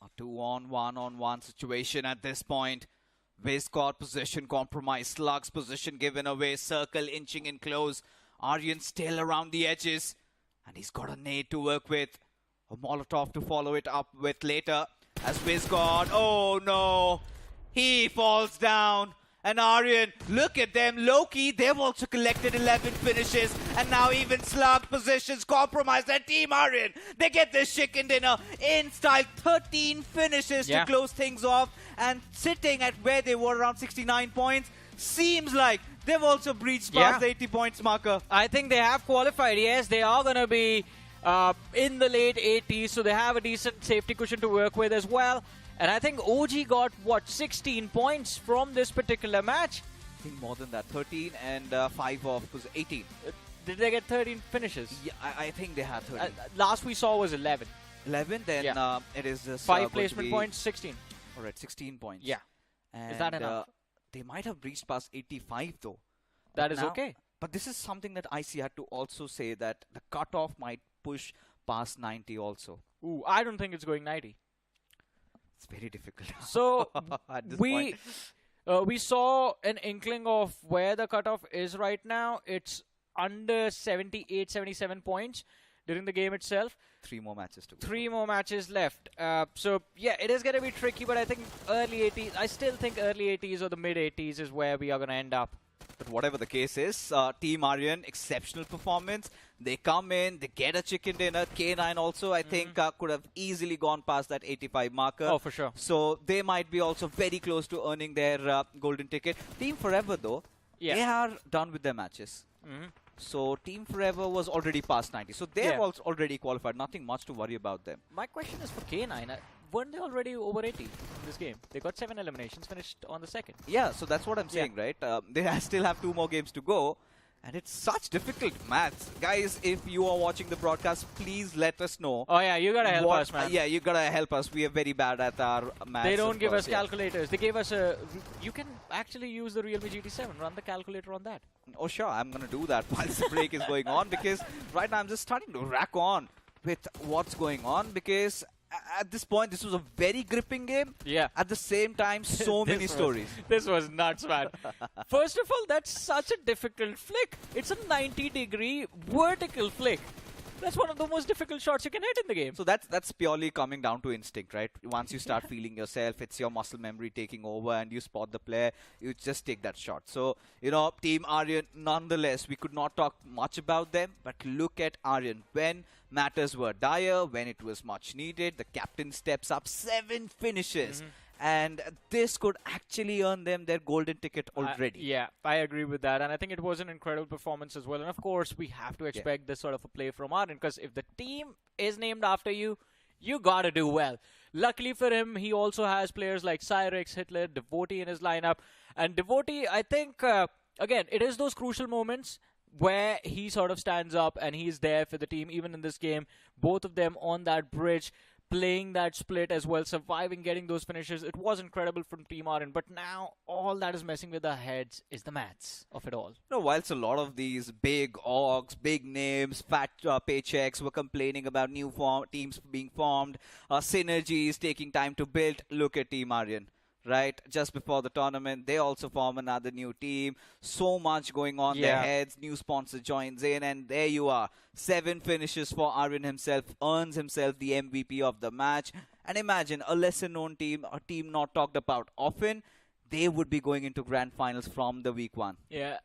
A 2-on-1-on-1 situation at this point. WizGod position compromised. Slug's position given away. Circle inching in close. Aryan still around the edges. And he's got a nade to work with. A Molotov to follow it up with later. As WizGod, oh no! He falls down. And Aryan, look at them. Low-key, they've also collected 11 finishes. And now even slug positions compromise their team, Aryan. They get this chicken dinner in style. 13 finishes to close things off. And sitting at where they were around 69 points, seems like they've also breached past the 80 points marker. I think they have qualified. Yes, they are going to be in the late 80s, so they have a decent safety cushion to work with as well. And I think OG got, what, 16 points from this particular match? I think more than that. 13 and 5 off was 18. Did they get 13 finishes? Yeah, I think they had 13. Last we saw was 11. 11? Then it is just 5 placement points, 16. Alright, 16 points. Yeah. And, is that enough? They might have reached past 85 though. That is okay. But this is something that IC had to also say, that the cutoff might push past 90 also. Ooh, I don't think it's going 90. It's very difficult. So at this we saw an inkling of where the cutoff is right now. It's under 78, 77 points during the game itself. 3 more matches to go. 3 more matches left. So yeah, it is going to be tricky, but I think early 80s, I still think early 80s or the mid 80s is where we are going to end up. But whatever the case is, Team Aryan, exceptional performance. They come in, they get a chicken dinner. K9 also, I think, could have easily gone past that 85 marker. Oh, for sure. So they might be also very close to earning their golden ticket. Team Forever, though, they are done with their matches. So Team Forever was already past 90. So they have also already qualified. Nothing much to worry about them. My question is for K9. Weren't they already over 80 in this game? They got 7 eliminations, finished on the second. Yeah, so that's what I'm saying, right? They still have 2 more games to go. And it's such difficult maths. Guys, if you are watching the broadcast, please let us know. Oh, yeah, you gotta help us, man. Yeah, you gotta help us. We are very bad at our maths. They don't give us calculators. They gave us a... You can actually use the Realme GT7. Run the calculator on that. Oh, sure. I'm gonna do that while the break is going on. Because right now I'm just starting to rack on with what's going on. Because at this point, this was a very gripping game. Yeah. At the same time, so many stories. This was nuts, man. First of all, that's such a difficult flick. It's a 90-degree vertical flick. That's one of the most difficult shots you can hit in the game. So that's purely coming down to instinct, right? Once you start feeling yourself, it's your muscle memory taking over and you spot the player, you just take that shot. So, you know, Team Aryan, nonetheless, we could not talk much about them, but look at Aryan. When matters were dire, when it was much needed, the captain steps up, 7 finishes. And this could actually earn them their golden ticket already. Yeah, I agree with that. And I think it was an incredible performance as well. And of course, we have to expect this sort of a play from Aryan, because if the team is named after you, you gotta do well. Luckily for him, he also has players like Cyrix, Hitler, Devotee in his lineup. And Devotee, I think, again, it is those crucial moments where he sort of stands up and he's there for the team, even in this game. Both of them on that bridge, playing that split as well, surviving, getting those finishes. It was incredible from Team Aryan, but now all that is messing with our heads is the maths of it all. No, whilst a lot of these big orgs, big names, fat paychecks were complaining about new teams being formed, synergies taking time to build, look at Team Aryan. Right, just before the tournament, they also form another new team. So much going on their heads. New sponsor joins in, and there you are. 7 finishes for Aryan himself, earns himself the MVP of the match. And imagine a lesser-known team, a team not talked about often, they would be going into Grand Finals from the week 1. Yeah,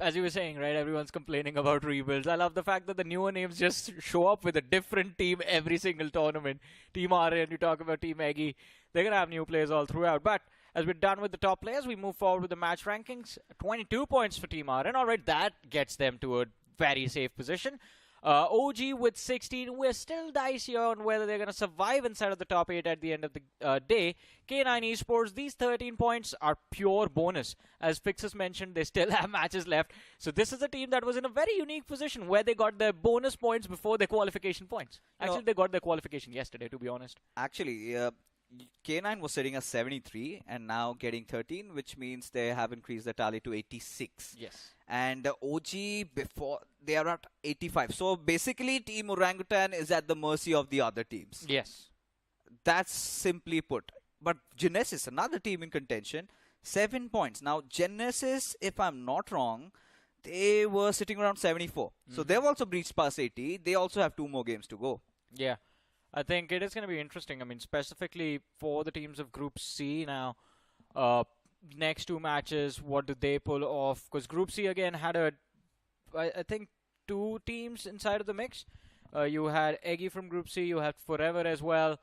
as you were saying, right, everyone's complaining about rebuilds. I love the fact that the newer names just show up with a different team every single tournament. Team Aryan, you talk about Team Eggy, they're going to have new players all throughout. But as we're done with the top players, we move forward with the match rankings. 22 points for Team Aryan. All right, that gets them to a very safe position. OG with 16. We're still dicey on whether they're going to survive inside of the top 8 at the end of the day. K9 Esports, these 13 points are pure bonus. As Fixus mentioned, they still have matches left. So this is a team that was in a very unique position where they got their bonus points before their qualification points. Actually, they got their qualification yesterday, to be honest. Actually, K9 was sitting at 73 and now getting 13, which means they have increased the tally to 86. Yes. And OG, before, they are at 85. So basically, Team Orangutan is at the mercy of the other teams. Yes. That's simply put. But Genesis, another team in contention, 7 points. Now, Genesis, if I'm not wrong, they were sitting around 74. So they've also breached past 80. They also have 2 more games to go. Yeah. I think it is going to be interesting. I mean, specifically for the teams of Group C now, next two matches, what do they pull off? Because Group C again had I think 2 teams inside of the mix. You had Eggy from Group C, you had Forever as well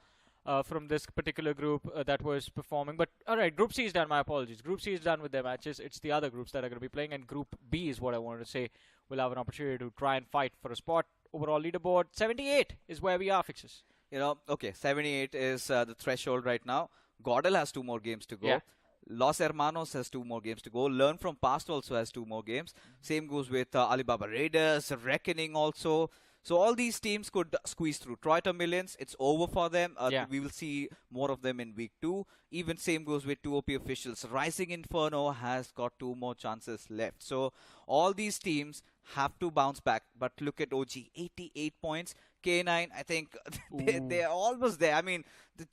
from this particular group that was performing. But alright, Group C is done, my apologies. Group C is done with their matches. It's the other groups that are going to be playing, and Group B is what I wanted to say. We'll have an opportunity to try and fight for a spot. Overall leaderboard, 78 is where we are, Fixes. You know, okay, 78 is the threshold right now. Gordel has 2 more games to go. Yeah. Los Hermanos has 2 more games to go. Learn from Past also has 2 more games. Same goes with Alibaba Raiders, Reckoning also. So all these teams could squeeze through. Troy Tamilan, it's over for them. We will see more of them in week 2. Even same goes with TWOB officials. Rising Inferno has got 2 more chances left. So all these teams have to bounce back. But look at OG, 88 points. K9, I think they're almost there. I mean,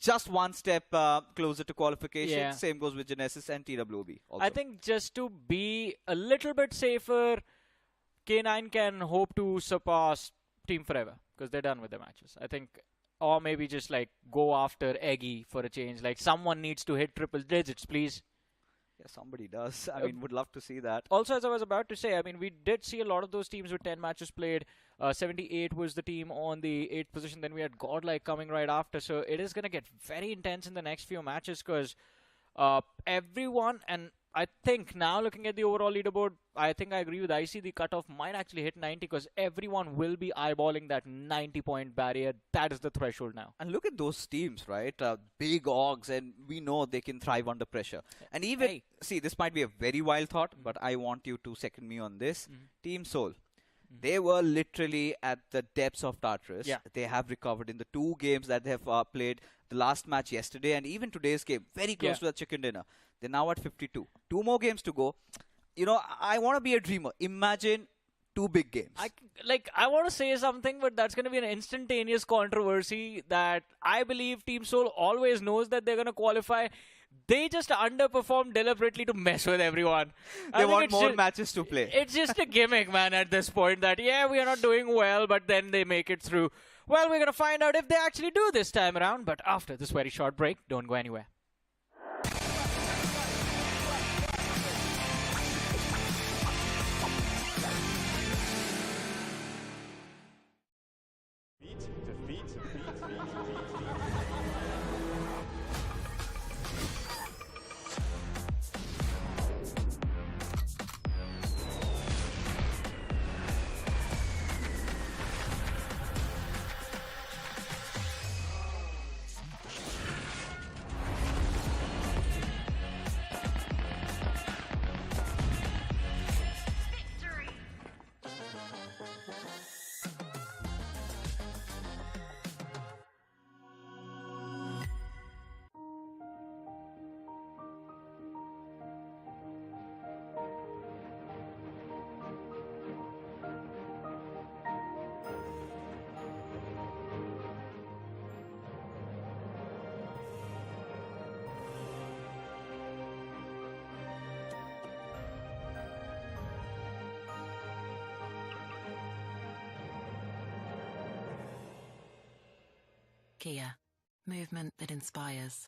just one step closer to qualification. Yeah. Same goes with Genesis and TWOB also. I think just to be a little bit safer, K9 can hope to surpass Team Forever because they're done with their matches. I think, or maybe just like go after Eggy for a change. Like someone needs to hit triple digits, please. Yeah, somebody does. I mean, would love to see that. Also, as I was about to say, I mean, we did see a lot of those teams with 10 matches played. 78 was the team on the 8th position. Then we had Godlike coming right after. So it is going to get very intense in the next few matches because everyone, and I think now looking at the overall leaderboard, I think I agree with IC. The cutoff might actually hit 90 because everyone will be eyeballing that 90-point barrier. That is the threshold now. And look at those teams, right? Big Ogs, and we know they can thrive under pressure. And even, see, this might be a very wild thought, but I want you to second me on this. Team Soul. They were literally at the depths of Tartarus. Yeah. They have recovered in the 2 games that they have played. The last match yesterday and even today's game. Very close to the chicken dinner. They're now at 52. 2 more games to go. You know, I want to be a dreamer. Imagine 2 big games. I want to say something, but that's going to be an instantaneous controversy that I believe Team Soul always knows that they're going to qualify. They just underperform deliberately to mess with everyone. They want more matches to play. It's just a gimmick, man, at this point that, yeah, we are not doing well, but then they make it through. Well, we're going to find out if they actually do this time around, but after this very short break, don't go anywhere. Kia, movement that inspires.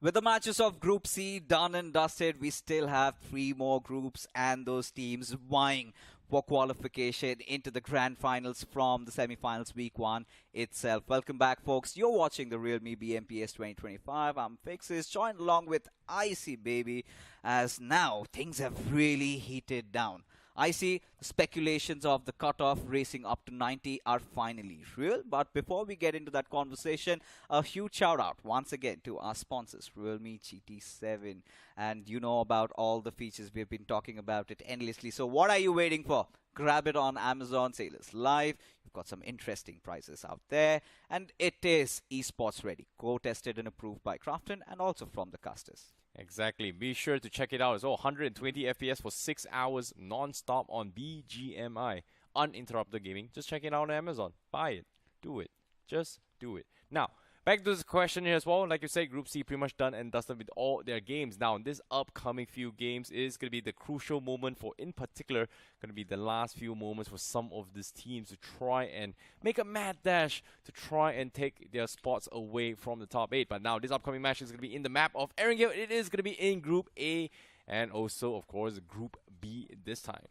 With the matches of Group C done and dusted, we still have 3 more groups and those teams vying for qualification into the grand finals from the semi-finals week 1 itself. Welcome back, folks. You're watching the realme BMPS 2025. I'm Fixes, joined along with Icy Baby, as now things have really heated down. I see speculations of the cutoff racing up to 90 are finally real. But before we get into that conversation, a huge shout out once again to our sponsors, Realme GT7. And you know about all the features. We've been talking about it endlessly. So what are you waiting for? Grab it on Amazon. Sale is live. You've got some interesting prices out there. And it is esports ready. Co-tested and approved by Crafton and also from the casters. Exactly. Be sure to check it out as well. 120 FPS for 6 hours non-stop on BGMI. Uninterrupted gaming. Just check it out on Amazon. Buy it. Do it. Just do it. Now, back to this question here as well. Like you said, Group C pretty much done and dusted with all their games. Now, this upcoming few games is going to be the crucial moment for, in particular, going to be the last few moments for some of these teams to try and make a mad dash to try and take their spots away from the top 8. But now, this upcoming match is going to be in the map of Erangel. It is going to be in Group A and also, of course, Group B this time.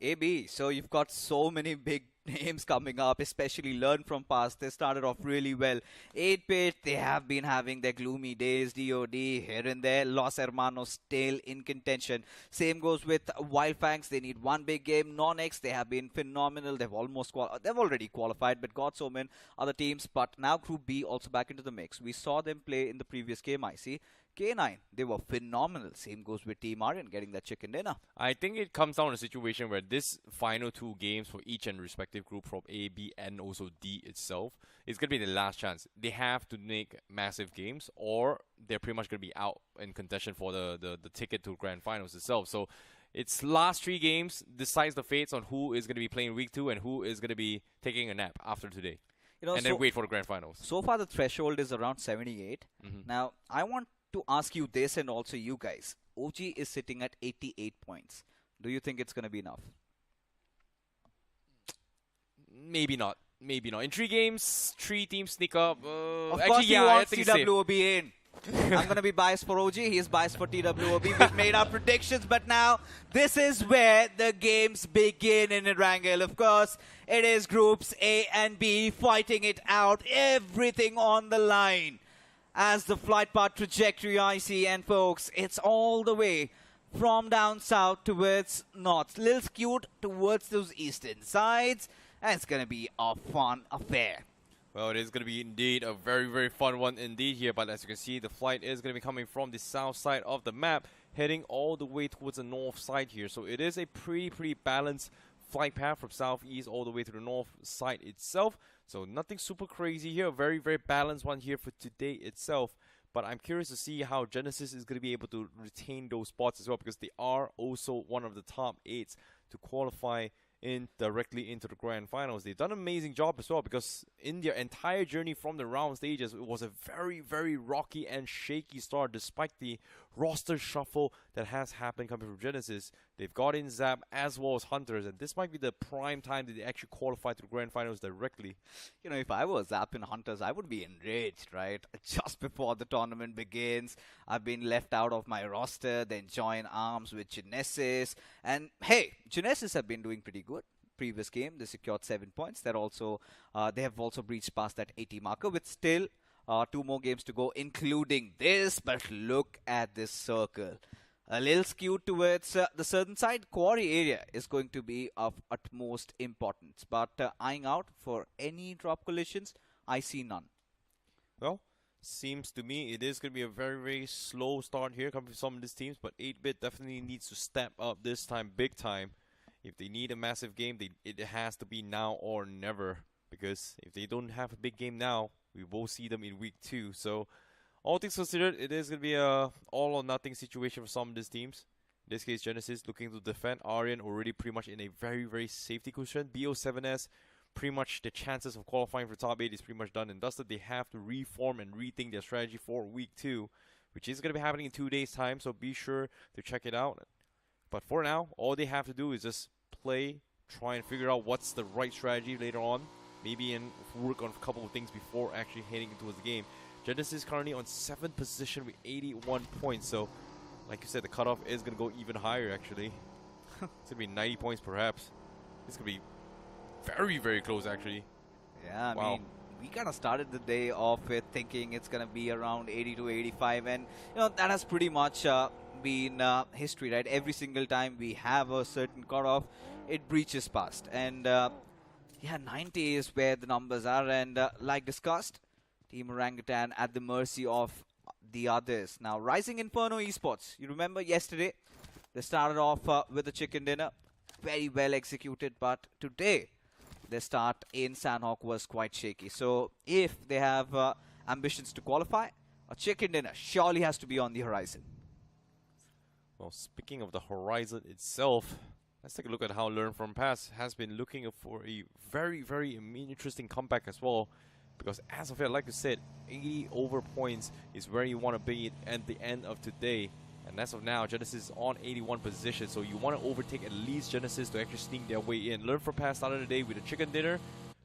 AB, so you've got so many big names coming up, especially learn from past. They started off really well. 8-bit, they have been having their gloomy days. DOD here and there. Los Hermanos still in contention. Same goes with Wyld Fangs. They need one big game. NoNx, they have been phenomenal. They've already qualified, but God's Omen, other teams. But now Group B also back into the mix. We saw them play in the previous game, I see. K9, they were phenomenal. Same goes with Team Aryan getting that chicken dinner. I think it comes down to a situation where this final 2 games for each and respective group from A, B, and also D itself is going to be the last chance. They have to make massive games or they're pretty much going to be out in contention for the ticket to Grand Finals itself. So it's last 3 games decides the fates on who is going to be playing week 2 and who is going to be taking a nap after today. And then wait for the Grand Finals. So far the threshold is around 78. Now, I want to ask you this and also you guys. OG is sitting at 88 points. Do you think it's going to be enough? Maybe not. Maybe not. In 3 games, 3 teams sneak up. Of course he wants TWOB in. I'm going to be biased for OG. He is biased for TWOB. We've made our predictions, but now this is where the games begin in Erangel. Of course, it is groups A and B fighting it out. Everything on the line. As the flight path trajectory I see, and folks, it's all the way from down south towards north, little skewed towards those eastern sides, and it's going to be a fun affair. Well, it is going to be indeed a very, very fun one indeed here, but as you can see, the flight is going to be coming from the south side of the map, heading all the way towards the north side here, so it is a pretty balanced flight path from southeast all the way to the north side itself. So nothing super crazy here. A very, very balanced one here for today itself. But I'm curious to see how Genesis is going to be able to retain those spots as well, because they are also one of the top 8s to qualify in directly into the Grand Finals. They've done an amazing job as well, because in their entire journey from the round stages, it was a very, very rocky and shaky start despite the roster shuffle that has happened coming from Genesis. They've got in Zap as well as Hunters, and this might be the prime time that they actually qualify to the Grand Finals directly. You know, if I was Zap and Hunters, I would be enraged, right? Just before the tournament begins, I've been left out of my roster, then join arms with Genesis. And hey, Genesis have been doing pretty good. Previous game, they secured 7 points. They have also breached past that 80 marker with still 2 more games to go, including this. But look at this circle. A little skewed towards the southern side. Quarry area is going to be of utmost importance. But eyeing out for any drop collisions, I see none. Well, seems to me it is going to be a very, very slow start here coming from some of these teams. But 8-bit definitely needs to step up this time, big time. If they need a massive game, it has to be now or never. Because if they don't have a big game now, we will see them in week 2. So, all things considered, it is going to be a all or nothing situation for some of these teams. In this case, Genesis looking to defend. Aryan already pretty much in a very, very safety cushion. BO7S, pretty much the chances of qualifying for top 8 is pretty much done and dusted. They have to reform and rethink their strategy for week 2, which is going to be happening in 2 days' time. So, be sure to check it out. But for now, all they have to do is just play, try and figure out what's the right strategy later on. Maybe work on a couple of things before actually heading into the game. Genesis currently on 7th position with 81 points. So, like you said, the cutoff is going to go even higher, actually. It's going to be 90 points, perhaps. It's going to be very, very close, actually. Yeah, Wow. I mean, we kind of started the day off with thinking it's going to be around 80 to 85. And, you know, that has pretty much been history, right? Every single time we have a certain cutoff, it breaches past. And, yeah, 90 is where the numbers are. And, like discussed, Team Orangutan at the mercy of the others. Now, Rising Inferno Esports. You remember yesterday, they started off with a chicken dinner. Very well executed. But today, their start in Sanhok was quite shaky. So, if they have ambitions to qualify, a chicken dinner surely has to be on the horizon. Well, speaking of the horizon itself, let's take a look at how Learn From Past has been looking for a very, very interesting comeback as well. Because as of yet, like I said, 80 over points is where you want to be at the end of today. And as of now, Genesis is on 81 position, so you want to overtake at least Genesis to actually sneak their way in. Learn From Past started the day with a chicken dinner.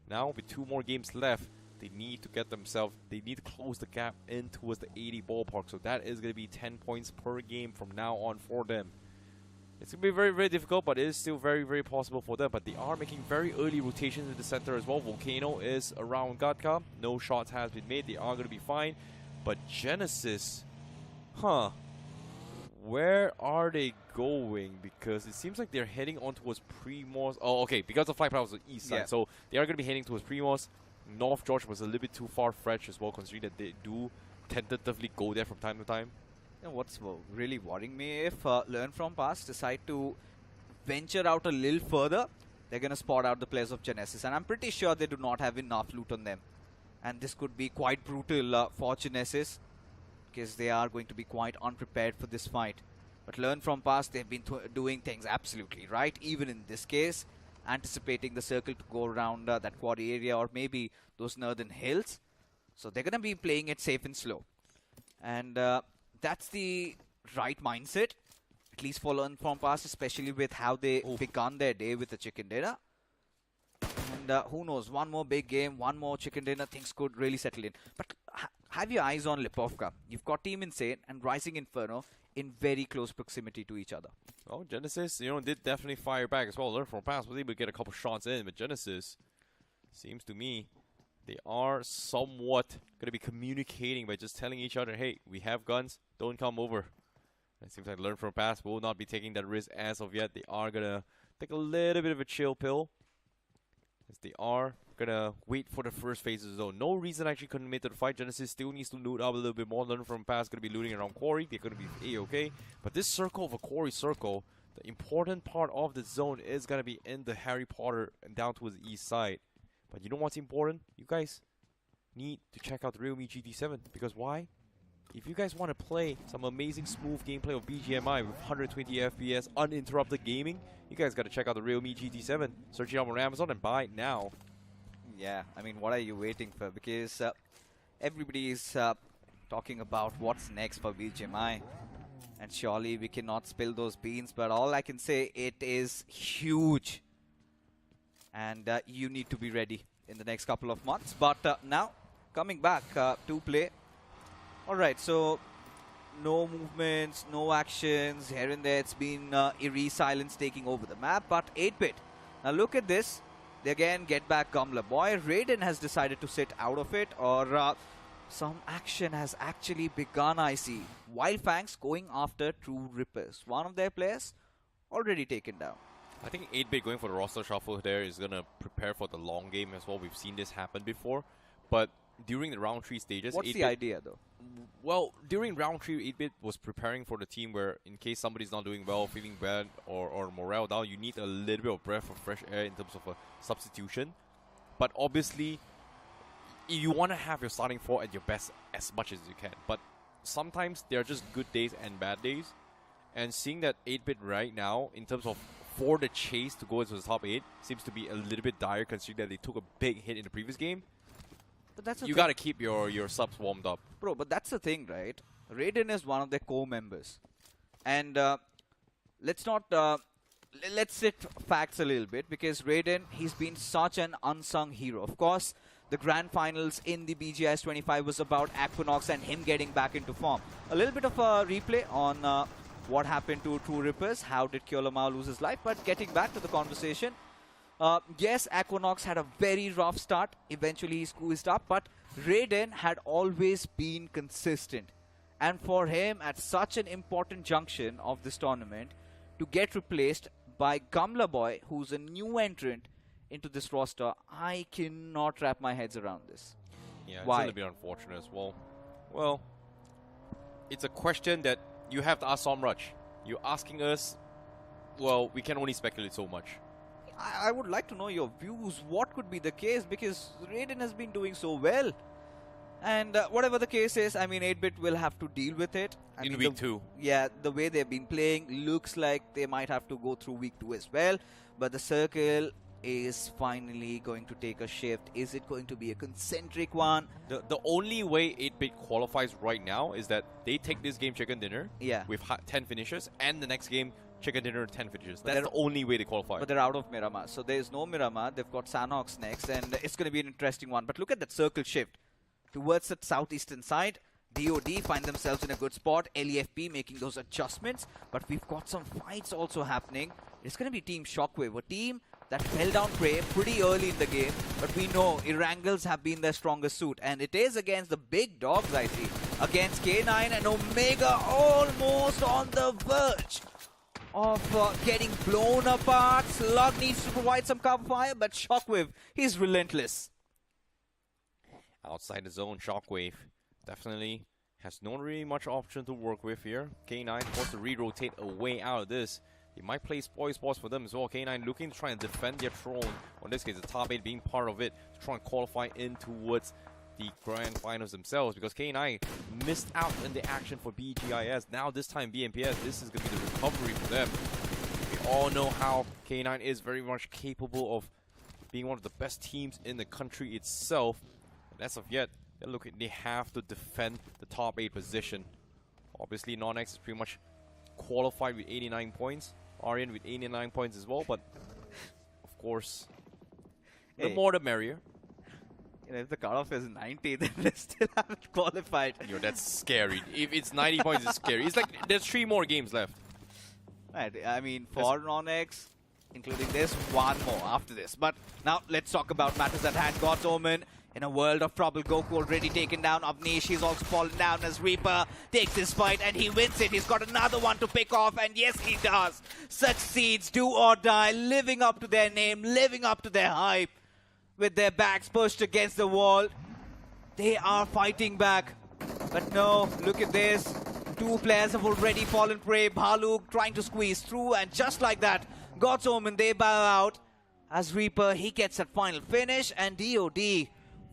Now, with 2 more games left, they need to get themselves, they need to close the gap in towards the 80 ballpark. So that is going to be 10 points per game from now on for them. It's going to be very, very difficult, but it is still very, very possible for them. But they are making very early rotations in the center as well. VOLCANO is around Gatka. No shots has been made. They are going to be fine. But Genesis, where are they going? Because it seems like they're heading on towards Primos. Oh, okay, because the flight path was the east side. Yeah. So they are going to be heading towards Primos. North George was a little bit too far-fetched as well, considering that they do tentatively go there from time to time. You know, what's really worrying me, if Learn From Past decide to venture out a little further, they're going to spot out the players of Genesis. And I'm pretty sure they do not have enough loot on them. And this could be quite brutal for Genesis, because they are going to be quite unprepared for this fight. But Learn From Past, they've been doing things absolutely right. Even in this case, anticipating the circle to go around that quarry area or maybe those northern hills. So they're going to be playing it safe and slow. And that's the right mindset, at least for Learn From Past, especially with how they begun their day with the chicken dinner. And who knows, one more big game, one more chicken dinner, things could really settle in. But have your eyes on Lipovka. You've got Team Insane and Rising Inferno in very close proximity to each other. Oh, Genesis, you know, did definitely fire back as well. Learn From Past was able to get a couple shots in, but Genesis, seems to me, they are somewhat going to be communicating by just telling each other, hey, we have guns, don't come over. It seems like Learn From Past will not be taking that risk as of yet. They are going to take a little bit of a chill pill, as they are going to wait for the first phase of the zone. No reason actually couldn't make it to the fight. Genesis still needs to loot up a little bit more. Learn From Past going to be looting around Quarry. They're going to be A-okay. But this circle of a Quarry circle, the important part of the zone is going to be in the Harry Potter and down towards the east side. But you know what's important? You guys need to check out the realme GT7. Because why? If you guys want to play some amazing smooth gameplay of BGMI with 120 FPS uninterrupted gaming, you guys got to check out the realme GT7. Search it out on Amazon and buy it now. Yeah, I mean, what are you waiting for? Because everybody is talking about what's next for BGMI. And surely we cannot spill those beans. But all I can say, it is huge. And you need to be ready in the next couple of months. But now, coming back to play. Alright, so no movements, no actions. Here and there, it's been eerie silence taking over the map. But 8-bit. Now look at this. They again get back Gumler Boy. Raiden has decided to sit out of it. Or some action has actually begun, I see. Wyld Fangs going after True Rippers. One of their players already taken down. I think 8-bit going for the roster shuffle there is going to prepare for the long game as well. We've seen this happen before. But during the round 3 stages... What's the idea though? Well, during round 3, 8-bit was preparing for the team where in case somebody's not doing well, feeling bad, or morale down, you need a little bit of breath of fresh air in terms of a substitution. But obviously, you want to have your starting 4 at your best as much as you can. But sometimes there are just good days and bad days. And seeing that 8-bit right now, in terms of for the chase to go into the top 8, seems to be a little bit dire considering that they took a big hit in the previous game. But that's you got to keep your subs warmed up. Bro, but that's the thing, right? Raiden is one of their core members. And let's not... let's sit facts a little bit, because Raiden, he's been such an unsung hero. Of course, the grand finals in the BGIS 25 was about Equinox and him getting back into form. A little bit of a replay on what happened to True Rippers, how did Kyolamau lose his life, but getting back to the conversation, yes, Equinox had a very rough start, eventually he squeezed up, but Raiden had always been consistent. And for him, at such an important junction of this tournament, to get replaced by Gamla Boy, who's a new entrant into this roster, I cannot wrap my heads around this. Yeah, it's Why? a little bit unfortunate as well. Well, it's a question that you have to ask Somraj. You're asking us, well, we can only speculate so much. I would like to know your views. What could be the case? Because Raiden has been doing so well. And whatever the case is, I mean, 8-Bit will have to deal with it. In week 2. Yeah, the way they've been playing looks like they might have to go through week 2 as well. But the circle is finally going to take a shift. Is it going to be a concentric one? The only way 8-Bit qualifies right now is that they take this game chicken dinner with 10 finishes, and the next game chicken dinner 10 finishes. That's the only way they qualify. But they're out of Miramar. So there's no Miramar. They've got Sanhok next, and it's going to be an interesting one. But look at that circle shift towards the southeastern side. DOD find themselves in a good spot. LEFP making those adjustments. But we've got some fights also happening. It's going to be Team Shockwave, a team that fell down prey pretty early in the game. But we know Erangels have been their strongest suit. And it is against the big dogs, I see. Against K9 and Omega, almost on the verge of getting blown apart. Slug needs to provide some cover fire, but Shockwave, he's relentless. Outside the zone, Shockwave definitely has not really much option to work with here. K9 forced to re-rotate a way out of this. He might play spoil spots for them as well. K9 looking to try and defend their throne. In this case, the top 8 being part of it to try and qualify in towards the grand finals themselves, because K9 missed out in the action for BGIS. Now this time BMPS, this is going to be the recovery for them. We all know how K9 is very much capable of being one of the best teams in the country itself. And as of yet, they have to defend the top 8 position. Obviously, NoNx is pretty much qualified with 89 points. Aryan with 89 points as well, but of course, the more the merrier. You know, if the cutoff is 90, then they still haven't qualified. Yo, that's scary. If it's 90 points, it's scary. It's like there's 3 more games left. Right. I mean, for NoNx, including this, one more after this. But now let's talk about matters at hand. God's Omen in a world of trouble. Goku already taken down. Avnish, he's also fallen down as Reaper takes this fight and he wins it. He's got another one to pick off, and yes, he does. Succeeds, do or die, living up to their name, living up to their hype. With their backs pushed against the wall, they are fighting back. But no, look at this. 2 players have already fallen prey. Bhaluk trying to squeeze through, and just like that, God's Omen, they bow out. As Reaper, he gets that final finish, and DOD,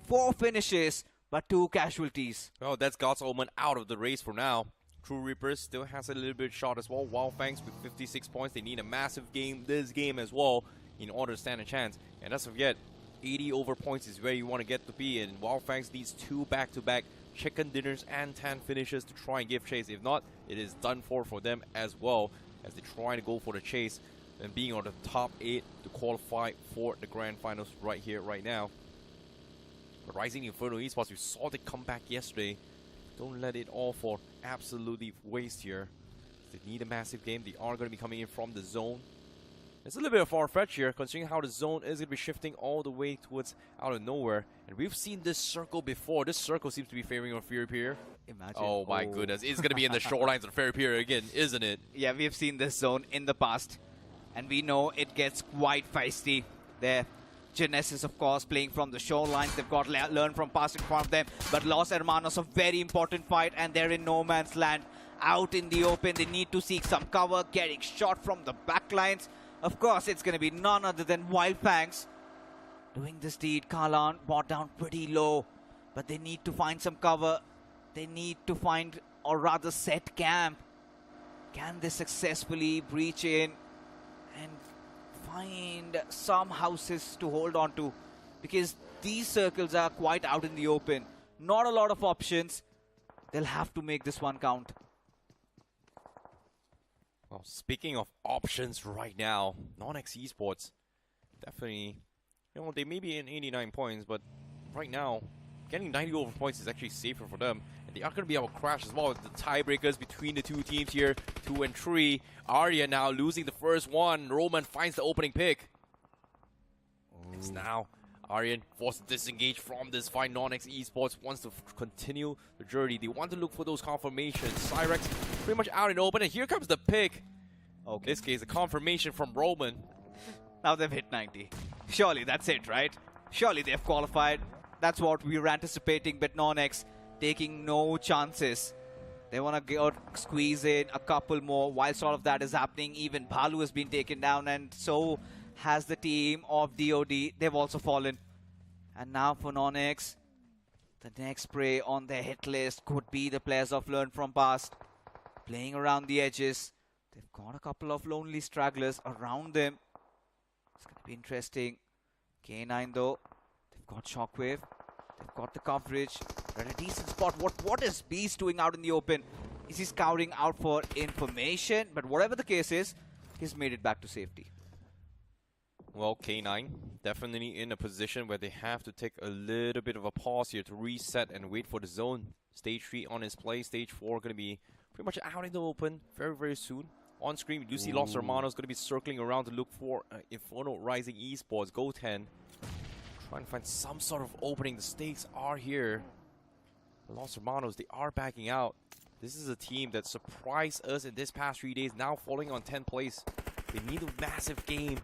4 finishes, but 2 casualties. Oh, that's God's Omen out of the race for now. True Reapers still has a little bit shot as well. Wyld Fangs with 56 points. They need a massive game, this game as well, in order to stand a chance. And as of yet, 80 over points is where you want to get to be, and Wyld Fangs needs 2 back-to-back chicken dinners and 10 finishes to try and give chase. If not, it is done for them as well, as they try to go for the chase and being on the top 8 to qualify for the grand finals right here, right now. But Rising Inferno Esports, we saw the comeback yesterday. Don't let it all for absolutely waste here. They need a massive game. They are going to be coming in from the zone. It's a little bit of far-fetched here, considering how the zone is going to be shifting all the way towards out of nowhere. And we've seen this circle before. This circle seems to be favoring on Fury Pier. Imagine. Oh my goodness. It's going to be in the shorelines of Fury Pier again, isn't it? Yeah, we've seen this zone in the past. And we know it gets quite feisty there. Genesis, of course, playing from the shorelines. They've got to learn from past in front of them. But Los Hermanos, a very important fight, and they're in no man's land. Out in the open, they need to seek some cover, getting shot from the backlines. Of course, it's going to be none other than Wyld Fangs doing this deed. Kalan brought down pretty low, but they need to find some cover. They need to find, or rather set camp. Can they successfully breach in and find some houses to hold on to? Because these circles are quite out in the open. Not a lot of options. They'll have to make this one count. Well, speaking of options right now, NoNx Esports definitely, you know, they may be in 89 points, but right now, getting 90 over points is actually safer for them. And they are going to be able to crash as well. The tiebreakers between the two teams here, 2 and 3. Aryan now losing the first one. Roman finds the opening pick. It's now Aryan forced to disengage from this fight. NoNx Esports wants to continue the journey. They want to look for those confirmations. Cyrex pretty much out in open, and here comes the pick. In this case, a confirmation from Roman. Now they've hit 90. Surely that's it, right? Surely they've qualified. That's what we were anticipating, but NoNx taking no chances. They want to squeeze in a couple more. Whilst all of that is happening, even Bhalu has been taken down, and so has the team of DOD. They've also fallen. And now for NoNx, the next prey on their hit list could be the players of Learn From Past. Playing around the edges. They've got a couple of lonely stragglers around them. It's going to be interesting. K9 though, they've got Shockwave. They've got the coverage. They're at a decent spot. What is Beast doing out in the open? Is he scouting out for information? But whatever the case is, he's made it back to safety. Well, K9 definitely in a position where they have to take a little bit of a pause here to reset and wait for the zone. Stage 3 on his play. Stage 4 going to be pretty much out in the open very, very soon. On screen, we do see Los Hermanos going to be circling around to look for Inferno Rising Esports. Go 10. Trying to find some sort of opening. The stakes are here. The Los Hermanos, they are backing out. This is a team that surprised us in this past 3 days, now falling on 10th place. They need a massive game.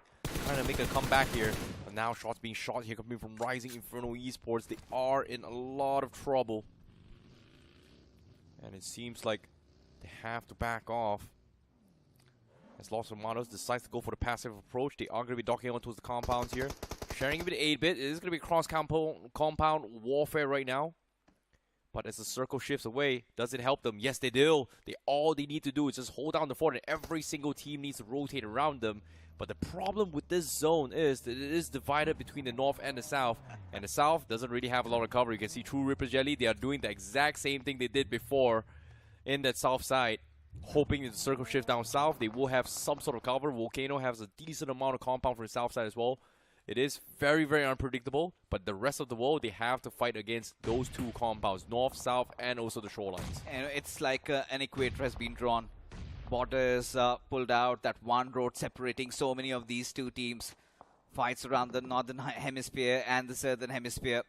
Trying to make a comeback here. But now shots being shot here coming from Rising Inferno Esports. They are in a lot of trouble. And it seems like they have to back off. As Los Hermanos decides to go for the passive approach, they are going to be docking onto the compounds here. Sharing a bit of 8-bit. It is going to be cross-compound warfare right now. But as the circle shifts away, does it help them? Yes, they do. All they need to do is just hold down the fort, and every single team needs to rotate around them. But the problem with this zone is that it is divided between the north and the south. And the south doesn't really have a lot of cover. You can see True Ripper Jelly. They are doing the exact same thing they did before in that south side. Hoping that the circle shift down south, they will have some sort of cover. Volcano has a decent amount of compound for the south side as well. It is very, very unpredictable, but the rest of the world, they have to fight against those two compounds, north, south, and also the shorelines. And it's like an equator has been drawn. Borders pulled out, that one road separating so many of these two teams. Fights around the northern hemisphere and the southern hemisphere.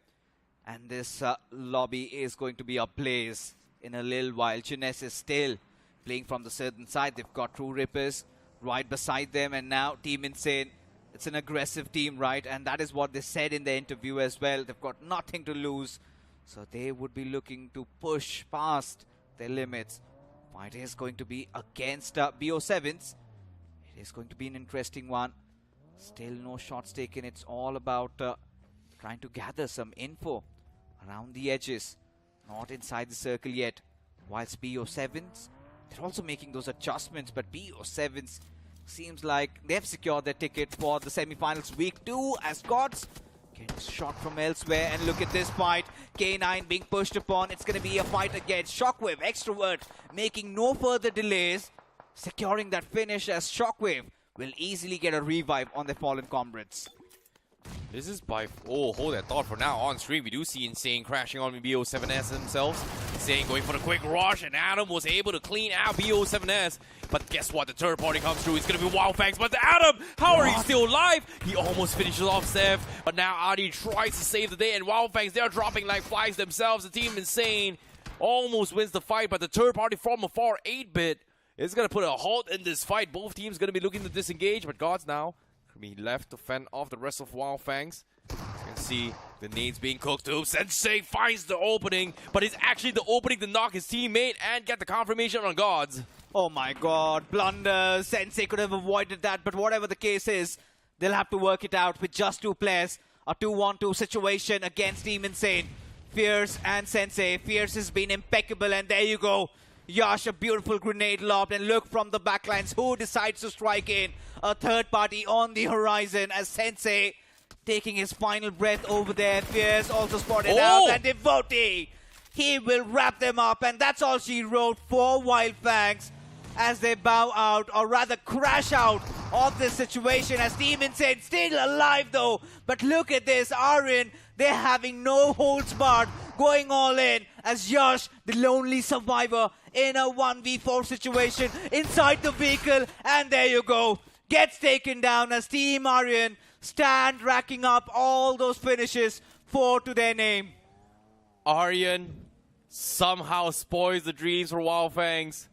And this lobby is going to be ablaze in a little while. Jeunesse is still playing from the southern side. They've got True Rippers right beside them, and now Team Insane. It's an aggressive team, right? And that is what they said in the interview as well. They've got nothing to lose. So they would be looking to push past their limits. Fight is going to be against BO7s. It is going to be an interesting one. Still no shots taken. It's all about trying to gather some info around the edges. Not inside the circle yet. Whilst BO7s, they're also making those adjustments. But BO7s seems like they've secured their ticket for the semi-finals week 2 as Gods getting shot from elsewhere. And look at this fight. K9 being pushed upon. It's going to be a fight against Shockwave. Extrovert making no further delays. Securing that finish as Shockwave will easily get a revive on their fallen comrades. This is by... Oh, hold that thought for now. On stream, we do see Insane crashing on BO7S themselves. Insane going for the quick rush, and Adam was able to clean out BO7S. But guess what? The third party comes through. It's going to be Wyld Fangs. But Adam, how are you still alive? He almost finishes off Seth. But now Adi tries to save the day, and Wyld Fangs, they're dropping like flies themselves. The team Insane almost wins the fight, but the third party from afar, 8-bit, is going to put a halt in this fight. Both teams going to be looking to disengage, but Gods now be left to fend off the rest of Wyld Fangs. You can see the nades being cooked too. Sensei finds the opening, but it's actually the opening to knock his teammate and get the confirmation on Gods. Oh my god, blunder. Sensei could have avoided that, but whatever the case is, they'll have to work it out with just 2 players. A 2-on-2 situation against Team Insane. Fierce and Sensei. Fierce has been impeccable, and there you go. Yash, a beautiful grenade lobbed, and look from the backlines who decides to strike in. A third party on the horizon as Sensei taking his final breath over there. Fierce also spotted out, and Devotee, he will wrap them up, and that's all she wrote for Wyld Fangs. as they bow out, or rather crash out of this situation, as Team Insane still alive though. But look at this, Aryan, they're having no holds barred, going all in, as Yash, the lonely survivor in a 1v4 situation inside the vehicle, and there you go, gets taken down as Team Aryan stand racking up all those finishes, 4 to their name. Aryan somehow spoils the dreams for Wyld Fangs.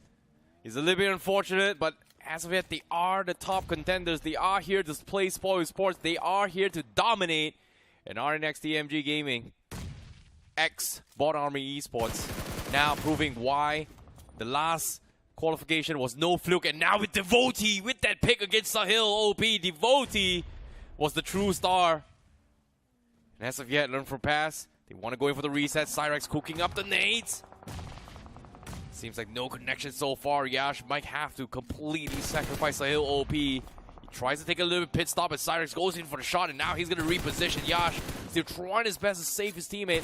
It's a little bit unfortunate, but as of yet, they are the top contenders. They are here to play Spoil Sports. They are here to dominate. And NoNx TMG Gaming, ex-Bot Army Esports, now proving why the last qualification was no fluke. And now with Devotee, with that pick against Sahil OP, Devotee was the true star. And as of yet, learn from past. They want to go in for the reset. Cyrex cooking up the nades. Seems like no connection so far. Yash might have to completely sacrifice Sahil OP. He tries to take a little bit pit stop, and Cyrex goes in for the shot, and now he's going to reposition. Yash still trying his best to save his teammate.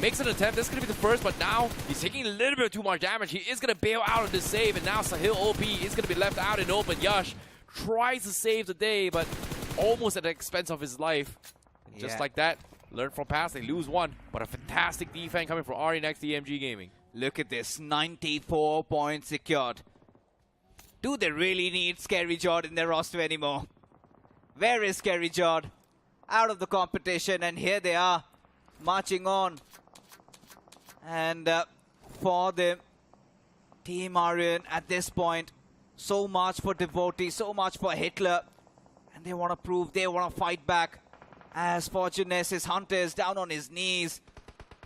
Makes an attempt. This is going to be the first, but now he's taking a little bit too much damage. He is going to bail out of this save, and now Sahil OP is going to be left out in open. Yash tries to save the day, but almost at the expense of his life. And just like that, learn from past, they lose one, but a fantastic defense coming from Aryan next TMG Gaming. Look at this, 94 points secured. Do they really need Scary Jord in their roster anymore? Where is Scary Jord? Out of the competition, and here they are, marching on. And for the Team Aryan at this point, so much for Devotee, so much for Hitler. And they want to prove, they want to fight back. As for Genesis, Hunter is down on his knees.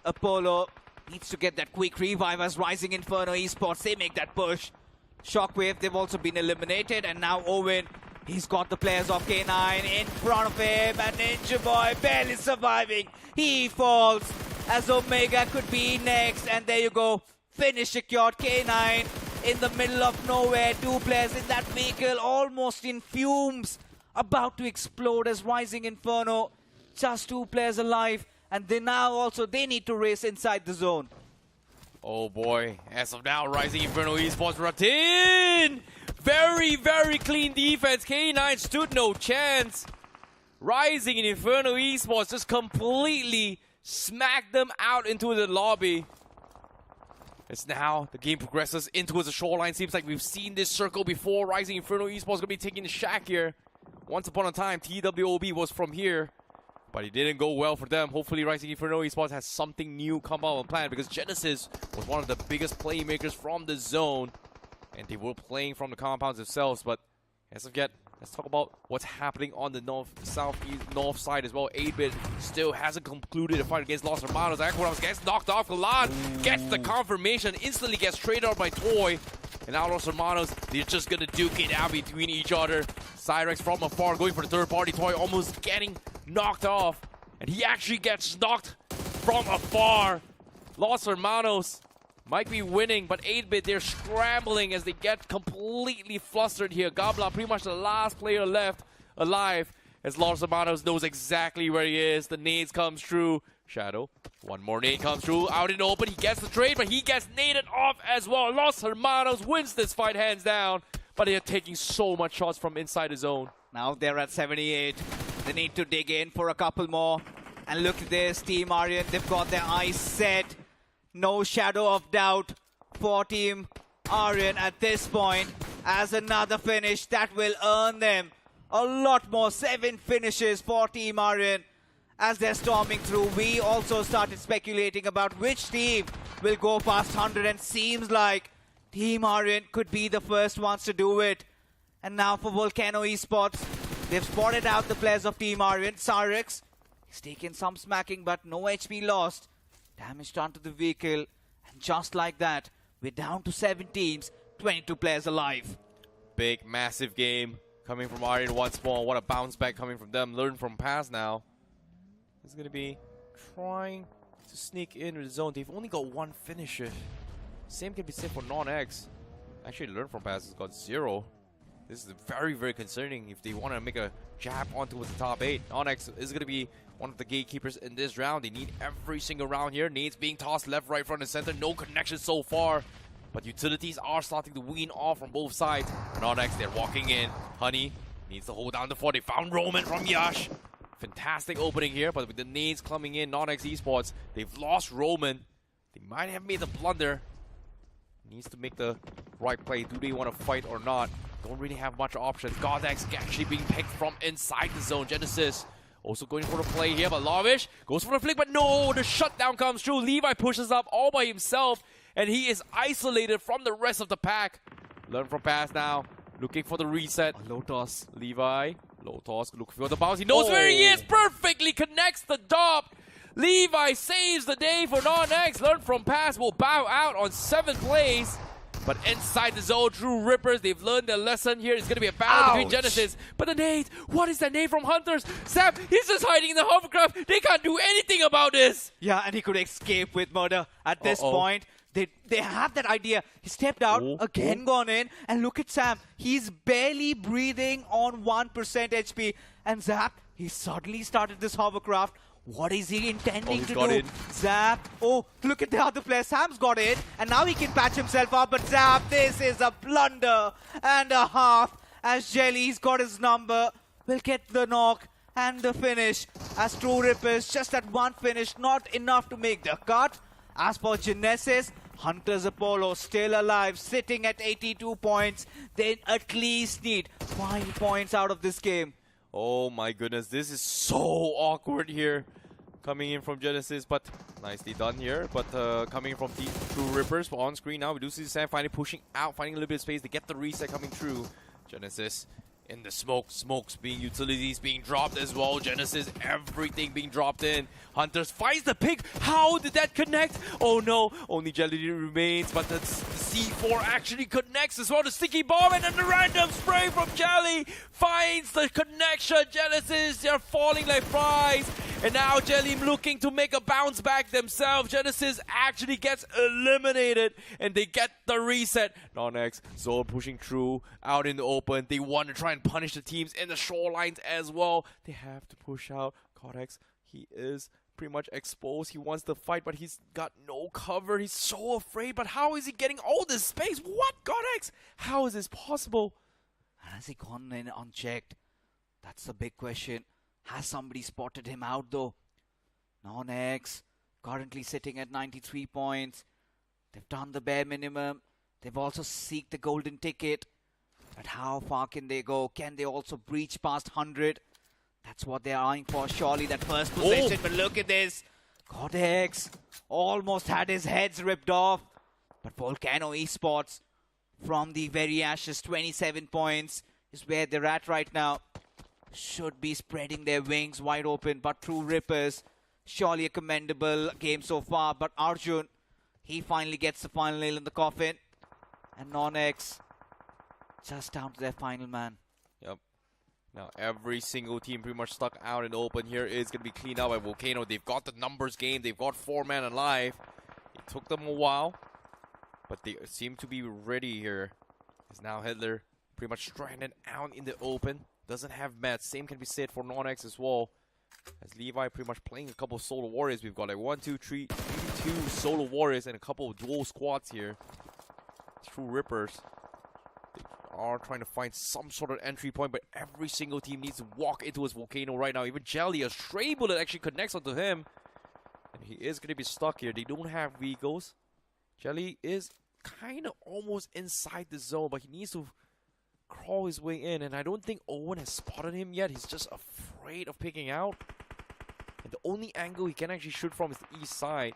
Apollo needs to get that quick revive as Rising Inferno Esports, they make that push. Shockwave, they've also been eliminated, and now OMEN, he's got the players of K9 in front of him, and Ninja Boy barely surviving. He falls as Omega could be next, and there you go, finish secured. K9 in the middle of nowhere, 2 players in that vehicle, almost in fumes, about to explode as Rising Inferno, just 2 players alive. And they now also, they need to race inside the zone. Oh boy, as of now, Rising Inferno Esports routine! Very, very clean defense. K9 stood no chance. Rising Inferno Esports just completely smacked them out into the lobby. As now the game progresses into the shoreline. Seems like we've seen this circle before. Rising Inferno Esports going to be taking the shack here. Once upon a time, TWOB was from here. But it didn't go well for them. Hopefully Rising Inferno Esports has something new come out on plan, because Genesis was one of the biggest playmakers from the zone. And they were playing from the compounds themselves. But as of yet, let's talk about what's happening on the north side as well. 8-Bit still hasn't concluded the fight against Los Hermanos. iQOO gets knocked off. Kalan gets the confirmation, instantly gets traded out by Toy. And now Los Hermanos, they're just gonna duke it out between each other. Cyrex from afar going for the third party. Toy almost getting knocked off. And he actually gets knocked from afar. Los Hermanos might be winning, but 8-Bit, they're scrambling as they get completely flustered here. Gabla, pretty much the last player left alive, as Los Hermanos knows exactly where he is. The nades comes through. Shadow, one more nade comes through, out in the open. He gets the trade, but he gets naded off as well. Los Hermanos wins this fight hands down, but they're taking so much shots from inside the zone. Now they're at 78. They need to dig in for a couple more. And look at this, Team Aryan, they've got their eyes set. No shadow of doubt for Team Aryan at this point, as another finish that will earn them a lot more. 7 finishes for Team Aryan as they're storming through. We also started speculating about which team will go past 100, and seems like Team Aryan could be the first ones to do it. And now for VOLCANO Esports, they've spotted out the players of Team Aryan. Cyrex, he's taken some smacking, but no HP lost. Damage done to the vehicle, and just like that, we're down to 7 teams, 22 players alive. Big, massive game coming from Aryan once more. What a bounce back coming from them. Learn from past now. Is going to be trying to sneak into the zone. They've only got 1 finisher. Same can be said for NoNx. Actually, Learn from past has got 0. This is very, very concerning if they want to make a jab onto the top 8. NoNx is going to be one of the gatekeepers in this round. They need every single round here. Nades being tossed left, right, front, and center. No connection so far. but utilities are starting to wean off from both sides. NoNx, they're walking in. Honey needs to hold down the fort. They found Roman from Yash. Fantastic opening here, but with the nades coming in, NoNx Esports, they've lost Roman. They might have made a blunder. Needs to make the right play. Do they want to fight or not? Don't really have much options. Godex actually being picked from inside the zone. Genesis also going for the play here, but Lavish goes for the flick, but no, the shutdown comes through. Levi pushes up all by himself, and he is isolated from the rest of the pack. Learn from pass now. Looking for the reset. Low toss. Levi. Low toss. Looking for the bounce. He knows where he is. Perfectly connects the dot. Levi saves the day for NoNx. Learn from pass. Will bow out on 7 plays. But inside the zone, True Rippers, they've learned their lesson here. It's going to be a battle between Genesis. But the nade, what is that nade from Hunters? Sam, he's just hiding in the hovercraft. They can't do anything about this. Yeah, and he could escape with murder at this point. They have that idea. He stepped out, again gone in, and look at Sam. He's barely breathing on 1% HP. And Zap, he suddenly started this hovercraft. What is he intending to do? Zap. Oh, look at the other player. Sam's got in, and now he can patch himself up. But Zap, this is a blunder and a half. As Jelly's got his number, will get the knock and the finish. As True Rippers, just that one finish, not enough to make the cut. As for Genesis, Hunter's Apollo still alive, sitting at 82 points. They at least need 5 points out of this game. Oh my goodness, this is so awkward here. Coming in from Genesis, but nicely done here. But coming from True Rippers on screen now, we do see Sam finally pushing out, finding a little bit of space. They get the reset coming through. Genesis in the smoke, smokes being utilities being dropped as well. Genesis, everything being dropped in. Hunters finds the pick. How did that connect? Oh no, only Jelly remains, but the C4 actually connects as well. The sticky bomb and then the random spray from Jelly finds the connection. Genesis, they're falling like flies. And now Jelly looking to make a bounce back themselves. Genesis actually gets eliminated and they get the reset. NoNx, Zone pushing through out in the open. They want to try and punish the teams in the shorelines as well. They have to push out. Codex, he is pretty much exposed. He wants to fight, but he's got no cover. He's so afraid. But how is he getting all this space? What, Codex? How is this possible? Has he gone in unchecked? That's the big question. Has somebody spotted him out though? NoNx currently sitting at 93 points. They've done the bare minimum. They've also seeked the golden ticket. But how far can they go? Can they also breach past 100? That's what they're eyeing for. Surely that first possession. But look at this. Codex almost had his heads ripped off. But VOLCANO Esports from the very ashes, 27 points is where they're at right now. Should be spreading their wings wide open, but True Rippers, surely a commendable game so far. But Arjun, he finally gets the final nail in the coffin. And NoNx, just down to their final man. Yep. Now every single team pretty much stuck out in the open here is going to be cleaned out by VOLCANO. They've got the numbers game. They've got 4 men alive. It took them a while, but they seem to be ready here. As now Hitler pretty much stranded out in the open. Doesn't have mats. Same can be said for NoNx as well. As Levi pretty much playing a couple of solo warriors. We've got like 1, 2, 3, maybe 2 solo warriors and a couple of dual squads here. True Rippers. They are trying to find some sort of entry point, but every single team needs to walk into his VOLCANO right now. Even Jelly, a stray bullet actually connects onto him. And he is going to be stuck here. They don't have vehicles. Jelly is kind of almost inside the zone, but he needs to crawl his way in, and I don't think Owen has spotted him yet. He's just afraid of picking out. And the only angle he can actually shoot from is the east side.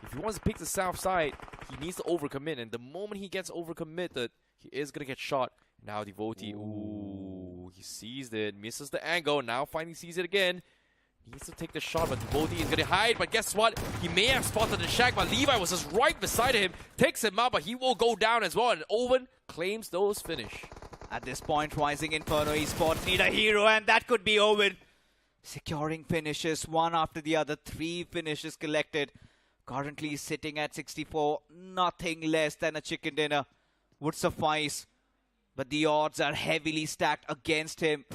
If he wants to pick the south side, he needs to overcommit, and the moment he gets overcommitted, he is going to get shot. Now Devotee, ooh, he sees it, misses the angle, now finally sees it again. Needs to take the shot, but Devotee is going to hide, but guess what? He may have spotted the shack, but Levi was just right beside him, takes him out, but he will go down as well, and Owen claims those finish. At this point, Rising Inferno Esports need a hero, and that could be Owen. Securing finishes, one after the other, 3 finishes collected. Currently sitting at 64, nothing less than a chicken dinner would suffice. But the odds are heavily stacked against him,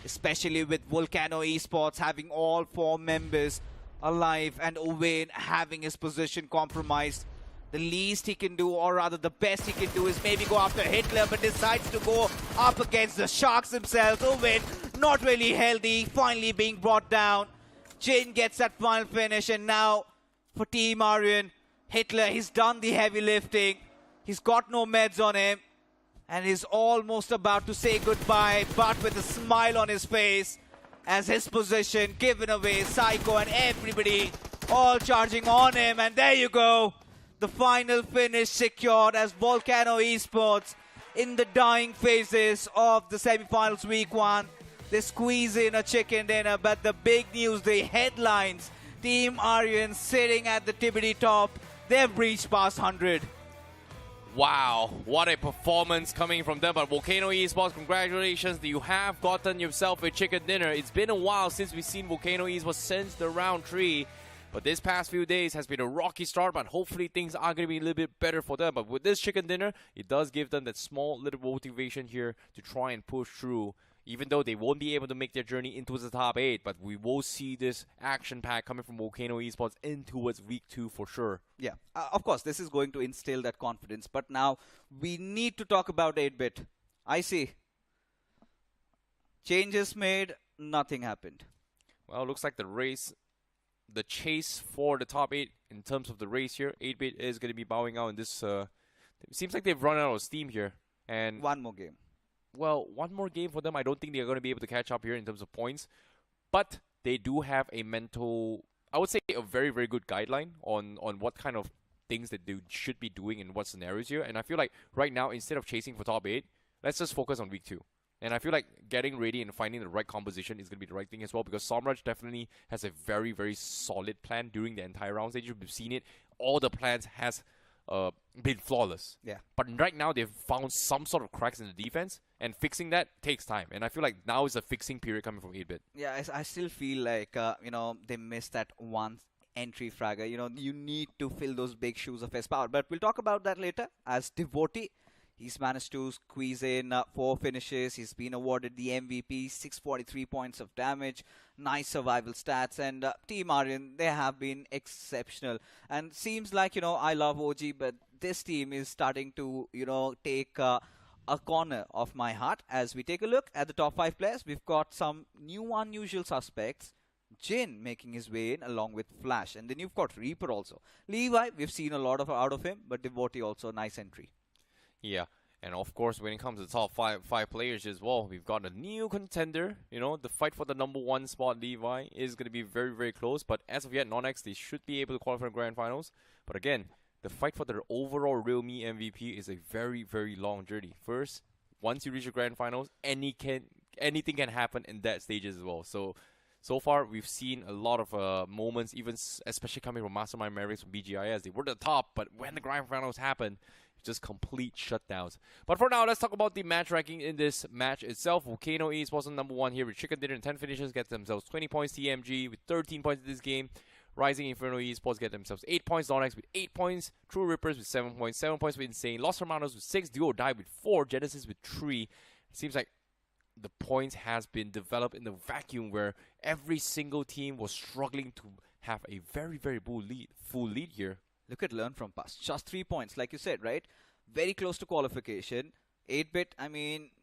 especially with VOLCANO Esports having all 4 members alive and Owen having his position compromised. The least he can do, or rather the best he can do, is maybe go after Hitler, but decides to go up against the Sharks themselves. OMEN, not really healthy, finally being brought down. Jin gets that final finish, and now for Team Aryan, Hitler, he's done the heavy lifting. He's got no meds on him, and he's almost about to say goodbye, but with a smile on his face, as his position given away. Psycho and everybody all charging on him, and there you go. The final finish secured as VOLCANO Esports in the dying phases of the semi-finals week 1. They squeeze in a chicken dinner, but the big news, the headlines, Team Aryan sitting at the TWOB top. They've reached past 100. Wow, what a performance coming from them. But VOLCANO Esports, congratulations. You have gotten yourself a chicken dinner. It's been a while since we've seen VOLCANO Esports since the round 3. But this past few days has been a rocky start, but hopefully things are going to be a little bit better for them. But with this chicken dinner, it does give them that small little motivation here to try and push through, even though they won't be able to make their journey into the top 8. But we will see this action pack coming from VOLCANO Esports in towards week 2 for sure. Yeah, of course, this is going to instill that confidence. But now we need to talk about 8-bit. I see. Changes made, nothing happened. Well, looks like the chase for the top 8 in terms of the race here, 8-bit is going to be bowing out in this. It seems like they've run out of steam here. And one more game. Well, one more game for them. I don't think they're going to be able to catch up here in terms of points. But they do have a mental, I would say a very, very good guideline on what kind of things that they should be doing in what scenarios here. And I feel like right now, instead of chasing for top 8, let's just focus on week 2. And I feel like getting ready and finding the right composition is going to be the right thing as well, because Somraj definitely has a very, very solid plan during the entire round stage. We've seen it. All the plans has been flawless. Yeah. But right now, they've found some sort of cracks in the defense, and fixing that takes time. And I feel like now is a fixing period coming from 8-bit. Yeah, I still feel like, they missed that one entry fragger. You need to fill those big shoes of S-Power. But we'll talk about that later. As Devotee, he's managed to squeeze in 4 finishes. He's been awarded the MVP, 643 points of damage, nice survival stats. And Team Aryan, they have been exceptional. And seems like, I love OG, but this team is starting to, take a corner of my heart. As we take a look at the top 5 players, we've got some new unusual suspects. Jin making his way in along with Flash. And then you've got Reaper also. Levi, we've seen a lot out of him, but Devotee also a nice entry. Yeah, and of course, when it comes to the top five players as well, we've got a new contender. The fight for the #1 spot, Levi, is going to be very, very close. But as of yet, NoNx, they should be able to qualify for the Grand Finals. But again, the fight for the overall realme MVP is a very, very long journey. First, once you reach the Grand Finals, anything can happen in that stages as well. So far, we've seen a lot of moments, even especially coming from Mastermind Mavericks from BGIS. They were at the top, but when the Grand Finals happened, just complete shutdowns. But for now, let's talk about the match ranking in this match itself. VOLCANO Esports on #1 here with chicken dinner and 10 finishes, get themselves 20 points. TMG with 13 points in this game. Rising Inferno Esports get themselves 8 points. NoNx with 8 points. True Rippers with 7 points. 7 points with Insane. Lost Hermanos with 6. Duo Die with 4. Genesis with 3. It seems like the points has been developed in the vacuum where every single team was struggling to have a very, very full lead here. Look at Learn From Past. Just 3 points, like you said, right? Very close to qualification. 8-bit,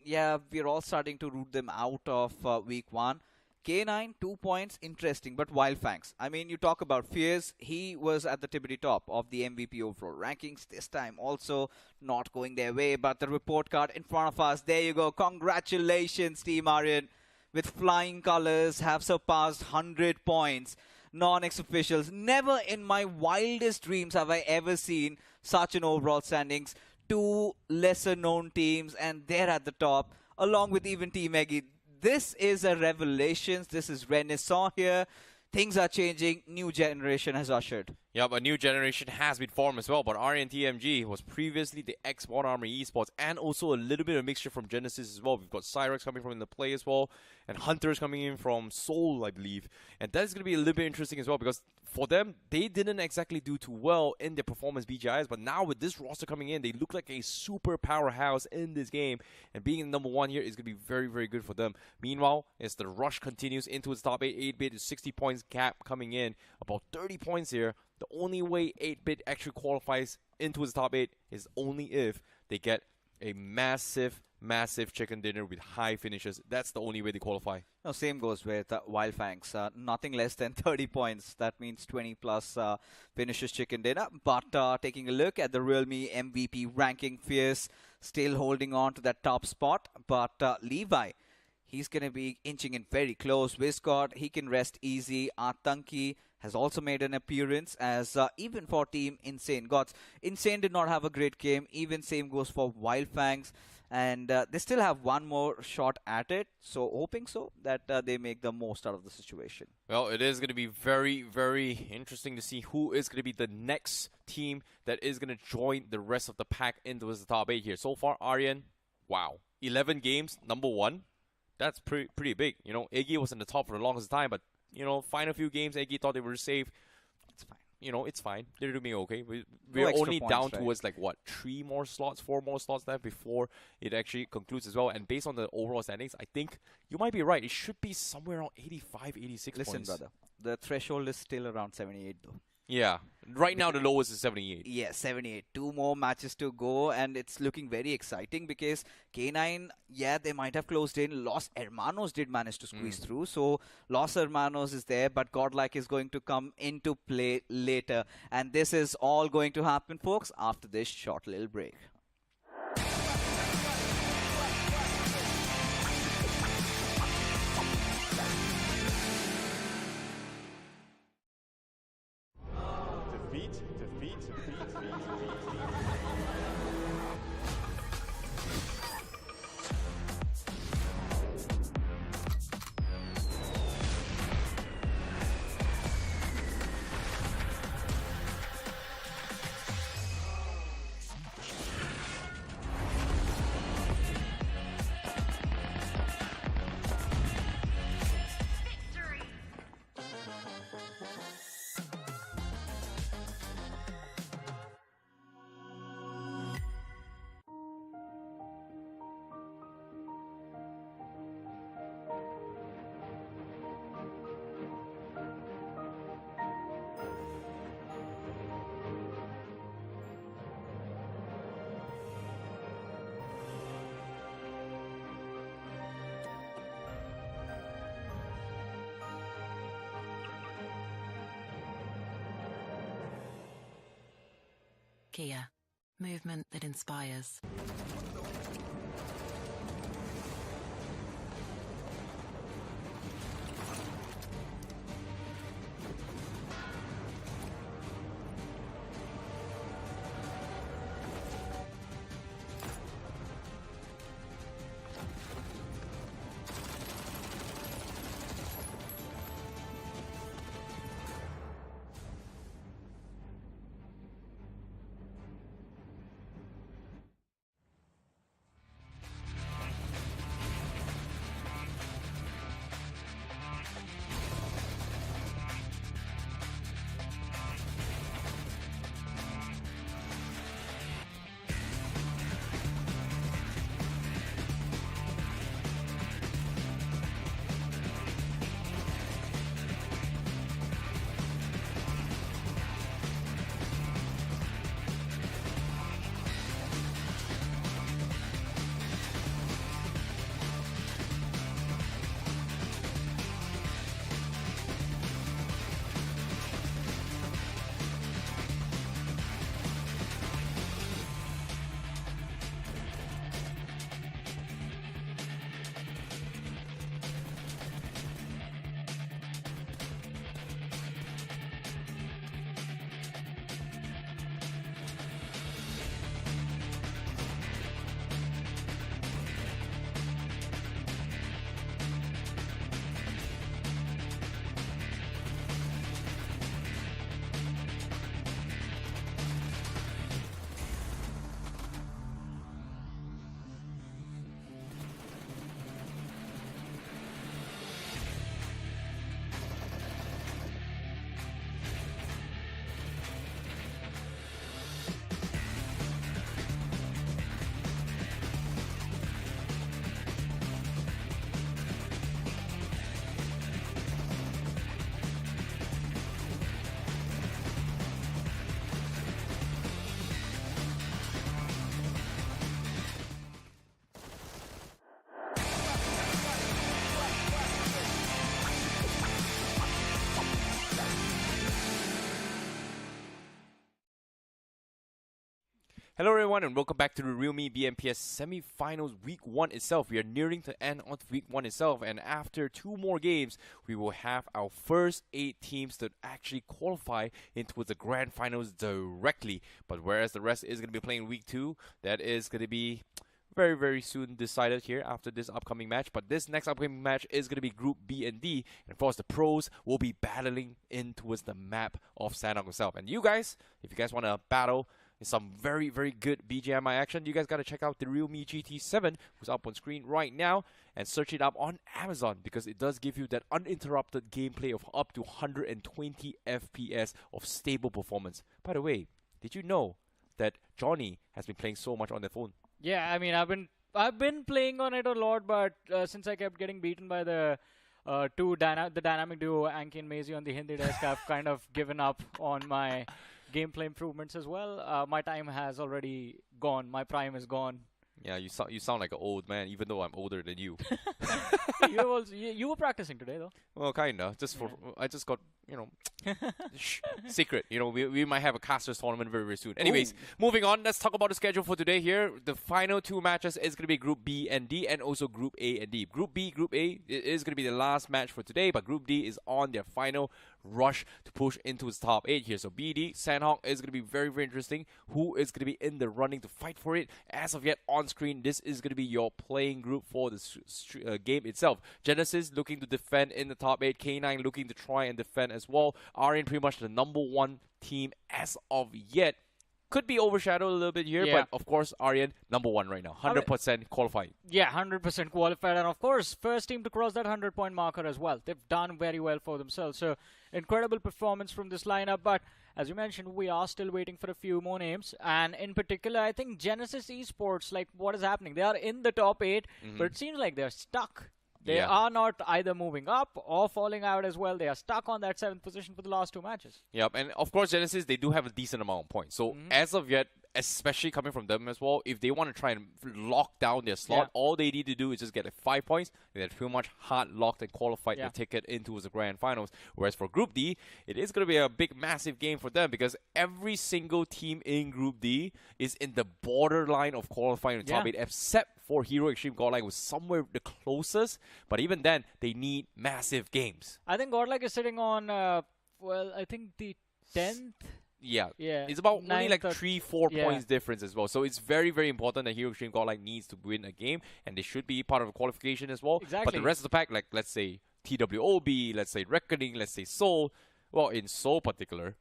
yeah, we're all starting to root them out of week 1. K9, 2 points, interesting, but Wyld Fangs. You talk about Fears. He was at the TWOB top of the MVP overall rankings. This time also not going their way, but the report card in front of us. There you go. Congratulations, Team Aryan. With flying colors, have surpassed 100 points. NoNx officials, never in my wildest dreams have I ever seen such an overall standings. 2 lesser known teams, and they're at the top, along with even Team Eggy. This is a revelation. This is Renaissance here. Things are changing. New generation has ushered. Yep, a new generation has been formed as well. But Aryan TMG was previously the ex-One Army Esports, and also a little bit of mixture from Genesis as well. We've got Cyrex coming from in the play as well, and Hunters coming in from Seoul, I believe. And that is going to be a little bit interesting as well, because for them, they didn't exactly do too well in their performance BGIs, but now with this roster coming in, they look like a super powerhouse in this game, and being #1 here is going to be very, very good for them. Meanwhile, as the rush continues into its top 8-bit is 60 points gap coming in, about 30 points here. The only way 8-bit actually qualifies into his top 8 is only if they get a massive chicken dinner with high finishes. That's the only way they qualify. No, same goes with Wyld Fangs. Nothing less than 30 points. That means 20 plus finishes chicken dinner. But taking a look at the realme MVP ranking, Fierce still holding on to that top spot. But Levi, he's going to be inching in very close. Viscott, he can rest easy. Atanki has also made an appearance, as even for Team Insane Gods. Insane did not have a great game. Even same goes for Wyld Fangs. And they still have one more shot at it. So hoping so that they make the most out of the situation. Well, it is going to be very, very interesting to see who is going to be the next team that is going to join the rest of the pack into the top 8 here. So far, Aryan, wow. 11 games, number 1. That's pretty big. You know, Eggy was in the top for the longest time, but, you know, final few games, Eggy thought they were safe. It's fine. You know, it's fine. They're doing okay. We're only down towards, like, what, 4 more slots left before it actually concludes as well. And based on the overall standings, I think you might be right. It should be somewhere around 85, 86 Listen, points. brother, the threshold is still around 78, though. Yeah. Right now, the lowest is 78. Yeah, 78. 2 more matches to go, and it's looking very exciting because K9, yeah, they might have closed in. Los Hermanos did manage to squeeze through. So Los Hermanos is there, but Godlike is going to come into play later. And this is all going to happen, folks, after this short little break. Kia, movement that inspires. Hello everyone and welcome back to the realme BMPS semi-finals week 1 itself. We are nearing the end of week 1 itself, and after 2 more games, we will have our first 8 teams that actually qualify into the grand finals directly. But whereas the rest is going to be playing week 2, that is going to be very soon decided here after this upcoming match. But this next upcoming match is going to be Group B and D, and of course the pros will be battling in towards the map of Sanhok himself. And you guys, if you guys want to battle some very good BGMI action, you guys got to check out the Realme GT7, who's up on screen right now, and search it up on Amazon, because it does give you that uninterrupted gameplay of up to 120 FPS of stable performance. By the way, did you know that Johnny has been playing so much on the phone? Yeah, I mean, I've been playing on it a lot, but since I kept getting beaten by the the dynamic duo Anki and Maisie on the Hindi desk, I've kind of given up on my gameplay improvements as well. My time has already gone. My prime is gone. Yeah, you sound like an old man, even though I'm older than you. You were practicing today, though. Well, kinda. Just for I just got, you know, secret. You know, we might have a casters tournament very soon. Anyways, moving on. Let's talk about the schedule for today. Here, the final 2 matches is gonna be Group B and D, and also Group A and D. Group B, Group A is gonna be the last match for today, but Group D is on their final rush to push into its top 8 here. So BD, Sanhok is going to be very interesting. Who is going to be in the running to fight for it? As of yet, on screen, this is going to be your playing group for the game itself. Genesis looking to defend in the top 8. K9 looking to try and defend as well. Aryan pretty much the #1 team as of yet. Could be overshadowed a little bit here, but of course, Aryan, #1 right now. 100% qualified. Yeah, 100% qualified. And of course, first team to cross that 100-point marker as well. They've done very well for themselves. So, incredible performance from this lineup. But as you mentioned, we are still waiting for a few more names. And in particular, I think Genesis Esports, like, what is happening? They are in the top 8, but it seems like they're stuck. They are not either moving up or falling out as well. They are stuck on that 7th position for the last 2 matches. Yep, and of course Genesis, they do have a decent amount of points. So as of yet, especially coming from them as well, if they want to try and lock down their slot, all they need to do is just get 5 points. They're pretty much hard locked and qualified their ticket into the grand finals. Whereas for Group D, it is going to be a big, massive game for them, because every single team in Group D is in the borderline of qualifying the top 8, except for Hero Extreme Godlike was somewhere the closest. But even then, they need massive games. I think Godlike is sitting on, well, I think the 10th. Yeah, it's about only like 3-4 points difference as well. So it's very important that Hero Extreme Godlike needs to win a game, and they should be part of a qualification as well. Exactly. But the rest of the pack, like let's say TWOB, let's say Reckoning, let's say Seoul, well, in Seoul particular,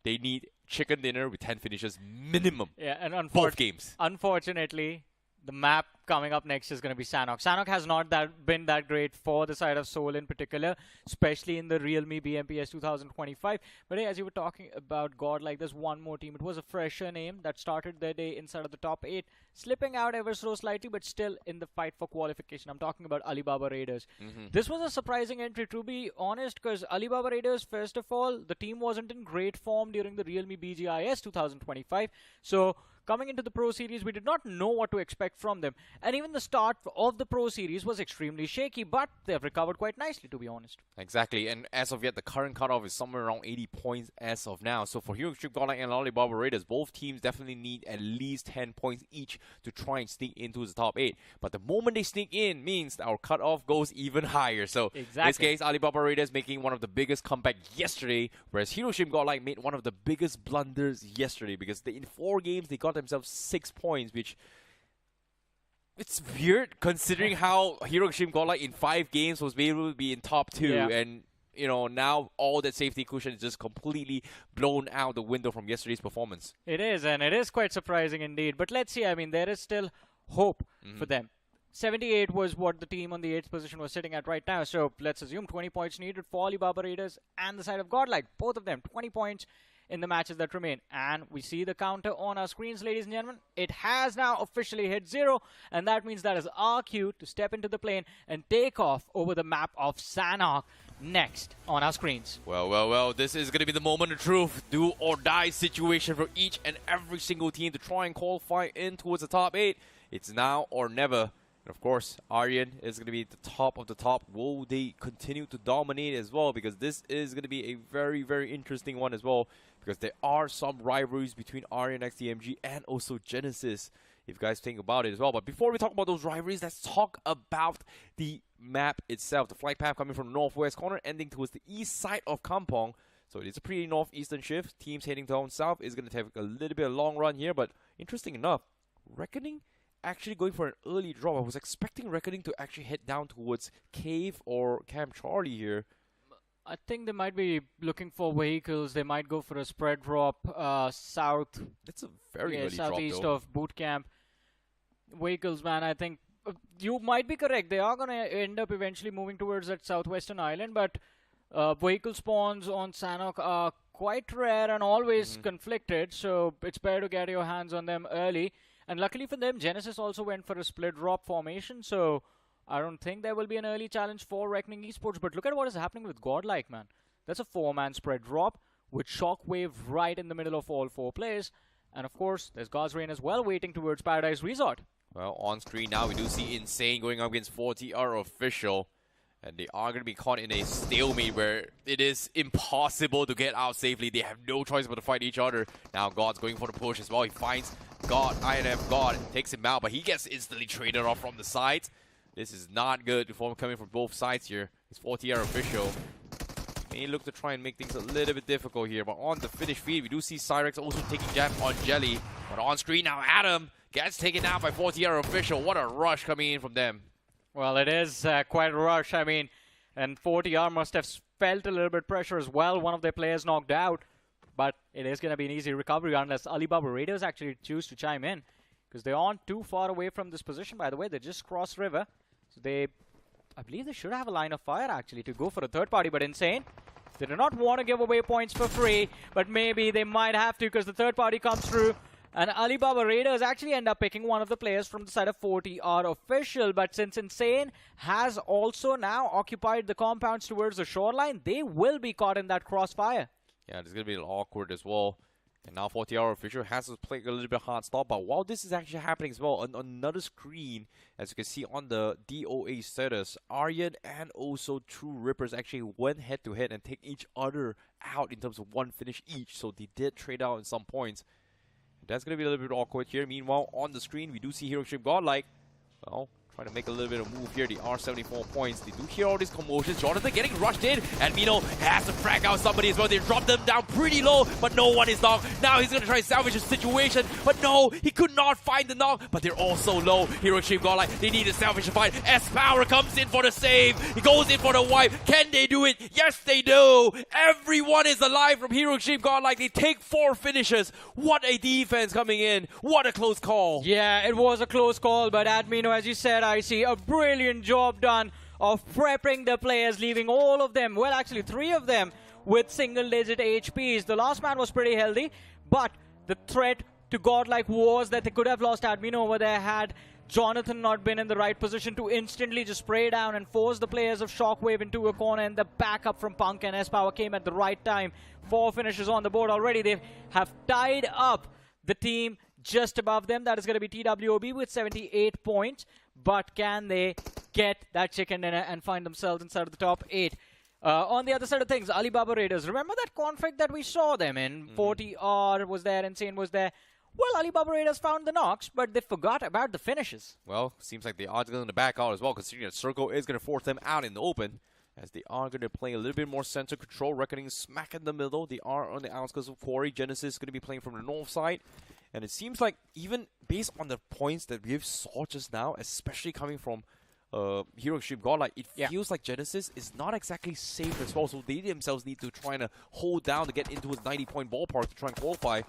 they need chicken dinner with 10 finishes minimum. Yeah, and both games. Unfortunately, the map coming up next is going to be Sanhok. Sanhok has not been that great for the side of Seoul in particular, especially in the realme BMPS 2025. But hey, as you were talking about Godlike, there's one more team. It was a fresher name that started their day inside of the top 8, slipping out ever so slightly, but still in the fight for qualification. I'm talking about Alibaba Raiders. This was a surprising entry, to be honest, because Alibaba Raiders, first of all, the team wasn't in great form during the realme BGIS 2025. So coming into the Pro Series, we did not know what to expect from them. And even the start of the Pro Series was extremely shaky, but they've recovered quite nicely, to be honest. Exactly, and as of yet, the current cutoff is somewhere around 80 points as of now. So for Hero Extreme Godlike and Alibaba Raiders, both teams definitely need at least 10 points each to try and sneak into the top 8. But the moment they sneak in means our cutoff goes even higher. So in this case, Alibaba Raiders making one of the biggest comeback yesterday, whereas Hero Extreme Godlike made one of the biggest blunders yesterday, because in 4 games, they got themselves 6 points, which it's weird considering how Hero Extreme Godlike in 5 games was able to be in top 2, and you know, now all that safety cushion is just completely blown out the window from yesterday's performance. It is, and it is quite surprising indeed. But let's see, I mean, there is still hope for them. 78 was what the team on the 8th position was sitting at right now. So let's assume 20 points needed for Alibaba Raiders and the side of Godlike. Both of them, 20 points in the matches that remain. And we see the counter on our screens, ladies and gentlemen. It has now officially hit 0, and that means that is our cue to step into the plane and take off over the map of Sanhok next on our screens. Well, this is going to be the moment of truth. Do or die situation for each and every single team to try and qualify in towards the top 8. It's now or never. And of course, Aryan is going to be at the top of the top. Will they continue to dominate as well? Because this is going to be a very, very interesting one as well. Because there are some rivalries between Aryan X TMG and also Genesis, if you guys think about it as well. But before we talk about those rivalries, let's talk about the map itself. The flight path coming from the northwest corner, ending towards the east side of Kampong. So it is a pretty northeastern shift. Teams heading down south is going to take a little bit of a long run here. But interesting enough, Reckoning actually going for an early drop. I was expecting Reckoning to actually head down towards Cave or Camp Charlie here. I think they might be looking for vehicles. They might go for a spread drop south. That's a very early southeast drop, though. of boot camp. Vehicles, man, I think you might be correct. They are going to end up eventually moving towards that southwestern island, but vehicle spawns on Sanhok are quite rare and always conflicted, so it's better to get your hands on them early. And luckily for them, Genesis also went for a split drop formation, so I don't think there will be an early challenge for Reckoning Esports. But look at what is happening with Godlike, man. That's a 4-man spread drop with Shockwave right in the middle of all 4 players. And of course, there's God's Reign as well waiting towards Paradise Resort. Well, on screen now, we do see Insane going up against 40R Official. And they are going to be caught in a stalemate where it is impossible to get out safely. They have no choice but to fight each other. Now God's going for the push as well. He finds God, INF God, takes him out, but he gets instantly traded off from the sides. This is not good before coming from both sides here. It's 40R Official. May look to try and make things a little bit difficult here, but on the finish feed, we do see Cyrex also taking jab on Jelly. But on screen now, Adam gets taken out by 40R Official. What a rush coming in from them. Well, it is quite a rush. I mean, and 40R must have felt a little bit pressure as well. One of their players knocked out, but it is going to be an easy recovery unless Alibaba Raiders actually choose to chime in, because they aren't too far away from this position, by the way. They just crossed river. So I believe they should have a line of fire actually to go for a third party, but Insane, they do not want to give away points for free, but maybe they might have to because the third party comes through. And Alibaba Raiders actually end up picking one of the players from the side of 40R Official. But since Insane has also now occupied the compounds towards the shoreline, they will be caught in that crossfire. Yeah, it's going to be a little awkward as well. And now 40R Official has to play a little bit hard stop. But while this is actually happening as well, on another screen, as you can see on the DOA status, Aryan and also True Rippers actually went head-to-head and take each other out in terms of one finish each. So they did trade out in some points. That's going to be a little bit awkward here. Meanwhile, on the screen, we do see Hero Extreme Godlike. Well, trying to make a little bit of move here. The R74 points. They do hear all these commotions. Jonathan getting rushed in. And Mino has to frag out somebody as well. They dropped them down pretty low, but no one is knocked. Now he's going to try to salvage the situation. But no, he could not find the knock. But they're all so low. Hero Extreme Godlike, they need to salvage the fight. S-Power comes in for the save. He goes in for the wipe. Can they do it? Yes, they do. Everyone is alive from Hero Extreme Godlike. They take 4 finishes. What a defense coming in. What a close call. Yeah, it was a close call, but Admino, as you said, I see a brilliant job done of prepping the players, leaving all of them, well actually 3 of them, with single-digit HPs. The last man was pretty healthy, but the threat to Godlike was that they could have lost Admino over there had Jonathan not been in the right position to instantly just spray down and force the players of Shockwave into a corner, and the backup from Punk and S-Power came at the right time. 4 finishes on the board already. They have tied up the team just above them. That is going to be TWOB with 78 points. But can they get that chicken dinner and find themselves inside of the top 8? On the other side of things, Alibaba Raiders. Remember that conflict that we saw them in? 40R was there, Insane was there. Well, Alibaba Raiders found the knocks, but they forgot about the finishes. Well, seems like they are going to back out as well, considering that Circle is going to force them out in the open, as they are going to play a little bit more center control. Reckoning smack in the middle. They are on the outskirts of Quarry. Genesis is going to be playing from the north side. And it seems like even based on the points that we saw just now, especially coming from Hero Extreme Godlike, it feels like Genesis is not exactly safe as well. So they themselves need to try and hold down to get into a 90-point ballpark to try and qualify.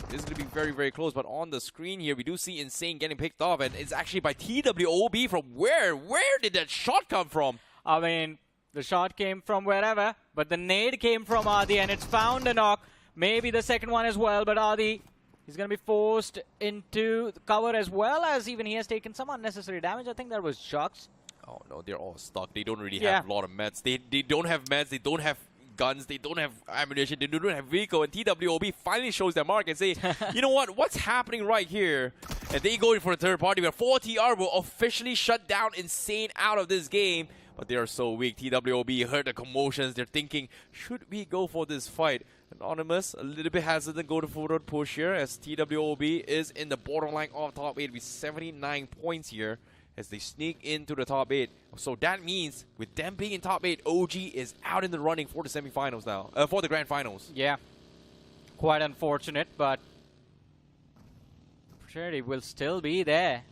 This is going to be very, very close. But on the screen here, we do see Insane getting picked off. And it's actually by TWOB from where? Where did that shot come from? I mean, the shot came from wherever, but the nade came from Adi, and it's found a knock. Maybe the second one as well, but Adi, he's going to be forced into the cover as well, as even he has taken some unnecessary damage. I think that was Jux. Oh no, they're all stuck. They don't really have a lot of meds. They don't have meds. They don't have guns. They don't have ammunition. They don't have vehicle. And TWOB finally shows their mark and say, you know what? What's happening right here? And they go in for a third party, where 4TR will officially shut down Insane out of this game. But they are so weak. TWOB heard the commotions. They're thinking, should we go for this fight? Anonymous, a little bit hesitant, go to forward push here, as TWOB is in the borderline of top 8 with 79 points here, as they sneak into the top 8. So that means, with them being in top 8, OG is out in the running for the semifinals now, for the grand finals. Yeah, quite unfortunate, but opportunity will still be there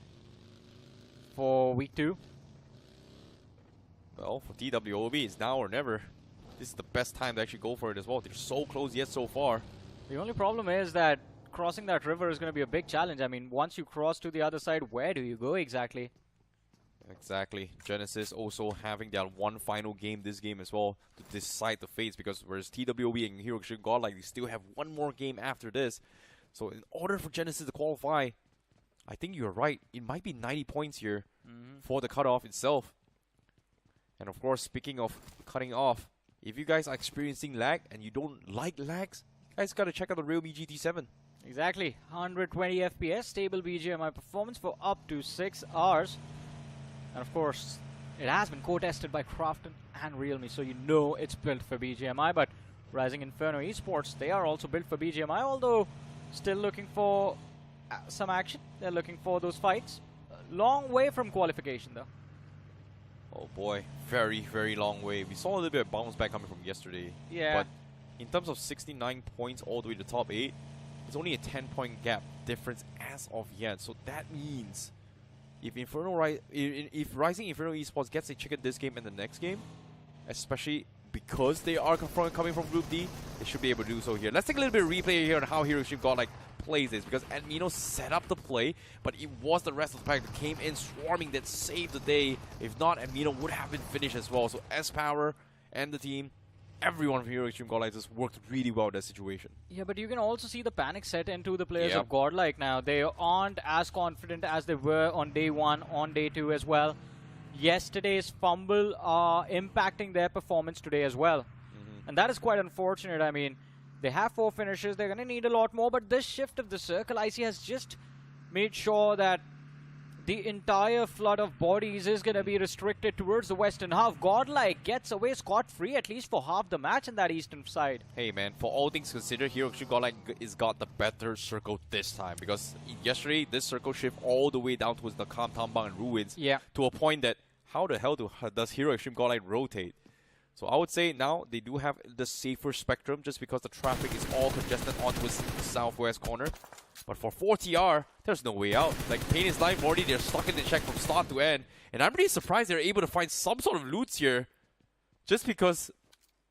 for week 2. Well, for TWOB, it's now or never. This is the best time to actually go for it as well. They're so close yet so far. The only problem is that crossing that river is going to be a big challenge. I mean, once you cross to the other side, where do you go exactly? Exactly. Genesis also having that one final game this game as well to decide the fates, because whereas TWOB and Hero Extreme Godlike, they still have one more game after this. So in order for Genesis to qualify, I think you're right. It might be 90 points here for the cutoff itself. And of course, speaking of cutting off, if you guys are experiencing lag and you don't like lags, you guys gotta check out the realme GT7. Exactly. 120 FPS, stable BGMI performance for up to 6 hours. And of course, it has been co-tested by Crafton and Realme, so you know it's built for BGMI. But Rising Inferno Esports, they are also built for BGMI, although still looking for some action. They're looking for those fights. Long way from qualification though. Oh boy, very, very long way. We saw a little bit of bounce back coming from yesterday. Yeah. But in terms of 69 points all the way to top 8, it's only a 10-point gap difference as of yet. So that means if Rising Inferno Esports gets a chicken this game and the next game, especially because they are coming from Group D, they should be able to do so here. Let's take a little bit of replay here on how Hero Extreme Godlike plays this, because Admino set up the play, but it was the rest of the pack that came in swarming that saved the day. If not, Admino would have been finished as well. So S-Power and the team, everyone from Hero Extreme Godlike just worked really well in that situation. Yeah, but you can also see the panic set into the players of Godlike now. They aren't as confident as they were on day 1, on day 2 as well. Yesterday's fumble are impacting their performance today as well. And that is quite unfortunate. I mean, they have 4 finishes. They're going to need a lot more. But this shift of the circle, IC has just made sure that the entire flood of bodies is going to be restricted towards the western half. Godlike gets away scot-free, at least for half the match in that eastern side. Hey man, for all things considered, Hero Extreme Godlike is got the better circle this time, because yesterday this circle shift all the way down towards the Kam Tambang and Ruins to a point that how the hell does Hero Extreme Godlike rotate? So I would say now they do have the safer spectrum, just because the traffic is all congested onto the southwest corner. But for 4TR, there's no way out. Like, Pain is life already, they're stuck in the check from start to end. And I'm really surprised they're able to find some sort of loots here, just because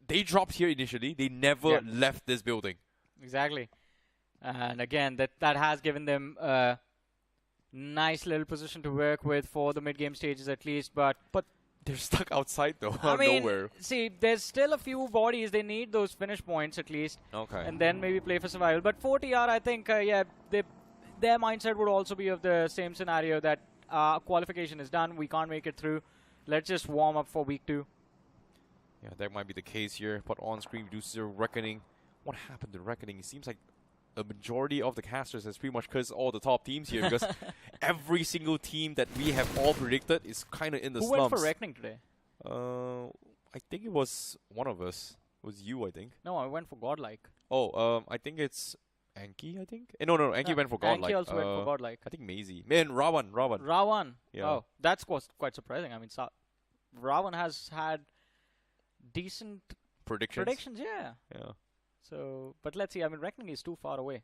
they dropped here initially. They never left this building. Exactly. And again, that has given them a nice little position to work with for the mid-game stages at least. But they're stuck outside though, I mean, nowhere. See, there's still a few bodies. They need those finish points at least. Okay. And then maybe play for survival. But 4TR, I think, their mindset would also be of the same scenario that qualification is done. We can't make it through. Let's just warm up for week 2. Yeah, that might be the case here. But on screen, we do see Reckoning. What happened to Reckoning? It seems like a majority of the casters has pretty much cursed all the top teams here, because every single team that we have all predicted is kind of in the slumps. Who went for Reckoning today? I think it was one of us. It was you, I think. No, I went for Godlike. Oh, I think it's Anki, I think? No, Anki went for Godlike. Anki also went for Godlike. I think Maisie. Man, Rawan. Yeah. Oh, that's quite surprising. I mean, Rawan has had decent predictions, yeah. So, but let's see. I mean, Reckoning is too far away.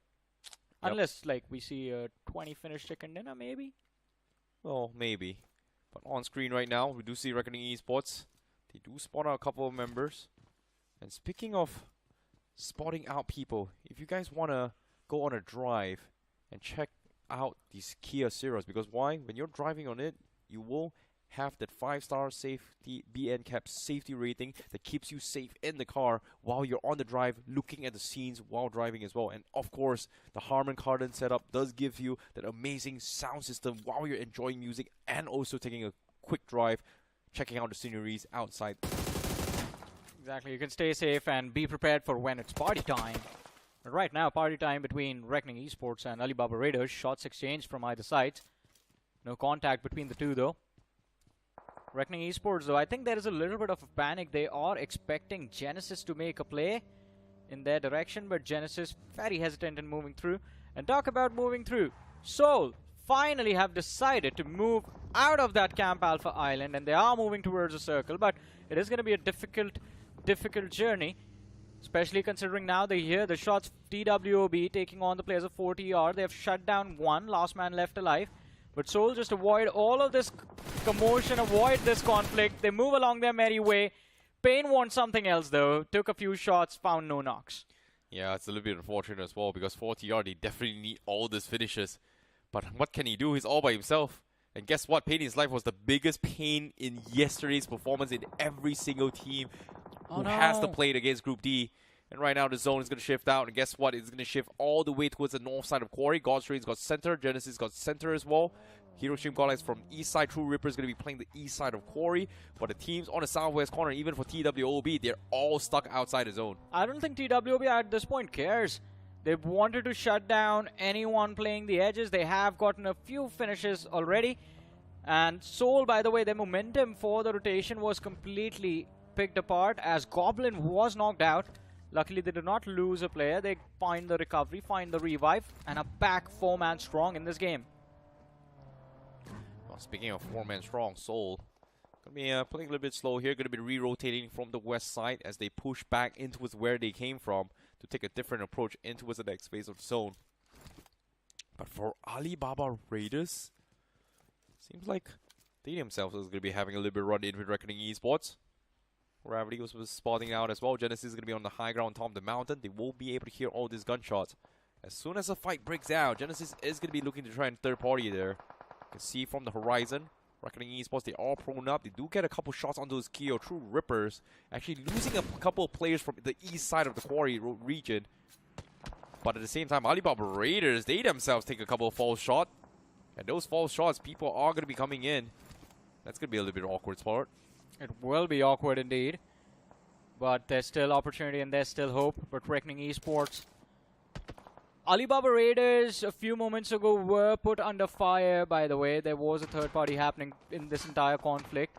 Unless, like, we see a 20 finish chicken dinner, maybe? Well, maybe. But on screen right now, we do see Reckoning Esports. They do spot out a couple of members. And speaking of spotting out people, if you guys want to go on a drive and check out these Kia Ceros, because why? When you're driving on it, you will have that 5-star safety BN cap safety rating that keeps you safe in the car while you're on the drive, looking at the scenes while driving as well. And of course, the Harman Kardon setup does give you that amazing sound system while you're enjoying music and also taking a quick drive, checking out the sceneries outside. Exactly. You can stay safe and be prepared for when it's party time. Right now, party time between Reckoning Esports and Alibaba Raiders. Shots exchanged from either side. No contact between the two, though. Reckoning Esports, though, I think there is a little bit of a panic. They are expecting Genesis to make a play in their direction, but Genesis very hesitant in moving through. And talk about moving through. Seoul finally have decided to move out of that Camp Alpha Island, and they are moving towards a circle, but it is going to be a difficult journey, especially considering now they hear the shots. TWOB taking on the players of 40R. They have shut down one, last man left alive. But Seoul just avoid all of this commotion, avoid this conflict. They move along their merry way. Pain wants something else, though. Took a few shots, found no knocks. Yeah, it's a little bit unfortunate as well, because 40R, they definitely need all these finishes. But what can he do? He's all by himself. And guess what? Pain in his life was the biggest pain in yesterday's performance in every single team who has to play it against Group D. And right now the zone is going to shift out. And guess what? It's going to shift all the way towards the north side of Quarry. Godstrain's got center. Genesis got center as well. Hero Stream Godlike's from east side. True Ripper is going to be playing the east side of Quarry. But the teams on the southwest corner, even for TWOB, they're all stuck outside the zone. I don't think TWOB at this point cares. They've wanted to shut down anyone playing the edges. They have gotten a few finishes already. And Seoul, by the way, their momentum for the rotation was completely picked apart as Goblin was knocked out. Luckily, they did not lose a player. They find the recovery, find the revive, and are back 4-man strong in this game. Well, speaking of 4-man strong, Seoul going to be playing a little bit slow here. Going to be re-rotating from the west side as they push back into where they came from to take a different approach into the next phase of the zone. But for Alibaba Raiders, seems like they themselves is going to be having a little bit run in with Reckoning Esports. Gravity was spotting out as well. Genesis is going to be on the high ground on top of the mountain. They won't be able to hear all these gunshots. As soon as the fight breaks out, Genesis is going to be looking to try and third party there. You can see from the horizon, Reckoning Esports, they are prone up. They do get a couple shots onto those Kyo True Rippers. Actually losing a couple of players from the east side of the Quarry region. But at the same time, Alibaba Raiders, they themselves take a couple of false shots. And those false shots, people are going to be coming in. That's going to be a little bit awkward spot. It will be awkward indeed. But there's still opportunity and there's still hope. But Reckoning Esports. Alibaba Raiders a few moments ago were put under fire, by the way. There was a third party happening in this entire conflict.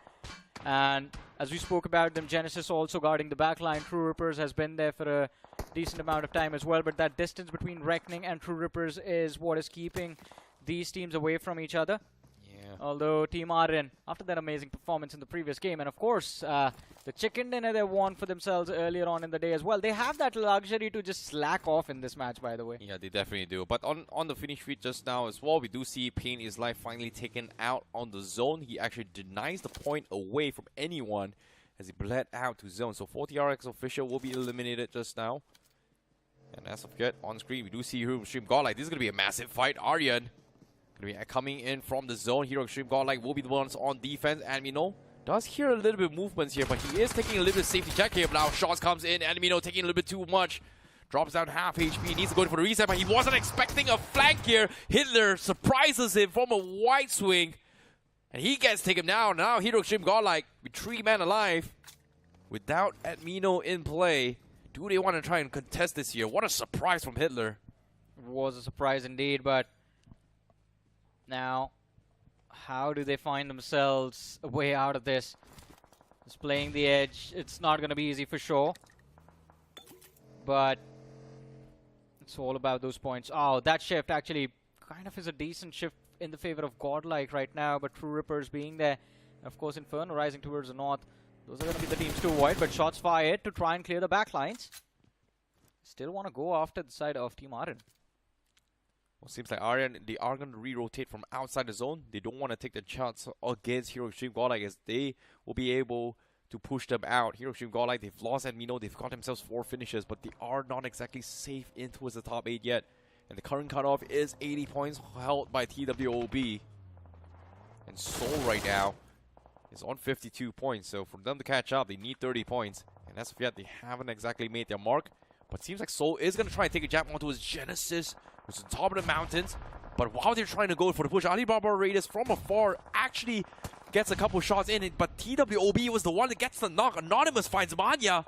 And as we spoke about them, Genesis also guarding the backline. True Rippers has been there for a decent amount of time as well. But that distance between Reckoning and True Rippers is what is keeping these teams away from each other. Yeah. Although Team Aryan, after that amazing performance in the previous game, and of course the chicken dinner they won for themselves earlier on in the day as well, they have that luxury to just slack off in this match, by the way. Yeah, they definitely do. But on the finish feed just now as well, we do see Pain is life finally taken out on the zone. He actually denies the point away from anyone as he bled out to zone. So 40RX official will be eliminated just now. And as of yet, on screen, we do see Hero Extreme Godlike. This is going to be a massive fight. Aryan going to be coming in from the zone. Hero Extreme Godlike will be the ones on defense. Amino does hear a little bit of movements here, but he is taking a little bit of safety check here. But now shots comes in. Amino taking a little bit too much. Drops down half HP. Needs to go for the reset, but he wasn't expecting a flank here. Hitler surprises him from a wide swing. And he gets taken down. Now Hero Extreme Godlike with 3 men alive. Without Amino in play. Do they want to try and contest this here? What a surprise from Hitler. It was a surprise indeed, but now, how do they find themselves a way out of this? Just playing the edge, it's not going to be easy for sure. But it's all about those points. Oh, that shift actually kind of is a decent shift in the favor of Godlike right now, but True Rippers being there. And of course, Inferno rising towards the north. Those are going to be the teams to avoid, but shots fired to try and clear the backlines. Still want to go after the side of Team Aryan. Well, seems like Aryan, they are going to re-rotate from outside the zone. They don't want to take the chance against Hero Extreme Godlike as they will be able to push them out. Hero Extreme Godlike, they've lost Amino. They've got themselves 4 finishes, but they are not exactly safe in towards the top 8 yet. And the current cutoff is 80 points held by TWOB. And Seoul right now is on 52 points. So for them to catch up, they need 30 points. And as of yet, they haven't exactly made their mark. But seems like Seoul is going to try and take a jab onto his Genesis, which is on top of the mountains. But while they're trying to go for the push, Alibaba Raiders from afar actually gets a couple shots in it. But TWOB was the one that gets the knock. Anonymous finds Manya.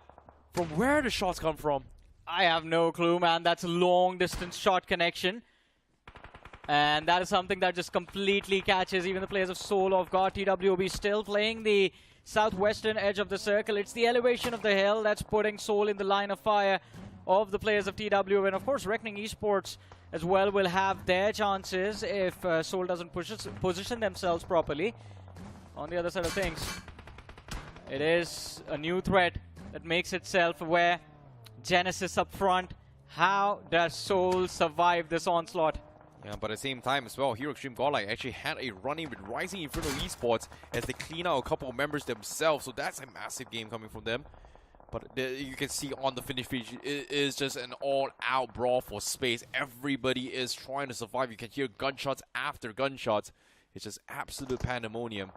From where the shots come from? I have no clue, man. That's a long-distance shot connection. And that is something that just completely catches even the players of Seoul off guard. TWOB still playing the southwestern edge of the circle. It's the elevation of the hill that's putting Seoul in the line of fire of the players of TWOB. And of course, Reckoning Esports as well will have their chances if Seoul doesn't position themselves properly. On the other side of things, it is a new threat that makes itself aware. Genesis up front. How does Seoul survive this onslaught? Yeah, but at the same time as well, Hero Extreme Godlike actually had a run-in with Rising Inferno Esports as they clean out a couple of members themselves. So that's a massive game coming from them. But you can see on the finish page, it is just an all-out brawl for space. Everybody is trying to survive. You can hear gunshots after gunshots. It's just absolute pandemonium.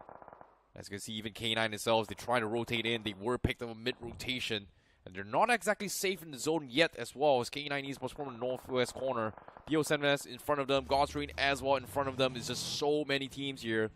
As you can see, even K9 themselves, they're trying to rotate in. They were picked up mid-rotation. And they're not exactly safe in the zone yet as well, as K9 Esports from the northwest corner. BO7S in front of them, Godstrain as well in front of them. It's just so many teams here.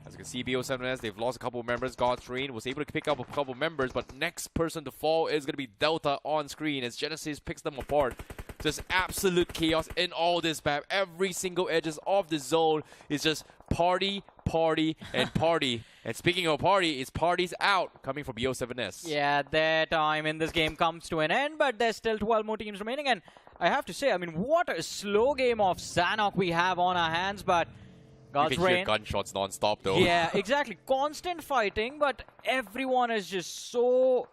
As you can see, BO7S, they've lost a couple of members. Godstrain was able to pick up a couple of members, but next person to fall is going to be Delta on screen as Genesis picks them apart. Just absolute chaos in all this map. Every single edges of the zone is just party, party, and party. And speaking of party, it's parties out coming from BO7S. Yeah, their time in this game comes to an end, but there's still 12 more teams remaining. And I have to say, I mean, what a slow game of Sanhok we have on our hands, but you can hear gunshots non-stop though. Yeah, exactly. Constant fighting, but everyone is just so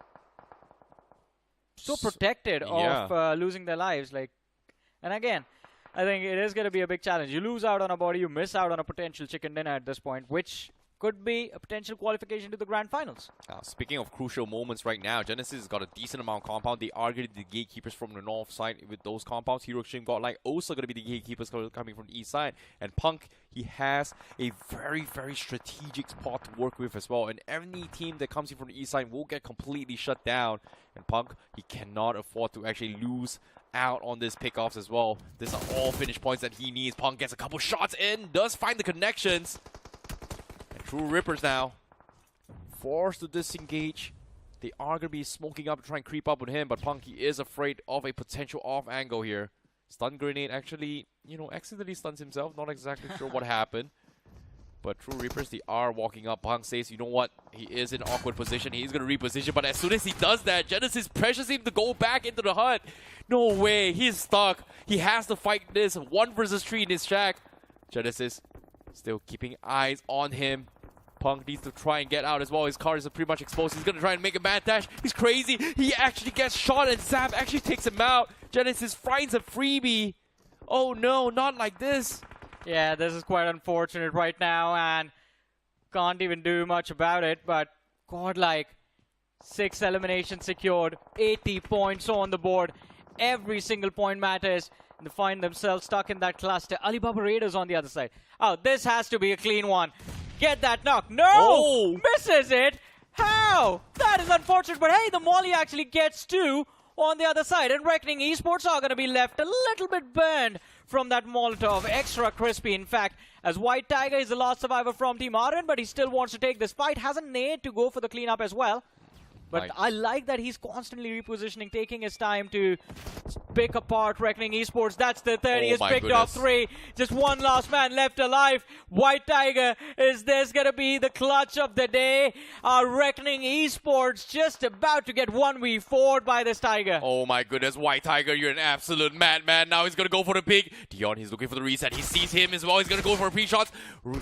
protected of losing their lives. And again, I think it is going to be a big challenge. You lose out on a body, you miss out on a potential chicken dinner at this point, which could be a potential qualification to the Grand Finals. Speaking of crucial moments right now, Genesis has got a decent amount of compound. They are going to be the gatekeepers from the north side with those compounds. Hero Extreme Godlike also going to be the gatekeepers coming from the east side. And Punk, he has a very, very strategic spot to work with as well. And any team that comes in from the east side will get completely shut down. And Punk, he cannot afford to actually lose out on this pickoffs as well. These are all finish points that he needs. Punk gets a couple shots in, does find the connections. True Rippers now forced to disengage. They are going to be smoking up to try and creep up with him, but Punky is afraid of a potential off angle here. Stun grenade actually, accidentally stuns himself. Not exactly sure what happened. But True Reapers, they are walking up. Punk says, you know what? He is in an awkward position. He's going to reposition, but as soon as he does that, Genesis pressures him to go back into the hut. No way. He's stuck. He has to fight this 1 versus 3 in his shack. Genesis still keeping eyes on him. Punk needs to try and get out as well. His car is pretty much exposed. He's going to try and make a mad dash. He's crazy. He actually gets shot and Zap actually takes him out. Genesis finds a freebie. Oh no, not like this. Yeah, this is quite unfortunate right now and can't even do much about it. But godlike, 6 eliminations secured, 80 points on the board. Every single point matters. They find themselves stuck in that cluster. Alibaba Raiders on the other side. Oh, this has to be a clean one. Get that knock. No! Oh. Misses it! How? That is unfortunate, but hey, the Molly actually gets 2 on the other side. And Reckoning Esports are going to be left a little bit burned from that Molotov. Extra crispy, in fact, as White Tiger is the last survivor from Team Aryan, but he still wants to take this fight. Has a nade to go for the cleanup as well. But I like that he's constantly repositioning, taking his time to pick apart Reckoning Esports. That's the third. He has picked off 3. Just one last man left alive. White Tiger, is this going to be the clutch of the day? Reckoning Esports just about to get 1v4'd by this Tiger. Oh my goodness, White Tiger, you're an absolute madman. Now he's going to go for the pick. Dion, he's looking for the reset. He sees him as well. He's going to go for a pre-shot.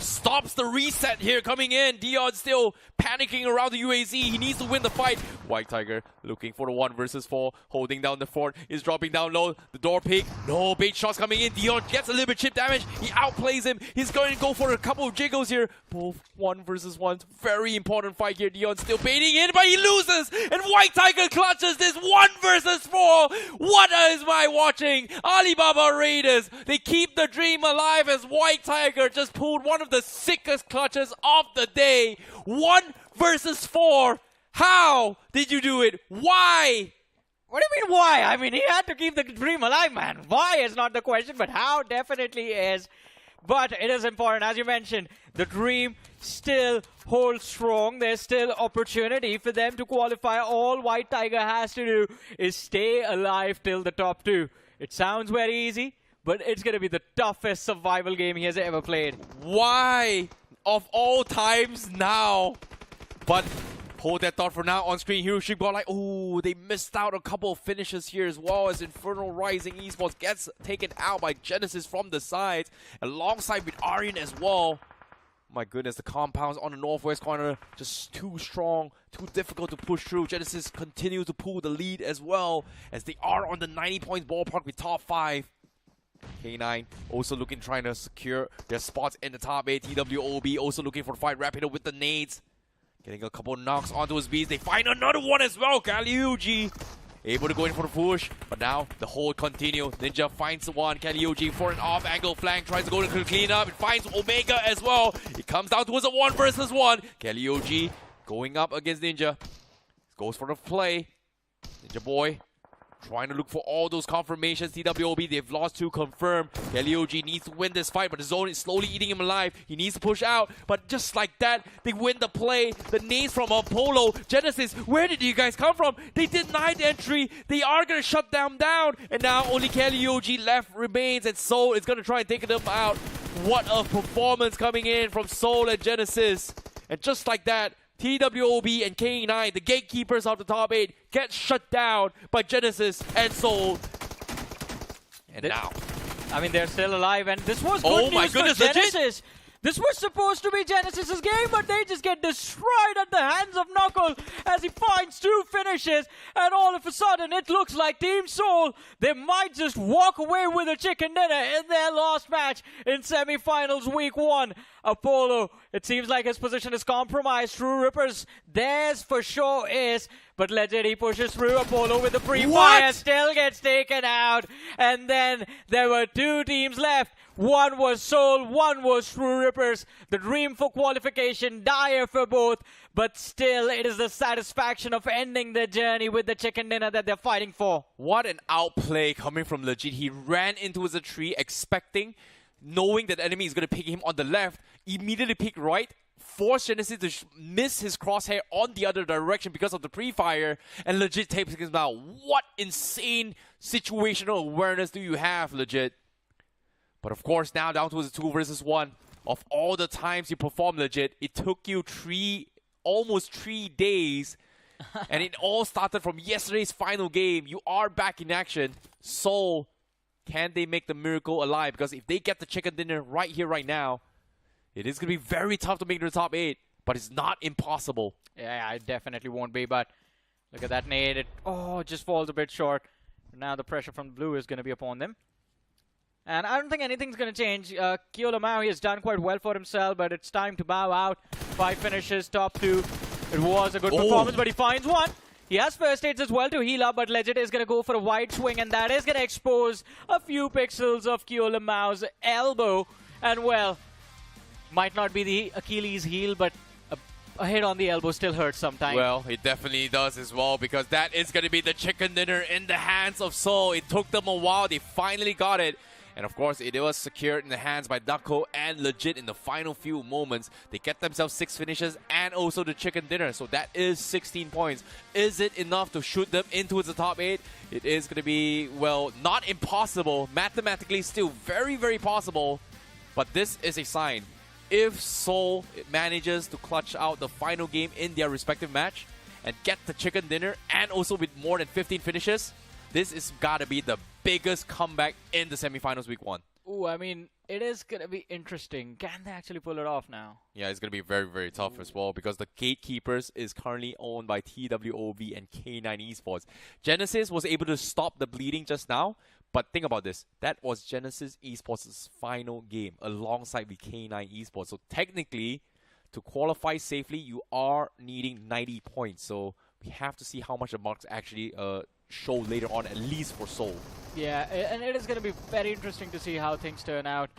Stops the reset here coming in. Dion still panicking around the UAZ. He needs to win the fight. White Tiger looking for the 1 versus 4, holding down the fort, is dropping down low, the door pick, no bait shots coming in. Dion gets a little bit chip damage, he outplays him, he's going to go for a couple of jiggles here, both 1 versus 1, very important fight here. Dion still baiting in, but he loses, and White Tiger clutches this 1 versus 4. What is my watching? Alibaba Raiders, they keep the dream alive as White Tiger just pulled one of the sickest clutches of the day. 1 versus 4. How did you do it? Why? What do you mean why? I mean, he had to keep the dream alive, man. Why is not the question, but how definitely is. But it is important, as you mentioned, the dream still holds strong. There's still opportunity for them to qualify. All White Tiger has to do is stay alive till the top 2. It sounds very easy, but it's going to be the toughest survival game he has ever played. Why? Of all times now. But hold that thought for now. On screen, Hiroshima got like, oh, they missed out a couple of finishes here as well as Inferno Rising Esports gets taken out by Genesis from the sides, alongside with Aryan as well. My goodness, the compounds on the northwest corner just too strong, too difficult to push through. Genesis continue to pull the lead as well as they are on the 90 points ballpark with top 5. K9 also trying to secure their spots in the top 8. TWOB also looking for the fight. Rapido with the nades. Getting a couple knocks onto his beast. They find another one as well. Kaliuji able to go in for the push. But now the hold continue. Ninja finds one. Kaliuji for an off angle flank. Tries to go to clean up. It finds Omega as well. It comes down towards a 1 versus 1. Kaliuji going up against Ninja. Goes for the play. Ninja boy trying to look for all those confirmations. TWOB, they've lost 2 confirmed. Kaliuji needs to win this fight, but the zone is slowly eating him alive. He needs to push out, but just like that, they win the play. The nades from Apollo. Genesis, where did you guys come from? They denied entry. They are going to shut them down. And now only Kaliuji left remains, and Soul is going to try and take them out. What a performance coming in from Soul and Genesis. And just like that, TWOB and K9, the gatekeepers of the top 8, get shut down by Genesis and Soul. And now, I mean, they're still alive, and this was good oh my news goodness, for legit? Genesis. This was supposed to be Genesis's game, but they just get destroyed at the hands of Knuckle as he finds 2 finishes, and all of a sudden it looks like Team Soul, they might just walk away with a chicken dinner in their last match in semi-finals week 1. Apollo, it seems like his position is compromised. True Rippers, theirs for sure is. But Legend, he pushes through. Apollo with the pre-fire, still gets taken out. And then there were 2 teams left. One was Soul, one was True Rippers. The dream for qualification, dire for both. But still, it is the satisfaction of ending their journey with the chicken dinner that they're fighting for. What an outplay coming from Legit. He ran into the tree knowing that the enemy is going to pick him on the left, immediately pick right, force Genesis to miss his crosshair on the other direction because of the pre-fire, and Legit takes him down. What insane situational awareness do you have, Legit? But of course, now down to the 2 versus 1. Of all the times you performed, Legit, it took you almost 3 days, and it all started from yesterday's final game. You are back in action. Soul, can they make the miracle alive? Because if they get the chicken dinner right here, right now, it is going to be very tough to make the top 8, but it's not impossible. Yeah, it definitely won't be, but look at that nade. It just falls a bit short. Now the pressure from blue is going to be upon them. And I don't think anything's going to change. Keola Maui has done quite well for himself, but it's time to bow out. 5 finishes, top 2. It was a good performance, but he finds one. He has first aids as well to heal up, but Legend is going to go for a wide swing, and that is going to expose a few pixels of Keola Mau's elbow. And well, might not be the Achilles heel, but a hit on the elbow still hurts sometimes. Well, it definitely does as well, because that is going to be the chicken dinner in the hands of Soul. It took them a while. They finally got it. And of course, it was secured in the hands by Ducko and Legit in the final few moments. They get themselves 6 finishes and also the chicken dinner. So that is 16 points. Is it enough to shoot them into the top 8? It is going to be, well, not impossible. Mathematically, still very, very possible. But this is a sign. If Seoul manages to clutch out the final game in their respective match and get the chicken dinner and also with more than 15 finishes, this is gotta be the biggest comeback in the semifinals week 1. Ooh, I mean, it is gonna be interesting. Can they actually pull it off now? Yeah, it's gonna be very, very tough as well, because the gatekeepers is currently owned by TWOB and K9 Esports. Genesis was able to stop the bleeding just now, but think about this. That was Genesis Esports' final game alongside the K9 Esports. So technically, to qualify safely, you are needing 90 points. So we have to see how much the marks actually show later on, at least for Seoul. Yeah, and it is going to be very interesting to see how things turn out.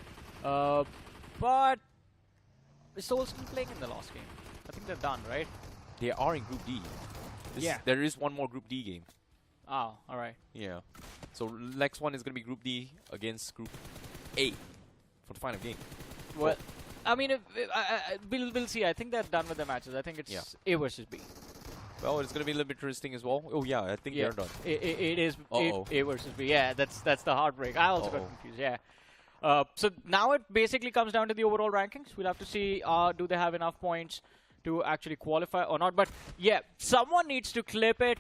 But is Seoul still playing in the last game? I think they're done, right? They are in Group D. There is one more Group D game. Oh, alright. Yeah. So next one is going to be Group D against Group A. for the final game. Well, I mean, we'll see. I think they're done with the matches. I think it's A versus B. Well, it's going to be a little bit interesting as well. Oh, yeah, I think they're done. It is A versus B. Yeah, that's the heartbreak. I also got confused. Yeah. So now it basically comes down to the overall rankings. We'll have to see do they have enough points to actually qualify or not. But yeah, someone needs to clip it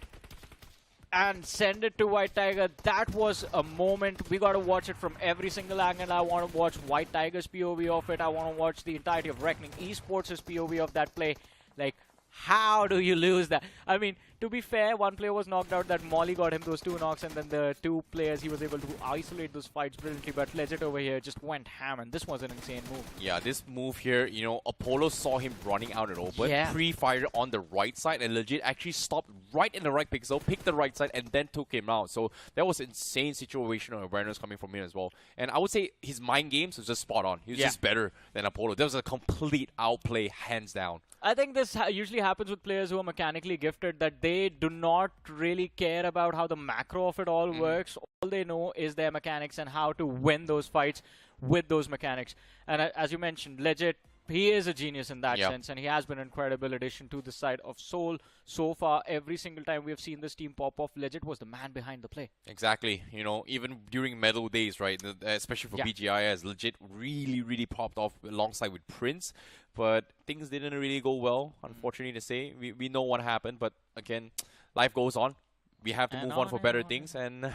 and send it to White Tiger. That was a moment. We got to watch it from every single angle. I want to watch White Tiger's POV of it. I want to watch the entirety of Reckoning Esports' POV of that play. Like, how do you lose that? I mean, to be fair, one player was knocked out. That Molly got him those 2 knocks, and then the 2 players, he was able to isolate those fights brilliantly. But Legit over here just went ham, and this was an insane move. Yeah, this move here, you know, Apollo saw him running out and open, pre-fired on the right side, and Legit actually stopped right in the right pixel, picked the right side, and then took him out. So that was insane situational awareness coming from him as well. And I would say his mind games was just spot on. He was just better than Apollo. That was a complete outplay, hands down. I think this usually happens with players who are mechanically gifted, that they do not really care about how the macro of it all works. All they know is their mechanics and how to win those fights with those mechanics. And as you mentioned, Legit, he is a genius in that sense, and he has been an incredible addition to the side of Seoul. So far, every single time we have seen this team pop off, Legit was the man behind the play. Exactly. You know, even during medal days, right, especially for BGI, as Legit really popped off alongside with Prince. But things didn't really go well, unfortunately to say. We know what happened, but again, life goes on. We have to move on for better things. And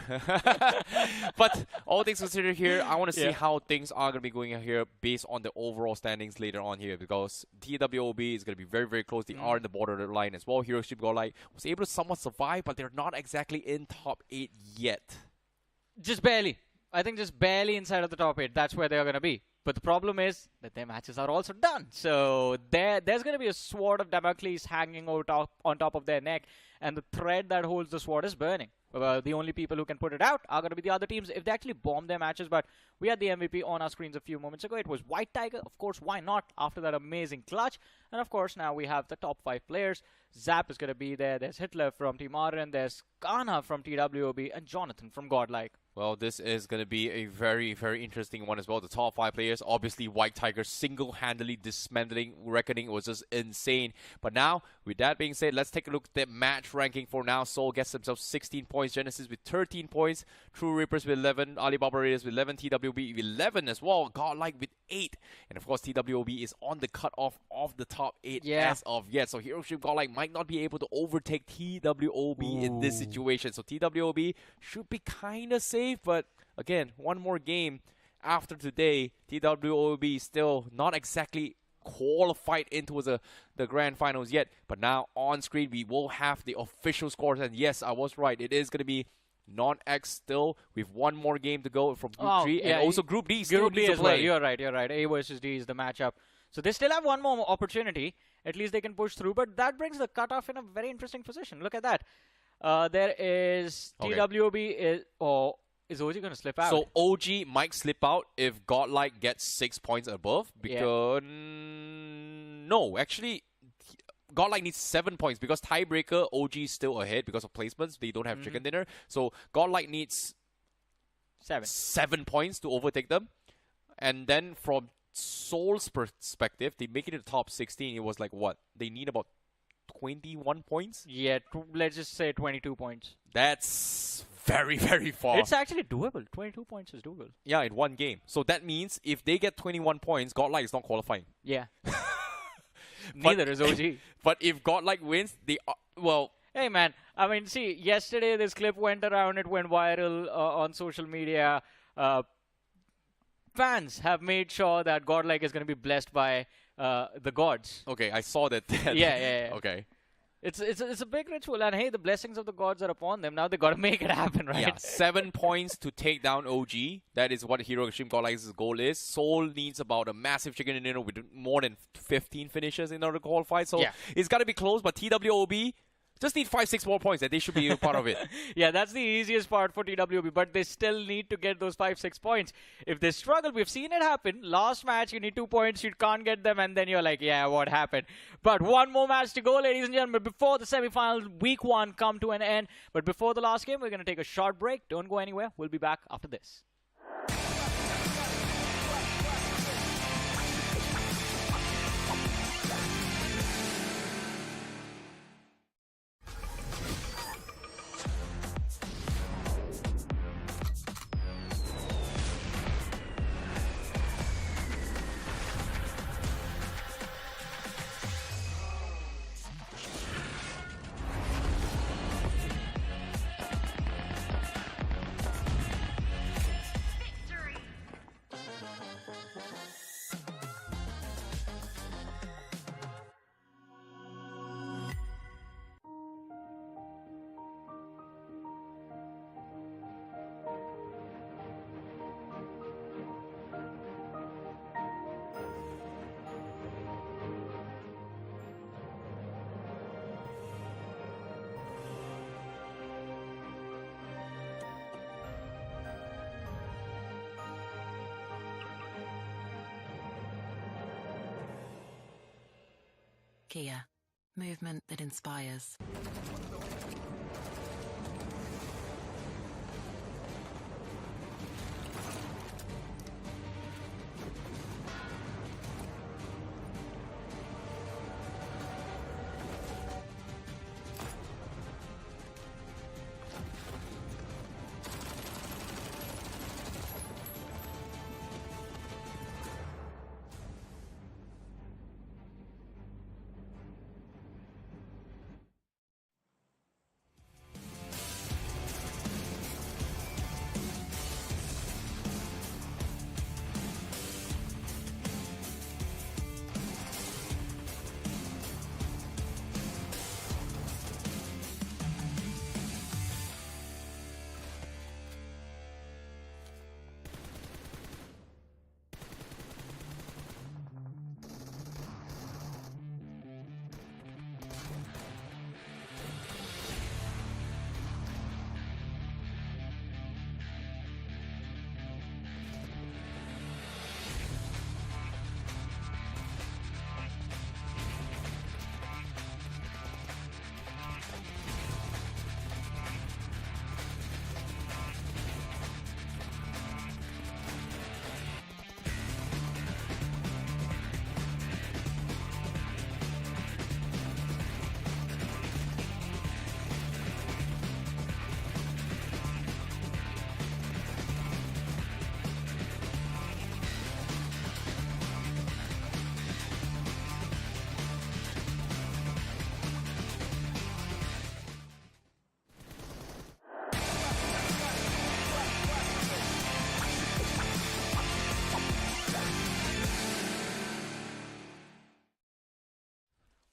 but all things considered here, I want to see how things are going to be going here based on the overall standings later on here, because TWOB is going to be very close. They are in the borderline as well. Hero Ship Godlike was able to somewhat survive, but they're not exactly in top 8 yet. Just barely. I think just barely inside of the top 8. That's where they're going to be. But the problem is that their matches are also done. So there's going to be a sword of Damocles hanging on top of their neck, and the thread that holds the sword is burning. The only people who can put it out are going to be the other teams if they actually bomb their matches. But we had the MVP on our screens a few moments ago. It was White Tiger. Of course, why not? After that amazing clutch. And of course, now we have the top 5 players. Zap is going to be there. There's Hitler from Team Aryan. There's Kana from TWOB. And Jonathan from Godlike. Well, this is going to be a very interesting one as well. The top 5 players, obviously White Tiger single-handedly dismantling Reckoning was just insane. But now, with that being said, let's take a look at the match ranking for now. Seoul gets themselves 16 points, Genesis with 13 points, True Reapers with 11, Alibaba Raiders with 11, TWB with 11 as well, Godlike with 8. And of course, TWB is on the cutoff of the top 8 as of yet. So Hero Ship Godlike might not be able to overtake TWOB in this situation. So TWOB should be kind of safe. But again, one more game after today, TWOB still not exactly qualified into the Grand Finals yet. But now on screen, we will have the official scores. And yes, I was right. It is going to be NoNx still with one more game to go from Group 3. And also Group D still needs to play. You're right. A versus D is the matchup. So they still have one more opportunity. At least they can push through. But that brings the cutoff in a very interesting position. Look at that. There is TWOB is OG going to slip out? So OG might slip out if Godlike gets 6 points above. Because no, actually, Godlike needs 7 points because tiebreaker OG is still ahead because of placements. They don't have chicken dinner. So Godlike needs 7 points to overtake them. And then from Seoul's perspective, they make it to the top 16. It was like what? They need about 21 points? Yeah, let's just say 22 points. That's very far. It's actually doable. 22 points is doable. Yeah, in one game. So that means if they get 21 points, Godlike is not qualifying. Yeah. Neither is OG. But if Godlike wins, they are, well... Hey, man. I mean, see, yesterday this clip went around. It went viral on social media. Fans have made sure that Godlike is going to be blessed by the gods. Okay, I saw that. Yeah. Okay. It's a big ritual, and hey, the blessings of the gods are upon them. Now they got to make it happen, right? Yeah, 7 points to take down OG. That is what Hero Ship Godlike's goal is. Seoul needs about a massive chicken dinner with more than 15 finishes in order to qualify. So it's got to be close, but TWOB just need 5-6 more points and they should be a part of it. Yeah, that's the easiest part for TWB, but they still need to get those 5-6 points. If they struggle, we've seen it happen. Last match, you need 2 points, you can't get them, and then you're like, yeah, what happened? But one more match to go, ladies and gentlemen, before the semifinals, week 1 come to an end. But before the last game, we're going to take a short break. Don't go anywhere. We'll be back after this. Kia, movement that inspires.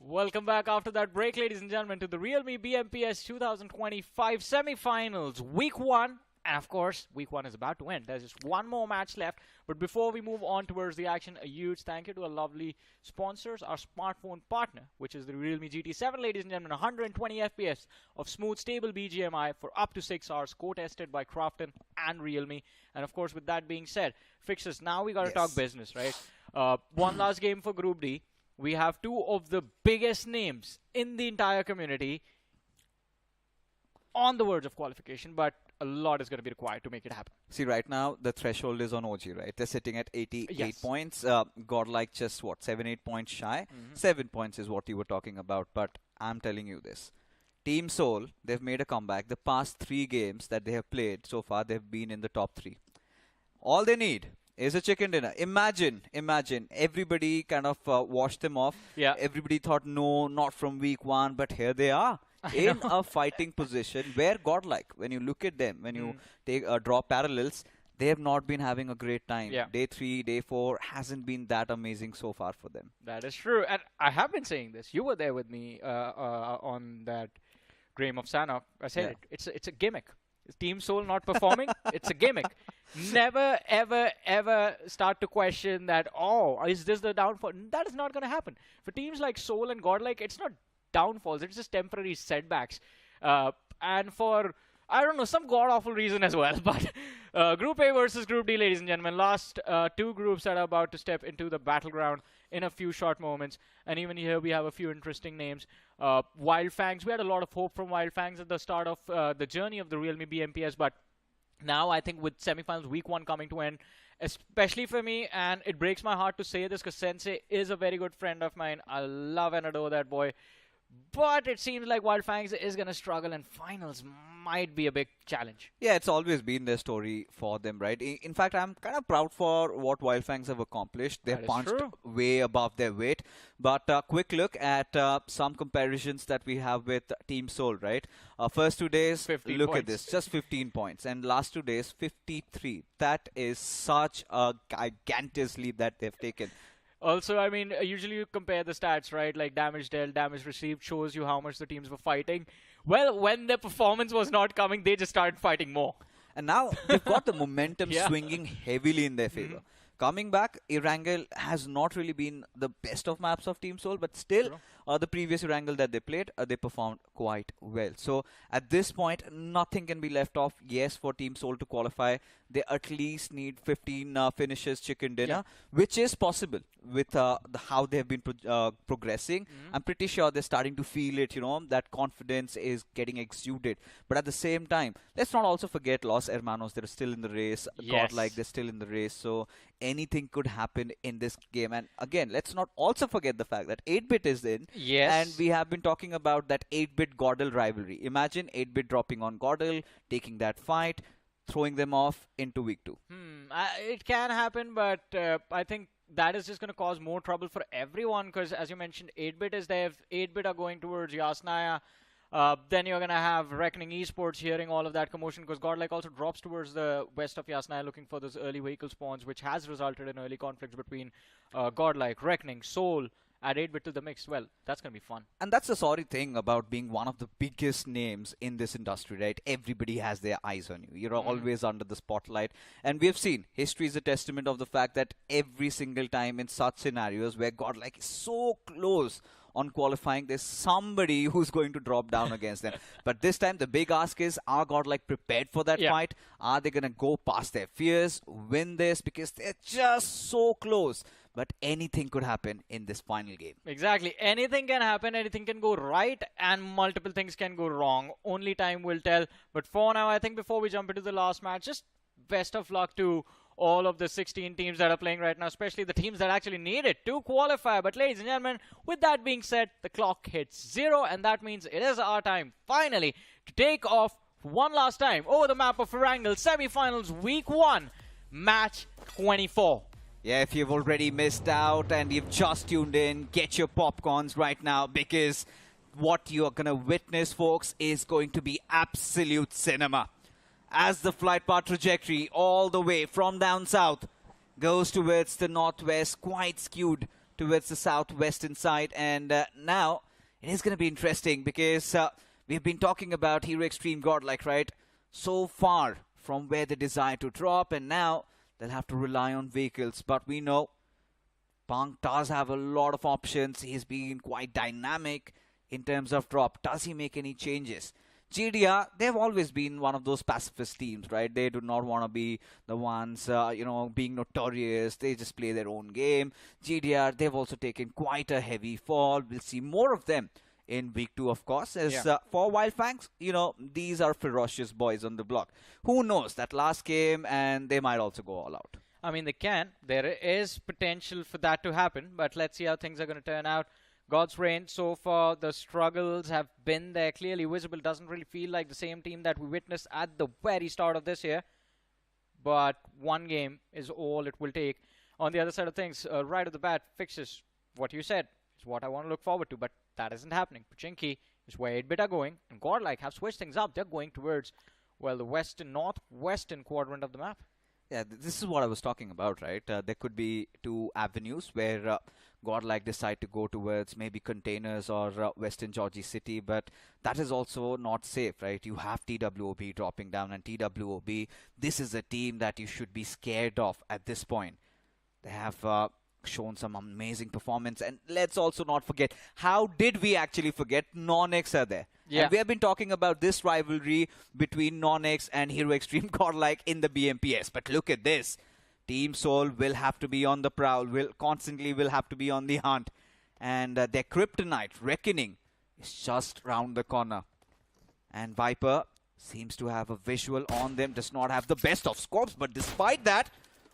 Welcome back after that break, ladies and gentlemen, to the realme BMPS 2025 semi-finals, week 1. And of course, week 1 is about to end. There's just one more match left. But before we move on towards the action, a huge thank you to our lovely sponsors, our smartphone partner, which is the Realme GT7, ladies and gentlemen. 120 FPS of smooth, stable BGMI for up to 6 hours, co-tested by Crafton and Realme. And of course, with that being said, fixes, now we got to talk business, right? One last game for Group D. We have two of the biggest names in the entire community on the verge of qualification, but a lot is going to be required to make it happen. See, right now, the threshold is on OG, right? They're sitting at 88 points. Godlike just, what, 7-8 points shy? 7 points is what you were talking about, but I'm telling you this. Team Soul, they've made a comeback. The past 3 games that they have played so far, they've been in the top 3. All they need is a chicken dinner. Imagine, everybody kind of washed them off. Yeah. Everybody thought, no, not from week 1, but here they are. In a fighting position where Godlike, when you look at them, when you draw parallels, they have not been having a great time. Yeah. Day 3, day 4 hasn't been that amazing so far for them. That is true. And I have been saying this. You were there with me on that game of Sanhok. I said it's a gimmick. Is Team Soul not performing? It's a gimmick. Never, ever, ever start to question that, oh, is this the downfall? That is not going to happen. For teams like Soul and Godlike, it's not downfalls. It's just temporary setbacks. And for, I don't know, some god-awful reason as well. But Group A versus Group D, ladies and gentlemen. Last 2 groups that are about to step into the battleground in a few short moments. And even here we have a few interesting names. Wyld Fangs. We had a lot of hope from Wyld Fangs at the start of the journey of the Realme BMPS. But now I think with semifinals week 1 coming to end, especially for me, and it breaks my heart to say this because Sensei is a very good friend of mine. I love and adore that boy. But it seems like Wyld Fangs is going to struggle, and finals might be a big challenge. Yeah, it's always been their story for them, right? In fact, I'm kind of proud for what Wyld Fangs have accomplished. They've punched way above their weight. But quick look at some comparisons that we have with Team Soul, right? First 2 days, look points. at this, just 15 points. And last 2 days, 53. That is such a gigantic leap that they've taken. Also, I mean, usually you compare the stats, right? Like damage dealt, damage received shows you how much the teams were fighting. Well, when their performance was not coming, they just started fighting more. And now they've got the momentum swinging heavily in their favor. Coming back, Erangel has not really been the best of maps of Team Soul, but still the previous Erangel that they played, they performed quite well. So at this point, nothing can be left off. Yes, for Team Soul to qualify, they at least need 15 finishes chicken dinner, which is possible with how they have been progressing. I'm pretty sure they're starting to feel it, you know, that confidence is getting exuded. But at the same time, let's not also forget Los Hermanos. They're still in the race. Godlike, they're still in the race. So anything could happen in this game. And again, let's not also forget the fact that 8-bit is in. And we have been talking about that 8-bit Gordel rivalry. Imagine 8-bit dropping on Gordel, taking that fight, throwing them off into week 2. It can happen, but I think that is just going to cause more trouble for everyone, because as you mentioned, 8-bit is there. If 8-bit are going towards Yasnaya, then you're going to have Reckoning Esports hearing all of that commotion, because Godlike also drops towards the west of Yasnaya looking for those early vehicle spawns, which has resulted in early conflicts between Godlike, Reckoning, Soul. Add 8-bit to the mix. Well, that's going to be fun. And that's the sorry thing about being one of the biggest names in this industry, right? Everybody has their eyes on you. You're always under the spotlight. And we have seen, history is a testament of the fact that every single time in such scenarios where Godlike is so close on qualifying, there's somebody who's going to drop down against them. But this time, the big ask is, are Godlike prepared for that fight? Are they going to go past their fears, win this? Because they're just so close. But anything could happen in this final game. Exactly. Anything can happen, anything can go right, and multiple things can go wrong. Only time will tell. But for now, I think before we jump into the last match, just best of luck to all of the 16 teams that are playing right now, especially the teams that actually need it to qualify. But ladies and gentlemen, with that being said, the clock hits 0, and that means it is our time, finally, to take off one last time over the map of Erangel semi-finals week 1, match 24. Yeah, if you've already missed out and you've just tuned in, get your popcorns right now, because what you're going to witness, folks, is going to be absolute cinema. As the flight path trajectory all the way from down south goes towards the northwest, quite skewed towards the southwestern side. And now it is going to be interesting, because we've been talking about Hero Extreme Godlike, right? So far from where they desire to drop, and now they'll have to rely on vehicles. But we know Punk does have a lot of options. He's been quite dynamic in terms of drop. Does he make any changes? GDR, they've always been one of those pacifist teams, right? They do not want to be the ones, being notorious. They just play their own game. GDR, they've also taken quite a heavy fall. We'll see more of them in week 2, of course. As for Wyld Fangs, these are ferocious boys on the block. Who knows, that last game, and they might also go all out. I mean, they can. There is potential for that to happen, but let's see how things are going to turn out. God's reign, so far, the struggles have been there, clearly visible. Doesn't really feel like the same team that we witnessed at the very start of this year. But one game is all it will take. On the other side of things, right at the bat, fixes what you said. It's what I want to look forward to, but that isn't happening. Pachinki is where 8-bit are going, and Godlike have switched things up. They're going towards, well, the western, northwestern quadrant of the map. Yeah, this is what I was talking about, right? There could be 2 avenues where Godlike decide to go towards maybe containers or Western Georgie City, but that is also not safe, right? You have TWOB dropping down, and TWOB, this is a team that you should be scared of at this point. They have shown some amazing performance, and let's also not forget, how did we actually forget, NoNx are there. And we have been talking about this rivalry between NoNx and Hero Extreme Godlike in the BMPS, but look at this. Team Soul will have to be on the prowl, will have to be on the hunt, and their kryptonite, Reckoning, is just round the corner. And Viper seems to have a visual on them, does not have the best of scopes, but despite that,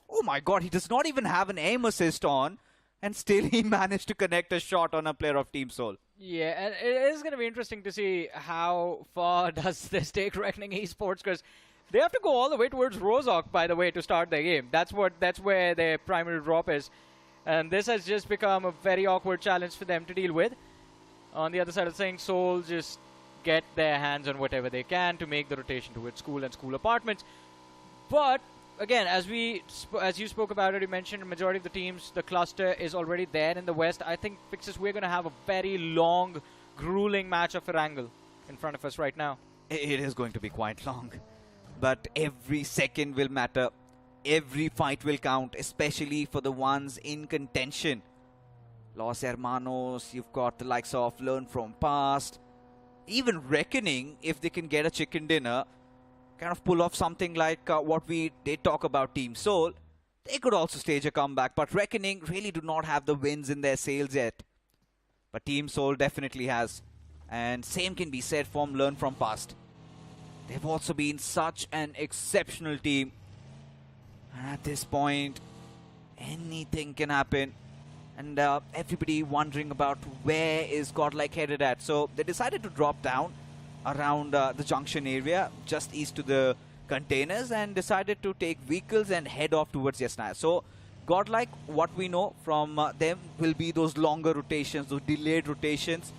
oh my god, he does not even have an aim assist on, and still he managed to connect a shot on a player of Team Soul. Yeah, and it is going to be interesting to see how far does this take Reckoning Esports, because they have to go all the way towards Rozok, by the way, to start their game. That's where their primary drop is. And this has just become a very awkward challenge for them to deal with. On the other side of things, Soul just get their hands on whatever they can to make the rotation towards school and school apartments. But again, as you spoke about it, you mentioned the majority of the teams, the cluster is already there in the west. I think, Fixes, we're going to have a very long, grueling match of Erangel in front of us right now. It is going to be quite long. But every second will matter. Every fight will count, especially for the ones in contention. Los Hermanos, you've got the likes of Learn From Past. Even Reckoning, if they can get a chicken dinner, kind of pull off something like what we did talk about Team Soul, they could also stage a comeback. But Reckoning really do not have the wins in their sails yet. But Team Soul definitely has. And same can be said from Learn From Past. They've also been such an exceptional team. And at this point, anything can happen. And everybody wondering about where is Godlike headed at. So they decided to drop down around the junction area, just east to the containers, and decided to take vehicles and head off towards Yasnaya. So Godlike, what we know from them will be those longer rotations, those delayed rotations.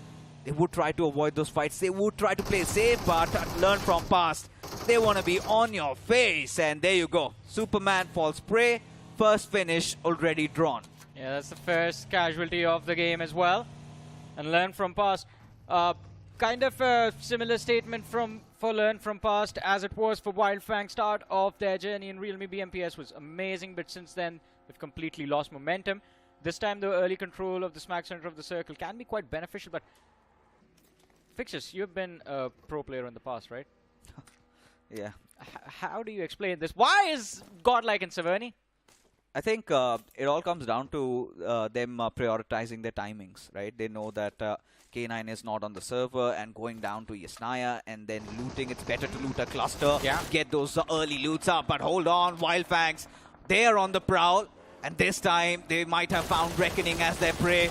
They would try to avoid those fights. They would try to play safe, but Learn From Past, they want to be on your face. And there you go. Superman falls prey. First finish already drawn. Yeah, that's the first casualty of the game as well. And Learn From Past, kind of a similar statement for Learn From Past as it was for Wyld Fangs. Start of their journey in realme BMPS was amazing, but since then they've completely lost momentum. This time the early control of the smack center of the circle can be quite beneficial, but Fixes, you've been a pro player in the past, right? Yeah. How do you explain this? Why is Godlike in Severny? I think it all comes down to them prioritizing their timings, right? They know that K9 is not on the server and going down to Yasnaya and then looting. It's better to loot a cluster, get those early loots up. But hold on, Wyld Fangs, they are on the prowl. And this time, they might have found Reckoning as their prey.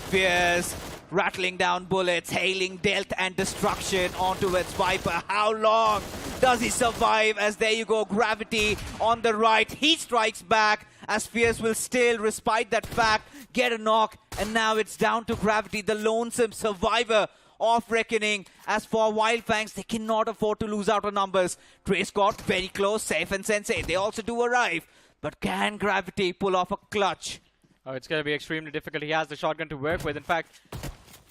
Fierce, rattling down bullets, hailing death and destruction onto its Viper. How long does he survive? As there you go, Gravity on the right. He strikes back as Fierce will still, despite that fact, get a knock. And now it's down to Gravity, the lonesome survivor of Reckoning. As for Wyld Fangs, they cannot afford to lose out on numbers. Trace got very close, Safe and Sensei, they also do arrive. But can Gravity pull off a clutch? Oh, it's going to be extremely difficult. He has the shotgun to work with. In fact,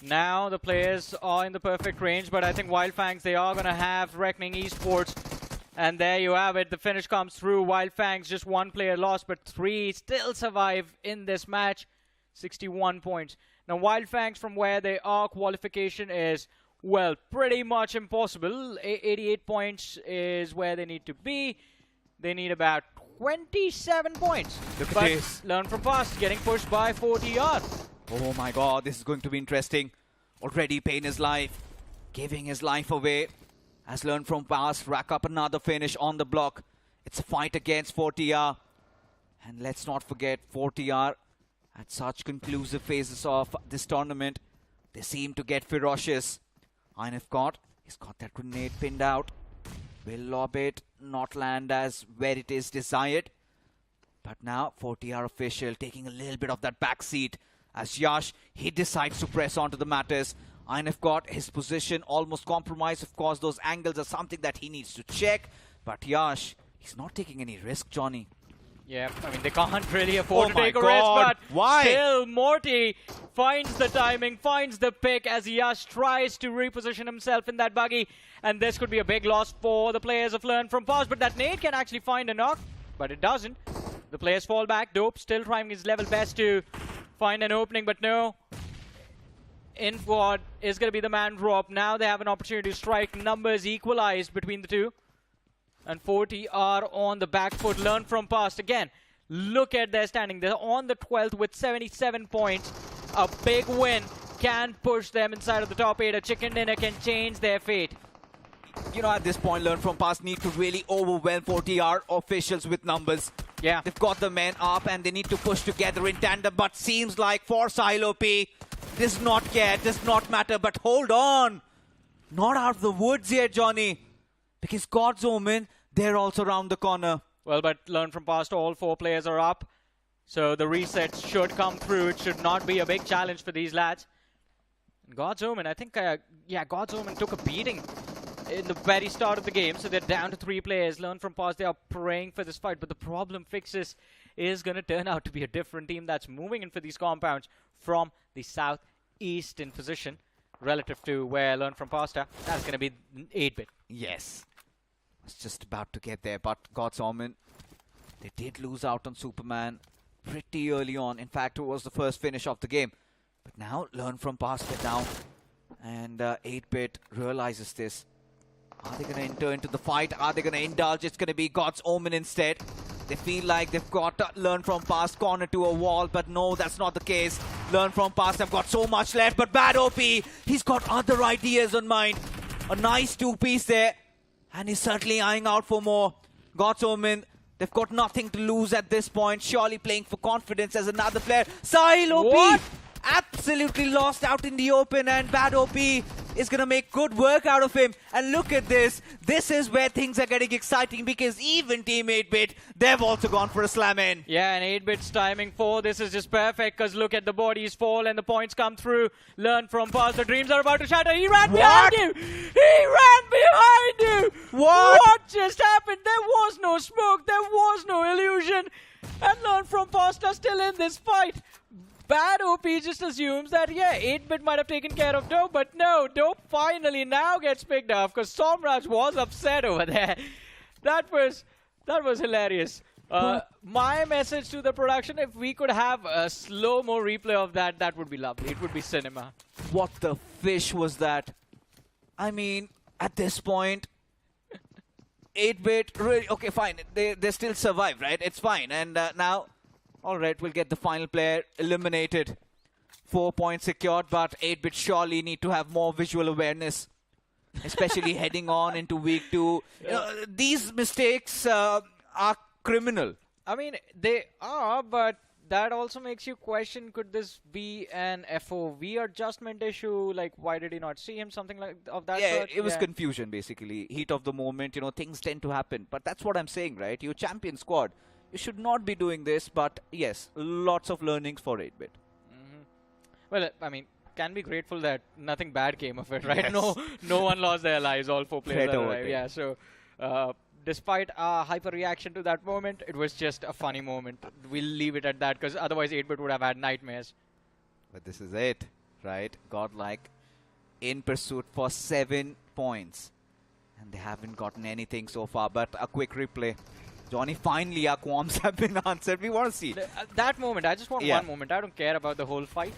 now the players are in the perfect range, but I think Wyld Fangs, they are going to have Reckoning Esports. And there you have it. The finish comes through. Wyld Fangs, just one player lost, but 3 still survive in this match. 61 points. Now, Wyld Fangs, from where they are, qualification is, well, pretty much impossible. 88 points is where they need to be. They need about 27 points. Look but at this. Learn From Past getting pushed by 40R. Oh my god, this is going to be interesting. Already paying his life, giving his life away. As Learn From Past rack up another finish on the block. It's a fight against 40R. And let's not forget 40R at such conclusive phases of this tournament. They seem to get ferocious. Einef he's got that grenade pinned out. Will lob it, not land as where it is desired. But now 40R official taking a little bit of that backseat. As Yash, he decides to press onto the matters. Einef his position almost compromised. Of course, those angles are something that he needs to check. But Yash, he's not taking any risk, Johnny. Yeah, I mean, they can't really afford to take a risk, God. but Why? Still, Morty finds the timing, finds the pick as Yash tries to reposition himself in that buggy. And this could be a big loss for the players of Learn From Past, but that nade can actually find a knock, but it doesn't. The players fall back. Dope still trying his level best to find an opening, but no. Infwad is going to be the man drop. Now they have an opportunity to strike. Numbers equalized between the two. And 40 are on the back foot. Learn From Past. Again, look at their standing. They're on the 12th with 77 points. A big win can push them inside of the top 8. A chicken dinner can change their fate. You know, at this point, Learn From Past need to really overwhelm 40R officials with numbers. Yeah. They've got the men up and they need to push together in tandem. But seems like for Silopi, does not care, does not matter. But hold on. Not out of the woods yet, Johnny. Because God's Omen, they're also around the corner. Well, but Learn From Past, all 4 players are up. So the resets should come through. It should not be a big challenge for these lads. God's Omen, I think, God's Omen took a beating in the very start of the game. So they're down to 3 players. Learn From Past, they are praying for this fight. But the problem Fixes is going to turn out to be a different team that's moving in for these compounds from the southeastern position relative to where Learn From Past are. That's going to be 8-bit. Yes. Was just about to get there, but God's Omen, they did lose out on Superman pretty early on. In fact, it was the first finish of the game. But now learn from past, get down. And 8-bit realizes this. Are they going to enter into the fight? Are they going to indulge? It's going to be God's Omen instead. They feel like they've got to learn from past, corner to a wall, but no, that's not the case. Learn from past, they've got so much left, but bad OP. He's got other ideas on mind. A nice two-piece there, and he's certainly eyeing out for more. God's Omen, they've got nothing to lose at this point. Surely playing for confidence as another player. Sahil OP! What? Absolutely lost out in the open, and bad OP is going to make good work out of him. And look at this. This is where things are getting exciting, because even Team 8-bit, they've also gone for a slam in. Yeah, and 8-bit's timing for this is just perfect, because look at the bodies fall and the points come through. Learn from past. The dreams are about to shatter. He ran behind you. He ran behind you. What just happened? There was no smoke. There was no illusion. And learn from past are still in this fight. Bad OP just assumes that, yeah, 8-bit might have taken care of Dope, but no, Dope finally now gets picked up, because Somraj was upset over there. That was hilarious. My message to the production, if we could have a slow-mo replay of that, that would be lovely. It would be cinema. What the fish was that? I mean, at this point, 8-bit, really, okay, fine. They still survive, right? It's fine. And now, all right, we'll get the final player eliminated. 4 points secured, but 8-bit surely need to have more visual awareness, especially heading on into week 2. These mistakes are criminal. I mean, they are, but that also makes you question, could this be an FOV adjustment issue? Like, why did he not see him? Something like of that Yeah, sort? it was confusion, basically. Heat of the moment, you know, things tend to happen. But that's what I'm saying, right? You're champion squad. You should not be doing this, but yes, lots of learnings for 8-bit. Well, I mean, can be grateful that nothing bad came of it, right? Yes. No one lost their lives. All 4 players Straight are over alive. there. Yeah, so despite our hyper reaction to that moment, it was just a funny moment. We'll leave it at that, because otherwise 8-bit would have had nightmares. But this is it, right? Godlike in pursuit for 7 points. And they haven't gotten anything so far, but a quick replay. Johnny, finally our qualms have been answered. We want to see. That moment, I just want Yeah. one moment. I don't care about the whole fight.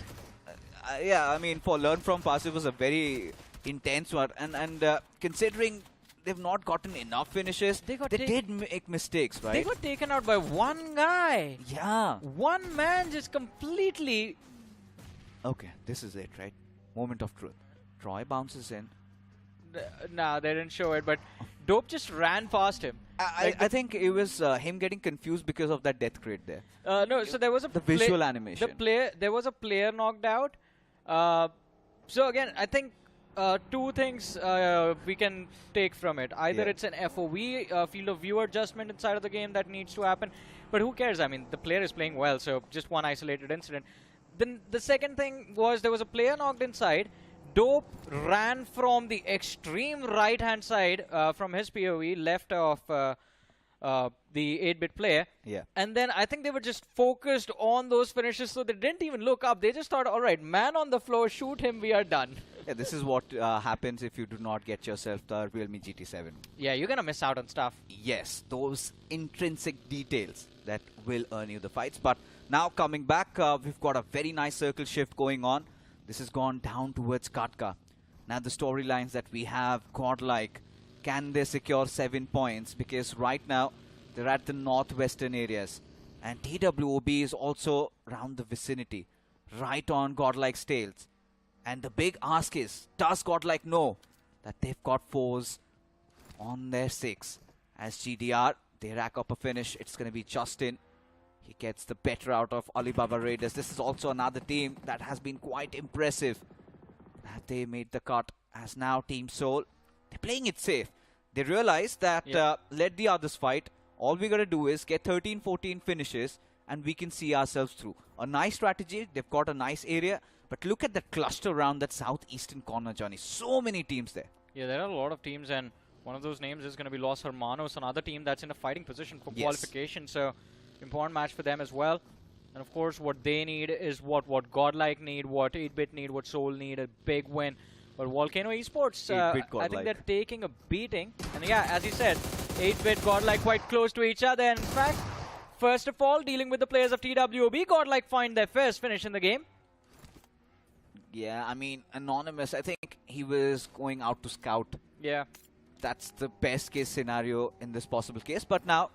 Yeah, I mean, for Learn From Past, it was a very intense one. And considering they've not gotten enough finishes, they did make mistakes, right? They got taken out by one guy. Yeah. One man just completely... Okay, this is it, right? Moment of truth. Troy bounces in. Nah, they didn't show it, but Dope just ran past him. I think it was him getting confused because of that death crate there. No, so there was a the visual animation. There was a player knocked out. So again, I think 2 things we can take from it. Either it's an FOV, field of view adjustment inside of the game that needs to happen. But who cares? I mean, the player is playing well, so just one isolated incident. Then the second thing was there was a player knocked inside. Dope ran from the extreme right-hand side from his POV, left of the 8-bit player. Yeah. And then I think they were just focused on those finishes, so they didn't even look up. They just thought, all right, man on the floor, shoot him, we are done. Yeah, this is what happens if you do not get yourself the Realme GT7. Yeah, you're going to miss out on stuff. Yes, those intrinsic details that will earn you the fights. But now coming back, we've got a very nice circle shift going on. This has gone down towards Katka. Now the storylines that we have, Godlike, can they secure 7 points? Because right now, they're at the northwestern areas. And TWOB is also around the vicinity, right on Godlike's tails. And the big ask is, does Godlike know that they've got foes on their 6? As GDR, they rack up a finish. It's going to be Justin. He gets the better out of Alibaba Raiders. This is also another team that has been quite impressive. That they made the cut as now Team Soul. They're playing it safe. They realize that let the others fight. All we got to do is get 13-14 finishes and we can see ourselves through. A nice strategy. They've got a nice area. But look at that cluster around that southeastern corner, Johnny. So many teams there. Yeah, there are a lot of teams, and one of those names is going to be Los Hermanos, another team that's in a fighting position for qualification. So important match for them as well. And of course, what they need is what Godlike need, what 8-bit need, what Soul need, a big win. But VOLCANO Esports, I think they're taking a beating. And yeah, as you said, 8-bit, Godlike quite close to each other. And in fact, first of all, dealing with the players of TWOB, Godlike find their first finish in the game. Yeah, I mean, Anonymous, I think he was going out to scout. Yeah. That's the best case scenario in this possible case. But now,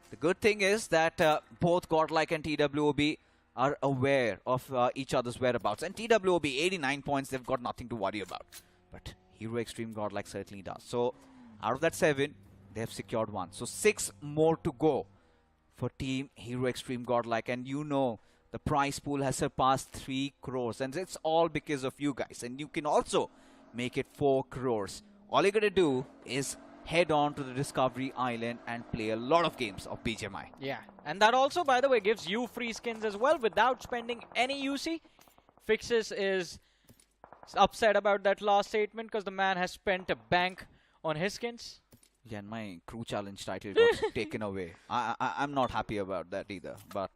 the good thing is that both Godlike and TWOB are aware of each other's whereabouts. And TWOB, 89 points, they've got nothing to worry about. But Hero Extreme Godlike certainly does. So, out of that 7, they have secured 1. So, 6 more to go for Team Hero Extreme Godlike. And you know, the prize pool has surpassed 3 crores. And it's all because of you guys. And you can also make it 4 crores. All you gotta do is head on to the Discovery Island and play a lot of games of BGMI. Yeah, and that also, by the way, gives you free skins as well without spending any UC. Fixes is upset about that last statement because the man has spent a bank on his skins. Yeah, and my crew challenge title got taken away. I'm not happy about that either, but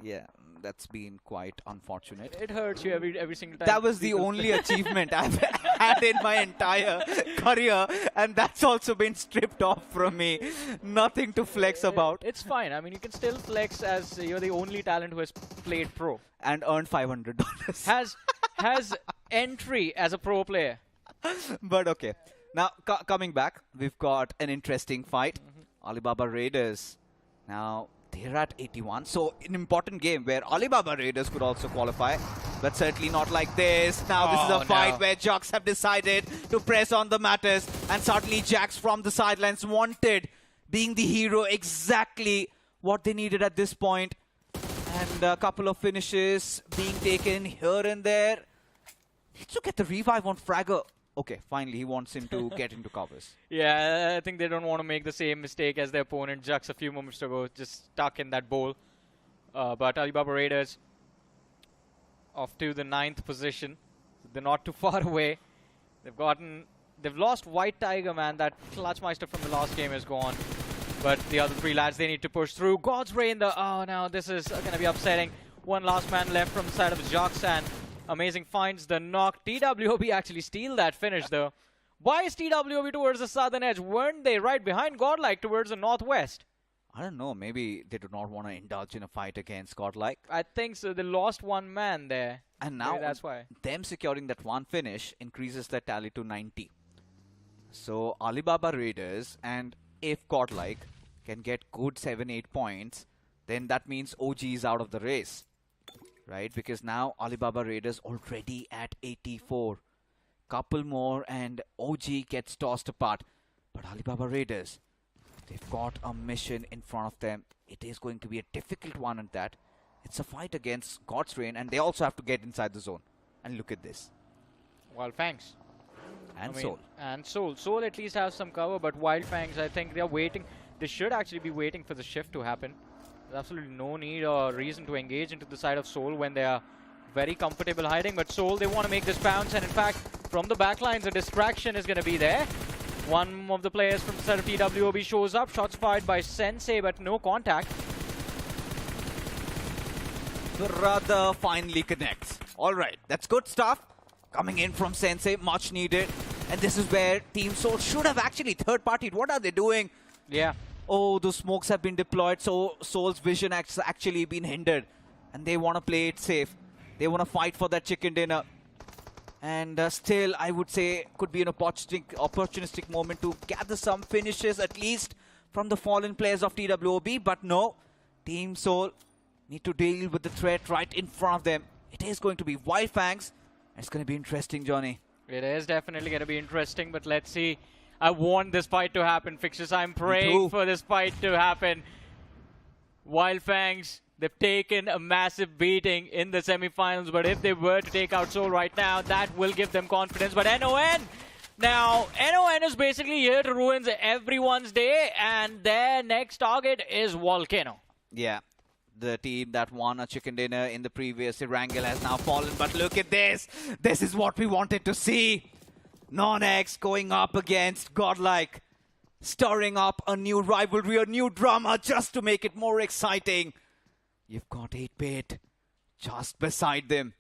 yeah, that's been quite unfortunate. It hurts you every single time. That was the only achievement I've had in my entire career, and that's also been stripped off from me. Nothing to flex about. It's fine. I mean, you can still flex as you're the only talent who has played pro. And earned $500. Has entry as a pro player. But okay. Now, coming back, we've got an interesting fight. Alibaba Raiders. Now, they're at 81. So, an important game where Alibaba Raiders could also qualify. But certainly not like this. Now, this is a fight where Jux have decided to press on the matters. And suddenly, Jax from the sidelines wanted, being the hero, exactly what they needed at this point. And a couple of finishes being taken here and there. Let's look at the revive on Fragger. Okay, finally he wants him to get into covers. Yeah, I think they don't want to make the same mistake as their opponent Jux a few moments ago, just stuck in that bowl. But Alibaba Raiders off to the 9th position. They're not too far away. They've lost White Tiger, man. That Clutchmeister from the last game is gone. But the other 3 lads, they need to push through. God's Ray in the... Oh, no, this is going to be upsetting. One last man left from the side of Jux, and Amazing finds the knock. TWOB actually steal that finish, though. Why is TWOB towards the southern edge? Weren't they right behind Godlike towards the northwest? I don't know. Maybe they do not want to indulge in a fight against Godlike. I think so. They lost 1 man there. And now that's why. Them securing that 1 finish increases their tally to 90. So Alibaba Raiders, and if Godlike can get good 7-8 points, then that means OG is out of the race. Right? Because now Alibaba Raiders already at 84. Couple more and OG gets tossed apart. But Alibaba Raiders, they've got a mission in front of them. It is going to be a difficult one at that. It's a fight against God's Reign, and they also have to get inside the zone. And look at this. Wyld Fangs. And Soul. And Soul. Soul at least has some cover, but Wyld Fangs, I think they're waiting. They should actually be waiting for the shift to happen. There's absolutely no need or reason to engage into the side of Soul when they are very comfortable hiding. But Soul, they want to make this bounce, and in fact, from the backlines, a distraction is going to be there. One of the players from the side of TWOB shows up. Shots fired by Sensei, but no contact. Brother finally connects. Alright, that's good stuff. Coming in from Sensei, much needed. And this is where Team Soul should have actually third-partied. What are they doing? Yeah. Oh, the smokes have been deployed, so Soul's vision has actually been hindered. And they want to play it safe. They want to fight for that chicken dinner. And still, I would say, could be an opportunistic moment to gather some finishes, at least from the fallen players of TWOB. But no, Team Soul need to deal with the threat right in front of them. It is going to be Wyld Fangs. It's going to be interesting, Johnny. It is definitely going to be interesting, but let's see. I want this fight to happen, Fixes. I'm praying for this fight to happen. Wyld Fangs, they've taken a massive beating in the semifinals, but if they were to take out Soul right now, that will give them confidence. But NON, now, NON is basically here to ruin everyone's day, and their next target is VOLCANO. Yeah, the team that won a chicken dinner in the previous Erangel has now fallen, but look at this. This is what we wanted to see. NoNx going up against Godlike, stirring up a new rivalry, a new drama just to make it more exciting. You've got 8-Bit just beside them.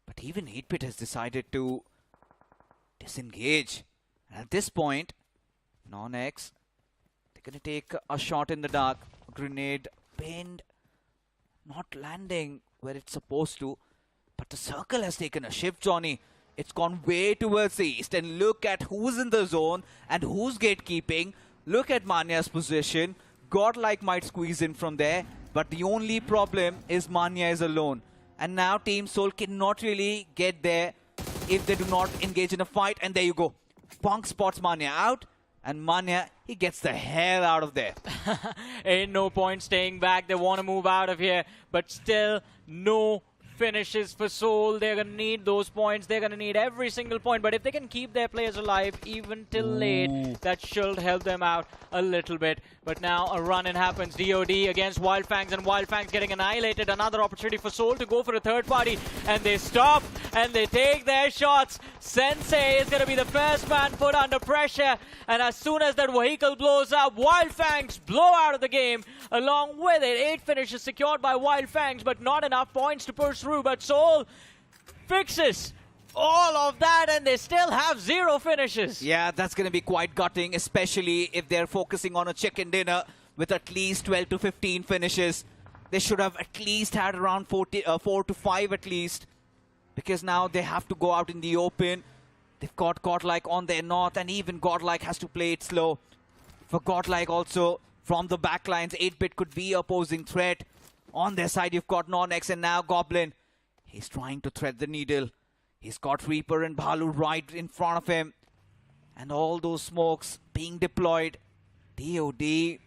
But even 8-Bit has decided to disengage. And at this point, NoNx, they're going to take a shot in the dark. Grenade pinned, not landing where it's supposed to. But the circle has taken a shift, Johnny. It's gone way towards the east. And look at who's in the zone and who's gatekeeping. Look at Manya's position. Godlike might squeeze in from there. But the only problem is Manya is alone. And now Team Soul cannot really get there if they do not engage in a fight. And there you go. Punk spots Manya out. And Manya, he gets the hell out of there. Ain't no point staying back. They want to move out of here. But still, no finishes for Soul. They're going to need those points. They're going to need every single point. But if they can keep their players alive even till late, that should help them out a little bit. But now a run-in happens. DOD against Wyld Fangs, and Wyld Fangs getting annihilated. Another opportunity for Soul to go for a third party. And they stop and they take their shots. Sensei is going to be the first man put under pressure. And as soon as that vehicle blows up, Wyld Fangs blow out of the game. Along with it, 8 finishes secured by Wyld Fangs, but not enough points to push through. But Soul fixes all of that and they still have 0 finishes. Yeah, that's going to be quite gutting, especially if they're focusing on a chicken dinner with at least 12 to 15 finishes. They should have at least had around 4 to 5 at least, because now they have to go out in the open. They've got Godlike on their north, and even Godlike has to play it slow. For Godlike also, from the backlines, 8-bit could be opposing threat. On their side, you've got NoNx and now Goblin. He's trying to thread the needle. He's got Reaper and Bhalu right in front of him. And all those smokes being deployed. DOD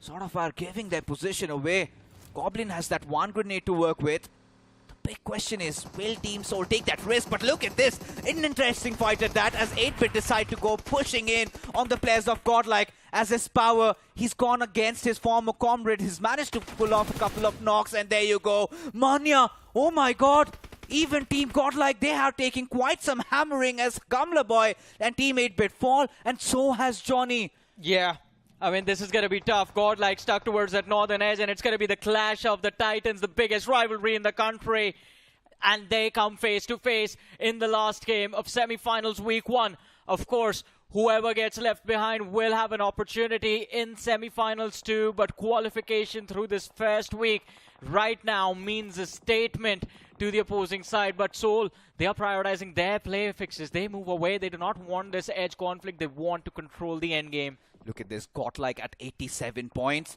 sort of are giving their position away. Goblin has that one grenade to work with. The big question is, will Team Soul take that risk? But look at this. An interesting fight at that, as 8-bit decide to go pushing in on the players of Godlike. As his power, he's gone against his former comrade. He's managed to pull off a couple of knocks, and there you go. Manya, oh my god. Even Team Godlike, they have taken quite some hammering as Gamla Boy and Team 8-bit fall, and so has Johnny. Yeah. I mean, this is going to be tough. Godlike stuck towards that northern edge, and it's going to be the clash of the Titans, the biggest rivalry in the country. And they come face to face in the last game of semi-finals week 1. Of course, whoever gets left behind will have an opportunity in semi-finals too, but qualification through this first week right now means a statement to the opposing side. But Soul, they are prioritizing their play fixes. They move away. They do not want this edge conflict. They want to control the end game. Look at this, Godlike at 87 points.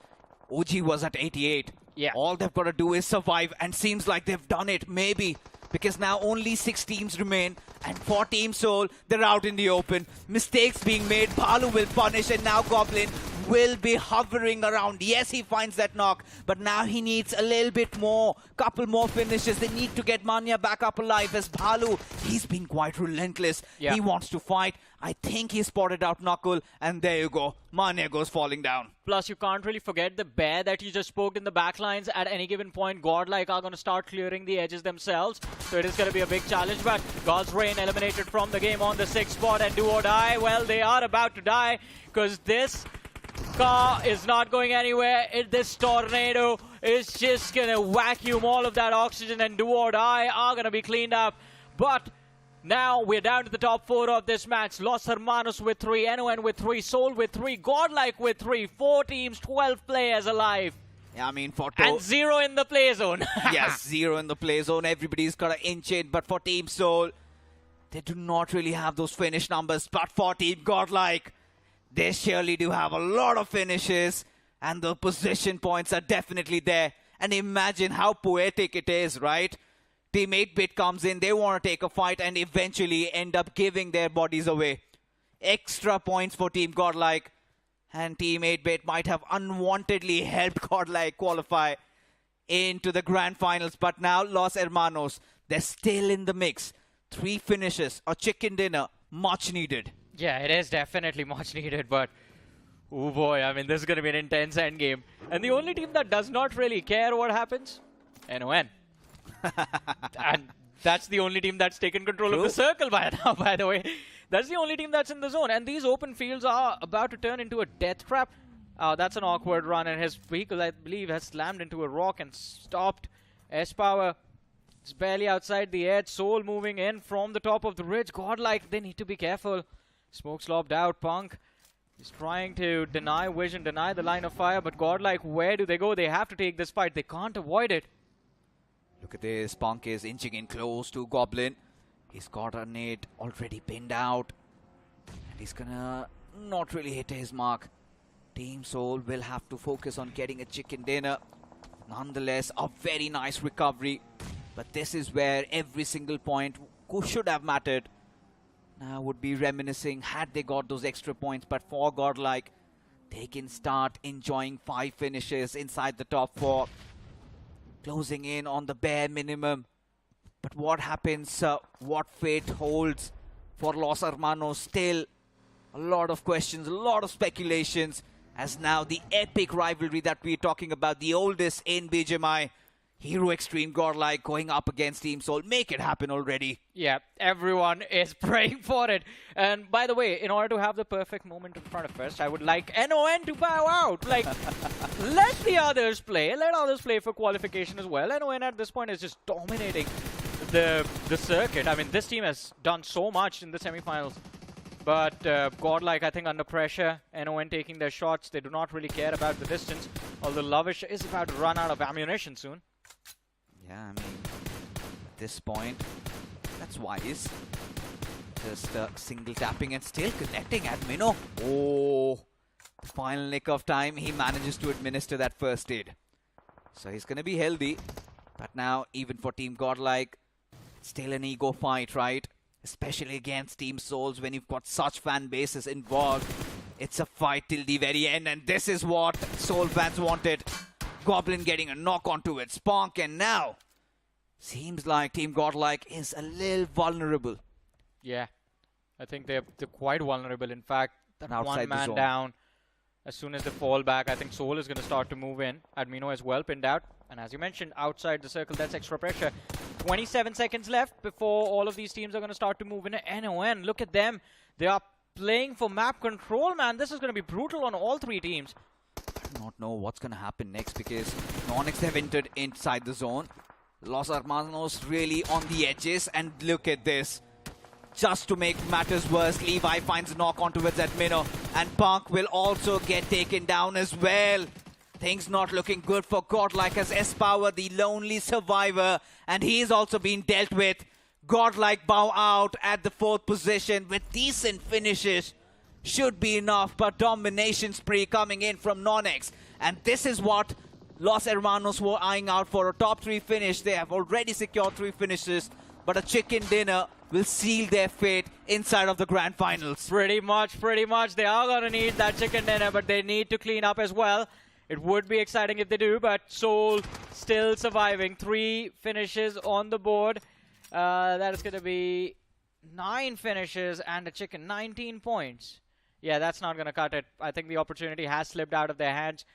OG was at 88. Yeah. All they've got to do is survive, and seems like they've done it, maybe. Because now only 6 teams remain, and for Team Soul, they're out in the open. Mistakes being made, Bhalu will punish, and now Goblin will be hovering around. Yes, he finds that knock, but now he needs a little bit more. Couple more finishes. They need to get Manya back up alive, as Bhalu, he's been quite relentless. Yeah. He wants to fight. I think he spotted out Knuckle, and there you go. Manya goes falling down. Plus, you can't really forget the bear that you just poked in the backlines. At any given point, Godlike are going to start clearing the edges themselves. So it is going to be a big challenge. But God's Reign eliminated from the game on the 6th spot. And do or die, well, they are about to die, because this car is not going anywhere. This tornado is just going to vacuum all of that oxygen, and do or die are going to be cleaned up. But now we're down to the top 4 of this match. Los Hermanos with 3, NON with 3, Soul with 3, Godlike with 3. 4 teams, 12 players alive. Yeah, I mean, for and 0 in the play zone. Yes, 0 in the play zone. Everybody's got to inch in. But for Team Soul, they do not really have those finish numbers. But for Team Godlike, they surely do have a lot of finishes. And the position points are definitely there. And imagine how poetic it is, right? Team 8-bit comes in, they want to take a fight, and eventually end up giving their bodies away. Extra points for Team Godlike. And Team 8-bit might have unwantedly helped Godlike qualify into the Grand Finals. But now Los Hermanos, they're still in the mix. 3 finishes, a chicken dinner, much needed. Yeah, it is definitely much needed, but oh boy, I mean, this is going to be an intense endgame. And the only team that does not really care what happens, NON. And that's the only team that's taken control of the circle by now, by the way. That's the only team that's in the zone. And these open fields are about to turn into a death trap. That's an awkward run, and his vehicle, I believe, has slammed into a rock and stopped. S-Power is barely outside the edge. Soul moving in from the top of the ridge. Godlike, they need to be careful. Smoke slobbed out. Punk is trying to deny vision, deny the line of fire. But Godlike, where do they go? They have to take this fight. They can't avoid it. Look at this. Punk is inching in close to Goblin. He's got a nade already pinned out. And he's gonna not really hit his mark. Team Soul will have to focus on getting a chicken dinner. Nonetheless, a very nice recovery. But this is where every single point should have mattered. Now would be reminiscing had they got those extra points. But for Godlike, they can start enjoying 5 finishes inside the top 4. Closing in on the bare minimum. But what happens, what fate holds for Los Hermanos? Still a lot of questions, a lot of speculations. As now the epic rivalry that we're talking about, the oldest in BGMI, Hero Extreme Godlike going up against Team Soul. Make it happen already. Yeah, everyone is praying for it. And by the way, in order to have the perfect moment in front of us, I would like NON to bow out. Like, let the others play. Let others play for qualification as well. NON at this point is just dominating the circuit. I mean, this team has done so much in the semifinals. But Godlike, I think, under pressure, NON taking their shots. They do not really care about the distance. Although Lavish is about to run out of ammunition soon. Yeah, I mean, at this point, that's wise. Just single tapping and still connecting at Minnow. Oh, the final nick of time, he manages to administer that first aid. So he's going to be healthy. But now, even for Team Godlike, still an ego fight, right? Especially against Team Souls when you've got such fan bases involved. It's a fight till the very end, and this is what Soul fans wanted. Goblin getting a knock onto its Spunk, and now seems like Team Godlike is a little vulnerable. Yeah, I think they're quite vulnerable. In fact, that one man down, as soon as they fall back, I think Soul is going to start to move in. Admino as well, pinned out. And as you mentioned, outside the circle, that's extra pressure. 27 seconds left before all of these teams are going to start to move in. NON, look at them. They are playing for map control, man. This is going to be brutal on all 3 teams. I do not know what's going to happen next because NoNx have entered inside the zone. Los Hermanos really on the edges, and look at this. Just to make matters worse, Levi finds a knock onto its Admino, and Punk will also get taken down as well. Things not looking good for Godlike as S-Power, the lonely survivor, and he's also been dealt with. Godlike bow out at the 4th position with decent finishes. Should be enough, but domination spree coming in from NoNx. And this is what Los Hermanos were eyeing out for, a top 3 finish. They have already secured 3 finishes, but a chicken dinner will seal their fate inside of the Grand Finals. Pretty much. They are going to need that chicken dinner, but they need to clean up as well. It would be exciting if they do, but Soul still surviving. 3 finishes on the board. That is going to be 9 finishes and a chicken, 19 points. Yeah, that's not going to cut it. I think the opportunity has slipped out of their hands.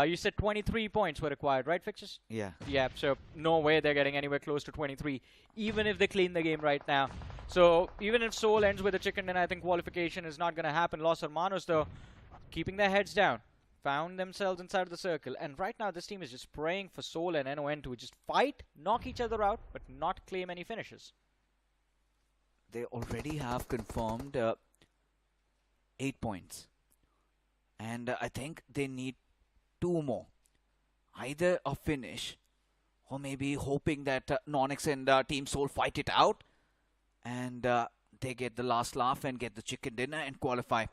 You said 23 points were required, right, Fixtures? Yeah. Yeah, so no way they're getting anywhere close to 23, even if they clean the game right now. So even if Soul ends with a chicken, then I think qualification is not going to happen. Los Hermanos, though, keeping their heads down, found themselves inside of the circle. And right now, this team is just praying for Soul and NON to just fight, knock each other out, but not claim any finishes. They already have confirmed 8 points. And I think they need 2 more. Either a finish, or maybe hoping that NoNx and Team Soul fight it out, and they get the last laugh and get the chicken dinner and qualify.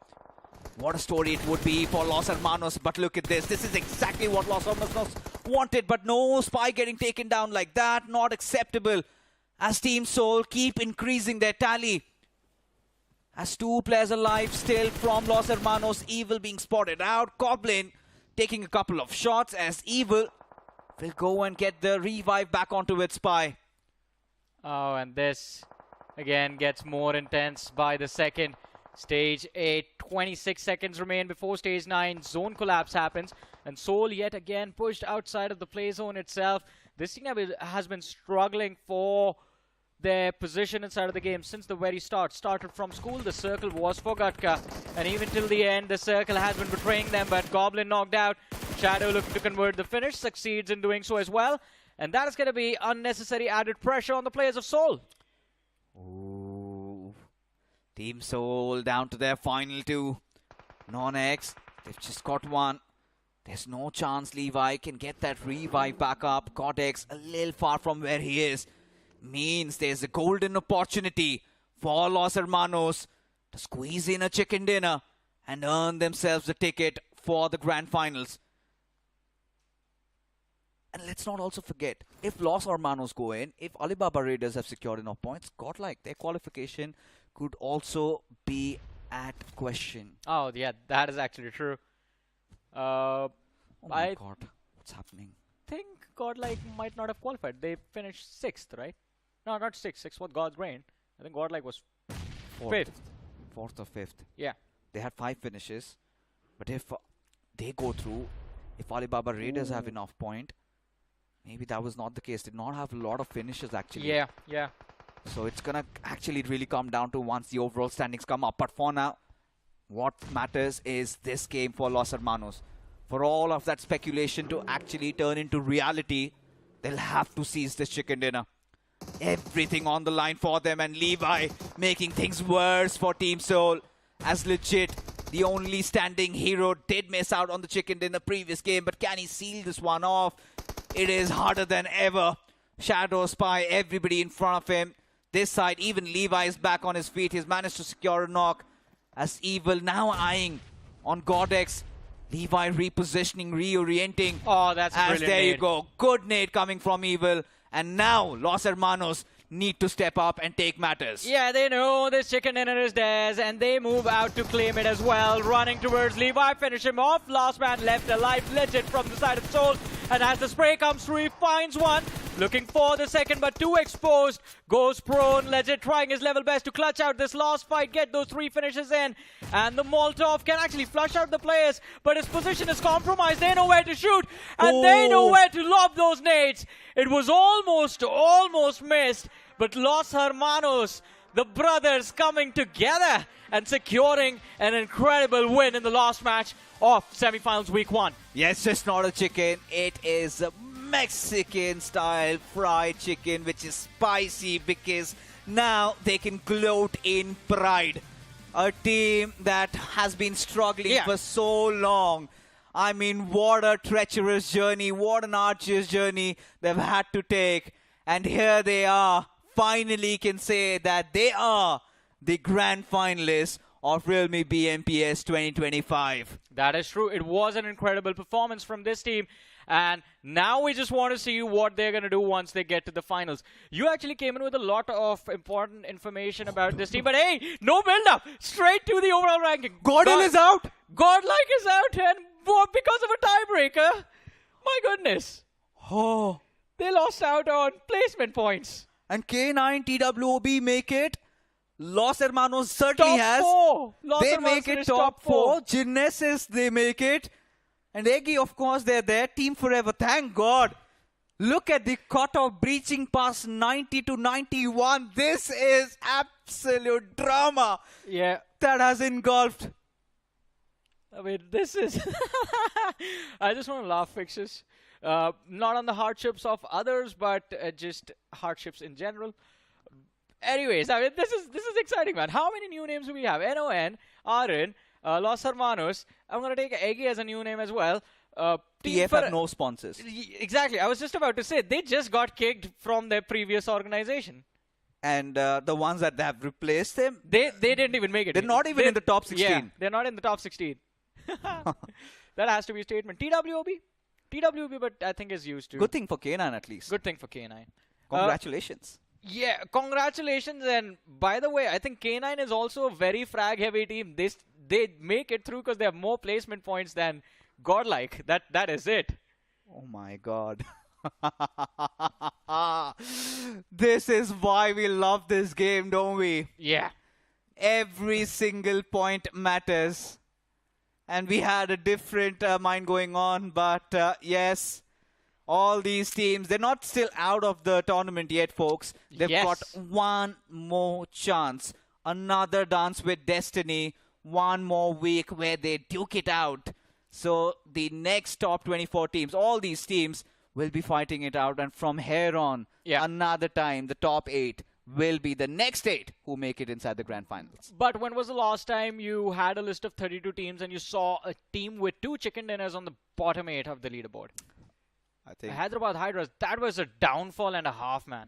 What a story it would be for Los Hermanos, but look at this. This is exactly what Los Hermanos wanted, but no Spy getting taken down like that. Not acceptable. As Team Soul keep increasing their tally. As 2 players alive still from Los Hermanos. Evil being spotted out. Goblin taking a couple of shots as Evil will go and get the revive back onto its Spy. Oh, and this again gets more intense by the second. Stage 8, 26 seconds remain before stage 9. Zone collapse happens, and Soul yet again pushed outside of the play zone itself. This team has been struggling for their position inside of the game since the very start. Started from school, the circle was for Gutka, and even till the end, the circle has been betraying them, but Goblin knocked out. Shadow looking to convert the finish, succeeds in doing so as well, and that is going to be unnecessary added pressure on the players of Soul. Ooh. Team Soul down to their final 2. NoNx, they've just got 1. There's no chance Levi can get that revive back up. Codex a little far from where he is. Means there's a golden opportunity for Los Hermanos to squeeze in a chicken dinner and earn themselves a ticket for the Grand Finals. And let's not also forget, if Los Hermanos go in, if Alibaba Raiders have secured enough points, godlike, their qualification could also be at question. Oh, yeah, that is actually true. Oh my God, what's happening? think Godlike might not have qualified. They finished 6th, right? No, not 6th. 6th was God's Grain. I think Godlike was 5th. 4th or 5th. Yeah. They had 5 finishes. But if they go through, if Alibaba Raiders have enough point, maybe that was not the case. Did not have a lot of finishes actually. Yeah, yeah. So it's going to actually really come down to once the overall standings come up. But for now, what matters is this game for Los Hermanos. For all of that speculation to actually turn into reality, they'll have to seize this chicken dinner. Everything on the line for them, and Levi making things worse for Team Soul. As legit, the only standing hero did miss out on the chicken dinner previous game, but can he seal this one off? It is harder than ever. Shadow Spy, everybody in front of him. This side, even Levi is back on his feet. He's managed to secure a knock. As Evil now eyeing on Godex. Levi repositioning, reorienting. Oh, that's a as brilliant there you nade. go. Good nade coming from Evil. And now Los Hermanos need to step up and take matters. Yeah, they know this chicken dinner is theirs, and they move out to claim it as well. Running towards Levi, finish him off. Last man left alive, legit from the side of Soul. And as the spray comes through, he finds one. Looking for the second, but too exposed. Goes prone, legit trying his level best to clutch out this last fight, get those 3 finishes in. And the Molotov can actually flush out the players, but his position is compromised. They know where to shoot, and they know where to lob those nades. It was almost missed, but Los Hermanos, the brothers coming together and securing an incredible win in the last match of semifinals week 1. Yes, it's not a chicken. It is a Mexican style fried chicken, which is spicy because now they can gloat in pride. A team that has been struggling for so long. I mean, what a treacherous journey, what an arduous journey they've had to take. And here they are, finally can say that they are the grand finalists of realme BMPS 2025. That is true. It was an incredible performance from this team. And now we just want to see what they're going to do once they get to the finals. You actually came in with a lot of important information about this team. But hey, no build-up. Straight to the overall ranking. Gordon is out. Godlike is out. And because of a tiebreaker. My goodness. Oh. They lost out on placement points. And K9 TWOB make it. Los Hermanos certainly has. They make it top 4. Genesis, they make it. And Eggy, of course, they're there. Team Forever, thank God. Look at the cutoff breaching past 90 to 91. This is absolute drama. Yeah. That has engulfed. I mean, this is... I just want to laugh, Fixes. Not on the hardships of others, but just hardships in general. Anyways, I mean, this is exciting, man. How many new names do we have? NON, Aryan, Los Hermanos. I'm going to take Eggy as a new name as well. TF have no sponsors. Exactly. I was just about to say, they just got kicked from their previous organization. And the ones that have replaced them? They didn't even make it. They're not even in the top 16. Yeah, they're not in the top 16. That has to be a statement. TWB, but I think is used to. Good thing for K9 at least. Good thing for K9. Congratulations. Yeah, congratulations. And by the way, I think K9 is also a very frag-heavy team. They make it through because they have more placement points than Godlike. That is it. Oh my God. This is why we love this game, don't we? Yeah. Every single point matters. And we had a different mind going on. But yes, all these teams, they're not still out of the tournament yet, folks. They've got one more chance. Another dance with destiny. One more week where they duke it out. So the next top 24 teams, all these teams will be fighting it out. And from here on, another time, the top 8 will be the next 8 who make it inside the grand finals. But when was the last time you had a list of 32 teams and you saw a team with 2 chicken dinners on the bottom 8 of the leaderboard? I think Hyderabad Hydras, that was a downfall and a half, man.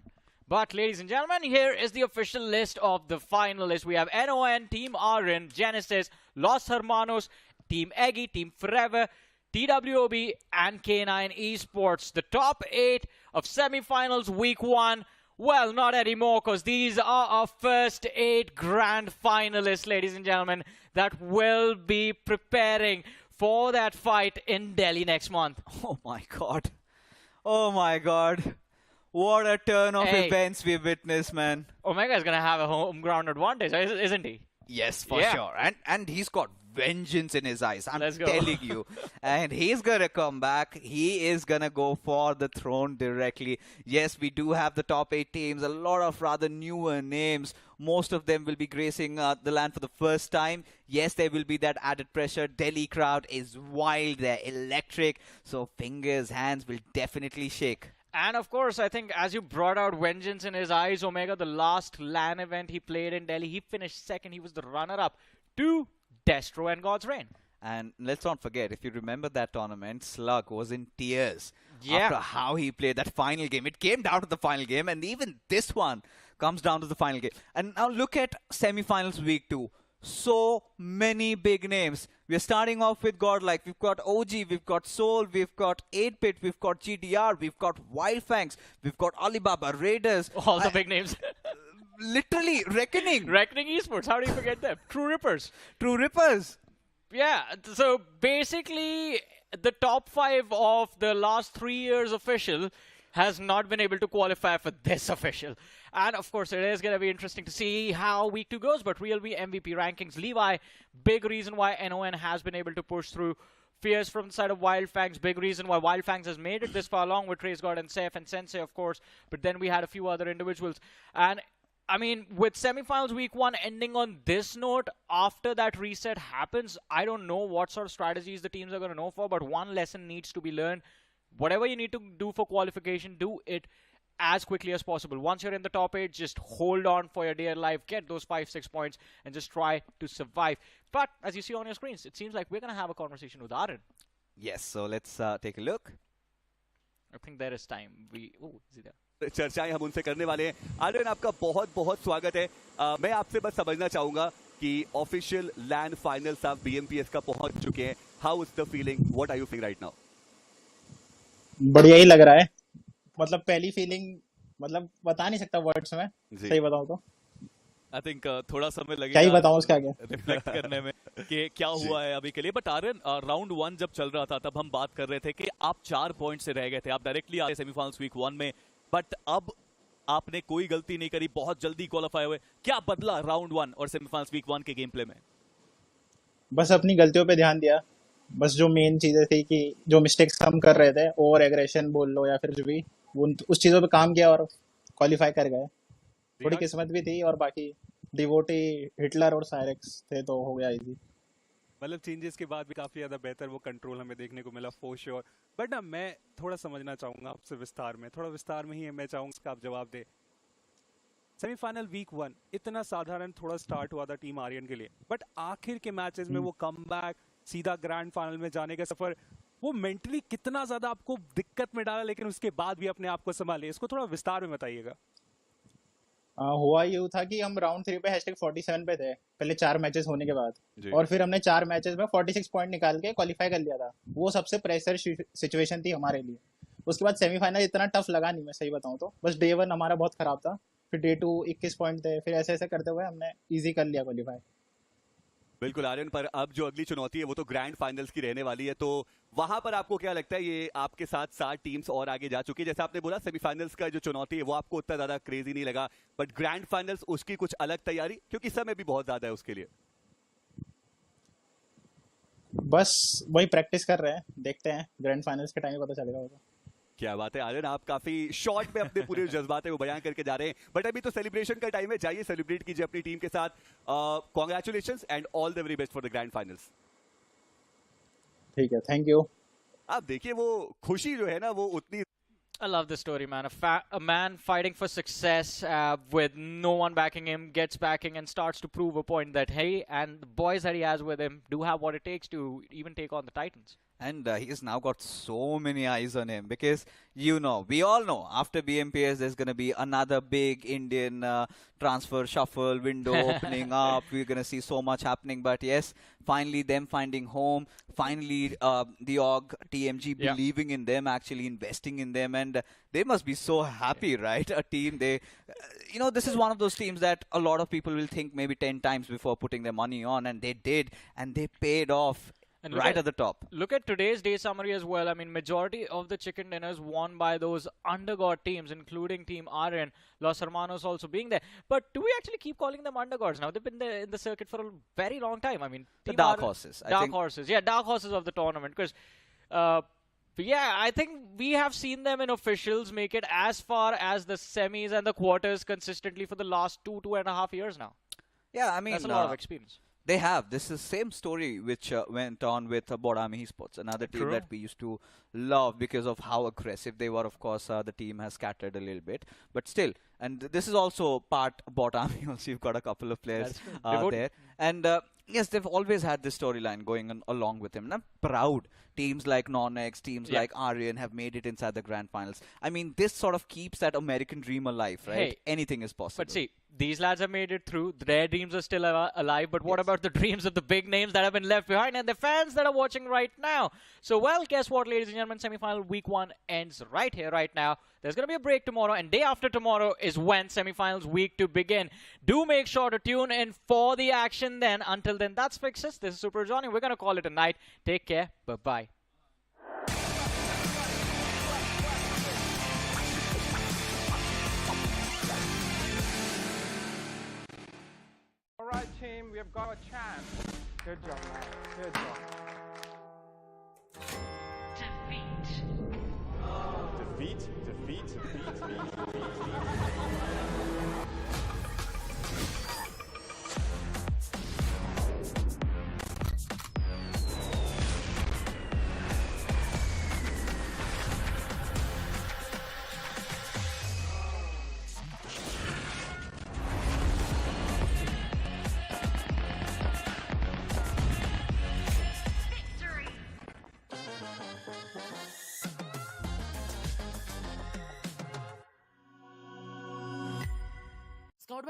But ladies and gentlemen, here is the official list of the finalists. We have NON, Team Aryan, Genesis, Los Hermanos, Team Eggy, Team Forever, TWOB, and K9 Esports. The top 8 of semifinals week 1. Well, not anymore, because these are our first 8 grand finalists, ladies and gentlemen, that will be preparing for that fight in Delhi next month. Oh my god. Oh my god. What a turn of events we witnessed, man. Omega is going to have a home ground advantage, isn't he? Yes, for sure. And he's got vengeance in his eyes. I'm Let's go. telling you. And he's going to come back. He is going to go for the throne directly. Yes, we do have the top 8 teams. A lot of rather newer names. Most of them will be gracing the land for the first time. Yes, there will be that added pressure. Delhi crowd is wild. They're electric. So fingers, hands will definitely shake. And of course, I think as you brought out vengeance in his eyes, Omega, the last LAN event he played in Delhi, he finished second. He was the runner-up to Destro and God's Reign. And let's not forget, if you remember that tournament, Slug was in tears Yeah. after how he played that final game. It came down to the final game, and even this one comes down to the final game. And now look at semifinals week 2. So many big names. We're starting off with Godlike. We've got OG, we've got Soul, we've got 8-Bit, we've got GDR, we've got Wyld Fangs, we've got Alibaba, Raiders. All the big names. Literally, Reckoning. Reckoning Esports, how do you forget them? True Rippers. True Rippers. Yeah, so basically the top 5 of the last 3 years official has not been able to qualify for this official. And of course, it is going to be interesting to see how week 2 goes. But realme MVP rankings, Levi, big reason why NON has been able to push through. Fierce from the side of Wyld Fangs, big reason why Wyld Fangs has made it this far, along with Trace God and Saif and Sensei, of course. But then we had a few other individuals. And I mean, with semifinals week 1 ending on this note, after that reset happens, I don't know what sort of strategies the teams are going to know for, but one lesson needs to be learned. Whatever you need to do for qualification, do it as quickly as possible. Once you're in the top 8, just hold on for your dear life, get those 5-6 points, and just try to survive. But as you see on your screens, it seems like we're going to have a conversation with Aryan. Yes, so let's take a look. I think there is time. Oh, is he there? चर्चाएं हम उनसे करने वाले हैं. आर्यन, आपका बहुत बहुत स्वागत है. मैं आपसे बस समझना चाहूंगा कि ऑफिशियल लैन फाइनल्स आप BMPS का पहुंच चुके हैं. How is the feeling? What are you feeling right now? बढ़िया ही लग रहा है. मतलब पहली फीलिंग मतलब बता नहीं सकता वर्ड्स में. सही बताऊं तो आई थिंक थोड़ा समय लगेगा क्या ही बताऊं उसके आगे रिफ्लेक्ट करने में कि क्या हुआ है अभी के लिए. बट आर्यन, राउंड 1 जब चल रहा था तब हम बात कर रहे थे कि आप 4 पॉइंट से रह गए थे. आप डायरेक्टली आए सेमीफाइनल्स वीक 1 में, बट अब आपने कोई गलती नहीं करी, बहुत जल्दी क्वालिफाई हुए. क्या बदला राउंड 1 और सेमीफाइनल्स वीक 1 के गेम प्ले में? बस अपनी गलतियों पे ध्यान दिया. बस जो मेन चीजें थी कि जो मिस्टेक्स हम कर रहे थे, ओवर एग्रेशन बोल लो या फिर जो भी, उस चीजों पे काम किया और क्वालिफाई कर गए. थोड़ी किस्मत भी थी और बाकी डिवोटी, हिटलर और सायरेक्स थे तो हो गया इजी. मतलब चेंजेस के बाद भी काफी ज्यादा बेहतर वो कंट्रोल हमें देखने को मिला फॉर श्योर. बट ना मैं थोड़ा समझना चाहूंगा आपसे विस्तार में ही मैं चाहूंगा इसका आप जवाब दे. सेमीफाइनल वीक 1 इतना साधारण थोड़ा स्टार्ट हुआ था टीम आर्यन के लिए, बट आखिर के मैचेस में वो कमबैक, सीधा ग्रैंड फाइनल में जाने का सफर, वो मेंटली कितना ज्यादा आपको दिक्कत में डाला, लेकिन उसके बाद भी अपने आप को संभाले, इसको थोड़ा विस्तार में बताइएगा. हुआ यूँ था कि हम राउंड 3 पे #47 पे थे पहले 4 मैचेस होने के बाद, और फिर हमने 4 मैचेस में 46 पॉइंट निकाल के क्वालिफाई कर लिया था. वो सबसे प्रेशर सिचुएशन थी हमारे लिए. उसके बाद सेमीफाइनल इतना टफ लगा नहीं, मैं सही बताऊं तो. बस डे 1 हमारा बहुत खराब था, फिर डे 2 21 पॉइंट थे, फिर ऐसे ऐसे करते हुए हमने इजी कर लिया क्वालिफाई. बिल्कुल आर्यन, पर अब जो अगली चुनौती है वो तो ग्रैंड फाइनल्स की रहने वाली है. तो वहां पर आपको क्या लगता है, ये आपके साथ 7 टीम्स और आगे जा चुकी है. जैसे आपने बोला सेमीफाइनल्स का जो चुनौती है वो आपको उतना ज्यादा क्रेजी नहीं लगा, बट ग्रैंड फाइनल्स उसकी कुछ अलग तैयारी, क्योंकि समय भी बहुत ज्यादा है उसके लिए. बस वही प्रैक्टिस कर रहे हैं, देखते हैं ग्रैंड फाइनल्स के टाइम में पता चलेगा. क्या बात है आर्यन, आप काफी शॉर्ट में अपने पूरे जज्बात है वो बयान करके जा रहे हैं. बट अभी तो सेलिब्रेशन का टाइम है, जाइए सेलिब्रेट कीजिए अपनी टीम के साथ. Congratulations and all the very best for the grand finals. ठीक है, थैंक यू. आप देखिए वो खुशी जो है ना वो उतनी I love this story, man. A man fighting for success with no one backing him, gets backing and starts to prove a point that, hey, and the boys that he has with him do have what it takes to even take on the Titans. And he's now got so many eyes on him because, you know, we all know after BMPS there's going to be another big Indian transfer shuffle window opening up. We're going to see so much happening. But yes, finally them finding home, finally the org, TMG believing in them, actually investing in them. And they must be so happy, right? A team, they, you know, this is one of those teams that a lot of people will think maybe 10 times before putting their money on. And they did. And they paid off. And right at the top. Look at today's day summary as well. I mean, majority of the chicken dinners won by those undergod teams, including Team Aryan, Los Hermanos also being there. But do we actually keep calling them undergods now? They've been there in the circuit for a very long time. I mean, the dark horses. Dark horses. Yeah, dark horses of the tournament. Because, yeah, I think we have seen them in officials make it as far as the semis and the quarters consistently for the last 2.5 years now. Yeah, I mean, that's a lot of experience. They have. This is the same story which went on with BGMI Esports, another team that we used to love because of how aggressive they were. Of course, the team has scattered a little bit, but still. And this is also part BGMI. Also, you've got a couple of players there. And yes, they've always had this storyline going on along with him. And I'm proud. Teams like NoNx, teams like Aryan have made it inside the Grand Finals. I mean, this sort of keeps that American dream alive, right? Hey, anything is possible. But see, these lads have made it through. Their dreams are still alive. But what about the dreams of the big names that have been left behind and the fans that are watching right now? So, well, guess what, ladies and gentlemen? Semi-final week 1 ends right here, right now. There's going to be a break tomorrow, and day after tomorrow is when semi-finals week to begin. Do make sure to tune in for the action then. Until then, that's Fixes. This is Super Johnny. We're going to call it a night. Take care. Bye-bye. All right, team, we have got a chance. Good job, man. Good job. Defeat.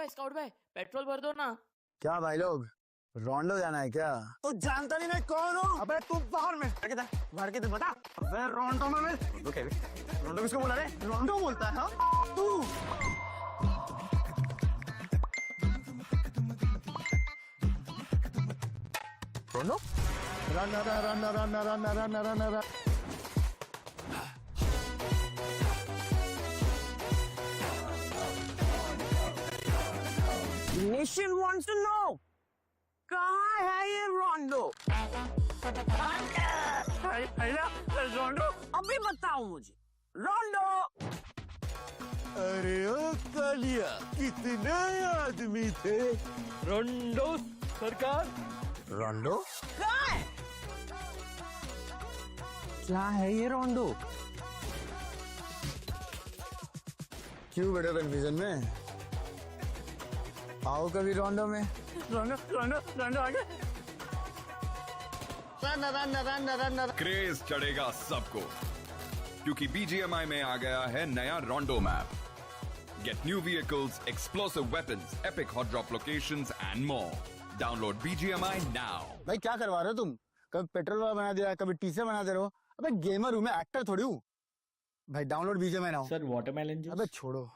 Scout भाई petrol भर दो ना। क्या भाई लोग रोंडो जाना है क्या? तू जानता नहीं मैं कौन हूँ? अबे तू बाहर में बाहर के बता। अबे रोंडो में रोंडो किसको बोला रे? रोंडो बोलता है हाँ? तू रोंडो? Run Nation wants to know कहाँ है ये रोंडो? रोंडो अभी बताओ मुझे रोंडो। अरे ओ कालिया कितने आदमी थे? रोंडो सरकार रोंडो कहाँ है? क्या है ये रोंडो? क्यों बेटा कन्फ्यूजन में? आओ कभी रोंडो में। रोंडो आगे। रन। क्रेज चढ़ेगा सबको क्योंकि BGMI में आ गया है नया रोंडो map. Get new vehicles, explosive weapons, epic hot drop locations and more. Download BGMI now. भाई क्या करवा रहे हो तुम? कभी पेट्रोल वाला बना दिया, कभी टीचर बना दे रहे हो। अबे गेमर हूँ मैं, एक्टर थोड़ी हूँ। भाई download BGMI now. Sir watermelon juice. अबे छोड़ो।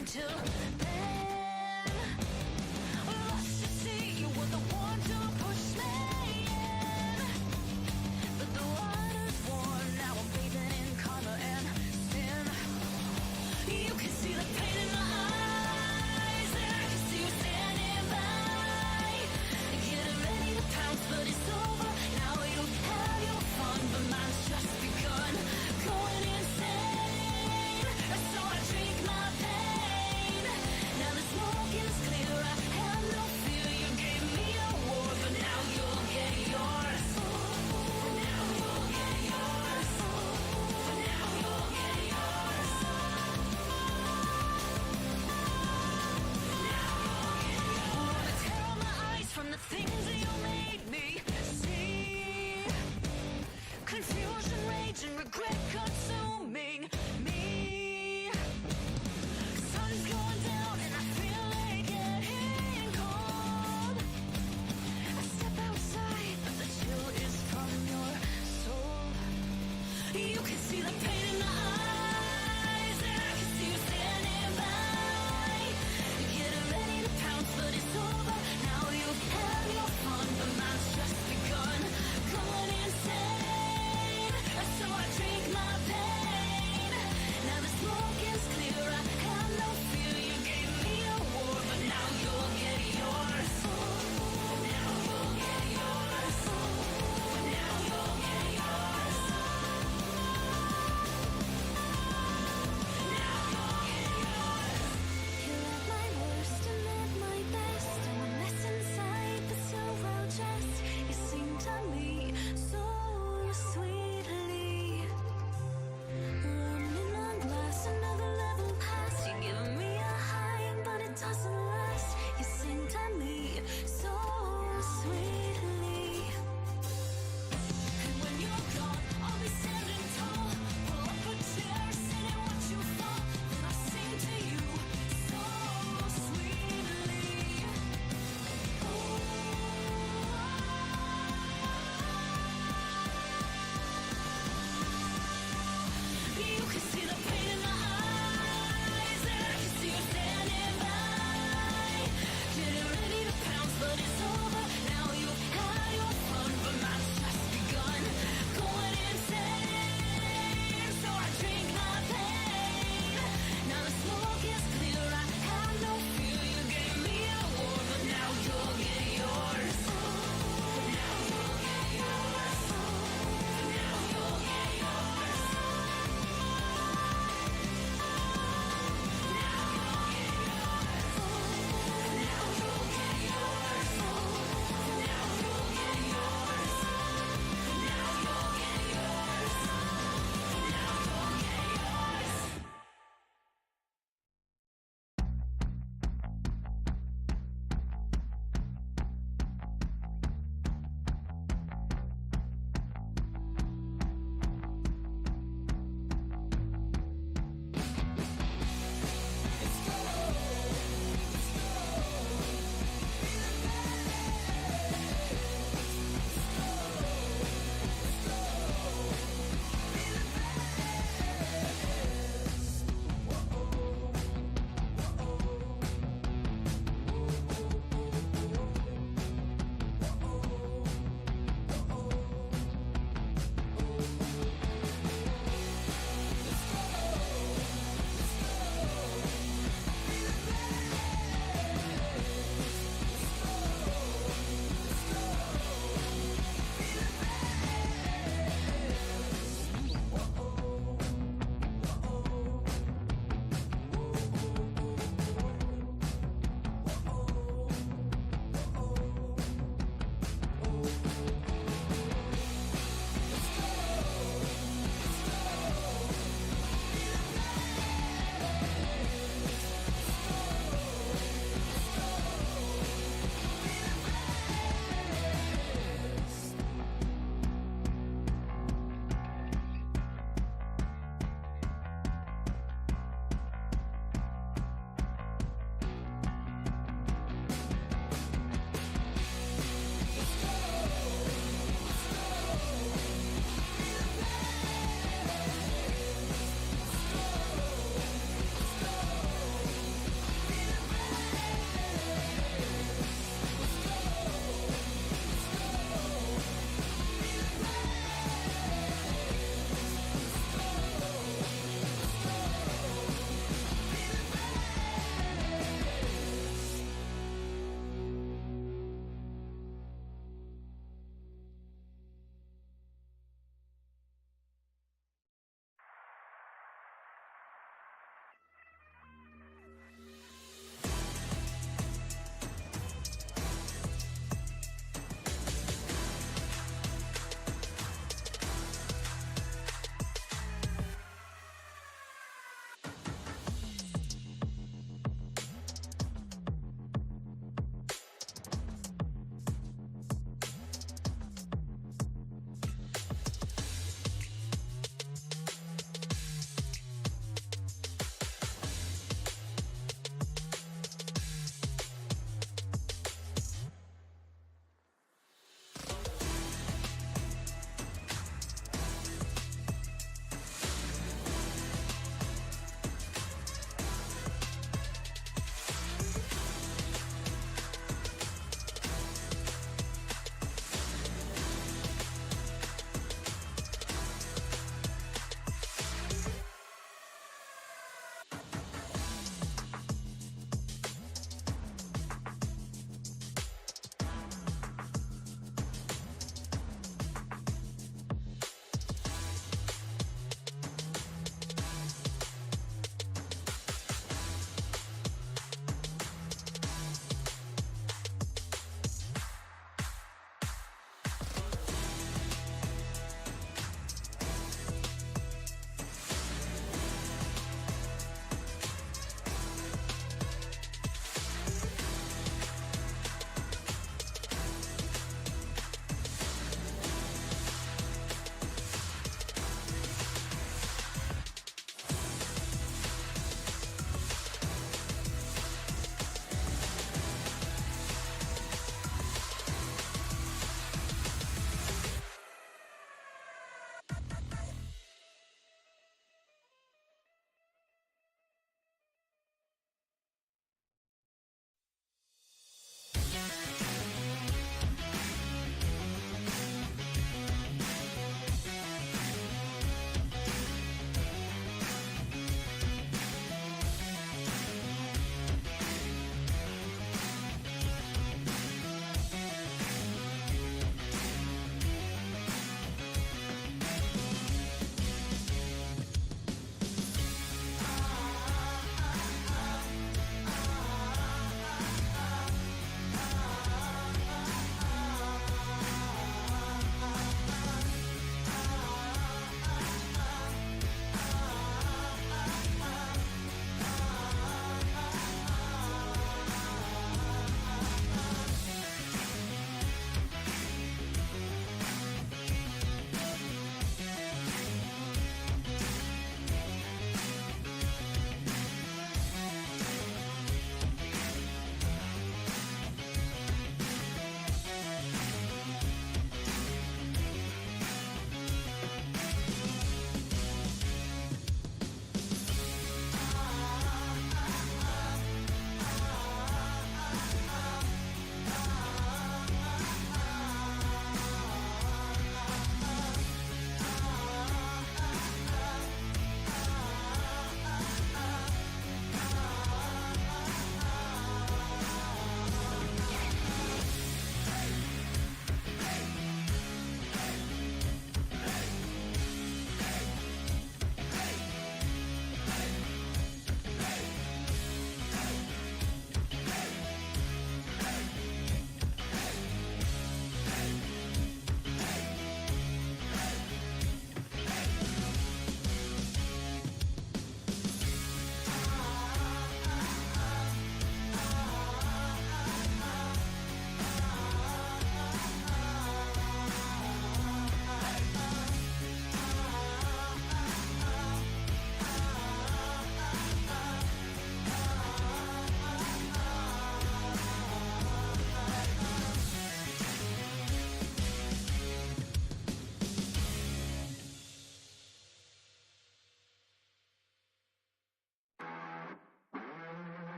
until then. Lost at sea, you were the one to push me in. But the water's warm, now I'm bathing in karma and sin. You can see the pain in my eyes, and I can see you standing by. Getting ready to pounce, but it's over. Now you've had your fun, but mine's just begun. Going insane, so I drink my pain. Now the smoke is clear, I have no fear. You gave me a war, but now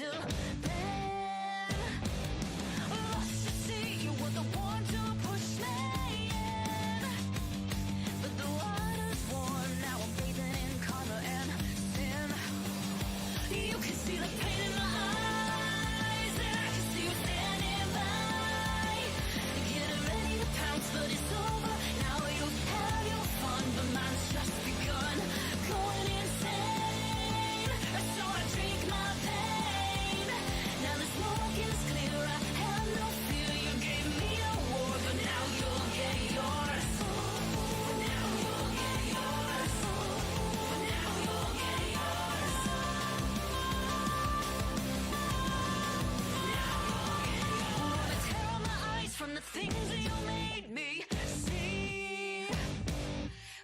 until then. Lost at sea, you were the one to push me in. But the water's warm, now I'm bathing in karma and sin. You can see the pain in my eyes, and I can see you standing by. Getting ready to pounce, but it's over. Now you have your fun, but mine's just begun. Going insane, so I drink my pain. Now the smoke is clear, I have no fear. You gave me a war, but now you'll get yours. Now you'll get yours. Now you'll get yours. Wanna tear out my eyes from the things that you made me see.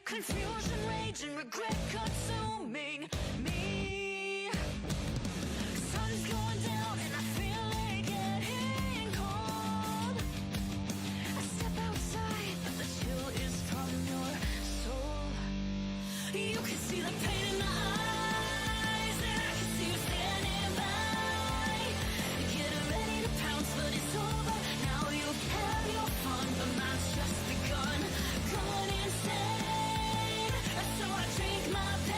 Confusion, rage, and regret consuming me. Sun's going down and I feel it getting cold. I step outside, but the chill is from your soul. You can see the pain in my eyes, and I can see you standing by. Getting ready to pounce, but it's over. Now you have your fun, but mine's just begun. Going insane, so I drink my pain.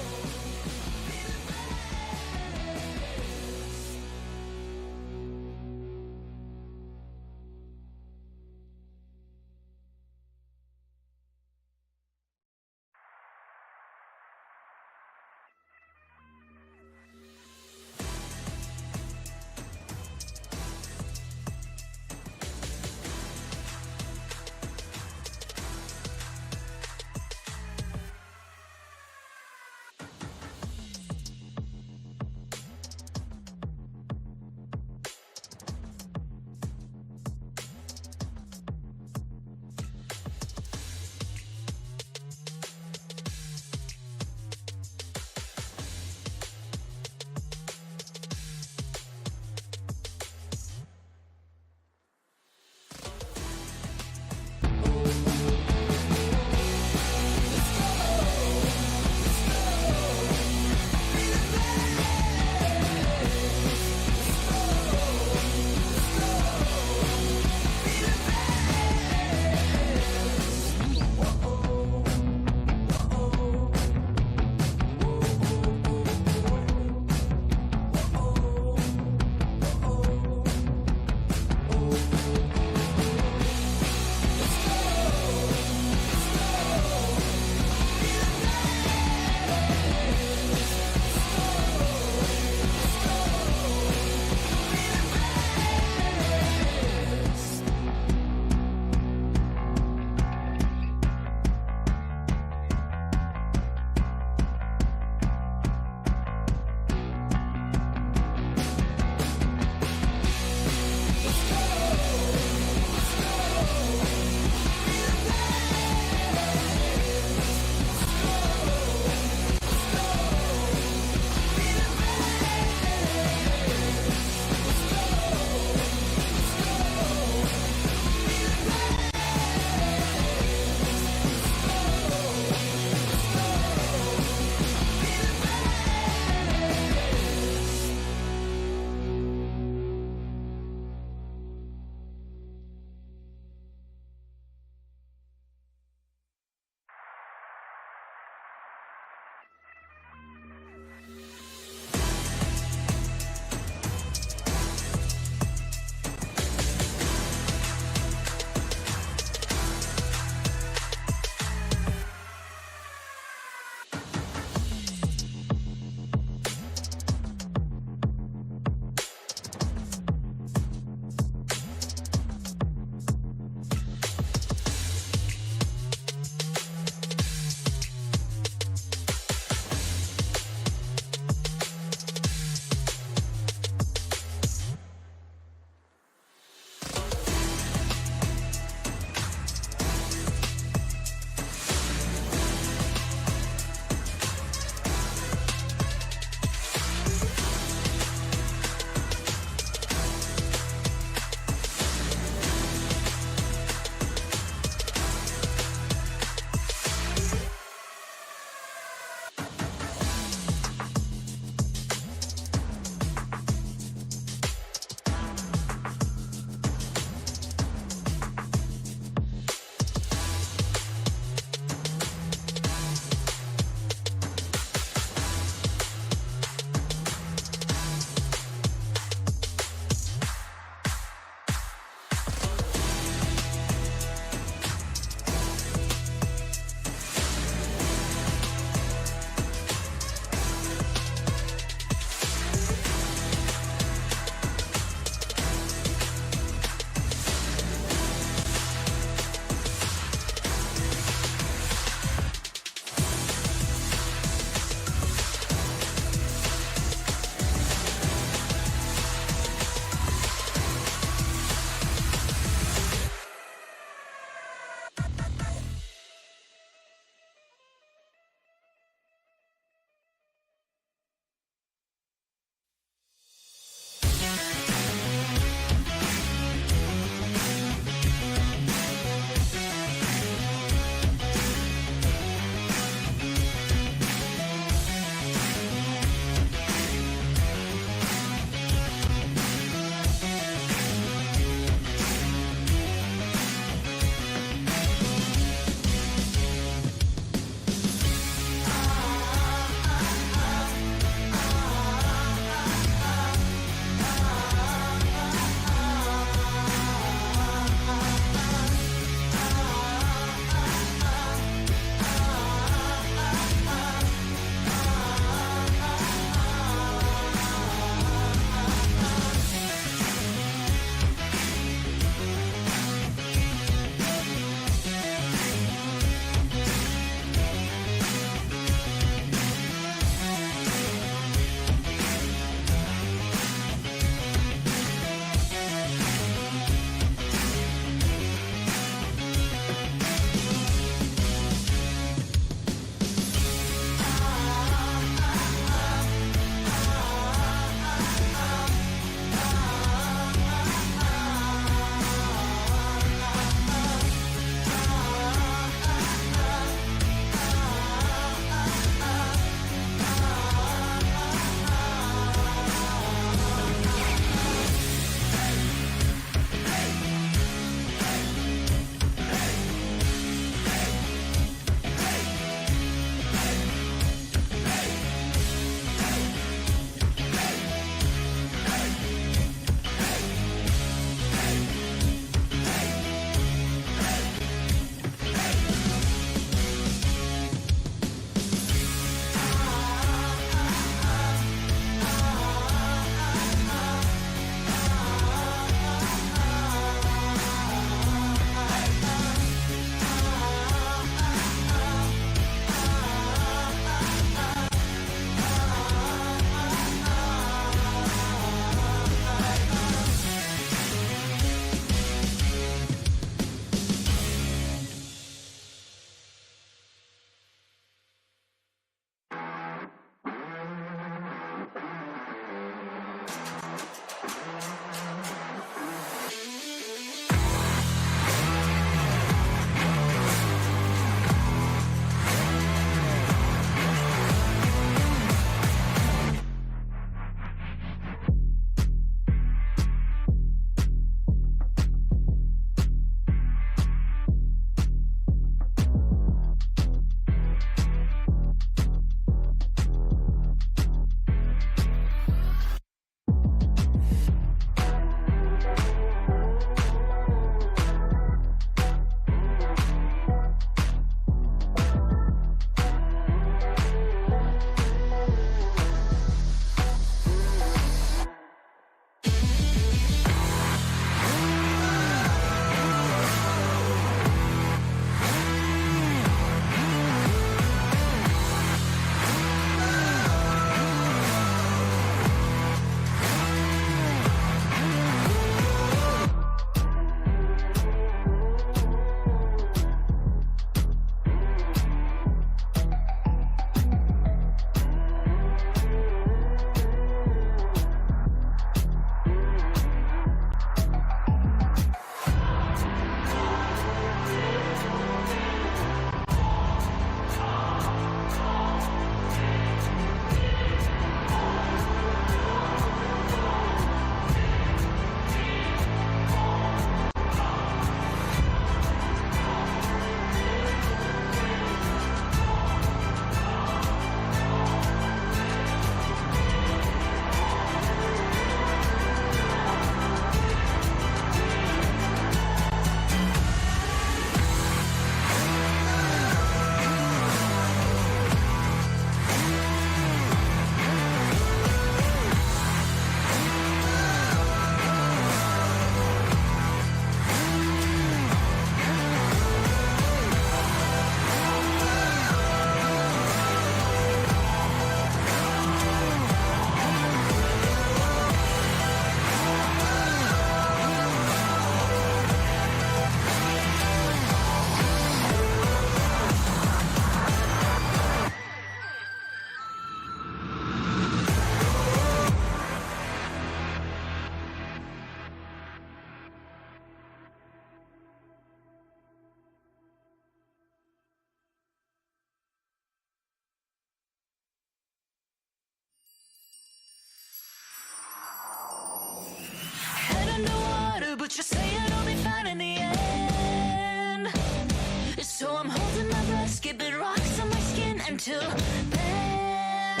until then.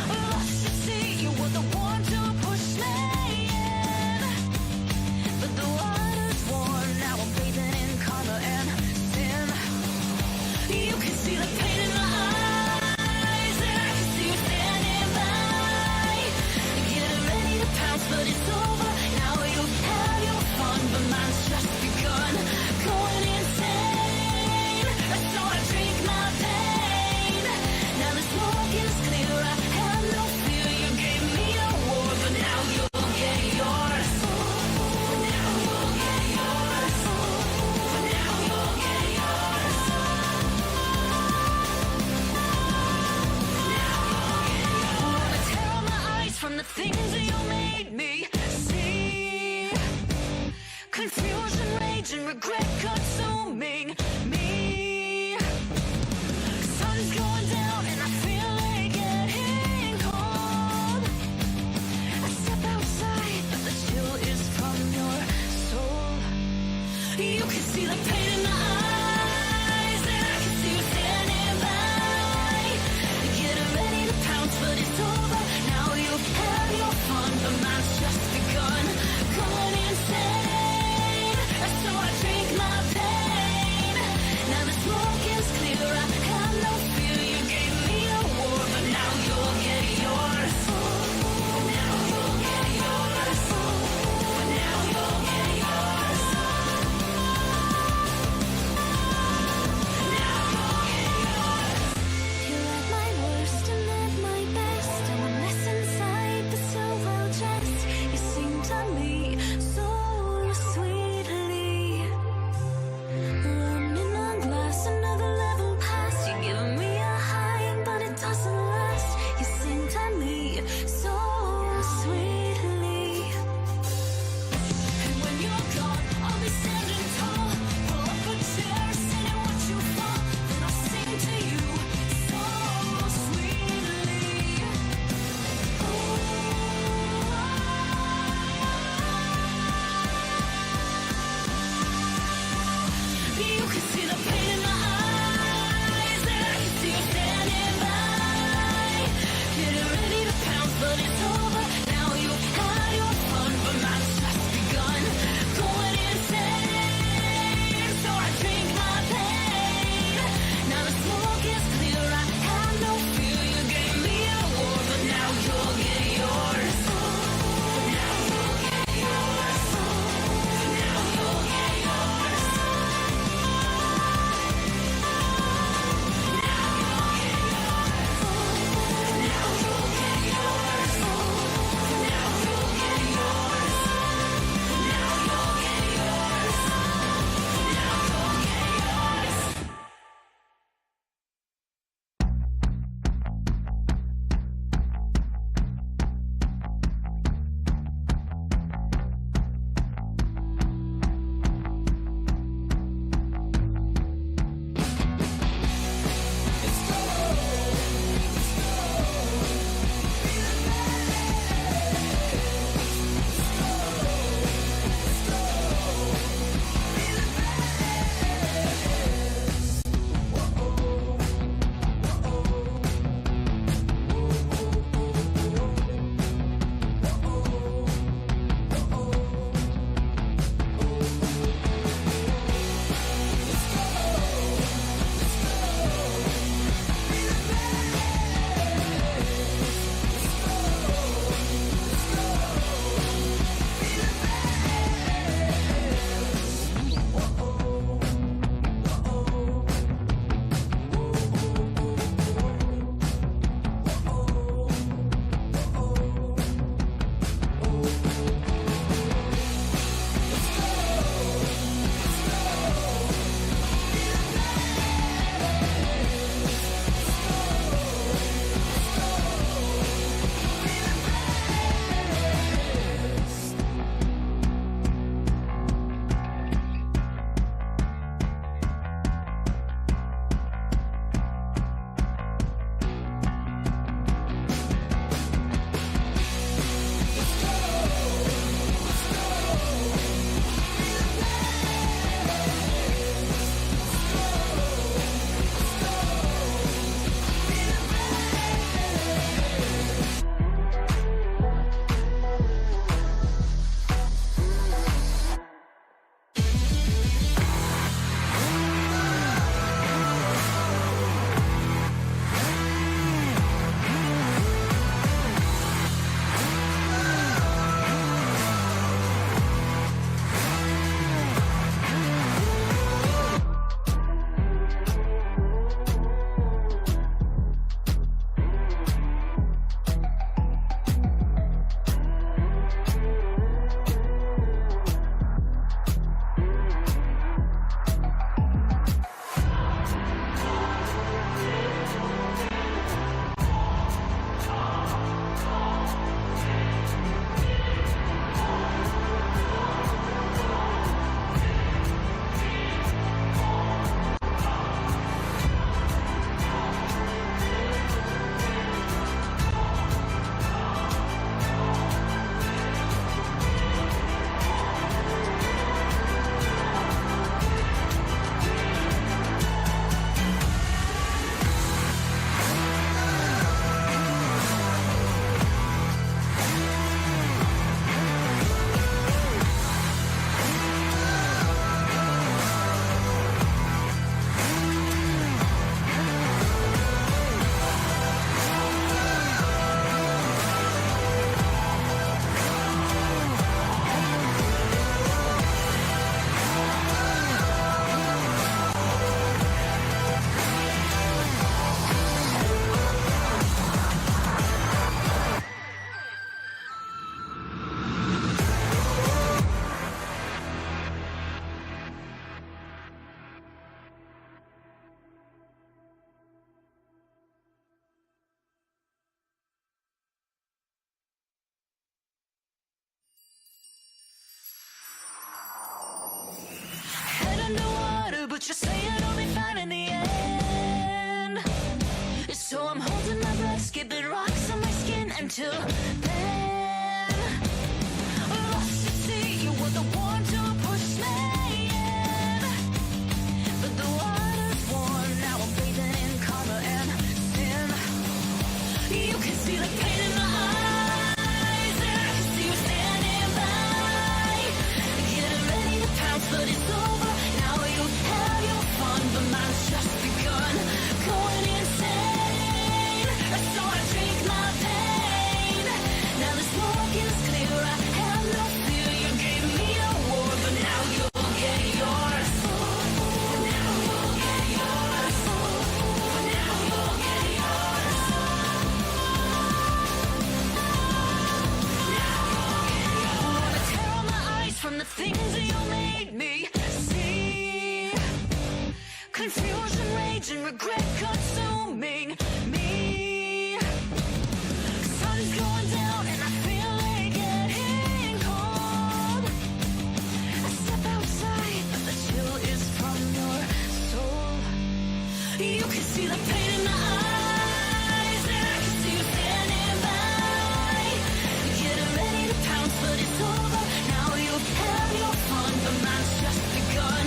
Lost at sea, you were the one to push me in. But the water's warm, now I'm bathing in karma and sin. You can see the pain in my eyes, and I can see you standing by. Getting ready to pounce, but it's over. Now you've had your fun, but mine's just begun. Going insane, so I drink my pain. Now the smoke is clear, I have no fear. You gave me a war, but now you'll get yours. For now you'll get yours. For now you'll get yours. Wanna tear out my eyes from the things that you made me see. Confusion, rage, and regret consuming me. Sun's going down and I feel like getting cold. I step outside, but the chill is from your soul. You can see the pain in my eyes, and I can see you standing by. Getting ready to pounce, but it's over. Now you've had your fun, but mine's just begun. Going insane, so I drink my pain. Now the smoke is clear, I have no fear. You gave me a war, but now you'll get yours. For now you'll get yours. For now you'll get yours. until then. Lost at sea, you were the one to push me in. But the water's warm, now I'm bathing in karma and sin. You can see the pain in my eyes, and I can see you standing by. Getting ready to pounce, but it's over. Now you have your fun, but mine's just begun. Going insane, so I drink my pain. Now the smoke is clear, I have no fear. You gave me a war, but now you'll get yours. Now you'll get yours. Now you'll get yours. I wanna tear all my eyes from the things that you made me see. Confusion, rage, and regret consuming me. Sun's going down and I feel it getting cold. I step outside, but the chill is from your soul. You can see the pain in my eyes, and I can see you standing by. Getting ready to pounce, but it's over. Now you have your fun, but mine's just begun.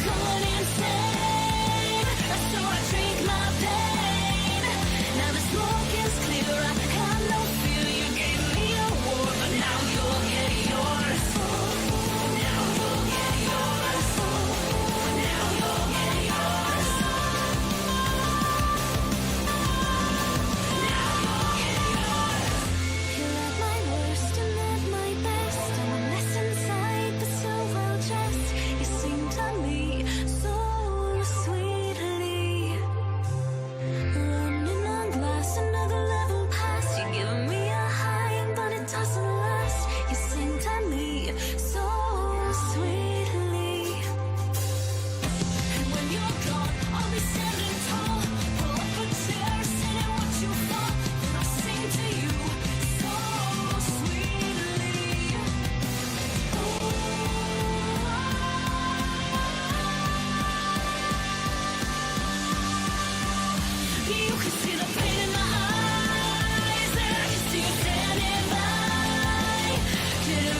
Going insane, so I drink my pain. Now the smoke is clear, I have no fear. You gave me a war, but now you'll get yours. Now you'll get yours. Now you'll get yours. Now you'll get yours. You let my worst and let my best. I'm a mess inside, but so well dressed. You sing to me so sweetly. Running on glass, another level past. You're giving me a high, but it doesn't last. You sing to me so sweetly. And when you're gone, I'll be standing tall. Pull up a chair, singing what you want. Then I'll sing to you so sweetly. You can see the pain in my eyes, and I can see you standing by. Getting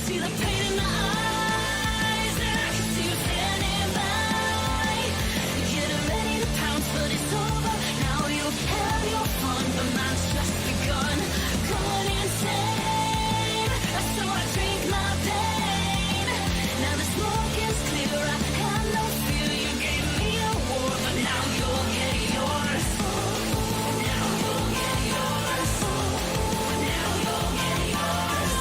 see the pain in the eyes, and I can see you standing by. Getting ready to pounce, but it's over. Now you've had your fun, but mine's just begun. Going insane, so I drink my pain. Now the smoke is clear, I have no fear. You gave me a war, but now you'll get yours. Now you'll get yours. Now you'll get yours.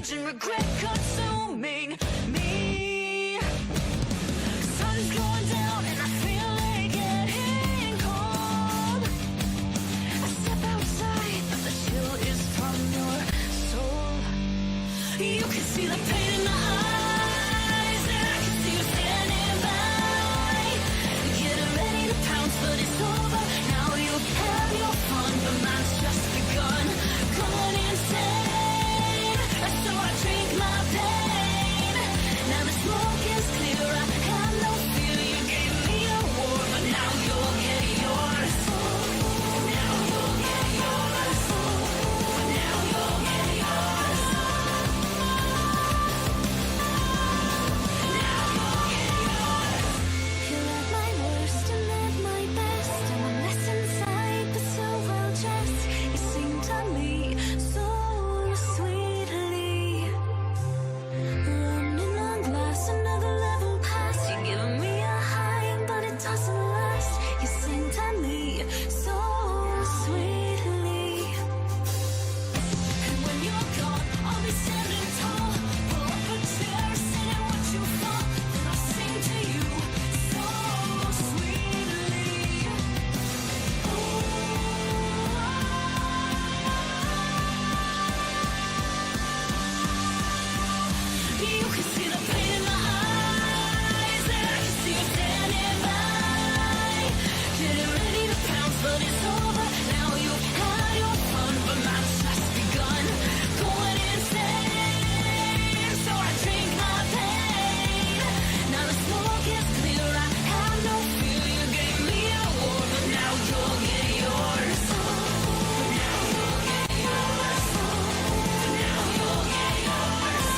rage and regret consuming me. Sun's going down and I feel like getting cold. I step outside, but the chill is from your soul. You can see the pain in my eyes, and I can see you standing by. Getting ready to pounce, but it's over. Now you have your fun, but mine's just begun. Going insane, so I drink my pain. Now the smoke is clear, I have no fear. You gave me a war, but now you'll get yours. Now you'll get yours. Now you'll get yours. You're at my worst and at my best, and I'm less inside, but so well dressed. You sing to me so sweetly. Running on glass, another level past. You're giving me a high, but it doesn't last. You sing to me so sweetly. And when you're gone, I'll be standing tall. Pull up a chair, singing what you want. Then I'll sing to you so sweetly. You can see the pain in my eyes, and I can see you standing by. Getting ready to pounce, but it's over. Now you've had your fun, but mine's just begun. Going insane, so I drink my pain. Now the smoke is clear, I have no fear. You gave me a war, but now you'll get yours. Now you'll get yours. Now you'll get yours.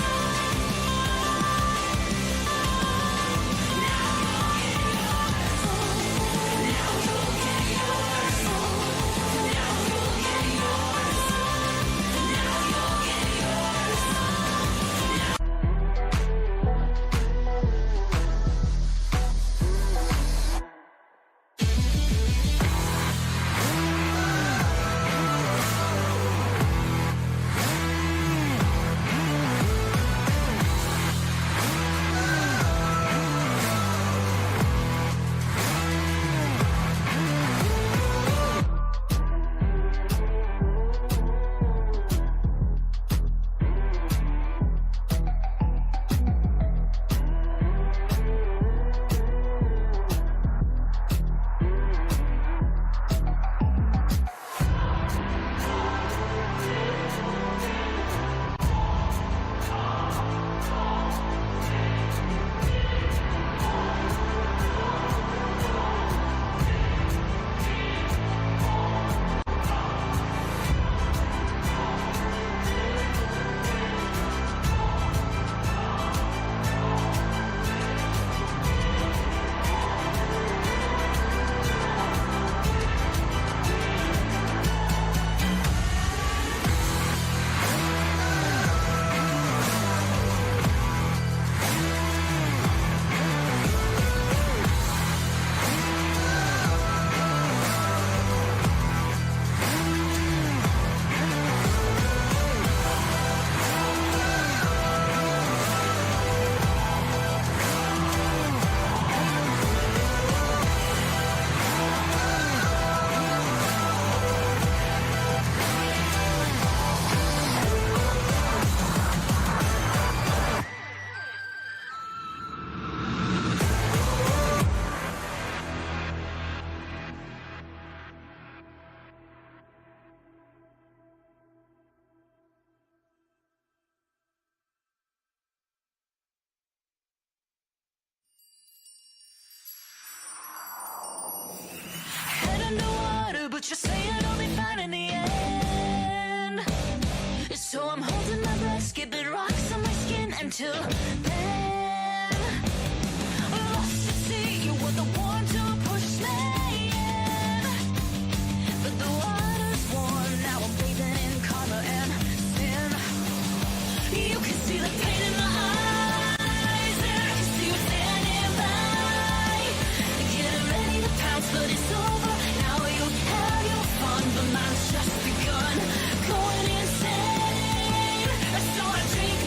Head underwater, but you're saying I'll be fine in the end. So I'm holding my breath, skipping rocks on my skin until then. Lost at sea, you were the one to push me in. But the water's warm, now I'm bathing in karma and sin. You can see the pain in my eyes, and I can see you standing by. Getting ready to pounce, but it's over. Now you have your fun, but mine's just begun. Going insane, so I drink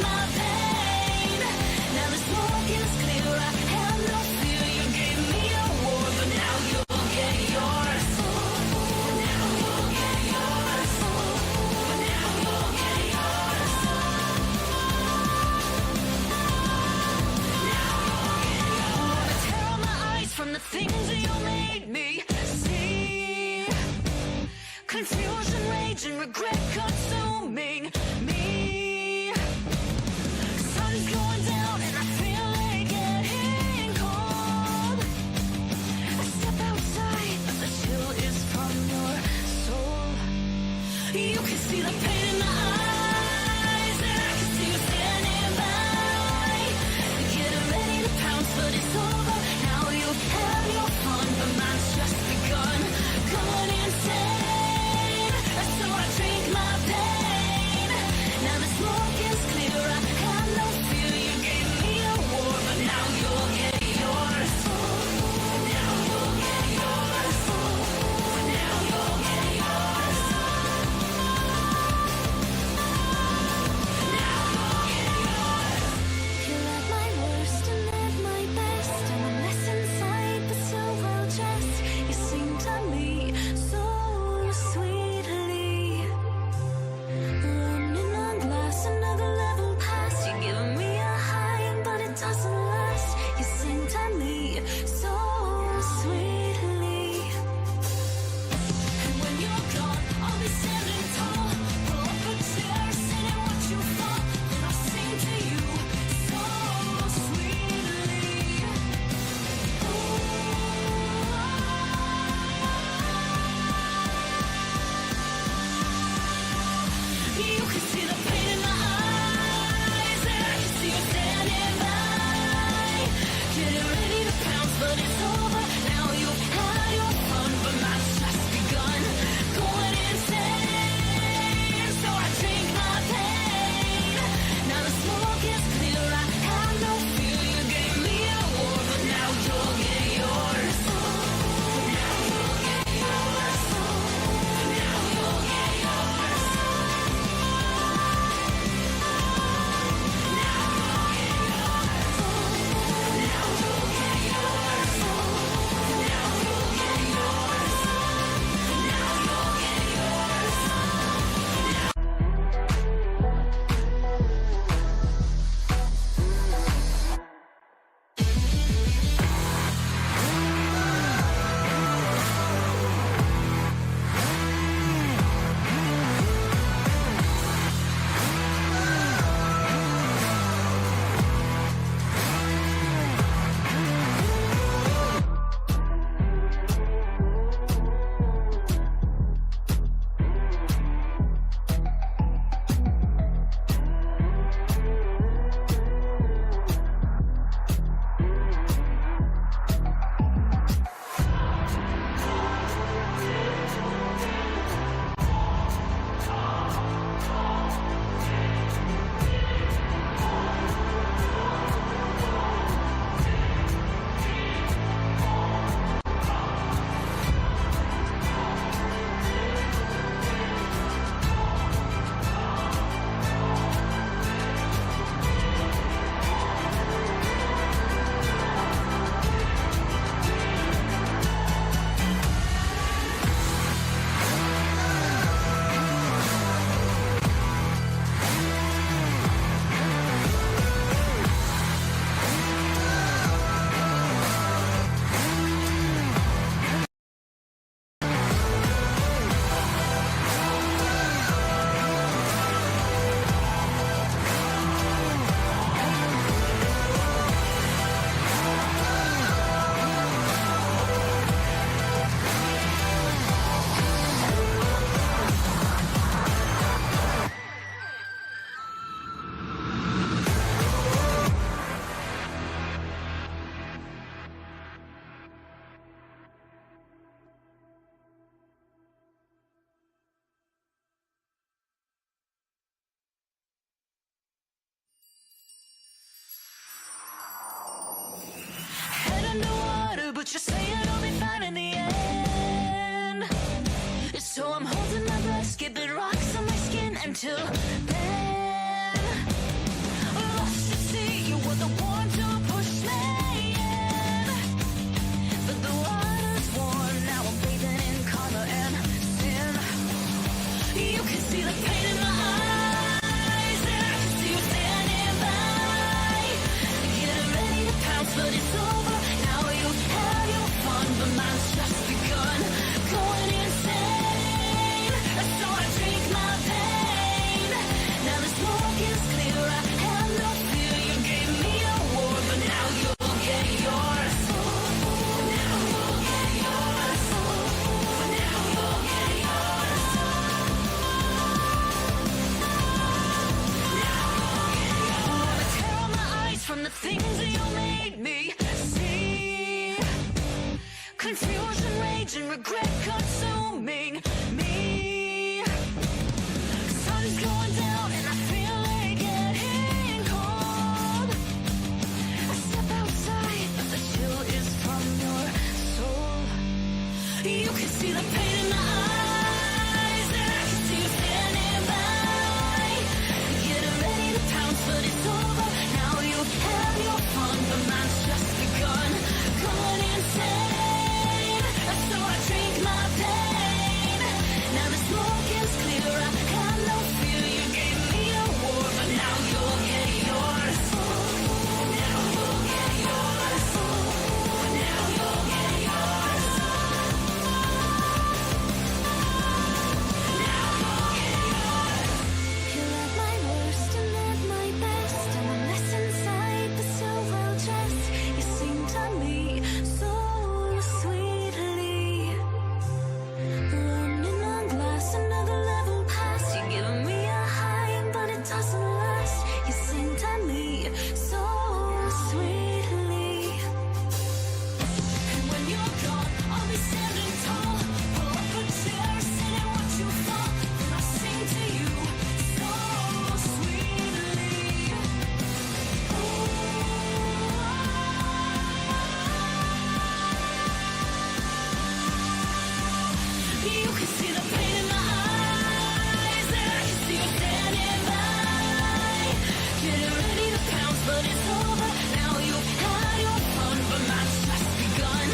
but it's over. Now you've had your fun, but mine's just begun.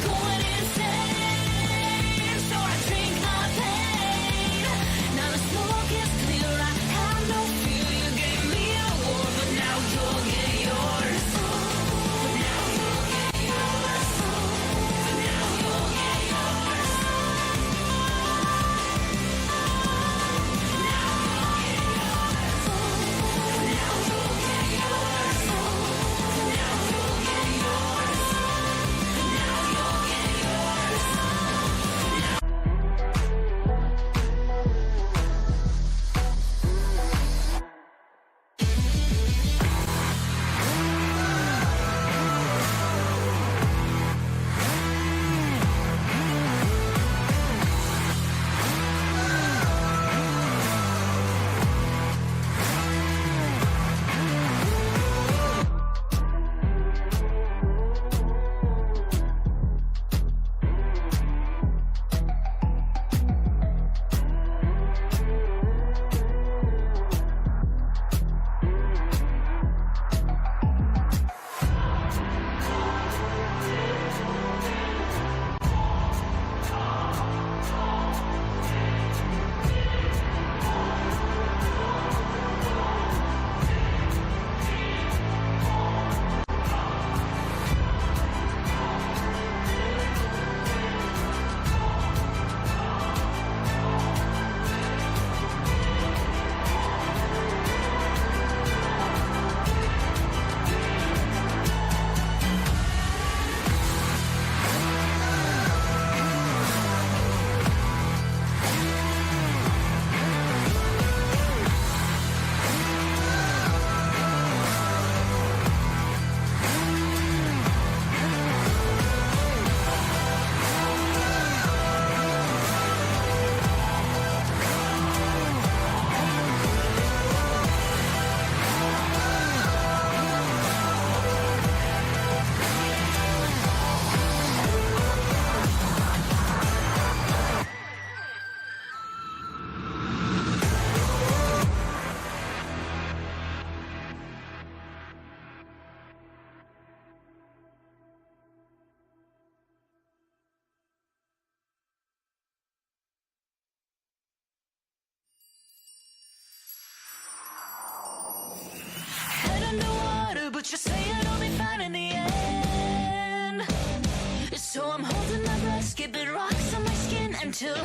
Going insane, so I drink my pain. Now the smoke is clear, I have no fear. You gave me a war, but now you'll get yours. But now you'll get yours. But now you'll get yours. Underwater, but you say it'll be fine in the end. So I'm holding my breath, skipping rocks on my skin until